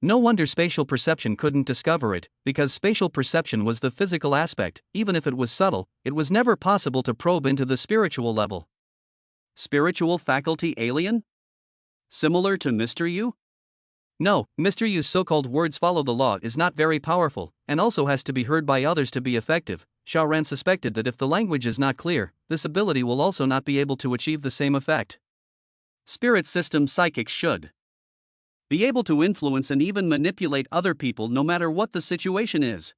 No wonder spatial perception couldn't discover it, because spatial perception was the physical aspect. Even if it was subtle, it was never possible to probe into the spiritual level. Spiritual faculty alien? Similar to Mr. Yu? No, Mr. Yu's so-called words follow the law is not very powerful, and also has to be heard by others to be effective. Xiao Ran suspected that if the language is not clear, this ability will also not be able to achieve the same effect. Spirit system psychics should be able to influence and even manipulate other people no matter what the situation is.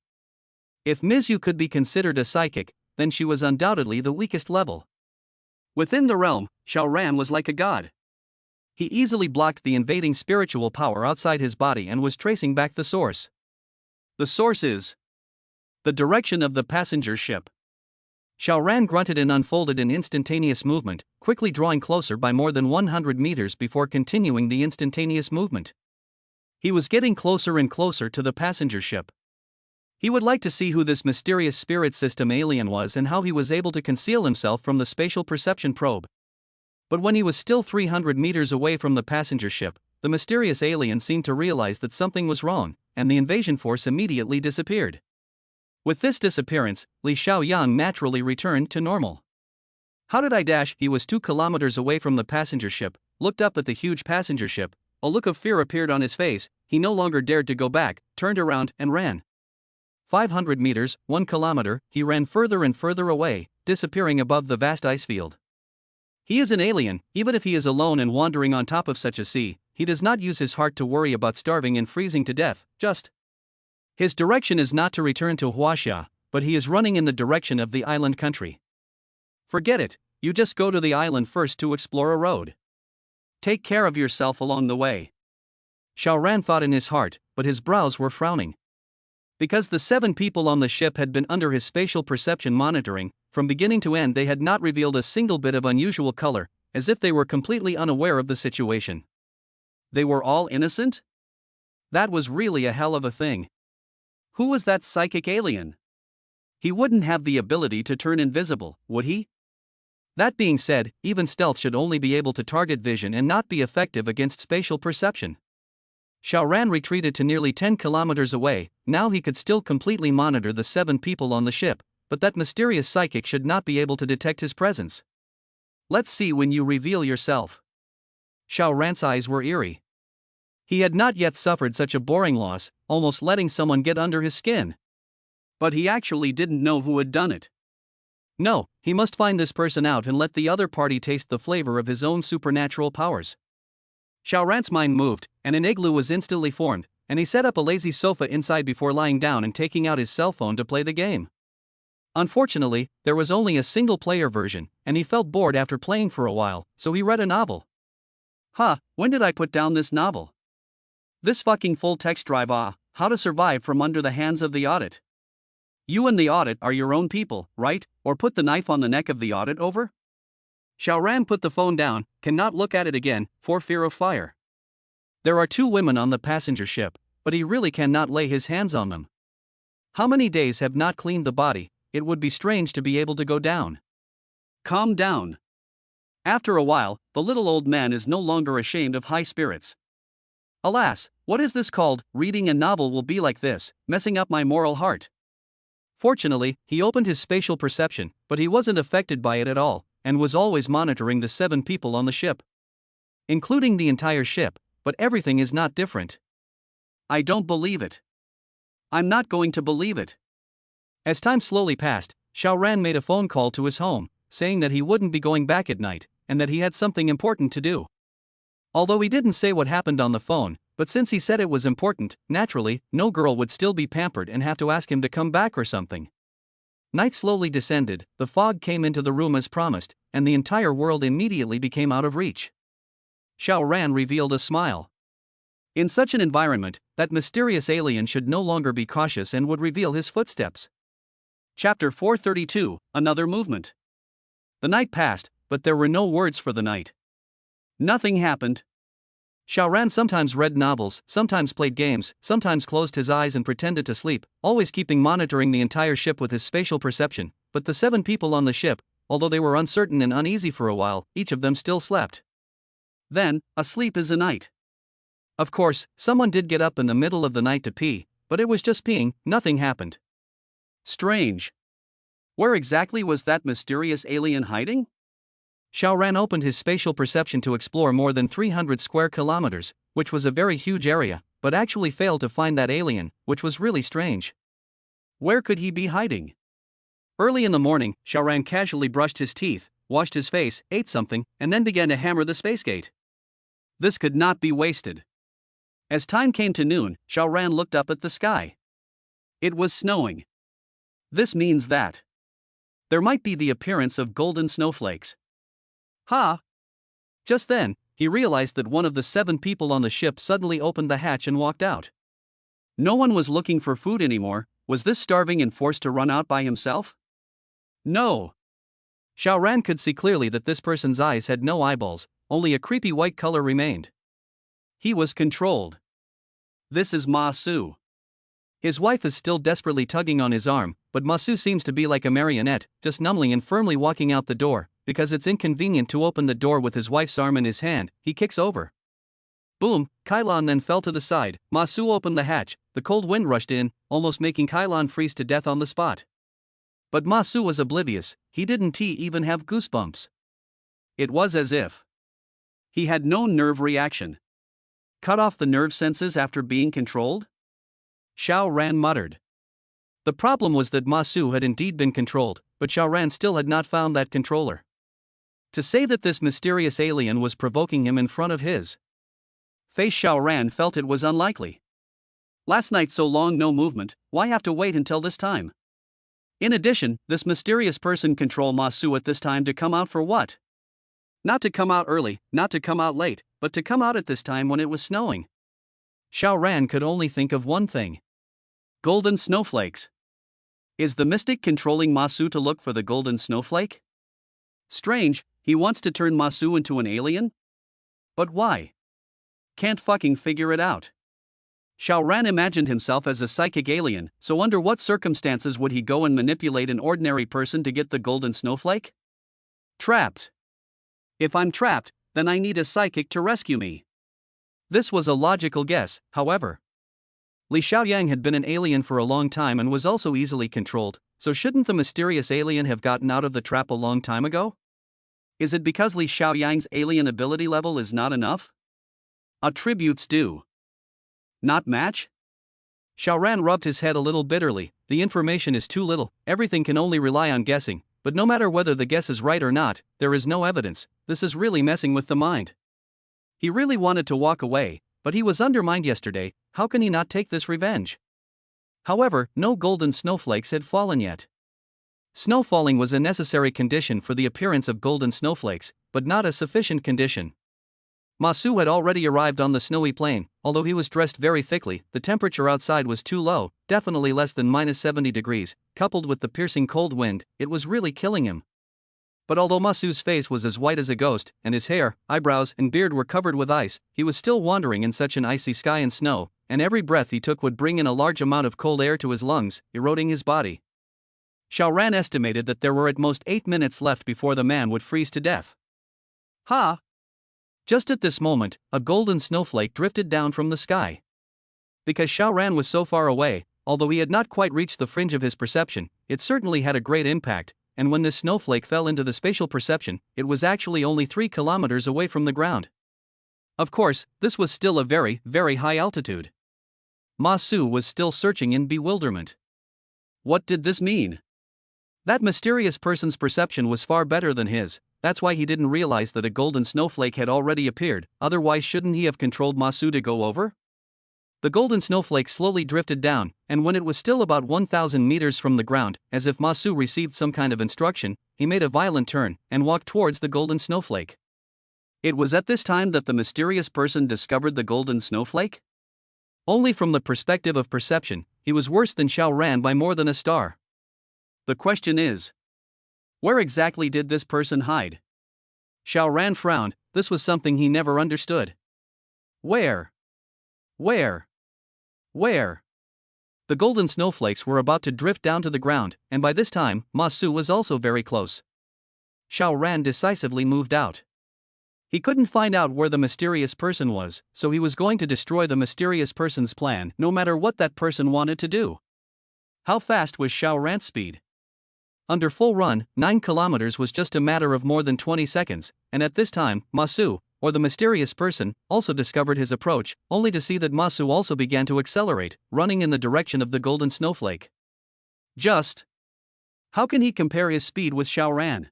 If Ms. Yu could be considered a psychic, then she was undoubtedly the weakest level. Within the realm, Xiao Ran was like a god. He easily blocked the invading spiritual power outside his body and was tracing back the source. The source is the direction of the passenger ship. Xiao Ran grunted and unfolded an instantaneous movement, quickly drawing closer by more than 100 meters before continuing the instantaneous movement. He was getting closer and closer to the passenger ship. He would like to see who this mysterious spirit system alien was and how he was able to conceal himself from the spatial perception probe. But when he was still 300 meters away from the passenger ship, the mysterious alien seemed to realize that something was wrong, and the invasion force immediately disappeared. With this disappearance, Li Xiaoyang naturally returned to normal. How did I dash? He was 2 kilometers away from the passenger ship, looked up at the huge passenger ship. A look of fear appeared on his face. He no longer dared to go back, turned around, and ran. 500 meters, 1 kilometer, he ran further and further away, disappearing above the vast ice field. He is an alien. Even if he is alone and wandering on top of such a sea, he does not use his heart to worry about starving and freezing to death, just. His direction is not to return to Huaxia, but he is running in the direction of the island country. Forget it, you just go to the island first to explore a road. Take care of yourself along the way. Xiao Ran thought in his heart, but his brows were frowning. Because the 7 people on the ship had been under his spatial perception monitoring, from beginning to end they had not revealed a single bit of unusual color, as if they were completely unaware of the situation. They were all innocent? That was really a hell of a thing. Who was that psychic alien? He wouldn't have the ability to turn invisible, would he? That being said, even stealth should only be able to target vision and not be effective against spatial perception. Xiao Ran retreated to nearly 10 kilometers away. Now he could still completely monitor the 7 people on the ship, but that mysterious psychic should not be able to detect his presence. Let's see when you reveal yourself. Xiao Ran's eyes were eerie. He had not yet suffered such a boring loss, almost letting someone get under his skin. But he actually didn't know who had done it. No, he must find this person out and let the other party taste the flavor of his own supernatural powers. Xiao Ran's mind moved, and an igloo was instantly formed, and he set up a lazy sofa inside before lying down and taking out his cell phone to play the game. Unfortunately, there was only a single-player version, and he felt bored after playing for a while, so he read a novel. When did I put down this novel? This fucking full-text drive. How to survive from under the hands of the audit. You and the audit are your own people, right? Or put the knife on the neck of the audit over? Xiao Ran put the phone down, cannot look at it again, for fear of fire. There are 2 women on the passenger ship, but he really cannot lay his hands on them. How many days have not cleaned the body? It would be strange to be able to go down. Calm down. After a while, the little old man is no longer ashamed of high spirits. Alas, what is this called? Reading a novel will be like this, messing up my moral heart. Fortunately, he opened his spatial perception, but he wasn't affected by it at all, and was always monitoring the 7 people on the ship. Including the entire ship, but everything is not different. I don't believe it. I'm not going to believe it. As time slowly passed, Xiao Ran made a phone call to his home, saying that he wouldn't be going back at night, and that he had something important to do. Although he didn't say what happened on the phone, but since he said it was important, naturally, no girl would still be pampered and have to ask him to come back or something. Night slowly descended, the fog came into the room as promised, and the entire world immediately became out of reach. Xiao Ran revealed a smile. In such an environment, that mysterious alien should no longer be cautious and would reveal his footsteps. Chapter 432, Another Movement. The night passed, but there were no words for the night. Nothing happened. Xiao Ran sometimes read novels, sometimes played games, sometimes closed his eyes and pretended to sleep, always keeping monitoring the entire ship with his spatial perception, but the 7 people on the ship, although they were uncertain and uneasy for a while, each of them still slept. Then, a sleep is a night. Of course, someone did get up in the middle of the night to pee, but it was just peeing, nothing happened. Strange. Where exactly was that mysterious alien hiding? Xiao Ran opened his spatial perception to explore more than 300 square kilometers, which was a very huge area, but actually failed to find that alien, which was really strange. Where could he be hiding? Early in the morning, Xiao Ran casually brushed his teeth, washed his face, ate something, and then began to hammer the space gate. This could not be wasted. As time came to noon, Xiao Ran looked up at the sky. It was snowing. This means that there might be the appearance of golden snowflakes. Just then, he realized that one of the 7 people on the ship suddenly opened the hatch and walked out. No one was looking for food anymore. Was this starving and forced to run out by himself? No. Xiao Ran could see clearly that this person's eyes had no eyeballs, only a creepy white color remained. He was controlled. This is Ma Su. His wife is still desperately tugging on his arm, but Ma Su seems to be like a marionette, just numbly and firmly walking out the door. Because it's inconvenient to open the door with his wife's arm in his hand, he kicks over. Boom, Kailan then fell to the side. Ma Su opened the hatch, the cold wind rushed in, almost making Kailan freeze to death on the spot. But Ma Su was oblivious, he didn't even have goosebumps. It was as if he had no nerve reaction. Cut off the nerve senses after being controlled? Xiao Ran muttered. The problem was that Ma Su had indeed been controlled, but Xiao Ran still had not found that controller. To say that this mysterious alien was provoking him in front of his face, Xiao Ran felt it was unlikely. Last night so long no movement, why have to wait until this time? In addition, this mysterious person control Ma Su at this time to come out for what? Not to come out early, not to come out late, but to come out at this time when it was snowing. Xiao Ran could only think of one thing. Golden snowflakes. Is the mystic controlling Ma Su to look for the golden snowflake? Strange, he wants to turn Ma Su into an alien? But why? Can't fucking figure it out. Xiao Ran imagined himself as a psychic alien, so under what circumstances would he go and manipulate an ordinary person to get the golden snowflake? Trapped. If I'm trapped, then I need a psychic to rescue me. This was a logical guess, however. Li Xiaoyang had been an alien for a long time and was also easily controlled, so shouldn't the mysterious alien have gotten out of the trap a long time ago? Is it because Li Xiaoyang's alien ability level is not enough? Attributes do not match? Xiao Ran rubbed his head a little bitterly. The information is too little, everything can only rely on guessing, but no matter whether the guess is right or not, there is no evidence. This is really messing with the mind. He really wanted to walk away, but he was undermined yesterday. How can he not take this revenge? However, no golden snowflakes had fallen yet. Snow falling was a necessary condition for the appearance of golden snowflakes, but not a sufficient condition. Ma Su had already arrived on the snowy plain. Although he was dressed very thickly, the temperature outside was too low, definitely less than -70 degrees, coupled with the piercing cold wind, it was really killing him. But although Ma Su's face was as white as a ghost, and his hair, eyebrows, and beard were covered with ice, he was still wandering in such an icy sky and snow, and every breath he took would bring in a large amount of cold air to his lungs, eroding his body. Xiao Ran estimated that there were at most 8 minutes left before the man would freeze to death. Ha! Just at this moment, a golden snowflake drifted down from the sky. Because Xiao Ran was so far away, although he had not quite reached the fringe of his perception, it certainly had a great impact, and when this snowflake fell into the spatial perception, it was actually only 3 kilometers away from the ground. Of course, this was still a very, very high altitude. Ma Su was still searching in bewilderment. What did this mean? That mysterious person's perception was far better than his. That's why he didn't realize that a golden snowflake had already appeared, otherwise shouldn't he have controlled Ma Su to go over? The golden snowflake slowly drifted down, and when it was still about 1,000 meters from the ground, as if Ma Su received some kind of instruction, he made a violent turn and walked towards the golden snowflake. It was at this time that the mysterious person discovered the golden snowflake? Only from the perspective of perception, he was worse than Xiao Ran by more than a star. The question is, where exactly did this person hide? Xiao Ran frowned. This was something he never understood. Where? Where? Where? The golden snowflakes were about to drift down to the ground, and by this time, Ma Su was also very close. Xiao Ran decisively moved out. He couldn't find out where the mysterious person was, so he was going to destroy the mysterious person's plan, no matter what that person wanted to do. How fast was Xiao Ran's speed? Under full run, 9 kilometers was just a matter of more than 20 seconds, and at this time, Ma Su, or the mysterious person, also discovered his approach, only to see that Ma Su also began to accelerate, running in the direction of the golden snowflake. Just how can he compare his speed with Xiao Ran?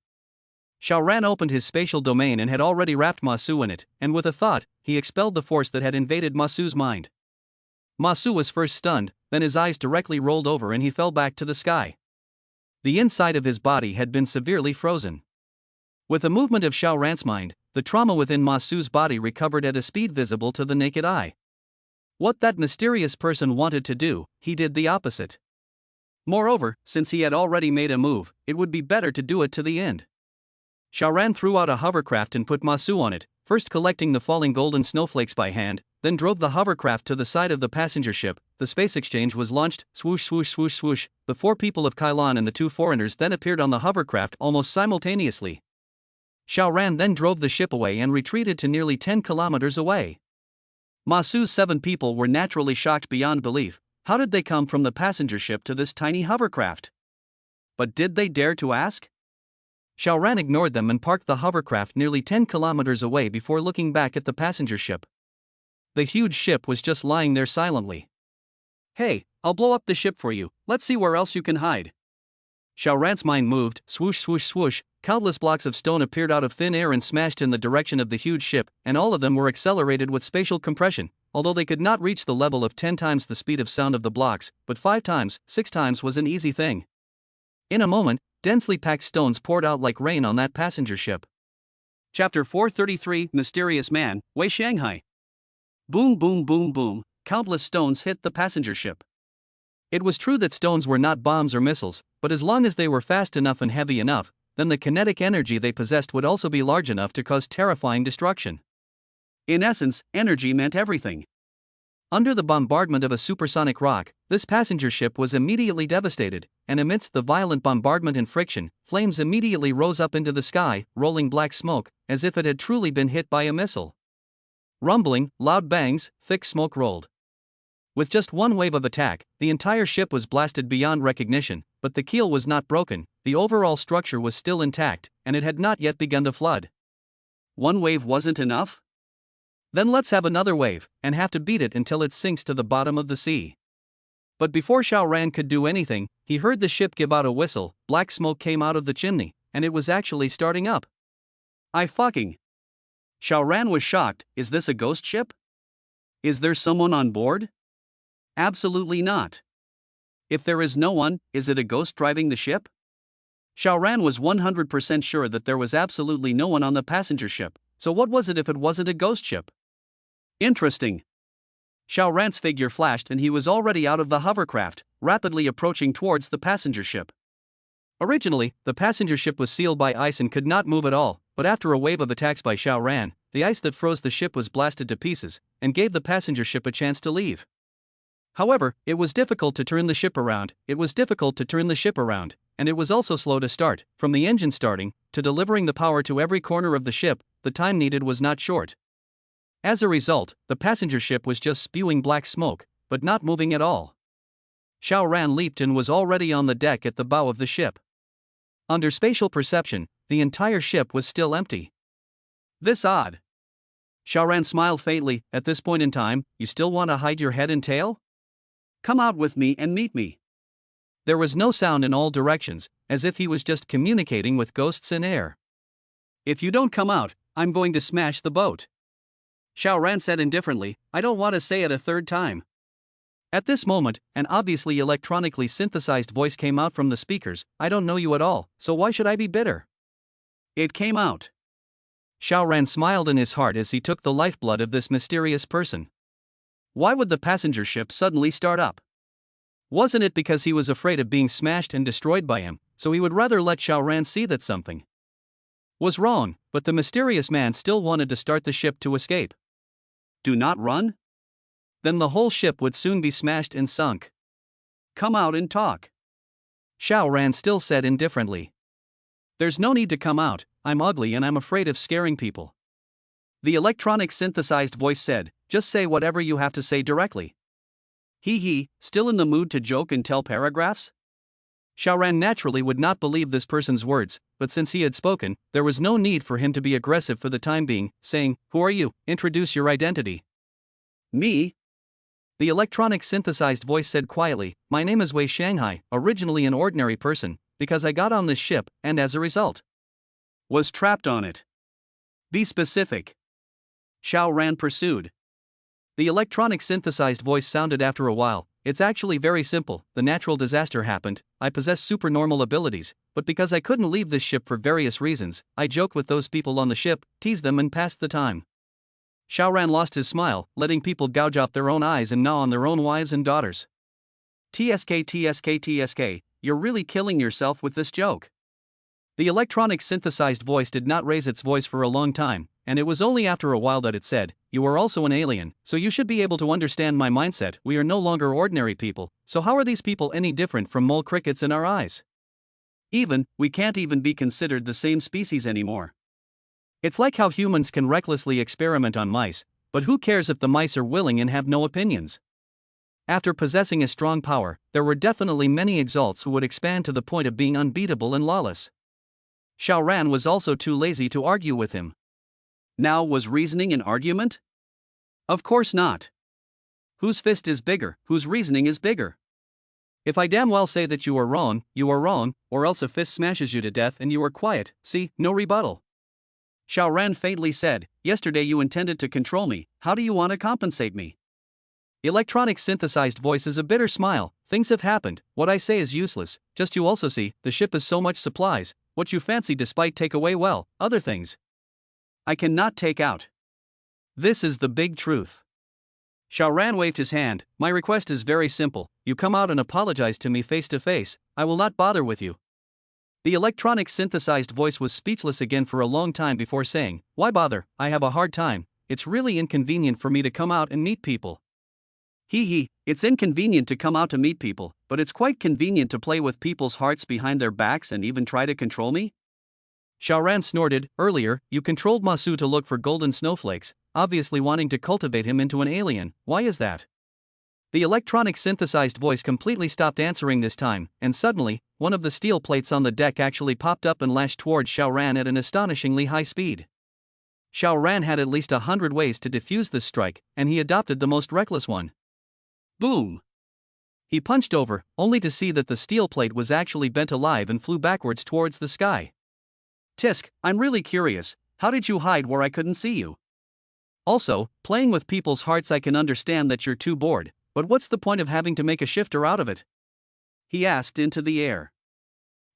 Xiao Ran opened his spatial domain and had already wrapped Ma Su in it, and with a thought, he expelled the force that had invaded Ma Su's mind. Ma Su was first stunned, then his eyes directly rolled over and he fell back to the sky. The inside of his body had been severely frozen. With a movement of Xiao Ran's mind, the trauma within Ma Su's body recovered at a speed visible to the naked eye. What that mysterious person wanted to do, he did the opposite. Moreover, since he had already made a move, it would be better to do it to the end. Xiao Ran threw out a hovercraft and put Ma Su on it, first collecting the falling golden snowflakes by hand, then drove the hovercraft to the side of the passenger ship. The space exchange was launched. Swoosh, swoosh, swoosh, swoosh. The 4 people of Kailan and the 2 foreigners then appeared on the hovercraft almost simultaneously. Xiao Ran then drove the ship away and retreated to nearly 10 kilometers away. Ma Su's 7 people were naturally shocked beyond belief. How did they come from the passenger ship to this tiny hovercraft? But did they dare to ask? Xiao Ran ignored them and parked the hovercraft nearly 10 kilometers away before looking back at the passenger ship. The huge ship was just lying there silently. Hey, I'll blow up the ship for you, let's see where else you can hide. Xiao Ran's mind moved, swoosh swoosh swoosh, countless blocks of stone appeared out of thin air and smashed in the direction of the huge ship, and all of them were accelerated with spatial compression, although they could not reach the level of 10 times the speed of sound of the blocks, but 5 times, 6 times was an easy thing. In a moment, densely packed stones poured out like rain on that passenger ship. Chapter 433, Mysterious Man, Wei Shanghai. Boom boom boom boom, countless stones hit the passenger ship. It was true that stones were not bombs or missiles, but as long as they were fast enough and heavy enough, then the kinetic energy they possessed would also be large enough to cause terrifying destruction. In essence, energy meant everything. Under the bombardment of a supersonic rock, this passenger ship was immediately devastated, and amidst the violent bombardment and friction, flames immediately rose up into the sky, rolling black smoke, as if it had truly been hit by a missile. Rumbling, loud bangs, thick smoke rolled. With just one wave of attack, the entire ship was blasted beyond recognition, but the keel was not broken, the overall structure was still intact, and it had not yet begun to flood. One wave wasn't enough? Then let's have another wave, and have to beat it until it sinks to the bottom of the sea. But before Xiao Ran could do anything, he heard the ship give out a whistle, black smoke came out of the chimney, and it was actually starting up. Xiao Ran was shocked. Is this a ghost ship? Is there someone on board? Absolutely not. If there is no one, is it a ghost driving the ship? Xiao Ran was 100% sure that there was absolutely no one on the passenger ship, so what was it if it wasn't a ghost ship? Interesting. Xiao Ran's figure flashed and he was already out of the hovercraft, rapidly approaching towards the passenger ship. Originally, the passenger ship was sealed by ice and could not move at all, but after a wave of attacks by Xiao Ran, the ice that froze the ship was blasted to pieces, and gave the passenger ship a chance to leave. However, it was difficult to turn the ship around, and it was also slow to start. From the engine starting, to delivering the power to every corner of the ship, the time needed was not short. As a result, the passenger ship was just spewing black smoke, but not moving at all. Xiao Ran leaped and was already on the deck at the bow of the ship. Under spatial perception, the entire ship was still empty. This odd. Xiao Ran smiled faintly. At this point in time, you still want to hide your head and tail? Come out with me and meet me. There was no sound in all directions, as if he was just communicating with ghosts in air. If you don't come out, I'm going to smash the boat. Xiao Ran said indifferently. I don't want to say it a third time. At this moment, an obviously electronically synthesized voice came out from the speakers. I don't know you at all, so why should I be bitter? It came out. Xiao Ran smiled in his heart as he took the lifeblood of this mysterious person. Why would the passenger ship suddenly start up? Wasn't it because he was afraid of being smashed and destroyed by him, so he would rather let Xiao Ran see that something was wrong, but the mysterious man still wanted to start the ship to escape. Do not run? Then the whole ship would soon be smashed and sunk. Come out and talk. Xiao Ran still said indifferently. There's no need to come out, I'm ugly and I'm afraid of scaring people. The electronic synthesized voice said, just say whatever you have to say directly. He, still in the mood to joke and tell paragraphs? Xiao Ran naturally would not believe this person's words, but since he had spoken, there was no need for him to be aggressive for the time being, saying, Who are you? Introduce your identity. Me? The electronic synthesized voice said quietly, My name is Wei Shanghai, originally an ordinary person, because I got on this ship, and as a result, was trapped on it. Be specific. Xiao Ran pursued. The electronic synthesized voice sounded after a while. It's actually very simple. The natural disaster happened. I possess supernormal abilities, but because I couldn't leave this ship for various reasons, I joked with those people on the ship, teased them and passed the time. Xiao Ran lost his smile, letting people gouge out their own eyes and gnaw on their own wives and daughters. TSK, you're really killing yourself with this joke. The electronic synthesized voice did not raise its voice for a long time, and it was only after a while that it said, You are also an alien, so you should be able to understand my mindset. We are no longer ordinary people, so how are these people any different from mole crickets in our eyes? We can't even be considered the same species anymore. It's like how humans can recklessly experiment on mice, but who cares if the mice are willing and have no opinions? After possessing a strong power, there were definitely many exalts who would expand to the point of being unbeatable and lawless. Xiao Ran was also too lazy to argue with him. Now, was reasoning an argument? Of course not. Whose fist is bigger, whose reasoning is bigger? If I damn well say that you are wrong, or else a fist smashes you to death and you are quiet, see, no rebuttal. Xiao Ran faintly said, yesterday you intended to control me, how do you want to compensate me? Electronic synthesized voice is a bitter smile, things have happened, what I say is useless, just you also see, the ship is so much supplies, what you fancy despite take away well, other things. I cannot take out. This is the big truth. Xiao Ran waved his hand, my request is very simple, you come out and apologize to me face to face, I will not bother with you. The electronic synthesized voice was speechless again for a long time before saying, why bother, I have a hard time, it's really inconvenient for me to come out and meet people. It's inconvenient to come out to meet people, but it's quite convenient to play with people's hearts behind their backs and even try to control me? Xiao Ran snorted, earlier, you controlled Masu to look for golden snowflakes, obviously wanting to cultivate him into an alien, why is that? The electronic synthesized voice completely stopped answering this time, and suddenly, one of the steel plates on the deck actually popped up and lashed towards Xiao Ran at an astonishingly high speed. Xiao Ran had at least 100 ways to defuse this strike, and he adopted the most reckless one. Boom! He punched over, only to see that the steel plate was actually bent alive and flew backwards towards the sky. Tisk, I'm really curious, how did you hide where I couldn't see you? Also, playing with people's hearts, I can understand that you're too bored, but what's the point of having to make a shifter out of it? He asked into the air.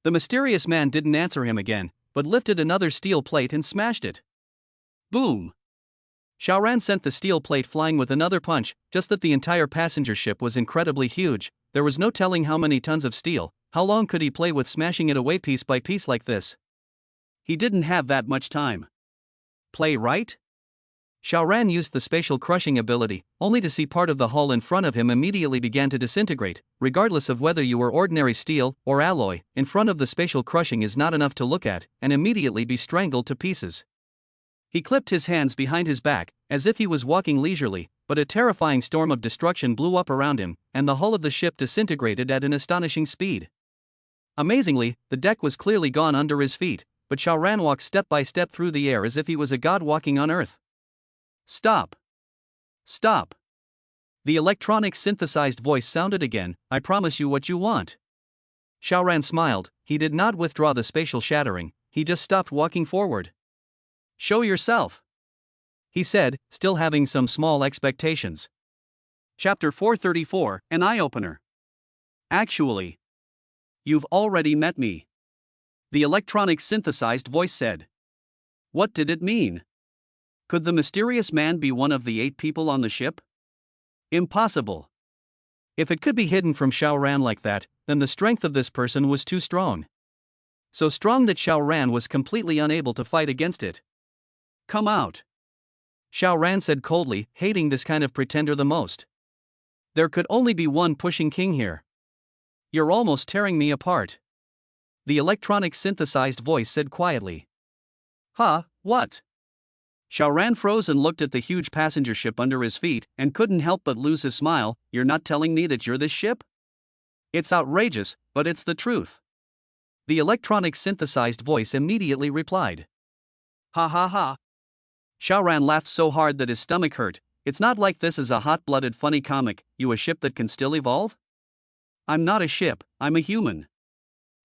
The mysterious man didn't answer him again, but lifted another steel plate and smashed it. Boom! Xiao Ran sent the steel plate flying with another punch, just that the entire passenger ship was incredibly huge, there was no telling how many tons of steel, how long could he play with smashing it away piece by piece like this? He didn't have that much time. Play right? Xiao Ran used the spatial crushing ability, only to see part of the hull in front of him immediately began to disintegrate, regardless of whether you were ordinary steel or alloy, in front of the spatial crushing is not enough to look at, and immediately be strangled to pieces. He clipped his hands behind his back, as if he was walking leisurely, but a terrifying storm of destruction blew up around him, and the hull of the ship disintegrated at an astonishing speed. Amazingly, the deck was clearly gone under his feet, but Xiao Ran walked step by step through the air as if he was a god walking on earth. Stop! Stop! The electronic synthesized voice sounded again, I promise you what you want. Xiao Ran smiled, he did not withdraw the spatial shattering, he just stopped walking forward. Show yourself, he said, still having some small expectations. Chapter 434, an eye-opener. Actually, you've already met me. The electronic synthesized voice said. What did it mean? Could the mysterious man be one of the 8 people on the ship? Impossible. If it could be hidden from Xiao Ran like that, then the strength of this person was too strong. So strong that Xiao Ran was completely unable to fight against it. Come out. Xiao Ran said coldly, hating this kind of pretender the most. There could only be one pushing king here. You're almost tearing me apart. The electronic synthesized voice said quietly. Huh, what? Xiao Ran froze and looked at the huge passenger ship under his feet, and couldn't help but lose his smile. You're not telling me that you're this ship? It's outrageous, but it's the truth. The electronic synthesized voice immediately replied. Ha ha ha. Xiao Ran laughed so hard that his stomach hurt. It's not like this is a hot-blooded funny comic, you a ship that can still evolve? I'm not a ship, I'm a human.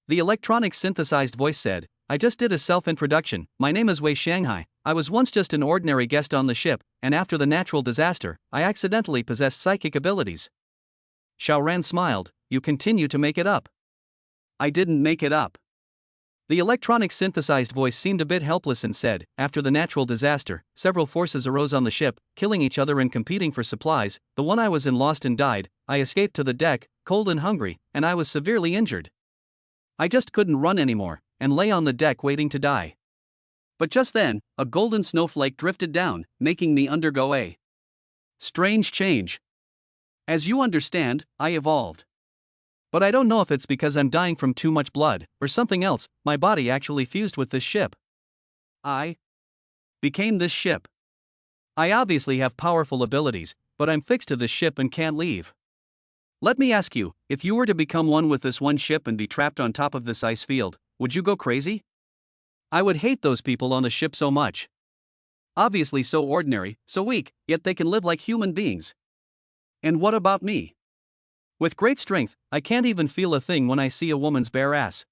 The electronic synthesized voice said, I just did a self-introduction, my name is Wei Shanghai, I was once just an ordinary guest on the ship, and after the natural disaster, I accidentally possessed psychic abilities. Xiao Ran smiled, you continue to make it up. I didn't make it up. The electronic synthesized voice seemed a bit helpless and said, after the natural disaster, several forces arose on the ship, killing each other and competing for supplies, the one I was in lost and died, I escaped to the deck, cold and hungry, and I was severely injured. I just couldn't run anymore, and lay on the deck waiting to die. But just then, a golden snowflake drifted down, making me undergo a strange change. As you understand, I evolved. But I don't know if it's because I'm dying from too much blood, or something else, my body actually fused with this ship. I became this ship. I obviously have powerful abilities, but I'm fixed to this ship and can't leave. Let me ask you, if you were to become one with this one ship and be trapped on top of this ice field, would you go crazy? I would hate those people on the ship so much. Obviously so ordinary, so weak, yet they can live like human beings. And what about me? With great strength, I can't even feel a thing when I see a woman's bare ass.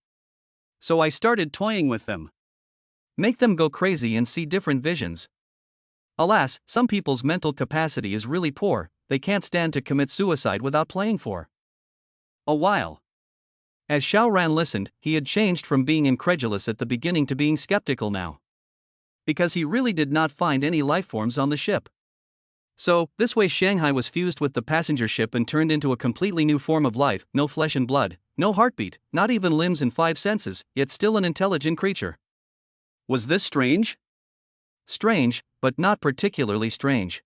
So I started toying with them. Make them go crazy and see different visions. Alas, some people's mental capacity is really poor, they can't stand to commit suicide without playing for a while. As Xiao Ran listened, he had changed from being incredulous at the beginning to being skeptical now. Because he really did not find any lifeforms on the ship. So, this way Shanghai was fused with the passenger ship and turned into a completely new form of life, no flesh and blood, no heartbeat, not even limbs and 5 senses, yet still an intelligent creature. Was this strange? Strange, but not particularly strange.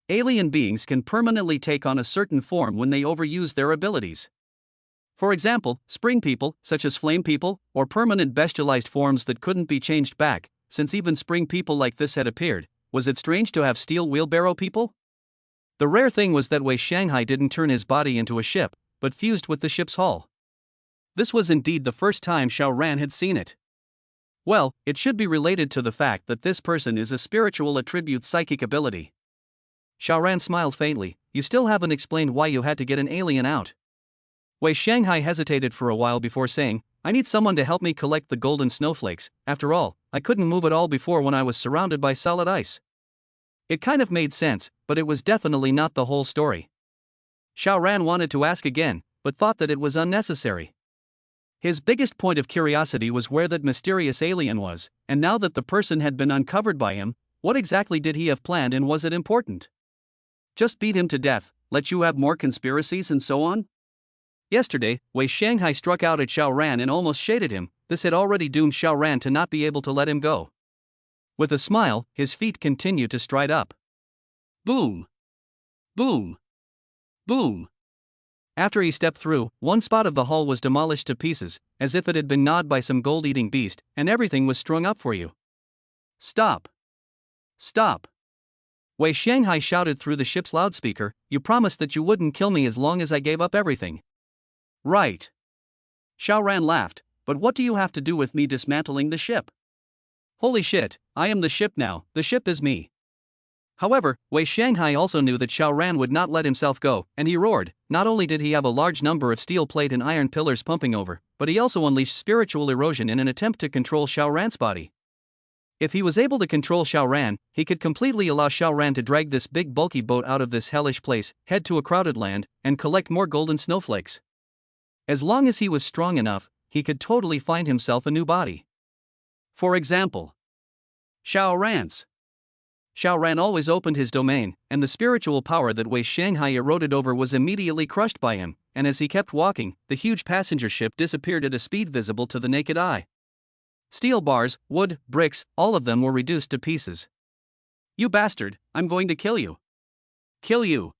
Alien beings can permanently take on a certain form when they overuse their abilities. For example, spring people, such as flame people, or permanent bestialized forms that couldn't be changed back, since even spring people like this had appeared. Was it strange to have steel wheelbarrow people? The rare thing was that Wei Shanghai didn't turn his body into a ship, but fused with the ship's hull. This was indeed the first time Xiao Ran had seen it. Well, it should be related to the fact that this person is a spiritual attribute psychic ability. Xiao Ran smiled faintly. You still haven't explained why you had to get an alien out. Wei Shanghai hesitated for a while before saying, I need someone to help me collect the golden snowflakes. After all, I couldn't move at all before when I was surrounded by solid ice. It kind of made sense, but it was definitely not the whole story. Xiao Ran wanted to ask again, but thought that it was unnecessary. His biggest point of curiosity was where that mysterious alien was, and now that the person had been uncovered by him, what exactly did he have planned and was it important? Just beat him to death, let you have more conspiracies and so on? Yesterday, Wei Shanghai struck out at Xiao Ran and almost shaded him. This had already doomed Xiao Ran to not be able to let him go. With a smile, his feet continued to stride up. Boom! Boom! Boom! After he stepped through, one spot of the hull was demolished to pieces, as if it had been gnawed by some gold-eating beast, and everything was strung up for you. Stop! Stop! Wei Shanghai shouted through the ship's loudspeaker, you promised that you wouldn't kill me as long as I gave up everything. Right. Xiao Ran laughed, but what do you have to do with me dismantling the ship? Holy shit, I am the ship now, the ship is me. However, Wei Shanghai also knew that Xiao Ran would not let himself go, and he roared. Not only did he have a large number of steel plate and iron pillars pumping over, but he also unleashed spiritual erosion in an attempt to control Xiao Ran's body. If he was able to control Xiao Ran, he could completely allow Xiao Ran to drag this big bulky boat out of this hellish place, head to a crowded land, and collect more golden snowflakes. As long as he was strong enough, he could totally find himself a new body. For example, Xiao Ran's. Xiao Ran always opened his domain, and the spiritual power that Wei Shanghai eroded over was immediately crushed by him, and as he kept walking, the huge passenger ship disappeared at a speed visible to the naked eye. Steel bars, wood, bricks, all of them were reduced to pieces. You bastard, I'm going to kill you. Kill you.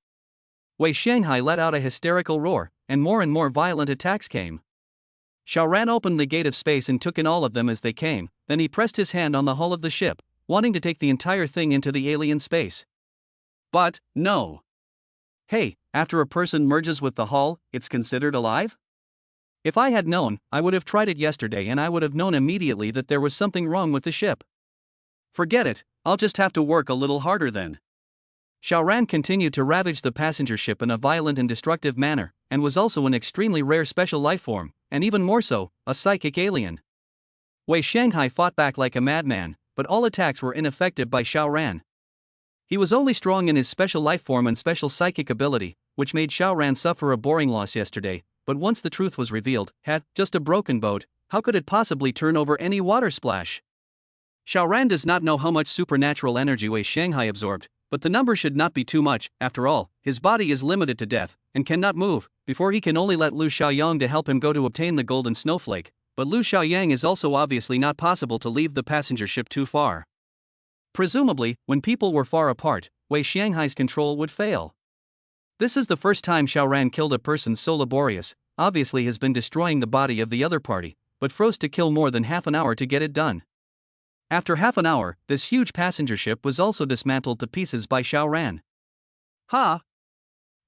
Wei Shanghai let out a hysterical roar, and more violent attacks came. Xiao Ran opened the gate of space and took in all of them as they came, then he pressed his hand on the hull of the ship, wanting to take the entire thing into the alien space. But, no. Hey, after a person merges with the hull, it's considered alive? If I had known, I would have tried it yesterday and I would have known immediately that there was something wrong with the ship. Forget it, I'll just have to work a little harder then. Xiao Ran continued to ravage the passenger ship in a violent and destructive manner, and was also an extremely rare special life form, and even more so, a psychic alien. Wei Shanghai fought back like a madman, but all attacks were ineffective by Xiao Ran. He was only strong in his special life form and special psychic ability, which made Xiao Ran suffer a boring loss yesterday, but once the truth was revealed, had just a broken boat, how could it possibly turn over any water splash? Xiao Ran does not know how much supernatural energy Wei Shanghai absorbed, but the number should not be too much. After all, his body is limited to death, and cannot move, before he can only let Lu Xiaoyang to help him go to obtain the golden snowflake, but Lu Xiaoyang is also obviously not possible to leave the passenger ship too far. Presumably, when people were far apart, Wei Shanghai's control would fail. This is the first time Xiao Ran killed a person so laborious, obviously has been destroying the body of the other party, but froze to kill more than half an hour to get it done. After half an hour, this huge passenger ship was also dismantled to pieces by Xiao Ran. Ha!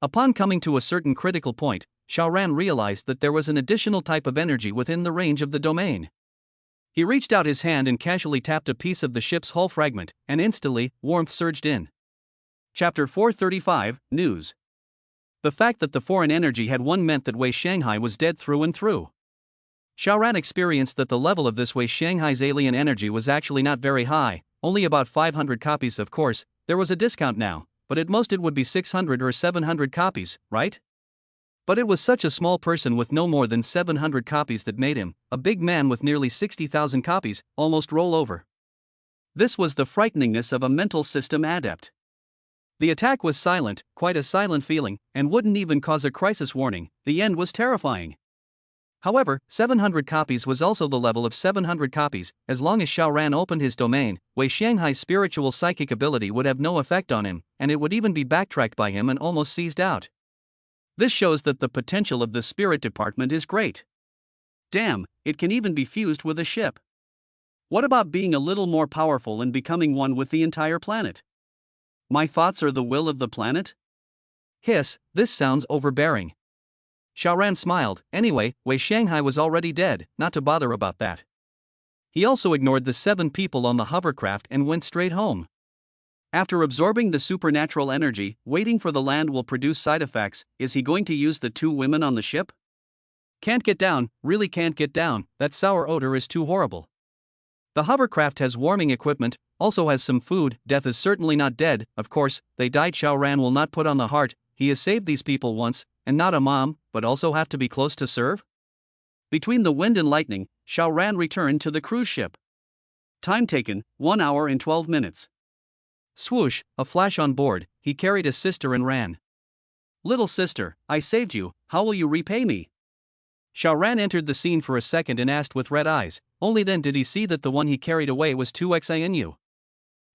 Upon coming to a certain critical point, Xiao Ran realized that there was an additional type of energy within the range of the domain. He reached out his hand and casually tapped a piece of the ship's hull fragment, and instantly, warmth surged in. Chapter 435, News. The fact that the foreign energy had won meant that Wei Shanghai was dead through and through. Xiao Ran experienced that the level of this Wei Shanghai's alien energy was actually not very high, only about 500 copies. Of course, there was a discount now, but at most it would be 600 or 700 copies, right? But it was such a small person with no more than 700 copies that made him, a big man with nearly 60,000 copies, almost roll over. This was the frighteningness of a mental system adept. The attack was silent, quite a silent feeling, and wouldn't even cause a crisis warning. The end was terrifying. However, 700 copies was also the level of 700 copies. As long as Xiao Ran opened his domain, Wei Shanghai's spiritual psychic ability would have no effect on him, and it would even be backtracked by him and almost seized out. This shows that the potential of the spirit department is great. Damn, it can even be fused with a ship. What about being a little more powerful and becoming one with the entire planet? My thoughts are the will of the planet? Hiss, this sounds overbearing. Xiao Ran smiled. Anyway, Wei Shanghai was already dead, not to bother about that. He also ignored the 7 people on the hovercraft and went straight home. After absorbing the supernatural energy, waiting for the land will produce side effects. Is he going to use the 2 women on the ship? Can't get down, really can't get down, that sour odor is too horrible. The hovercraft has warming equipment, also has some food. Death is certainly not dead, of course, they died. Xiao Ran will not put on the heart. He has saved these people once, and not a mom, but also have to be close to serve? Between the wind and lightning, Xiao Ran returned to the cruise ship. Time taken, 1 hour and 12 minutes. Swoosh, a flash on board, he carried his sister and ran. Little sister, I saved you, how will you repay me? Xiao Ran entered the scene for a second and asked with red eyes, only then did he see that the one he carried away was Tu Xinu.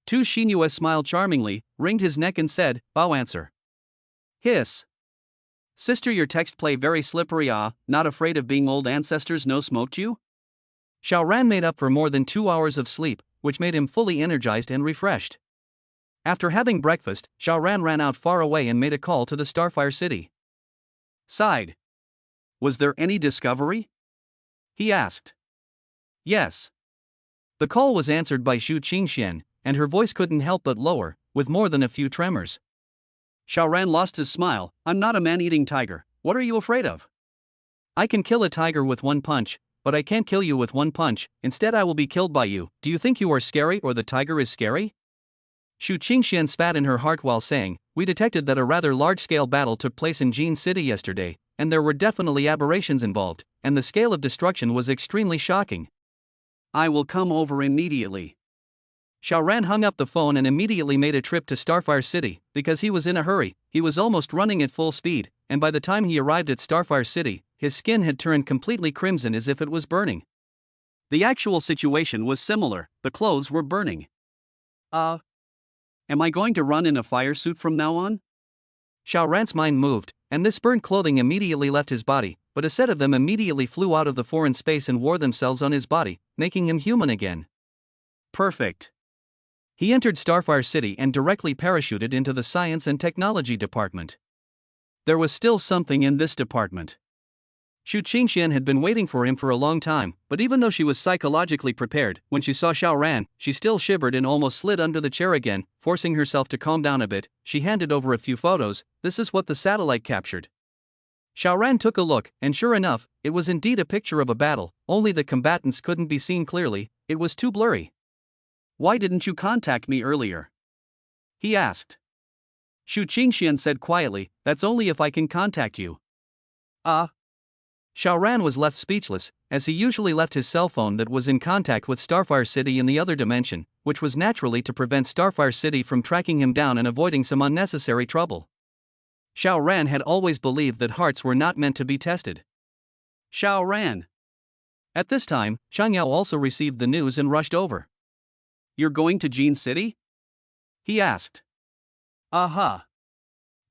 Tu Xinyu smiled charmingly, wringed his neck and said, bow answer. Hiss. Sister, your text play very slippery. Not afraid of being old ancestors no smoked you? Xiao Ran made up for more than 2 hours of sleep, which made him fully energized and refreshed. After having breakfast, Xiao Ran ran out far away and made a call to the Starfire city. Sighed. Was there any discovery? He asked. Yes. The call was answered by Xu Qingxian, and her voice couldn't help but lower, with more than a few tremors. Xiao Ran lost his smile. I'm not a man-eating tiger, what are you afraid of? I can kill a tiger with 1 punch, but I can't kill you with 1 punch, instead I will be killed by you. Do you think you are scary or the tiger is scary? Xu Qingxian spat in her heart while saying, we detected that a rather large-scale battle took place in Jin City yesterday, and there were definitely aberrations involved, and the scale of destruction was extremely shocking. I will come over immediately. Xiao Ran hung up the phone and immediately made a trip to Starfire City, because he was in a hurry. He was almost running at full speed, and by the time he arrived at Starfire City, his skin had turned completely crimson as if it was burning. The actual situation was similar, the clothes were burning. Am I going to run in a fire suit from now on? Xiao Ran's mind moved, and this burnt clothing immediately left his body, but a set of them immediately flew out of the foreign space and wore themselves on his body, making him human again. Perfect. He entered Starfire City and directly parachuted into the Science and Technology Department. There was still something in this department. Xu Qingxian had been waiting for him for a long time, but even though she was psychologically prepared, when she saw Xiao Ran, she still shivered and almost slid under the chair again. Forcing herself to calm down a bit, she handed over a few photos. This is what the satellite captured. Xiao Ran took a look, and sure enough, it was indeed a picture of a battle, only the combatants couldn't be seen clearly, it was too blurry. Why didn't you contact me earlier? He asked. Xu Qingxian said quietly, that's only if I can contact you. Xiao Ran was left speechless, as he usually left his cell phone that was in contact with Starfire City in the other dimension, which was naturally to prevent Starfire City from tracking him down and avoiding some unnecessary trouble. Xiao Ran had always believed that hearts were not meant to be tested. Xiao Ran. At this time, Chang Yao also received the news and rushed over. You're going to Jin City? He asked. Aha.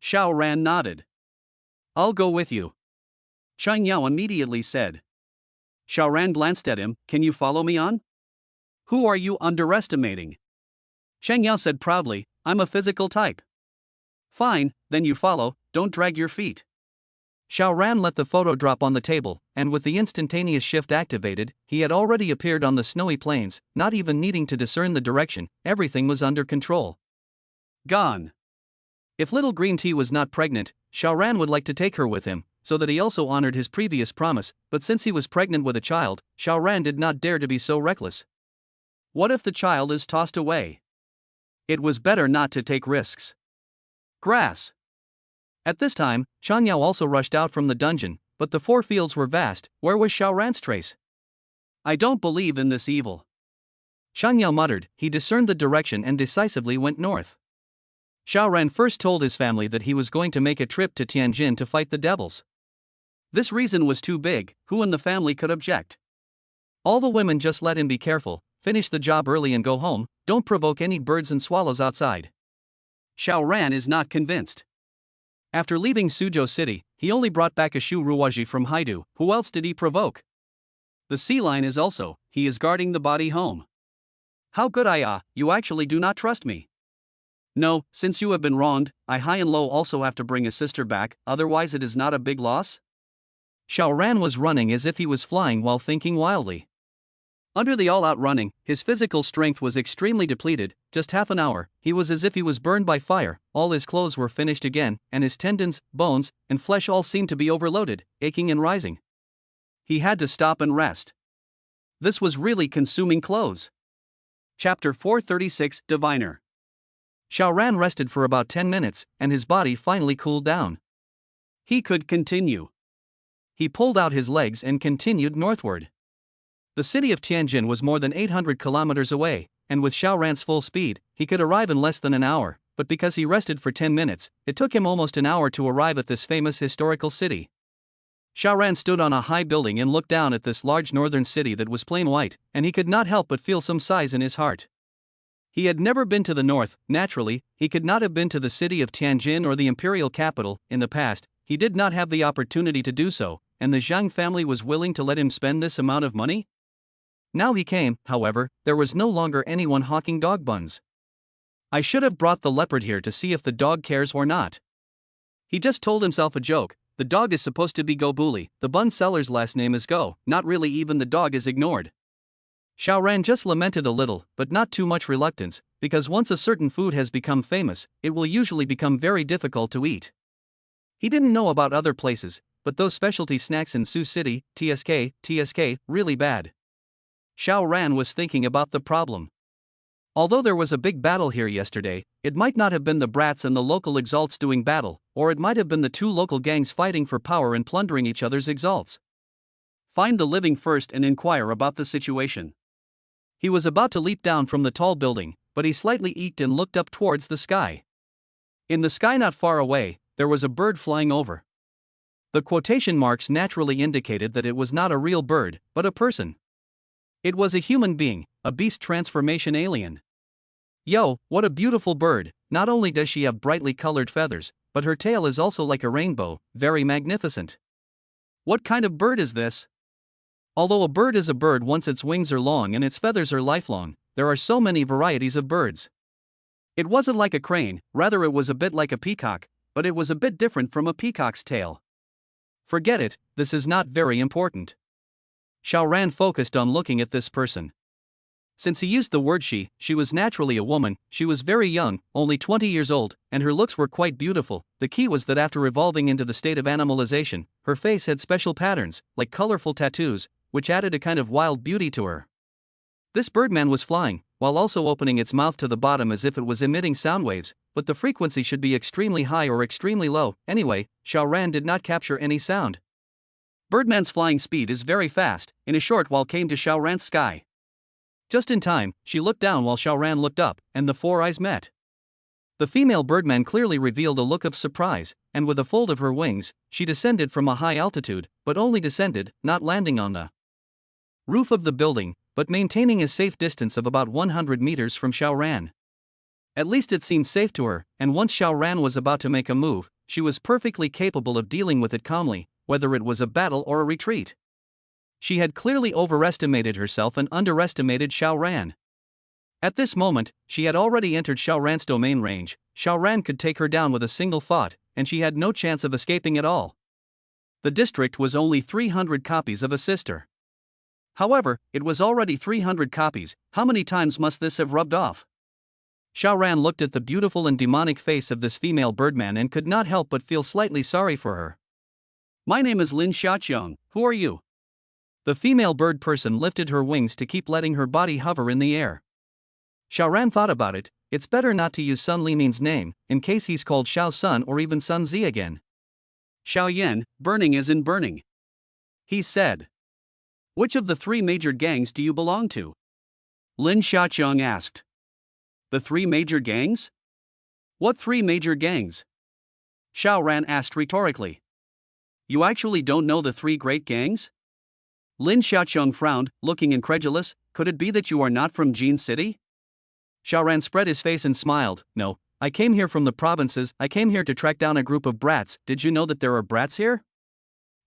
Xiao Ran nodded. I'll go with you. Chang Yao immediately said. Xiao Ran glanced at him, can you follow me on? Who are you underestimating? Chang Yao said proudly, I'm a physical type. Fine, then you follow, don't drag your feet. Xiao Ran let the photo drop on the table, and with the instantaneous shift activated, he had already appeared on the snowy plains, not even needing to discern the direction, everything was under control. Gone. If little green tea was not pregnant, Xiao Ran would like to take her with him, so that he also honored his previous promise, but since he was pregnant with a child, Xiao Ran did not dare to be so reckless. What if the child is tossed away? It was better not to take risks. Grass. At this time, Chen Yao also rushed out from the dungeon, but the four fields were vast. Where was Xiao Ran's trace? I don't believe in this evil. Chen Yao muttered. He discerned the direction and decisively went north. Xiao Ran first told his family that he was going to make a trip to Tianjin to fight the devils. This reason was too big, who in the family could object? All the women just let him be careful, finish the job early and go home, don't provoke any birds and swallows outside. Xiao Ran is not convinced. After leaving Suzhou City, he only brought back a Shu Ruwaji from Haidu. Who else did he provoke? The sea lion is also, he is guarding the body home. How good you actually do not trust me. No, since you have been wronged, I high and low also have to bring a sister back, otherwise it is not a big loss? Xiao Ran was running as if he was flying while thinking wildly. Under the all-out running, his physical strength was extremely depleted. Just half an hour, he was as if he was burned by fire, all his clothes were finished again, and his tendons, bones, and flesh all seemed to be overloaded, aching and rising. He had to stop and rest. This was really consuming clothes. Chapter 436, Diviner. Xiao Ran rested for about 10 minutes, and his body finally cooled down. He could continue. He pulled out his legs and continued northward. The city of Tianjin was more than 800 kilometers away, and with Xiao Ran's full speed, he could arrive in less than an hour, but because he rested for 10 minutes, it took him almost an hour to arrive at this famous historical city. Xiao Ran stood on a high building and looked down at this large northern city that was plain white, and he could not help but feel some sighs in his heart. He had never been to the north. Naturally, he could not have been to the city of Tianjin or the imperial capital. In the past, he did not have the opportunity to do so, and the Zhang family was willing to let him spend this amount of money? Now he came, however, there was no longer anyone hawking dog buns. I should have brought the leopard here to see if the dog cares or not. He just told himself a joke. The dog is supposed to be Go Bully, the bun seller's last name is Go, not really, even the dog is ignored. Xiao Ran just lamented a little, but not too much reluctance, because once a certain food has become famous, it will usually become very difficult to eat. He didn't know about other places, but those specialty snacks in Sioux City, TSK, really bad. Xiao Ran was thinking about the problem. Although there was a big battle here yesterday, it might not have been the brats and the local exalts doing battle, or it might have been the two local gangs fighting for power and plundering each other's exalts. Find the living first and inquire about the situation. He was about to leap down from the tall building, but he slightly eked and looked up towards the sky. In the sky not far away, there was a bird flying over. The quotation marks naturally indicated that it was not a real bird, but a person. It was a human being, a beast transformation alien. Yo, what a beautiful bird! Not only does she have brightly colored feathers, but her tail is also like a rainbow, very magnificent. What kind of bird is this? Although a bird is a bird once its wings are long and its feathers are lifelong, there are so many varieties of birds. It wasn't like a crane, rather it was a bit like a peacock, but it was a bit different from a peacock's tail. Forget it, this is not very important. Xiao Ran focused on looking at this person. Since he used the word she was naturally a woman. She was very young, only 20 years old, and her looks were quite beautiful. The key was that after evolving into the state of animalization, her face had special patterns, like colorful tattoos, which added a kind of wild beauty to her. This birdman was flying, while also opening its mouth to the bottom as if it was emitting sound waves, but the frequency should be extremely high or extremely low. Anyway, Xiao Ran did not capture any sound. Birdman's flying speed is very fast. In a short while came to Xiao Ran's sky. Just in time, she looked down while Xiao Ran looked up, and the four eyes met. The female birdman clearly revealed a look of surprise, and with a fold of her wings, she descended from a high altitude, but only descended, not landing on the roof of the building, but maintaining a safe distance of about 100 meters from Xiao Ran. At least it seemed safe to her, and once Xiao Ran was about to make a move, she was perfectly capable of dealing with it calmly, whether it was a battle or a retreat. She had clearly overestimated herself and underestimated Xiao Ran. At this moment, she had already entered Xiao Ran's domain range. Xiao Ran could take her down with a single thought, and she had no chance of escaping at all. The district was only 300 copies of a sister. However, it was already 300 copies. How many times must this have rubbed off? Xiao Ran looked at the beautiful and demonic face of this female birdman and could not help but feel slightly sorry for her. My name is Lin Xiaoqiang, who are you? The female bird person lifted her wings to keep letting her body hover in the air. Xiao Ran thought about it. It's better not to use Sun Limin's name, in case he's called Xiao Sun or even Sun Zi again. Xiao Yan, burning as in burning. He said. Which of the three major gangs do you belong to? Lin Xiaoqiang asked. The three major gangs? What three major gangs? Xiao Ran asked rhetorically. You actually don't know the three great gangs? Lin Xiaoqiang frowned, looking incredulous. Could it be that you are not from Jin City? Xiao Ran spread his face and smiled. No, I came here from the provinces. I came here to track down a group of brats. Did you know that there are brats here?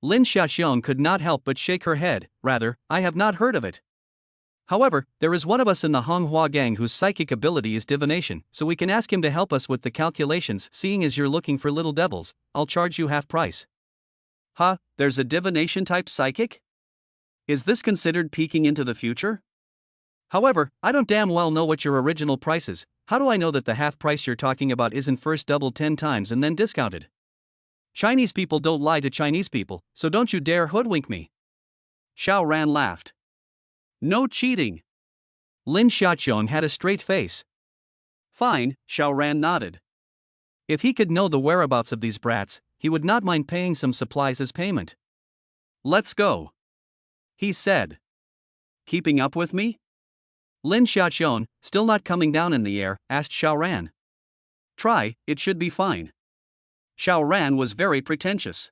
Lin Xiaoqiang could not help but shake her head. Rather, I have not heard of it. However, there is one of us in the Honghua gang whose psychic ability is divination, so we can ask him to help us with the calculations. Seeing as you're looking for little devils, I'll charge you half price. Huh, there's a divination type psychic? Is this considered peeking into the future? However, I don't damn well know what your original price is. How do I know that the half price you're talking about isn't first doubled 10 times and then discounted? Chinese people don't lie to Chinese people, so don't you dare hoodwink me. Xiao Ran laughed. No cheating. Lin Xiaoqiang had a straight face. Fine, Xiao Ran nodded. If he could know the whereabouts of these brats, he would not mind paying some supplies as payment. Let's go. He said. Keeping up with me? Lin Xiaoqiang, still not coming down in the air, asked Xiao Ran. Try, it should be fine. Xiao Ran was very pretentious.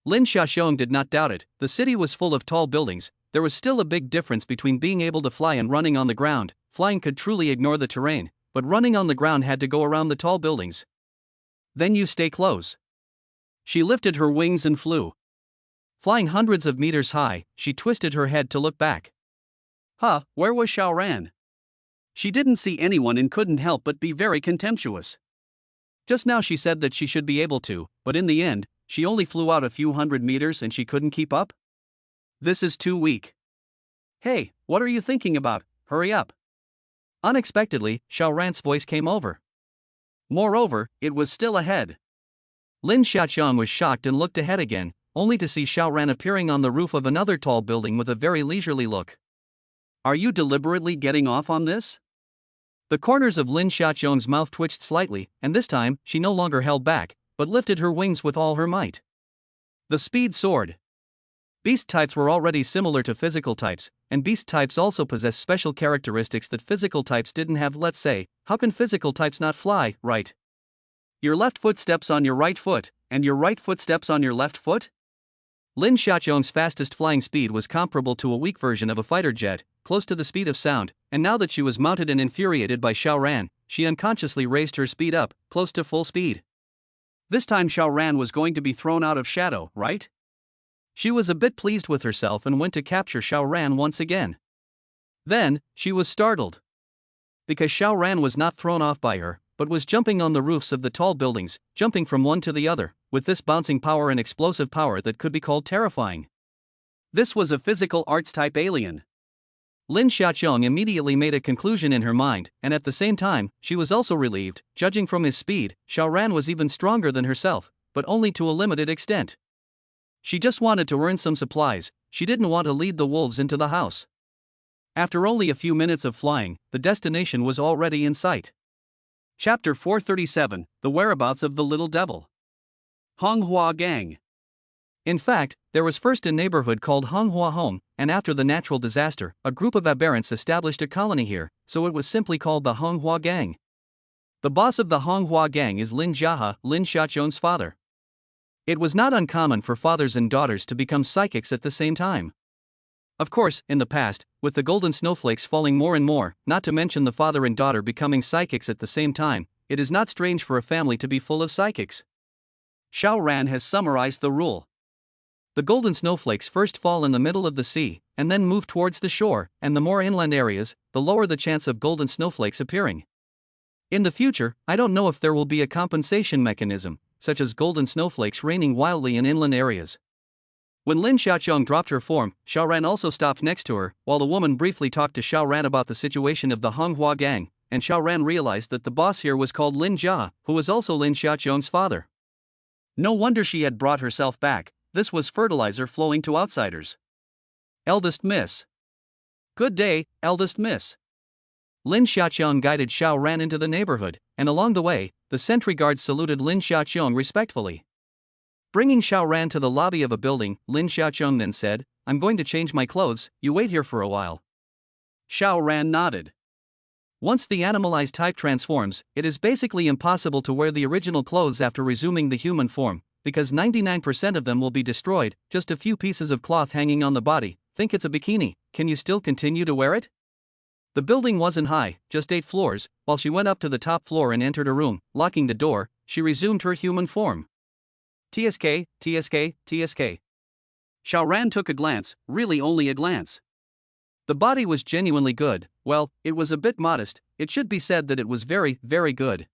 Lin Xiaoqiang did not doubt it. The city was full of tall buildings. There was still a big difference between being able to fly and running on the ground. Flying could truly ignore the terrain, but running on the ground had to go around the tall buildings. Then you stay close. She lifted her wings and flew. Flying hundreds of meters high, she twisted her head to look back. Huh, where was Xiao Ran? She didn't see anyone and couldn't help but be very contemptuous. Just now she said that she should be able to, but in the end, she only flew out a few hundred meters and she couldn't keep up? This is too weak. Hey, what are you thinking about? Hurry up. Unexpectedly, Xiao Ran's voice came over. Moreover, it was still ahead. Lin Xiaoqiang was shocked and looked ahead again, only to see Xiao Ran appearing on the roof of another tall building with a very leisurely look. Are you deliberately getting off on this? The corners of Lin Xiaoqiang's mouth twitched slightly, and this time, she no longer held back, but lifted her wings with all her might. The speed soared. Beast types were already similar to physical types, and beast types also possess special characteristics that physical types didn't have. Let's say, how can physical types not fly, right? Your left foot steps on your right foot, and your right foot steps on your left foot? Lin Xiaoqiang's fastest flying speed was comparable to a weak version of a fighter jet, close to the speed of sound, and now that she was mounted and infuriated by Xiao Ran, she unconsciously raised her speed up, close to full speed. This time Xiao Ran was going to be thrown out of shadow, right? She was a bit pleased with herself and went to capture Xiao Ran once again. Then, she was startled. Because Xiao Ran was not thrown off by her, but was jumping on the roofs of the tall buildings, jumping from one to the other, with this bouncing power and explosive power that could be called terrifying. This was a physical arts type alien. Lin Xiaoqiang immediately made a conclusion in her mind, and at the same time, she was also relieved. Judging from his speed, Xiao Ran was even stronger than herself, but only to a limited extent. She just wanted to earn some supplies, she didn't want to lead the wolves into the house. After only a few minutes of flying, the destination was already in sight. Chapter 437, The Whereabouts of the Little Devil. Honghua Gang. In fact, there was first a neighborhood called Honghua Home, and after the natural disaster, a group of aberrants established a colony here, so it was simply called the Honghua Gang. The boss of the Honghua Gang is Lin Jiahe, Lin Xiaoqiang's father. It was not uncommon for fathers and daughters to become psychics at the same time. Of course, in the past, with the golden snowflakes falling more and more, not to mention the father and daughter becoming psychics at the same time, it is not strange for a family to be full of psychics. Xiao Ran has summarized the rule. The golden snowflakes first fall in the middle of the sea, and then move towards the shore, and the more inland areas, the lower the chance of golden snowflakes appearing. In the future, I don't know if there will be a compensation mechanism, such as golden snowflakes raining wildly in inland areas. When Lin Xiaoqiang dropped her form, Xiao Ran also stopped next to her, while the woman briefly talked to Xiao Ran about the situation of the Honghua gang, and Xiao Ran realized that the boss here was called Lin Jia, who was also Lin Xiaoqiang's father. No wonder she had brought herself back, this was fertilizer flowing to outsiders. Eldest Miss. Good day, Eldest Miss. Lin Xiaoqiang guided Xiao Ran into the neighborhood, and along the way, the sentry guards saluted Lin Xiaoqiang respectfully. Bringing Xiao Ran to the lobby of a building, Lin Xiaoqiang then said, "I'm going to change my clothes, you wait here for a while." Xiao Ran nodded. Once the animalized type transforms, it is basically impossible to wear the original clothes after resuming the human form, because 99% of them will be destroyed, just a few pieces of cloth hanging on the body. Think it's a bikini, can you still continue to wear it? The building wasn't high, just 8 floors. While she went up to the top floor and entered a room, locking the door, she resumed her human form. TSK, TSK, TSK. Xiao Ran took a glance, really only a glance. The body was genuinely good, well, it was a bit modest, it should be said that it was very, very good.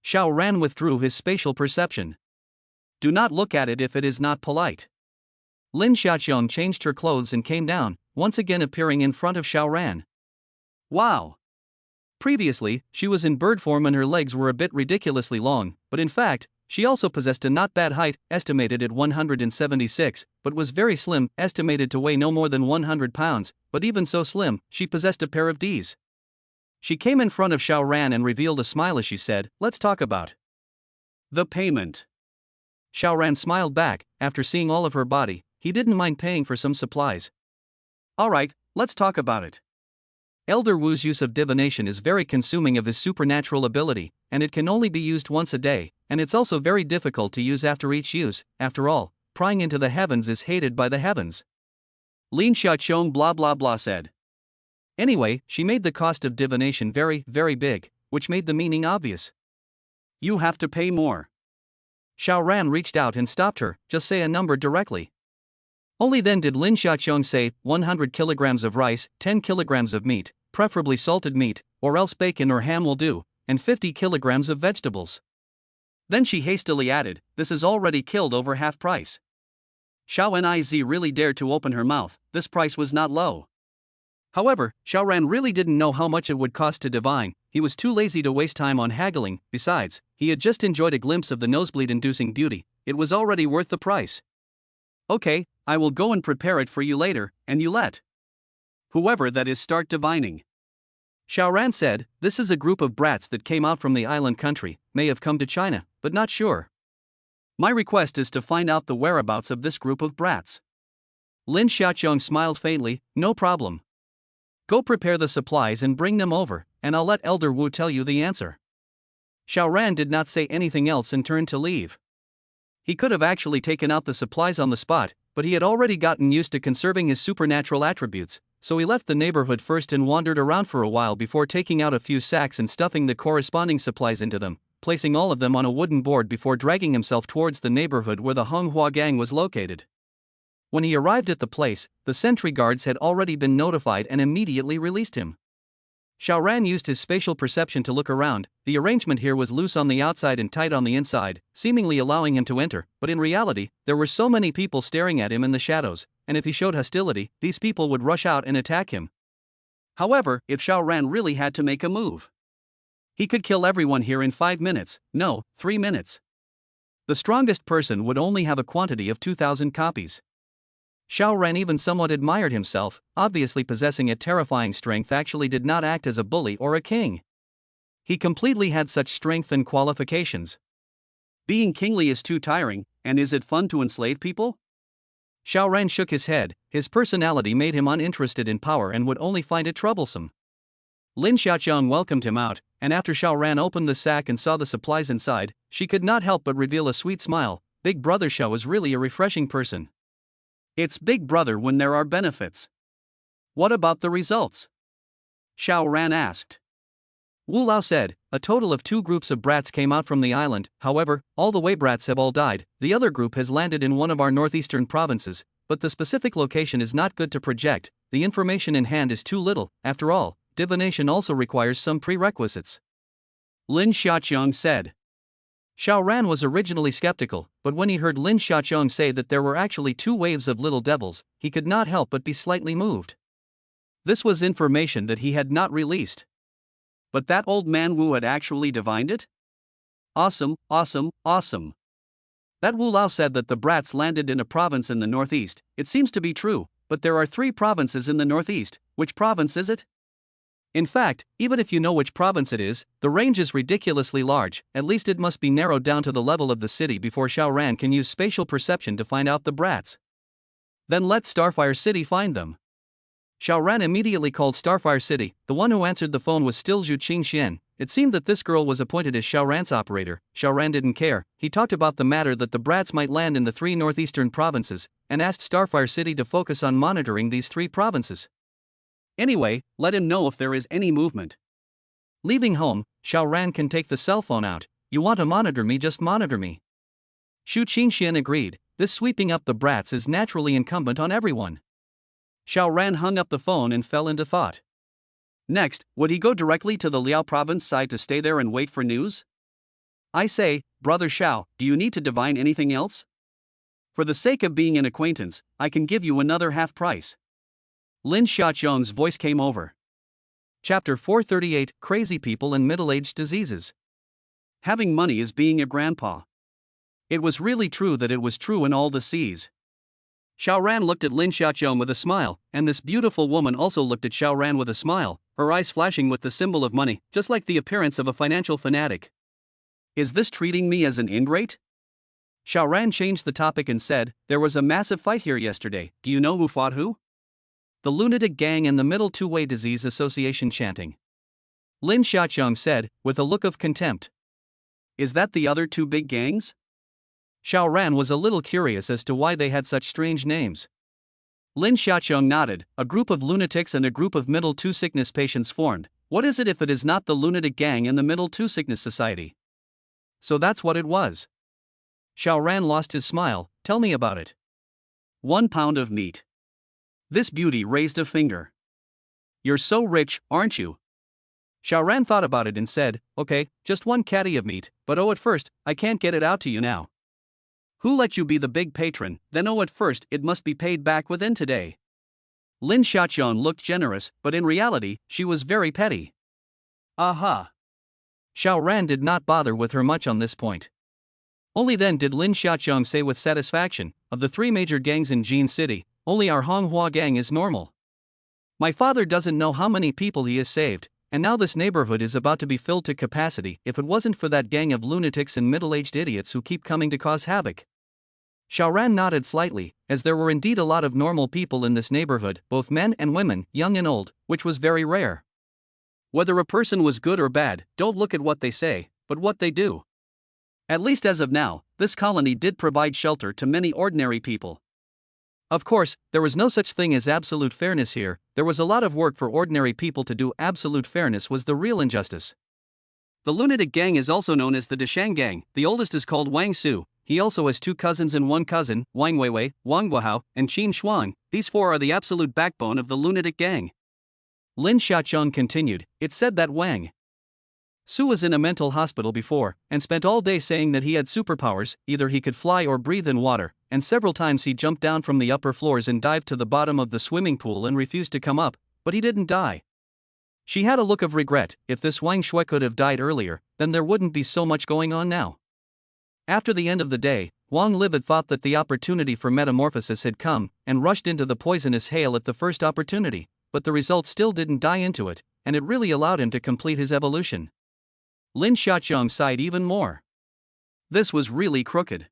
Xiao Ran withdrew his spatial perception. Do not look at it if it is not polite. Lin Xiaoqiang changed her clothes and came down, once again appearing in front of Xiao Ran. Wow! Previously, she was in bird form and her legs were a bit ridiculously long, but in fact, she also possessed a not bad height, estimated at 176, but was very slim, estimated to weigh no more than 100 pounds, but even so slim, she possessed a pair of Ds. She came in front of Xiao Ran and revealed a smile as she said, "Let's talk about the payment." Xiao Ran smiled back. After seeing all of her body, he didn't mind paying for some supplies. Alright, let's talk about it. Elder Wu's use of divination is very consuming of his supernatural ability, and it can only be used once a day, and it's also very difficult to use after each use. After all, prying into the heavens is hated by the heavens. Lin Xiaoqiang blah blah blah said. Anyway, she made the cost of divination very, very big, which made the meaning obvious. You have to pay more. Xiao Ran reached out and stopped her, just say a number directly. Only then did Lin Xiaoqiang say, 100 kilograms of rice, 10 kilograms of meat, preferably salted meat, or else bacon or ham will do, and 50 kilograms of vegetables. Then she hastily added, this is already killed over half price. Xiao Niz really dared to open her mouth, this price was not low. However, Xiao Ran really didn't know how much it would cost to divine, he was too lazy to waste time on haggling, besides, he had just enjoyed a glimpse of the nosebleed-inducing beauty, it was already worth the price. Okay, I will go and prepare it for you later, and you let whoever that is start divining. Xiao Ran said, this is a group of brats that came out from the island country, may have come to China, but not sure. My request is to find out the whereabouts of this group of brats. Lin Xiaoqiang smiled faintly, no problem. Go prepare the supplies and bring them over, and I'll let Elder Wu tell you the answer. Xiao Ran did not say anything else and turned to leave. He could have actually taken out the supplies on the spot, but he had already gotten used to conserving his supernatural attributes, so he left the neighborhood first and wandered around for a while before taking out a few sacks and stuffing the corresponding supplies into them, placing all of them on a wooden board before dragging himself towards the neighborhood where the Honghua gang was located. When he arrived at the place, the sentry guards had already been notified and immediately released him. Xiao Ran used his spatial perception to look around. The arrangement here was loose on the outside and tight on the inside, seemingly allowing him to enter, but in reality, there were so many people staring at him in the shadows, and if he showed hostility, these people would rush out and attack him. However, if Xiao Ran really had to make a move, he could kill everyone here in 5 minutes, no, 3 minutes. The strongest person would only have a quantity of 2,000 copies. Xiao Ran even somewhat admired himself, obviously possessing a terrifying strength actually did not act as a bully or a king. He completely had such strength and qualifications. Being kingly is too tiring, and is it fun to enslave people? Xiao Ran shook his head, his personality made him uninterested in power and would only find it troublesome. Lin Xiaoqiang welcomed him out, and after Xiao Ran opened the sack and saw the supplies inside, she could not help but reveal a sweet smile. Big Brother Xiao is really a refreshing person. It's Big Brother when there are benefits. What about the results? Xiao Ran asked. Wu Lao said, a total of 2 groups of brats came out from the island. However, all the way brats have all died. The other group has landed in one of our northeastern provinces, but the specific location is not good to project. The information in hand is too little. After all, divination also requires some prerequisites. Lin Xiaoqiang said. Xiao Ran was originally skeptical, but when he heard Lin Xiaoqiang say that there were actually 2 waves of little devils, he could not help but be slightly moved. This was information that he had not released. But that old man Wu had actually divined it? Awesome, awesome, awesome. That Wu Lao said that the brats landed in a province in the northeast. It seems to be true, but there are 3 provinces in the northeast. Which province is it? In fact, even if you know which province it is, the range is ridiculously large. At least it must be narrowed down to the level of the city before Xiao Ran can use spatial perception to find out the brats. Then let Starfire City find them. Xiao Ran immediately called Starfire City. The one who answered the phone was still Zhu Qingxian. It seemed that this girl was appointed as Xiao Ran's operator. Xiao Ran didn't care. He talked about the matter that the brats might land in the 3 northeastern provinces, and asked Starfire City to focus on monitoring these 3 provinces. Anyway, let him know if there is any movement. Leaving home, Xiao Ran can take the cell phone out. You want to monitor me, just monitor me. Zhu Qingxian agreed. This sweeping up the brats is naturally incumbent on everyone. Xiao Ran hung up the phone and fell into thought. Next, would he go directly to the Liao province side to stay there and wait for news? I say, Brother Xiao, do you need to divine anything else? For the sake of being an acquaintance, I can give you another half price. Lin Xiaoqiang's voice came over. Chapter 438, Crazy People and Middle-Aged Diseases. Having money is being a grandpa. It was really true that it was true in all the seas. Xiao Ran looked at Lin Xiaoqiang with a smile, and this beautiful woman also looked at Xiao Ran with a smile, her eyes flashing with the symbol of money, just like the appearance of a financial fanatic. Is this treating me as an ingrate? Xiao Ran changed the topic and said, there was a massive fight here yesterday. Do you know who fought who? The lunatic gang and the Middle Two-Way Disease Association chanting. Lin Xiaoqiang said, with a look of contempt. Is that the other 2 big gangs? Xiao Ran was a little curious as to why they had such strange names. Lin Xiaoqiang nodded. A group of lunatics and a group of Middle Two Sickness patients formed. What is it if it is not the lunatic gang and the Middle Two Sickness Society? So that's what it was. Xiao Ran lost his smile. Tell me about it. 1 pound of meat. This beauty raised a finger. You're so rich, aren't you? Xiao Ran thought about it and said, okay, just 1 catty of meat, but at first, I can't get it out to you now. Who let you be the big patron? Then at first, it must be paid back within today. Lin Xiaoqiang looked generous, but in reality, she was very petty. Aha! Xiao Ran did not bother with her much on this point. Only then did Lin Xiaoqiang say with satisfaction, of the 3 major gangs in Jin City, only our Honghua gang is normal. My father doesn't know how many people he has saved, and now this neighborhood is about to be filled to capacity if it wasn't for that gang of lunatics and middle-aged idiots who keep coming to cause havoc. Xiao Ran nodded slightly, as there were indeed a lot of normal people in this neighborhood, both men and women, young and old, which was very rare. Whether a person was good or bad, don't look at what they say, but what they do. At least as of now, this colony did provide shelter to many ordinary people. Of course, there was no such thing as absolute fairness here. There was a lot of work for ordinary people to do. Absolute fairness was the real injustice. The lunatic gang is also known as the Deshang gang. The oldest is called Wang Su. He also has 2 cousins and 1 cousin, Wang Weiwei, Wang Guohao, and Qin Shuang. These 4 are the absolute backbone of the lunatic gang. Lin Xiaoqiang continued, it's said that Wang Su was in a mental hospital before, and spent all day saying that he had superpowers, either he could fly or breathe in water, and several times he jumped down from the upper floors and dived to the bottom of the swimming pool and refused to come up, but he didn't die. She had a look of regret. If this Wang Shui could have died earlier, then there wouldn't be so much going on now. After the end of the day, Wang Livid thought that the opportunity for metamorphosis had come, and rushed into the poisonous hail at the first opportunity, but the result still didn't die into it, and it really allowed him to complete his evolution. Lin Xiaoqiang sighed even more. This was really crooked.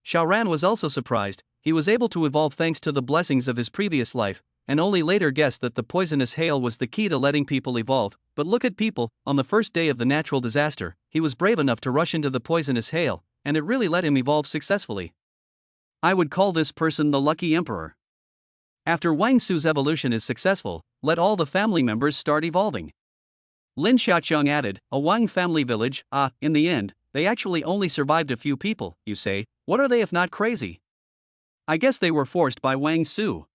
Xiao Ran was also surprised. He was able to evolve thanks to the blessings of his previous life, and only later guessed that the poisonous hail was the key to letting people evolve. But look at people, on the first day of the natural disaster, he was brave enough to rush into the poisonous hail, and it really let him evolve successfully. I would call this person the lucky emperor. After Wang Su's evolution is successful, let all the family members start evolving. Lin Xiaoqiang added, a Wang family village, in the end, they actually only survived a few people, you say, what are they if not crazy? I guess they were forced by Wang Su.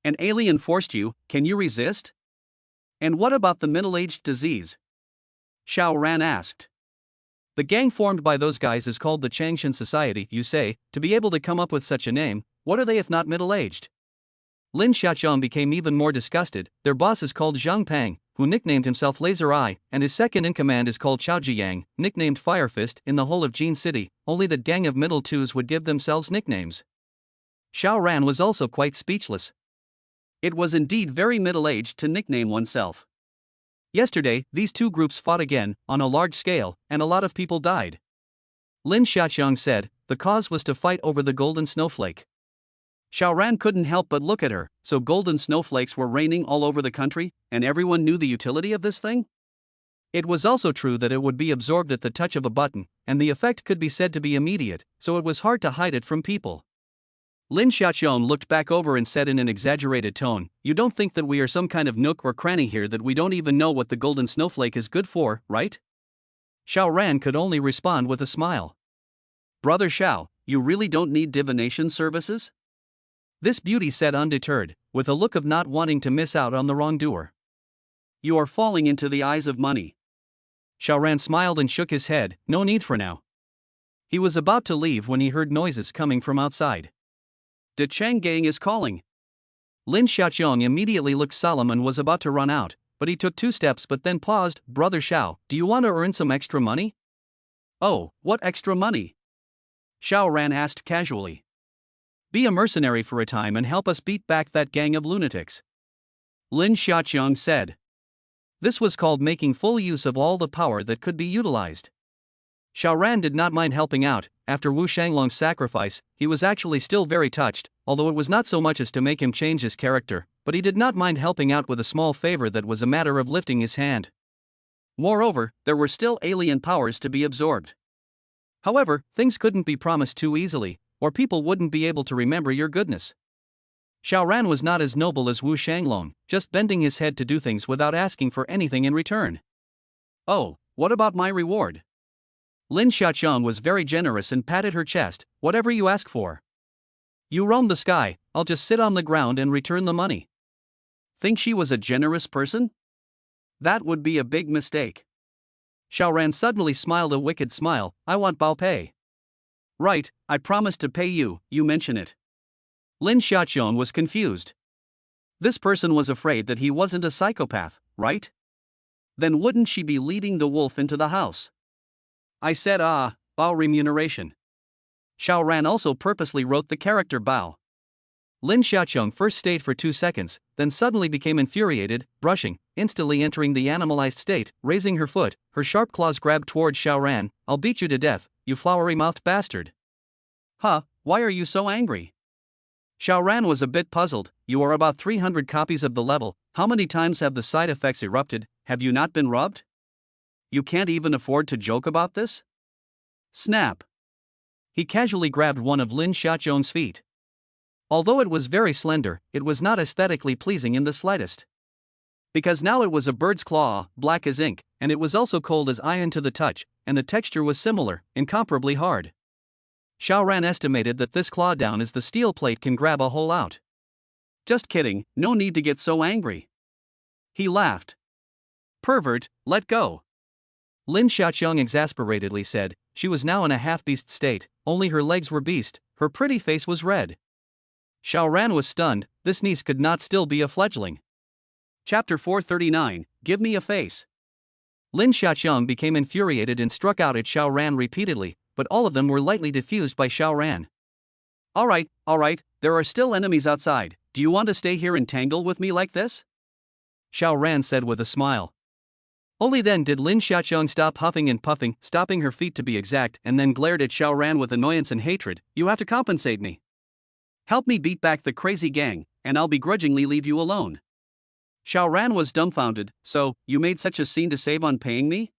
An alien forced you, can you resist? And what about the middle-aged disease? Xiao Ran asked. The gang formed by those guys is called the Changshan Society, you say, to be able to come up with such a name, what are they if not middle-aged? Lin Xiaoqiang became even more disgusted. Their boss is called Zhang Pang, who nicknamed himself Laser Eye, and his second-in-command is called Chao Jiyang, nicknamed Fire Fist. In the whole of Jin City, only the gang of middle twos would give themselves nicknames. Xiao Ran was also quite speechless. It was indeed very middle-aged to nickname oneself. Yesterday, these two groups fought again, on a large scale, and a lot of people died. Lin Xiaoqiang said, the cause was to fight over the golden snowflake. Xiao Ran couldn't help but look at her, so golden snowflakes were raining all over the country, and everyone knew the utility of this thing? It was also true that it would be absorbed at the touch of a button, and the effect could be said to be immediate, so it was hard to hide it from people. Lin Xiaoqiang looked back over and said in an exaggerated tone, you don't think that we are some kind of nook or cranny here that we don't even know what the golden snowflake is good for, right? Xiao Ran could only respond with a smile. Brother Xiao, you really don't need divination services? This beauty said undeterred, with a look of not wanting to miss out on the wrongdoer. You are falling into the eyes of money. Xiao Ran smiled and shook his head, no need for now. He was about to leave when he heard noises coming from outside. De Chang Gang is calling. Lin Xiaoqiang immediately looked solemn and was about to run out, but he took 2 steps but then paused. Brother Xiao, do you want to earn some extra money? Oh, what extra money? Xiao Ran asked casually. Be a mercenary for a time and help us beat back that gang of lunatics. Lin Xiaoqiang said. This was called making full use of all the power that could be utilized. Xiao Ran did not mind helping out. After Wu Shanglong's sacrifice, he was actually still very touched, although it was not so much as to make him change his character, but he did not mind helping out with a small favor that was a matter of lifting his hand. Moreover, there were still alien powers to be absorbed. However, things couldn't be promised too easily, or people wouldn't be able to remember your goodness. Xiao Ran was not as noble as Wu Shanglong, just bending his head to do things without asking for anything in return. Oh, what about my reward? Lin Xiaoqiang was very generous and patted her chest, whatever you ask for. You roam the sky, I'll just sit on the ground and return the money. Think she was a generous person? That would be a big mistake. Xiao Ran suddenly smiled a wicked smile, I want Bao Pei. Right, I promised to pay you, you mention it. Lin Xiaoqiang was confused. This person was afraid that he wasn't a psychopath, right? Then wouldn't she be leading the wolf into the house? I said Bao remuneration. Xiao Ran also purposely wrote the character Bao. Lin Xiaoqiang first stayed for 2 seconds, then suddenly became infuriated, brushing, instantly entering the animalized state, raising her foot, her sharp claws grabbed towards Xiao Ran, I'll beat you to death, you flowery-mouthed bastard. Huh, why are you so angry? Xiao Ran was a bit puzzled, you are about 300 copies of the level, how many times have the side effects erupted, have you not been rubbed? You can't even afford to joke about this? Snap. He casually grabbed one of Lin Xiaoqiang's feet. Although it was very slender, it was not aesthetically pleasing in the slightest. Because now it was a bird's claw, black as ink, and it was also cold as iron to the touch, and the texture was similar, incomparably hard. Xiao Ran estimated that this claw down as the steel plate can grab a hole out. Just kidding, no need to get so angry. He laughed. Pervert, let go. Lin Xiaoqiang exasperatedly said, she was now in a half-beast state, only her legs were beast, her pretty face was red. Xiao Ran was stunned, this niece could not still be a fledgling. Chapter 439, Give Me a Face. Lin Xiaoqiang became infuriated and struck out at Xiao Ran repeatedly, but all of them were lightly diffused by Xiao Ran. Alright, there are still enemies outside, do you want to stay here and tangle with me like this? Xiao Ran said with a smile. Only then did Lin Xiaoqiang stop huffing and puffing, stopping her feet to be exact, and then glared at Xiao Ran with annoyance and hatred, you have to compensate me. Help me beat back the crazy gang, and I'll begrudgingly leave you alone. Xiao Ran was dumbfounded, so, you made such a scene to save on paying me?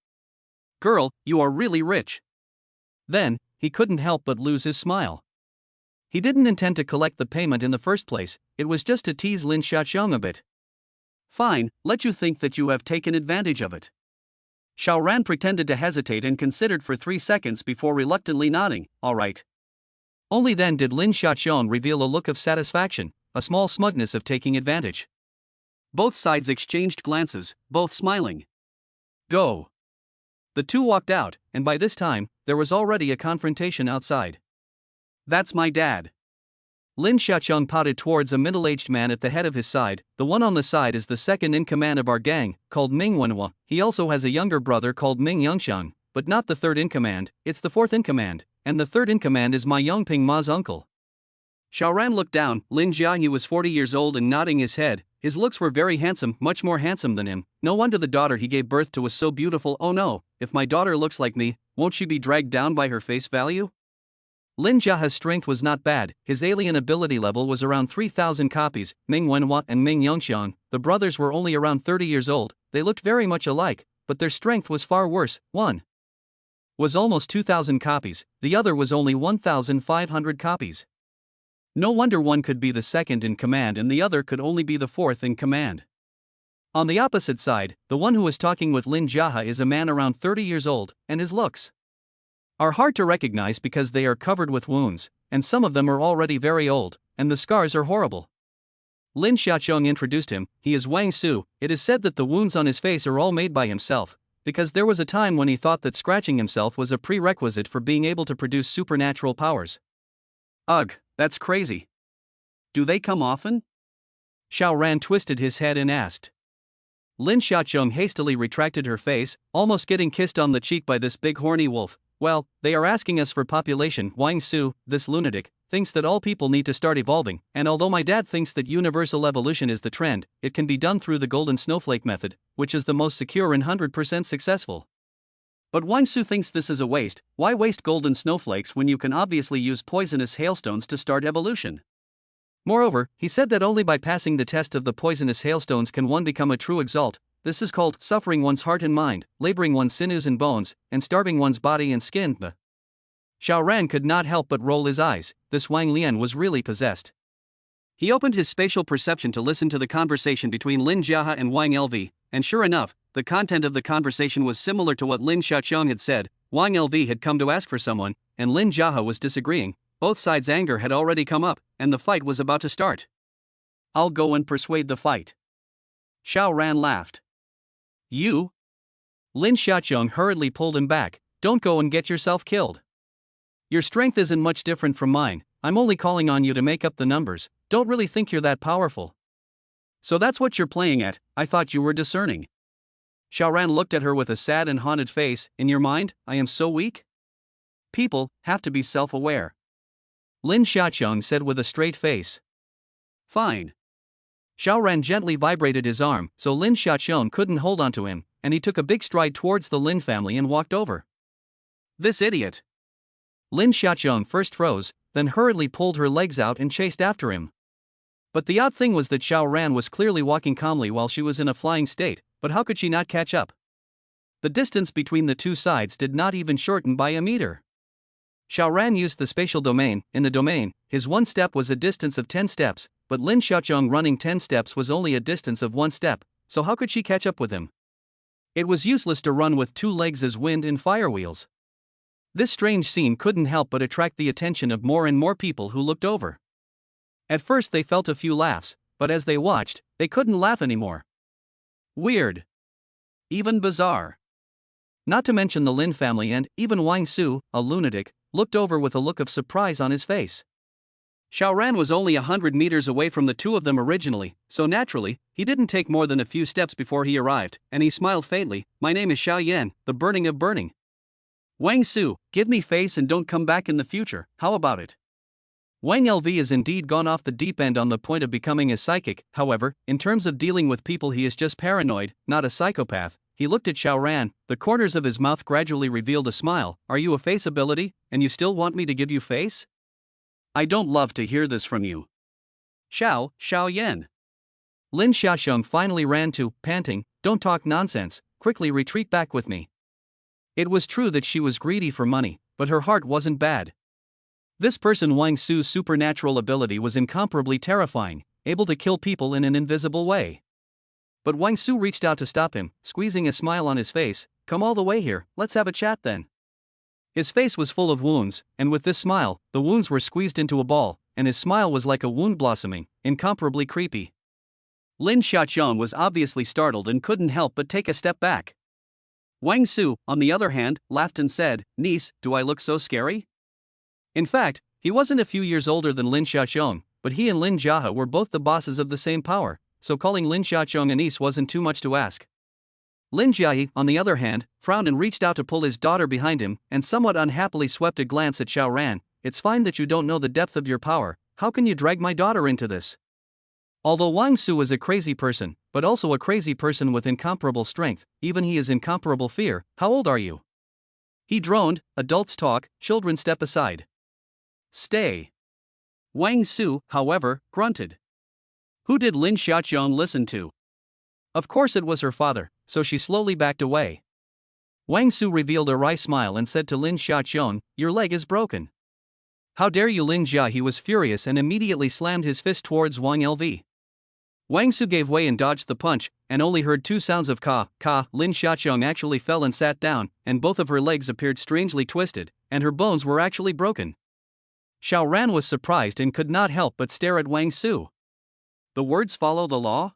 Girl, you are really rich. Then, he couldn't help but lose his smile. He didn't intend to collect the payment in the first place, it was just to tease Lin Xiaoqiang a bit. Fine, let you think that you have taken advantage of it. Xiao Ran pretended to hesitate and considered for 3 seconds before reluctantly nodding, all right. Only then did Lin Xiaoqian reveal a look of satisfaction, a small smugness of taking advantage. Both sides exchanged glances, both smiling. Go. The two walked out, and by this time, there was already a confrontation outside. That's my dad. Lin Xiaoqian pouted towards a middle-aged man at the head of his side. The one on the side is the second in command of our gang, called Ming Wenhua. He also has a younger brother called Ming Yongxiang, but not the third in command, it's the fourth in command, and the third in command is my Yongping Ma's uncle. Xiao Ran looked down. Lin Jia was 40 years old and nodding his head. His looks were very handsome, much more handsome than him. No wonder the daughter he gave birth to was so beautiful. Oh no, if my daughter looks like me, won't she be dragged down by her face value? Lin Jia's strength was not bad, his alien ability level was around 3,000 copies. Ming Wenhua and Ming Yongxiang, the brothers were only around 30 years old, they looked very much alike, but their strength was far worse. One was almost 2,000 copies, the other was only 1,500 copies. No wonder one could be the second in command and the other could only be the fourth in command. On the opposite side, the one who was talking with Lin Jia is a man around 30 years old, and his looks are hard to recognize because they are covered with wounds, and some of them are already very old, and the scars are horrible. Lin Xiaoqiang introduced him. He is Wang Su. It is said that the wounds on his face are all made by himself, because there was a time when he thought that scratching himself was a prerequisite for being able to produce supernatural powers. Ugh, that's crazy. Do they come often? Xiao Ran twisted his head and asked. Lin Xiaoqiang hastily retracted her face, almost getting kissed on the cheek by this big horny wolf. Well, they are asking us for population. Wang Su, this lunatic, thinks that all people need to start evolving, and although my dad thinks that universal evolution is the trend, it can be done through the golden snowflake method, which is the most secure and 100% successful. But Wang Su thinks this is a waste. Why waste golden snowflakes when you can obviously use poisonous hailstones to start evolution? Moreover, he said that only by passing the test of the poisonous hailstones can one become a true exalt. This is called suffering one's heart and mind, laboring one's sinews and bones, and starving one's body and skin. Xiao Ran could not help but roll his eyes. This Wang Lian was really possessed. He opened his spatial perception to listen to the conversation between Lin Jia and Wang LV, and sure enough, the content of the conversation was similar to what Lin Xiaoqiang had said. Wang LV had come to ask for someone, and Lin Jia was disagreeing. Both sides' anger had already come up, and the fight was about to start. I'll go and persuade the fight. Xiao Ran laughed. You? Lin Xiaoqiang hurriedly pulled him back. Don't go and get yourself killed. Your strength isn't much different from mine. I'm only calling on you to make up the numbers. Don't really think you're that powerful. So that's what you're playing at. I thought you were discerning. Xiao Ran looked at her with a sad and haunted face. In your mind, I am so weak? People have to be self-aware. Lin Xiaoqiang said with a straight face. Fine. Xiao Ran gently vibrated his arm, so Lin Xiaoqiang couldn't hold onto him, and he took a big stride towards the Lin family and walked over. This idiot. Lin Xiaoqiang first froze, then hurriedly pulled her legs out and chased after him. But the odd thing was that Xiao Ran was clearly walking calmly while she was in a flying state, but how could she not catch up? The distance between the two sides did not even shorten by a meter. Xiao Ran used the spatial domain. In the domain, his one step was a distance of 10 steps, but Lin Xiaoqiang running 10 steps was only a distance of 1 step, so how could she catch up with him? It was useless to run with 2 legs as wind and fire wheels. This strange scene couldn't help but attract the attention of more and more people who looked over. At first they felt a few laughs, but as they watched, they couldn't laugh anymore. Weird. Even bizarre. Not to mention the Lin family and even Wang Su, a lunatic, looked over with a look of surprise on his face. Xiao Ran was only 100 meters away from the two of them originally, so naturally, he didn't take more than a few steps before he arrived, and he smiled faintly. My name is Xiao Yan, the burning of burning. Wang Su, give me face and don't come back in the future, how about it? Wang LV is indeed gone off the deep end on the point of becoming a psychic. However, in terms of dealing with people he is just paranoid, not a psychopath. He looked at Xiao Ran, the corners of his mouth gradually revealed a smile. Are you a face ability, and you still want me to give you face? I don't love to hear this from you. Xiao Yan. Lin Xiaoqiang finally ran to, panting, don't talk nonsense, quickly retreat back with me. It was true that she was greedy for money, but her heart wasn't bad. This person Wang Su's supernatural ability was incomparably terrifying, able to kill people in an invisible way. But Wang Su reached out to stop him, squeezing a smile on his face. Come all the way here, let's have a chat then. His face was full of wounds, and with this smile, the wounds were squeezed into a ball, and his smile was like a wound blossoming, incomparably creepy. Lin Xiaoqiang was obviously startled and couldn't help but take a step back. Wang Su, on the other hand, laughed and said, Niece, do I look so scary? In fact, he wasn't a few years older than Lin Xiaoqiang, but he and Lin Jiahe were both the bosses of the same power, so calling Lin Xiaoqiang a niece wasn't too much to ask. Lin Jiahe, on the other hand, frowned and reached out to pull his daughter behind him, and somewhat unhappily swept a glance at Xiao Ran. It's fine that you don't know the depth of your power, how can you drag my daughter into this? Although Wang Su is a crazy person, but also a crazy person with incomparable strength, even he is incomparable fear. How old are you? He droned. Adults talk, children step aside. Stay. Wang Su, however, grunted. Who did Lin Xiaoqiang listen to? Of course it was her father, so she slowly backed away. Wang Su revealed a wry smile and said to Lin Xiaoqiang, your leg is broken. How dare you, Lin Jia? He was furious and immediately slammed his fist towards Wang Lv. Wang Su gave way and dodged the punch, and only heard two sounds of ka. Lin Xiaoqiang actually fell and sat down, and both of her legs appeared strangely twisted, and her bones were actually broken. Xiao Ran was surprised and could not help but stare at Wang Su. The words follow the law?